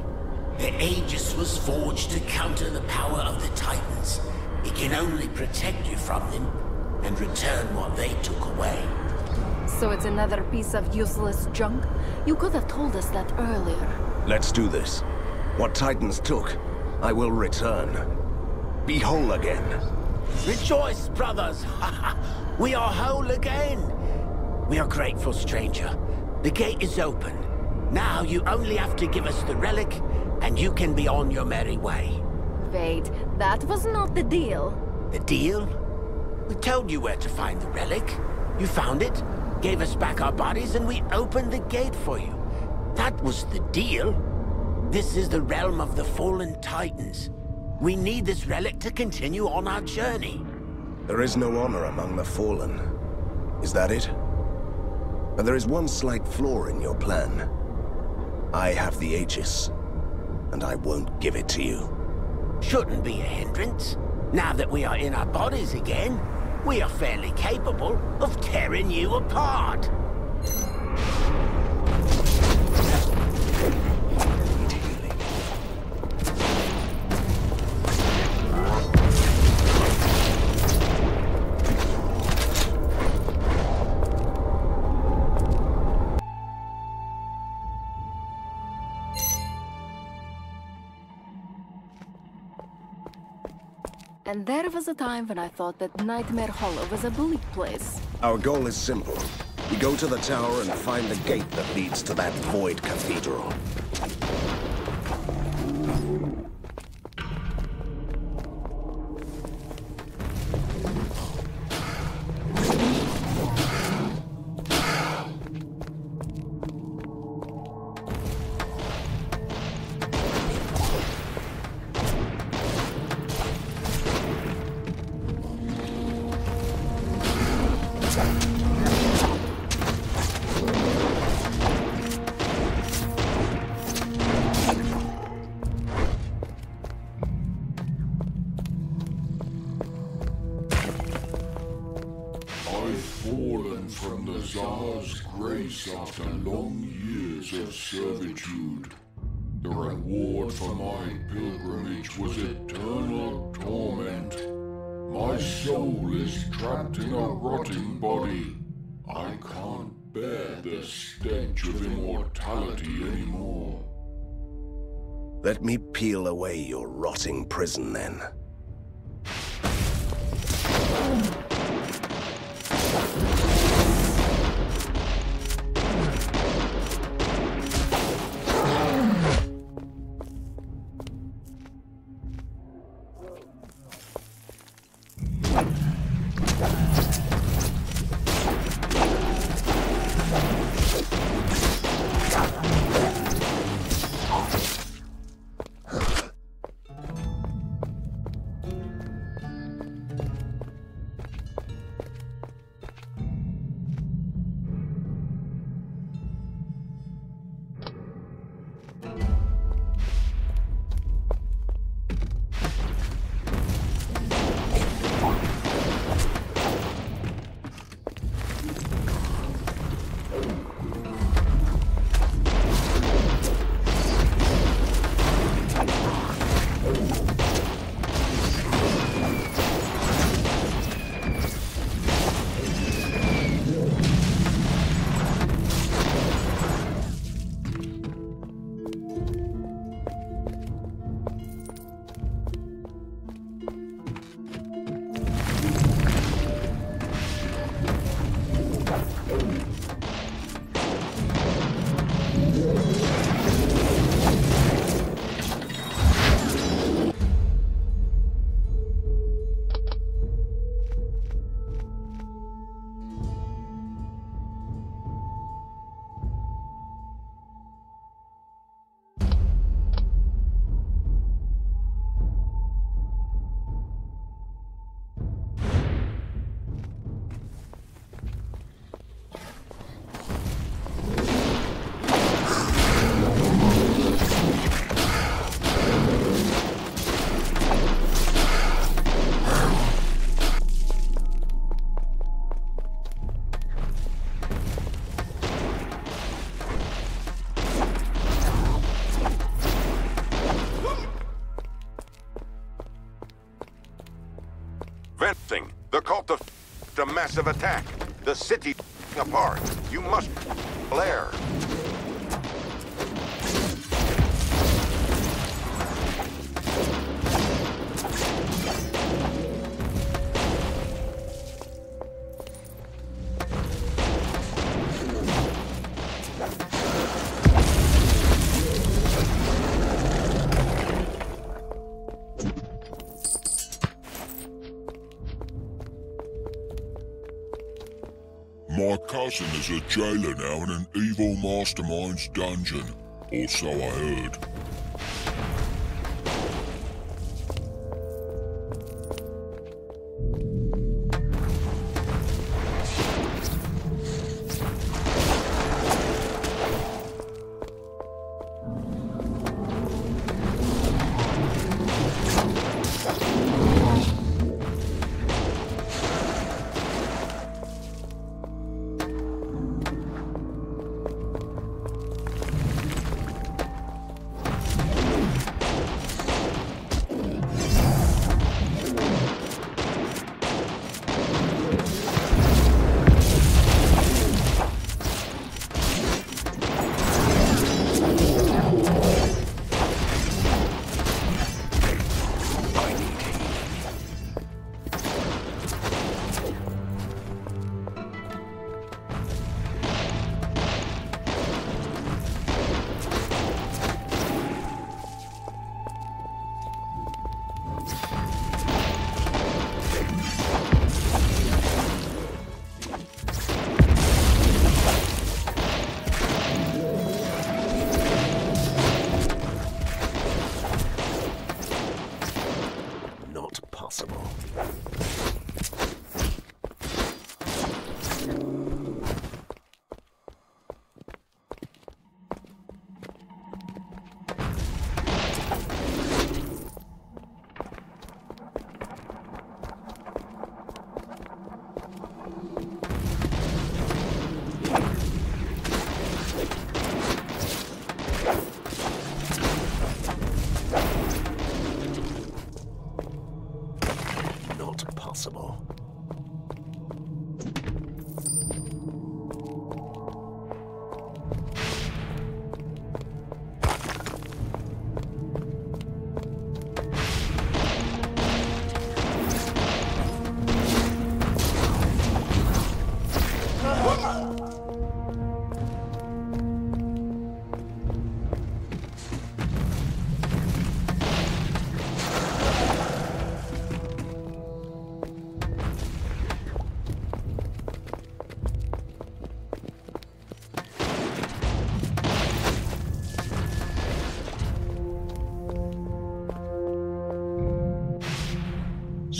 The Aegis was forged to counter the power of the Titans. It can only protect you from them and return what they took away. So it's another piece of useless junk? You could have told us that earlier. Let's do this. What Titans took, I will return. Be whole again. Rejoice, brothers! We are whole again! We are grateful, stranger. The gate is open. Now you only have to give us the relic, and you can be on your merry way. Wait, that was not the deal. The deal? We told you where to find the relic. You found it, gave us back our bodies, and we opened the gate for you. That was the deal. This is the realm of the fallen Titans. We need this relic to continue on our journey. There is no honor among the fallen. Is that it? But there is one slight flaw in your plan. I have the Aegis, and I won't give it to you. Shouldn't be a hindrance. Now that we are in our bodies again, we are fairly capable of tearing you apart. And there was a time when I thought that Nightmare Hollow was a bleak place. Our goal is simple. We go to the tower and find the gate that leads to that void cathedral. From the Tsar's grace after long years of servitude. The reward for my pilgrimage was eternal torment. My soul is trapped in a rotting body. I can't bear the stench of immortality anymore. Let me peel away your rotting prison, then. Fencing. The cult of a massive attack. The city apart. You must flare. My cousin is a jailer now in an evil mastermind's dungeon, or so I heard.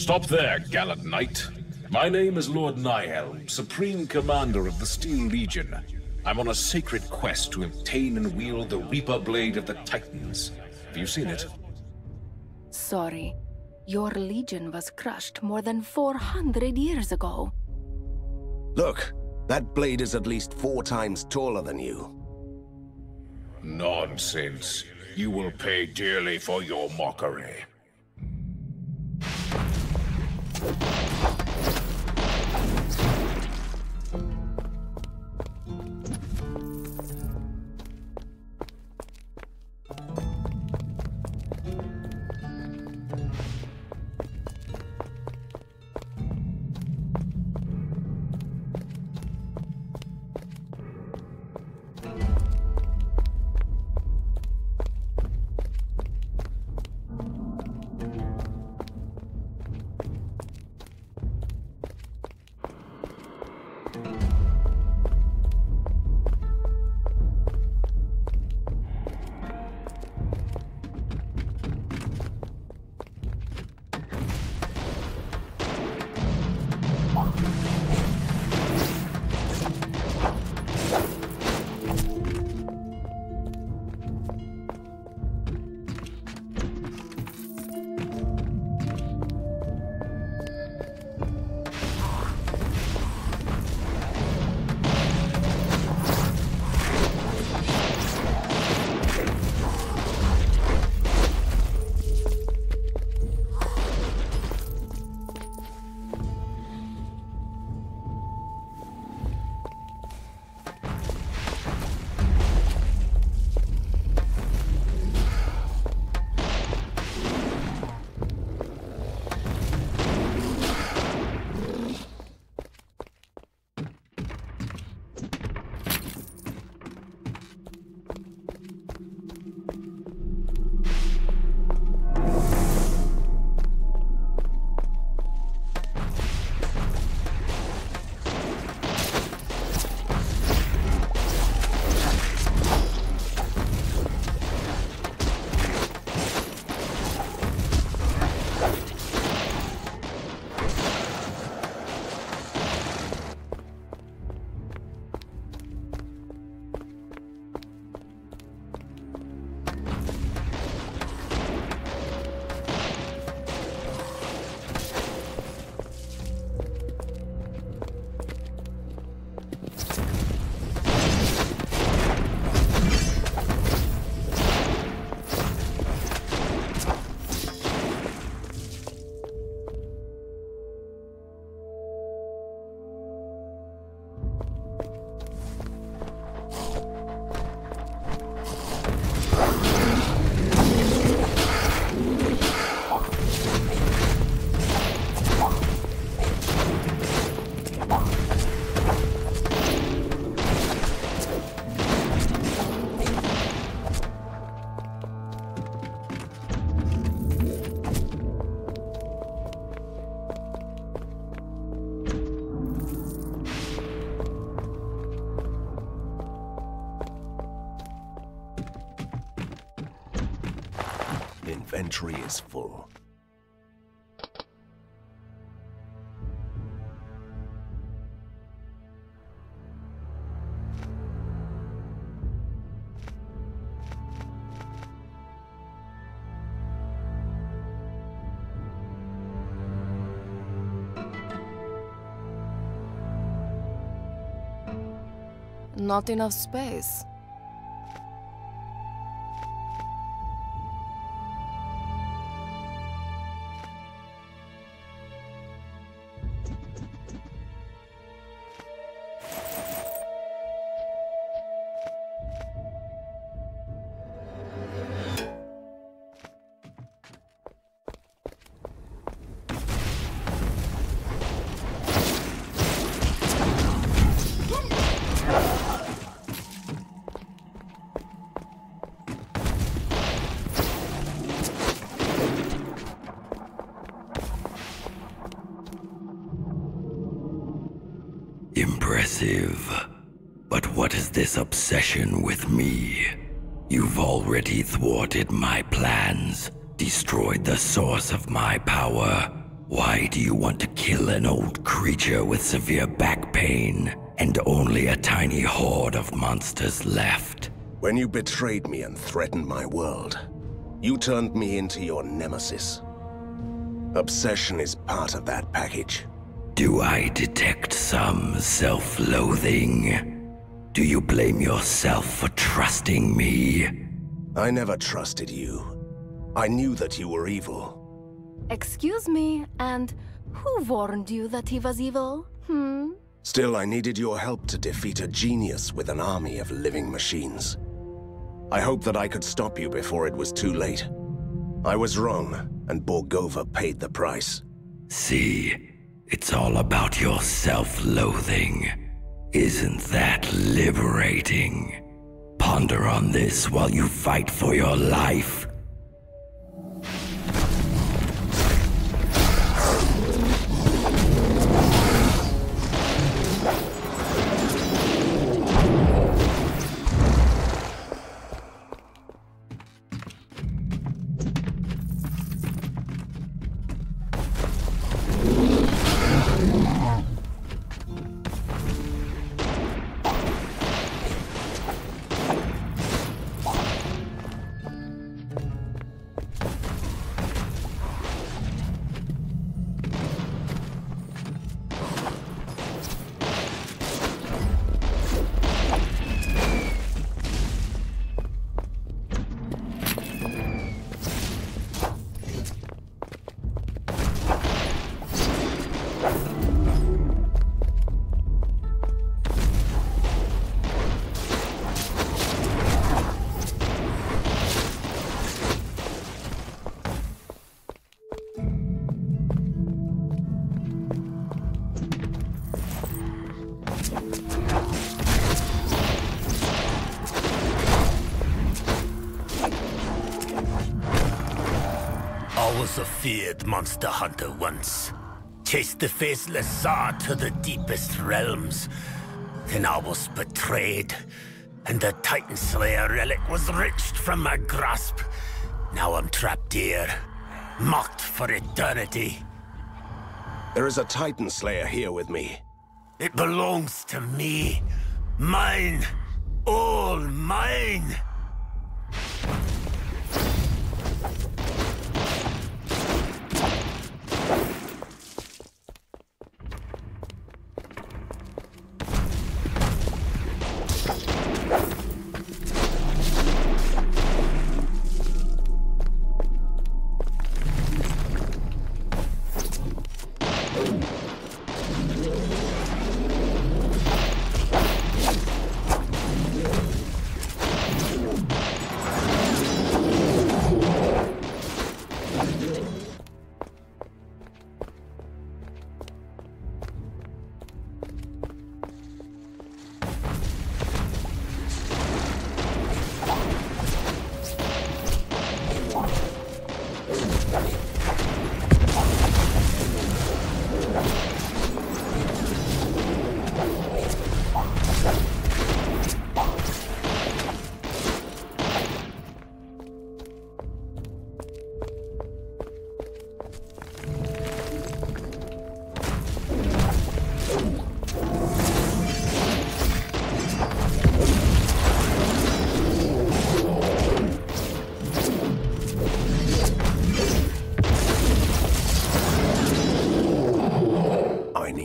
Stop there, gallant knight. My name is Lord Nihelm, Supreme Commander of the Steel Legion. I'm on a sacred quest to obtain and wield the Reaper Blade of the Titans. Have you seen it? Sorry. Your legion was crushed more than 400 years ago. Look, that blade is at least 4 times taller than you. Nonsense. You will pay dearly for your mockery. inventory is full. Not enough space. Impressive. But what is this obsession with me? You've already thwarted my plans, destroyed the source of my power. Why do you want to kill an old creature with severe back pain, and only a tiny horde of monsters left? When you betrayed me and threatened my world, you turned me into your nemesis. Obsession is part of that package. Do I detect some self-loathing? Do you blame yourself for trusting me? I never trusted you. I knew that you were evil. Excuse me, and who warned you that he was evil? Still, I needed your help to defeat a genius with an army of living machines. I hoped that I could stop you before it was too late. I was wrong, and Borgovia paid the price. See? It's all about your self-loathing. Isn't that liberating? Ponder on this while you fight for your life. I was a feared monster hunter once. Chased the faceless Tsar to the deepest realms. Then I was betrayed, and the Titan Slayer relic was wrenched from my grasp. Now I'm trapped here, mocked for eternity. There is a Titan Slayer here with me. It belongs to me. Mine. All mine.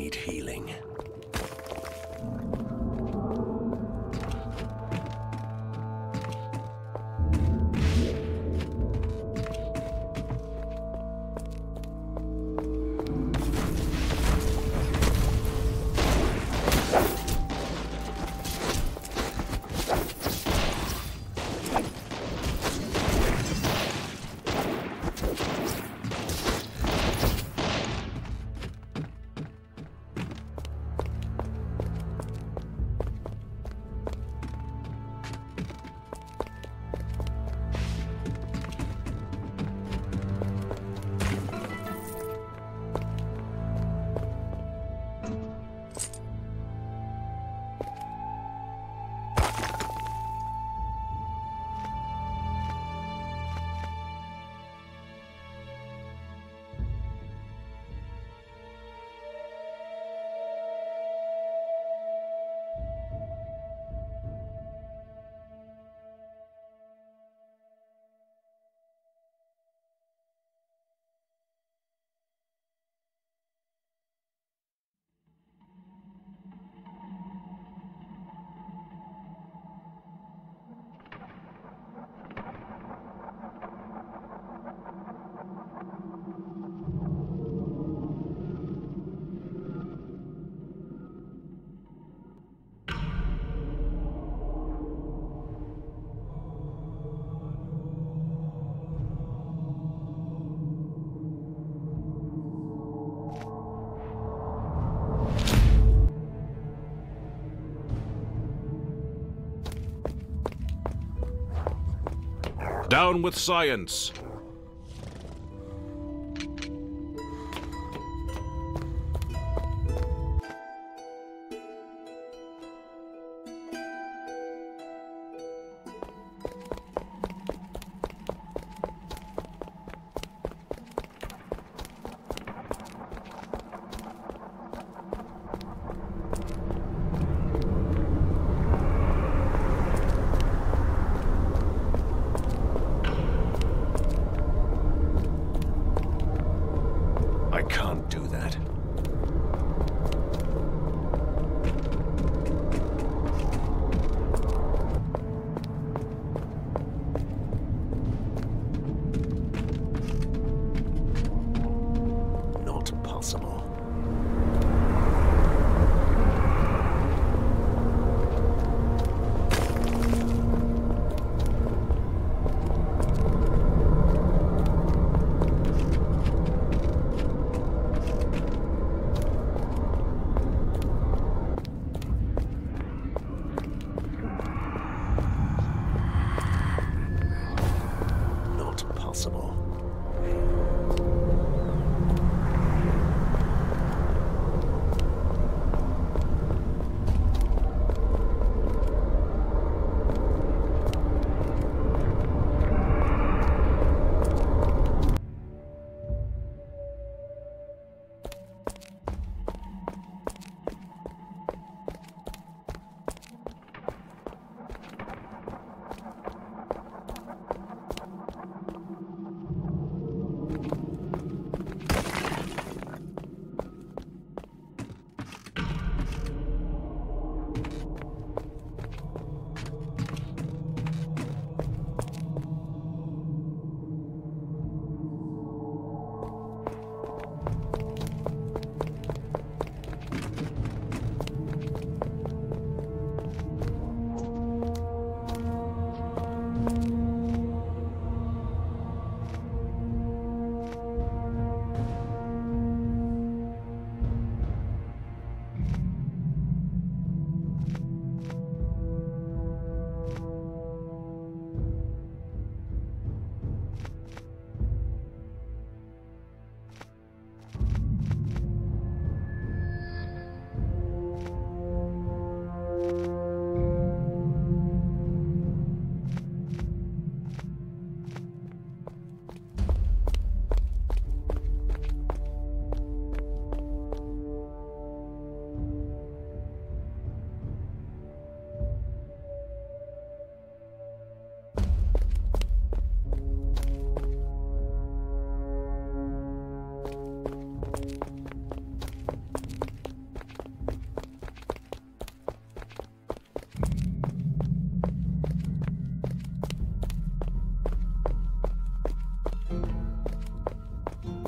need healing. Down with science! I can't do that. Not possible. Not possible.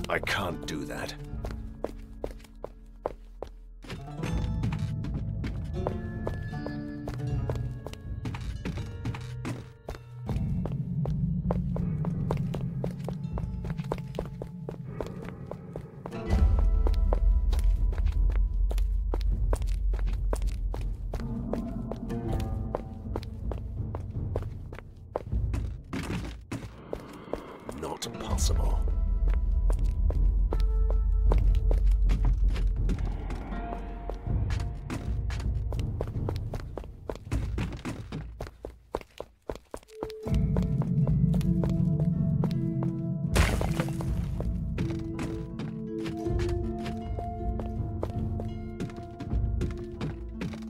I can't do that. Not possible.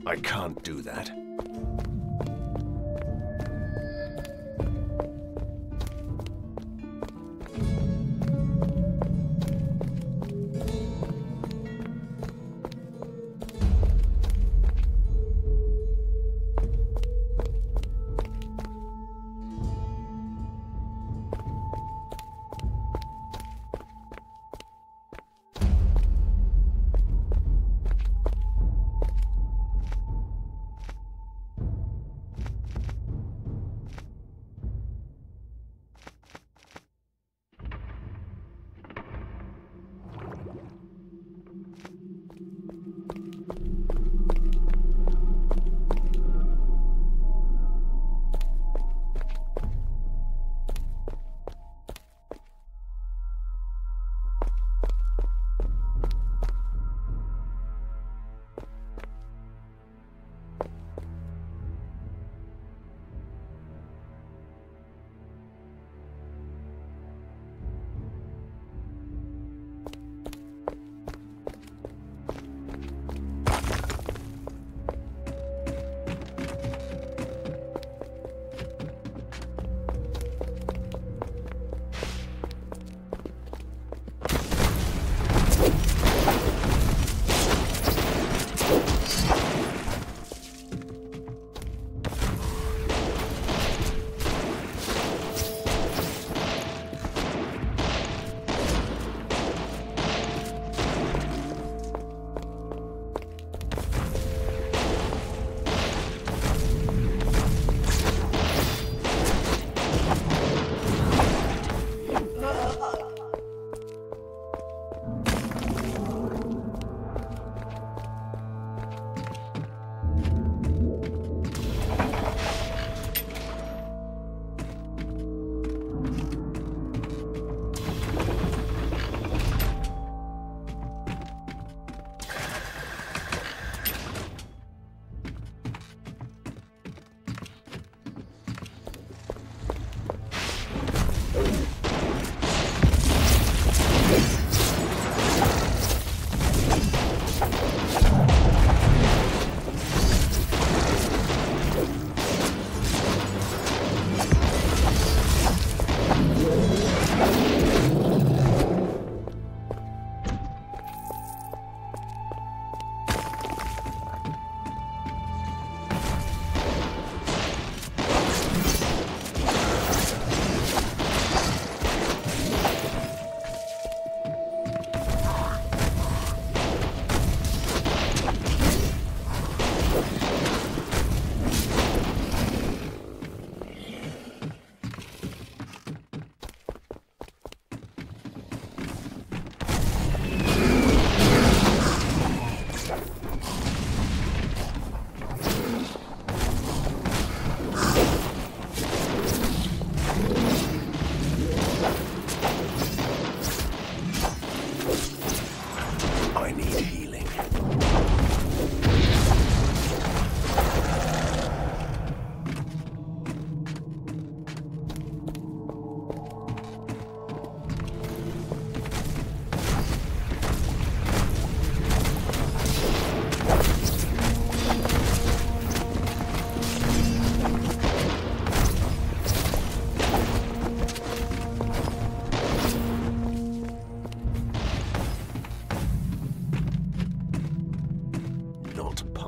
I can't do that.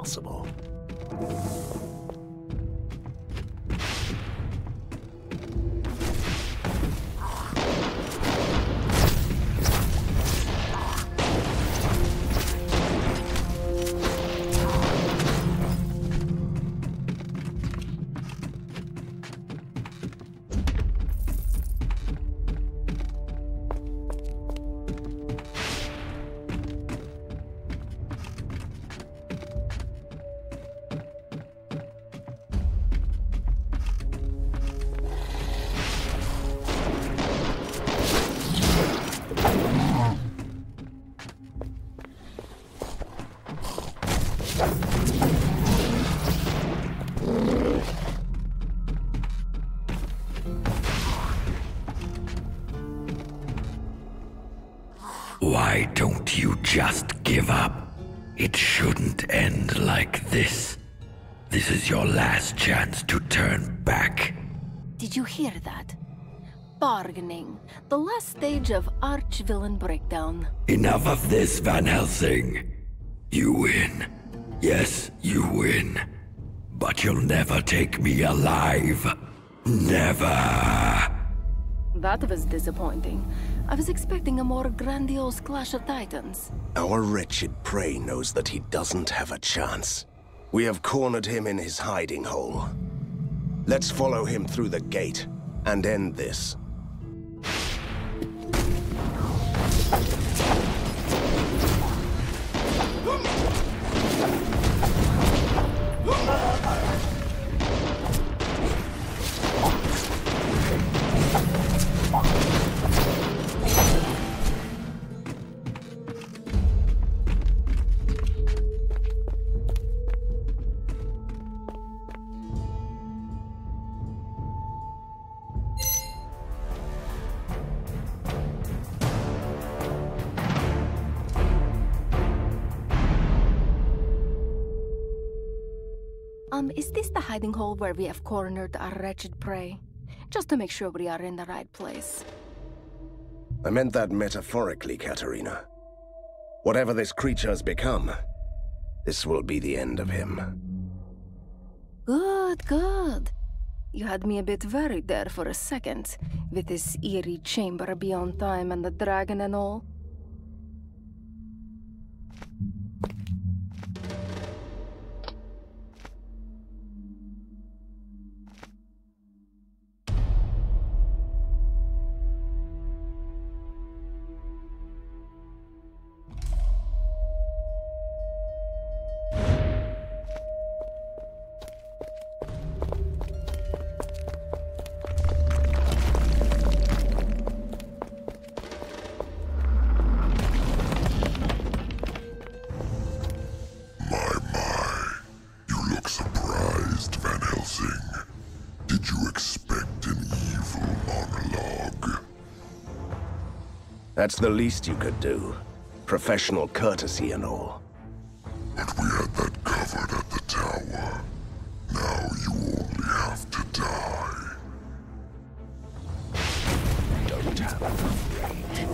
possible. Why don't you just give up? It shouldn't end like this. This is your last chance to turn back. Did you hear that? Bargaining. The last stage of arch-villain breakdown. Enough of this, Van Helsing. You win. Yes, you win. But you'll never take me alive. Never. That was disappointing. I was expecting a more grandiose clash of titans. Our wretched prey knows that he doesn't have a chance. We have cornered him in his hiding hole. Let's follow him through the gate and end this. Is this the hiding hole where we have cornered our wretched prey? Just to make sure we are in the right place. I meant that metaphorically, Katarina. Whatever this creature has become, this will be the end of him. Good, good. You had me a bit worried there for a second, with this eerie chamber beyond time and the dragon and all. Did you expect an evil monologue? That's the least you could do. Professional courtesy and all. But we had that covered at the tower. Now you only have to die. Don't have enough rage.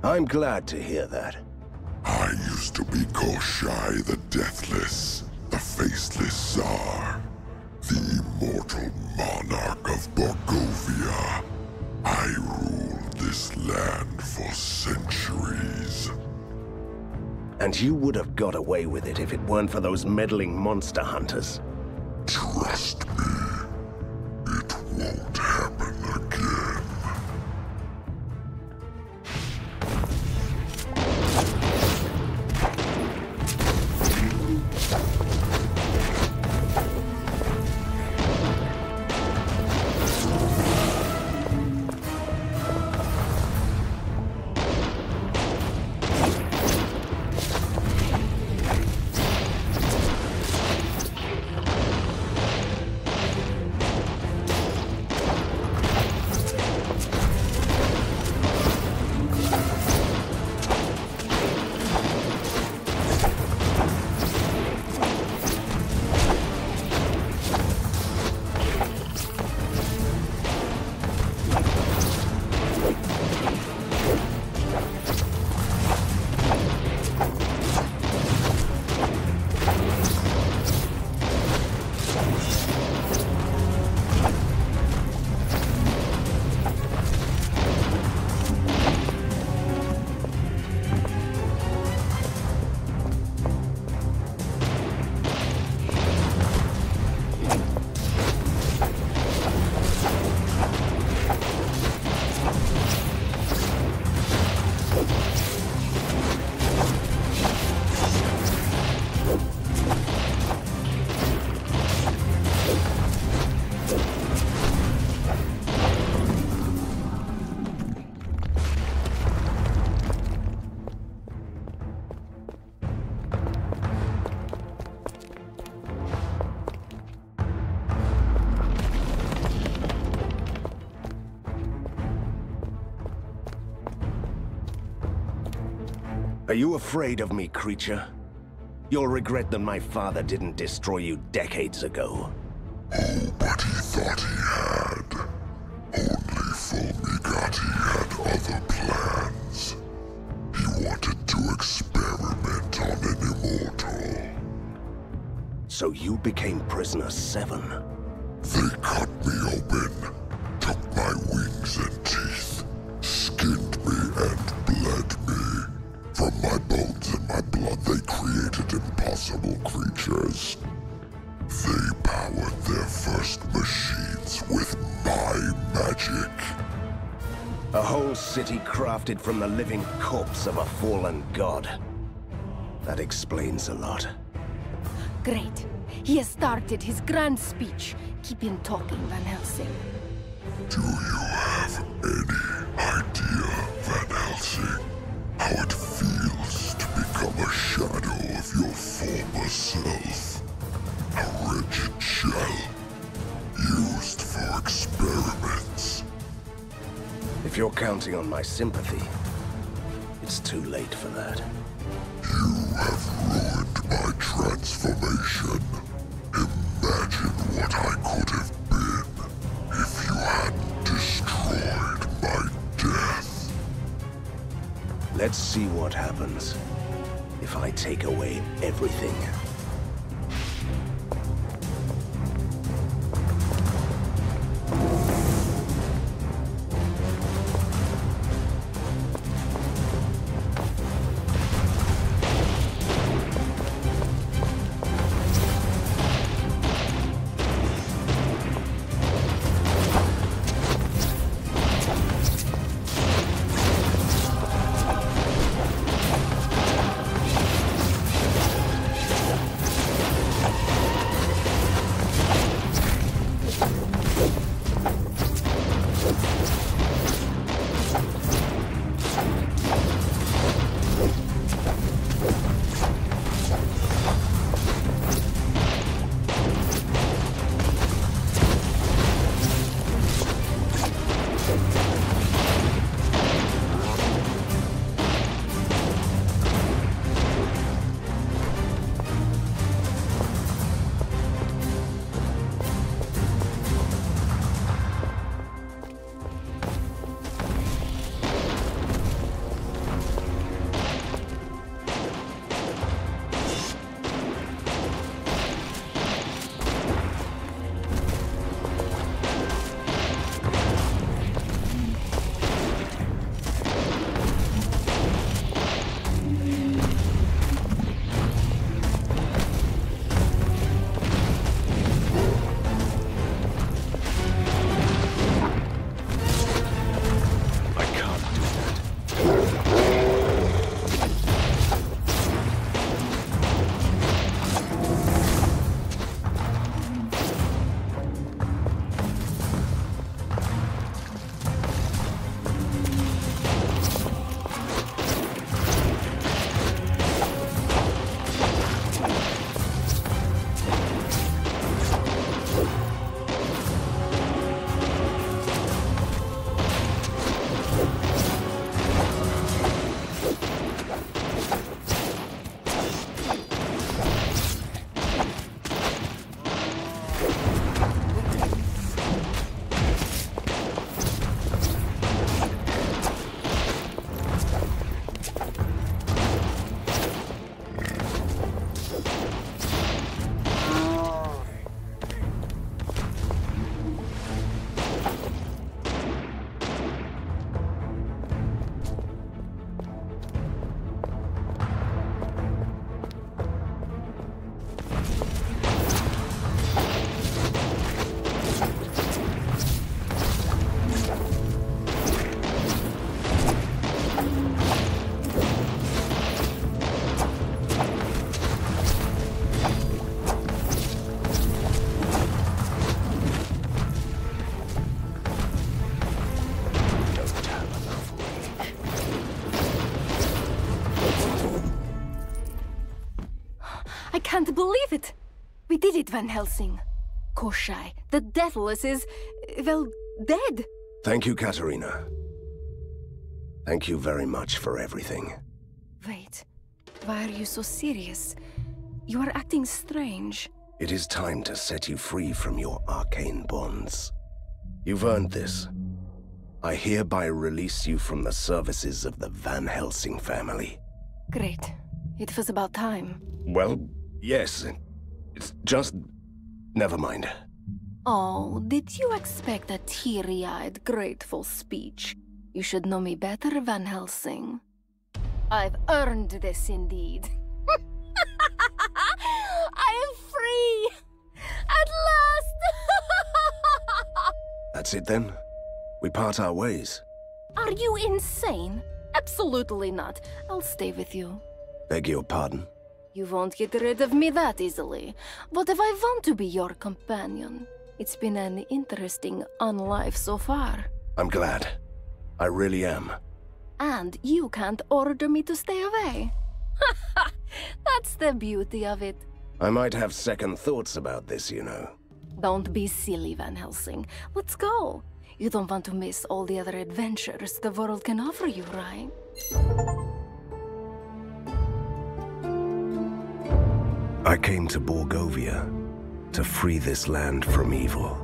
I'm glad to hear that. I used to be Koshai the Deathless, the Faceless Tsar, the immortal monarch of Borgovia. I ruled this land for centuries. And you would have got away with it if it weren't for those meddling monster hunters. Trust me, it won't happen again. Are you afraid of me, creature? You'll regret that my father didn't destroy you decades ago. Oh, but he thought he had. Only Fulmigati had other plans. He wanted to experiment on an immortal. So you became Prisoner 7? They cut me open, took my wings and teeth, skinned me and bled me. From my bones and my blood, they created impossible creatures. They powered their first machines with my magic. A whole city crafted from the living corpse of a fallen god. That explains a lot. Great. He has started his grand speech. Keep him talking, Van Helsing. Do you have any idea, Van Helsing, how it feels to become a shadow of your former self? A wretched shell, used for experiments. If you're counting on my sympathy, it's too late for that. You have ruined my transformation. Imagine what I could have been if you hadn't destroyed my death. Let's see what happens if I take away everything. I can't believe it! We did it, Van Helsing. Koshai, the Deathless is, well, dead. Thank you, Katarina. Thank you very much for everything. Wait, why are you so serious? You are acting strange. It is time to set you free from your arcane bonds. You've earned this. I hereby release you from the services of the Van Helsing family. Great. It was about time. Well, yes. It's just... never mind. Oh, did you expect a teary-eyed, grateful speech? You should know me better, Van Helsing. I've earned this indeed. I am free! At last! That's it then? We part our ways. Are you insane? Absolutely not. I'll stay with you. Beg your pardon? You won't get rid of me that easily. What if I want to be your companion? It's been an interesting life so far. I'm glad. I really am. And you can't order me to stay away. That's the beauty of it. I might have second thoughts about this, you know. Don't be silly, Van Helsing. Let's go. You don't want to miss all the other adventures the world can offer you, right? I came to Borgovia to free this land from evil,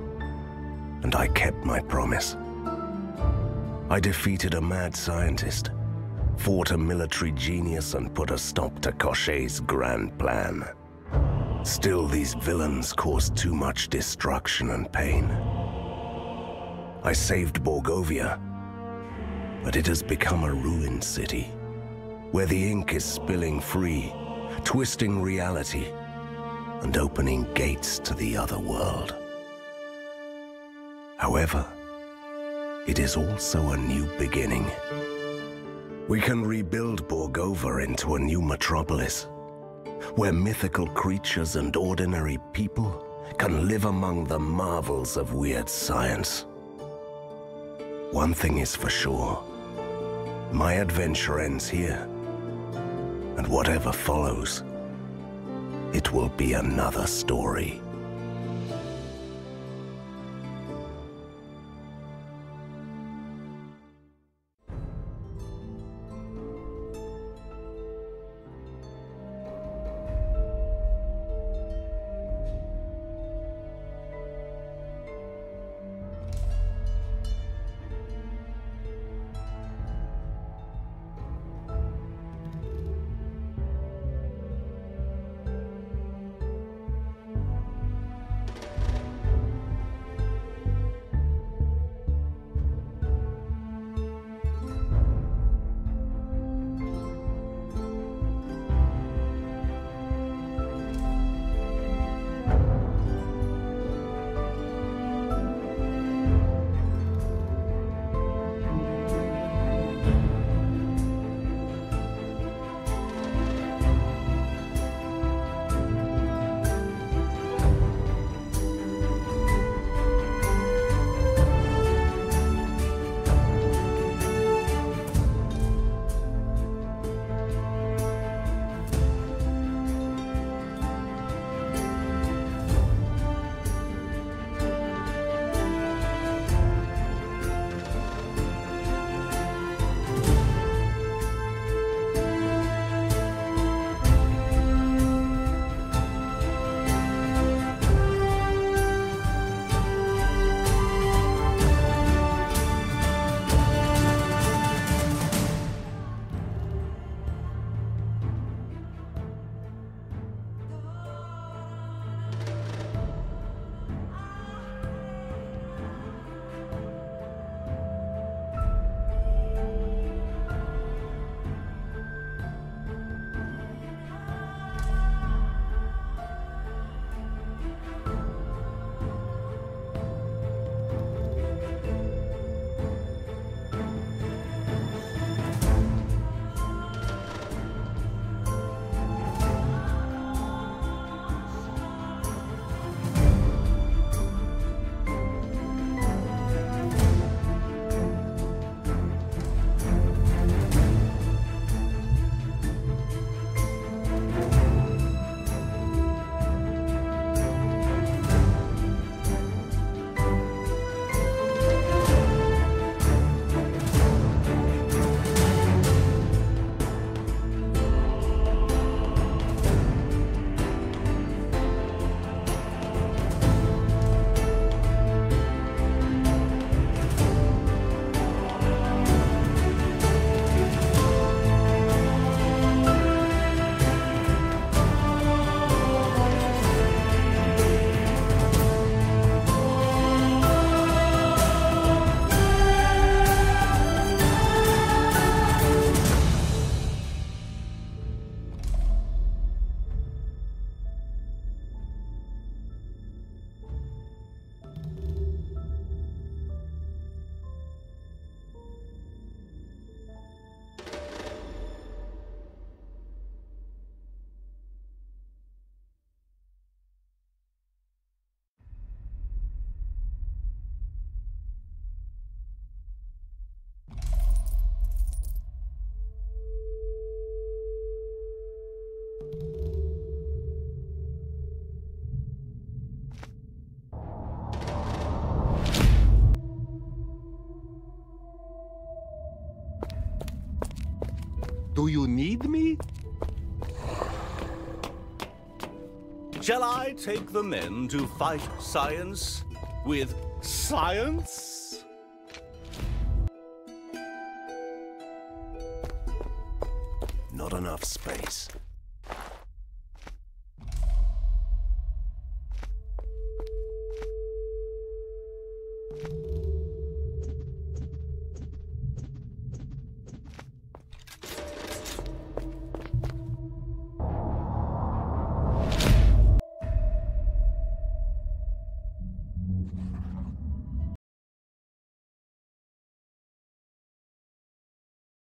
and I kept my promise. I defeated a mad scientist, fought a military genius, and put a stop to Cochet's grand plan. Still, these villains caused too much destruction and pain. I saved Borgovia, but it has become a ruined city, where the ink is spilling free, twisting reality, and opening gates to the other world. However, it is also a new beginning. We can rebuild Borgovia into a new metropolis, where mythical creatures and ordinary people can live among the marvels of weird science. One thing is for sure, my adventure ends here, and whatever follows, it will be another story. Do you need me? Shall I take the men to fight science with science? Not enough space.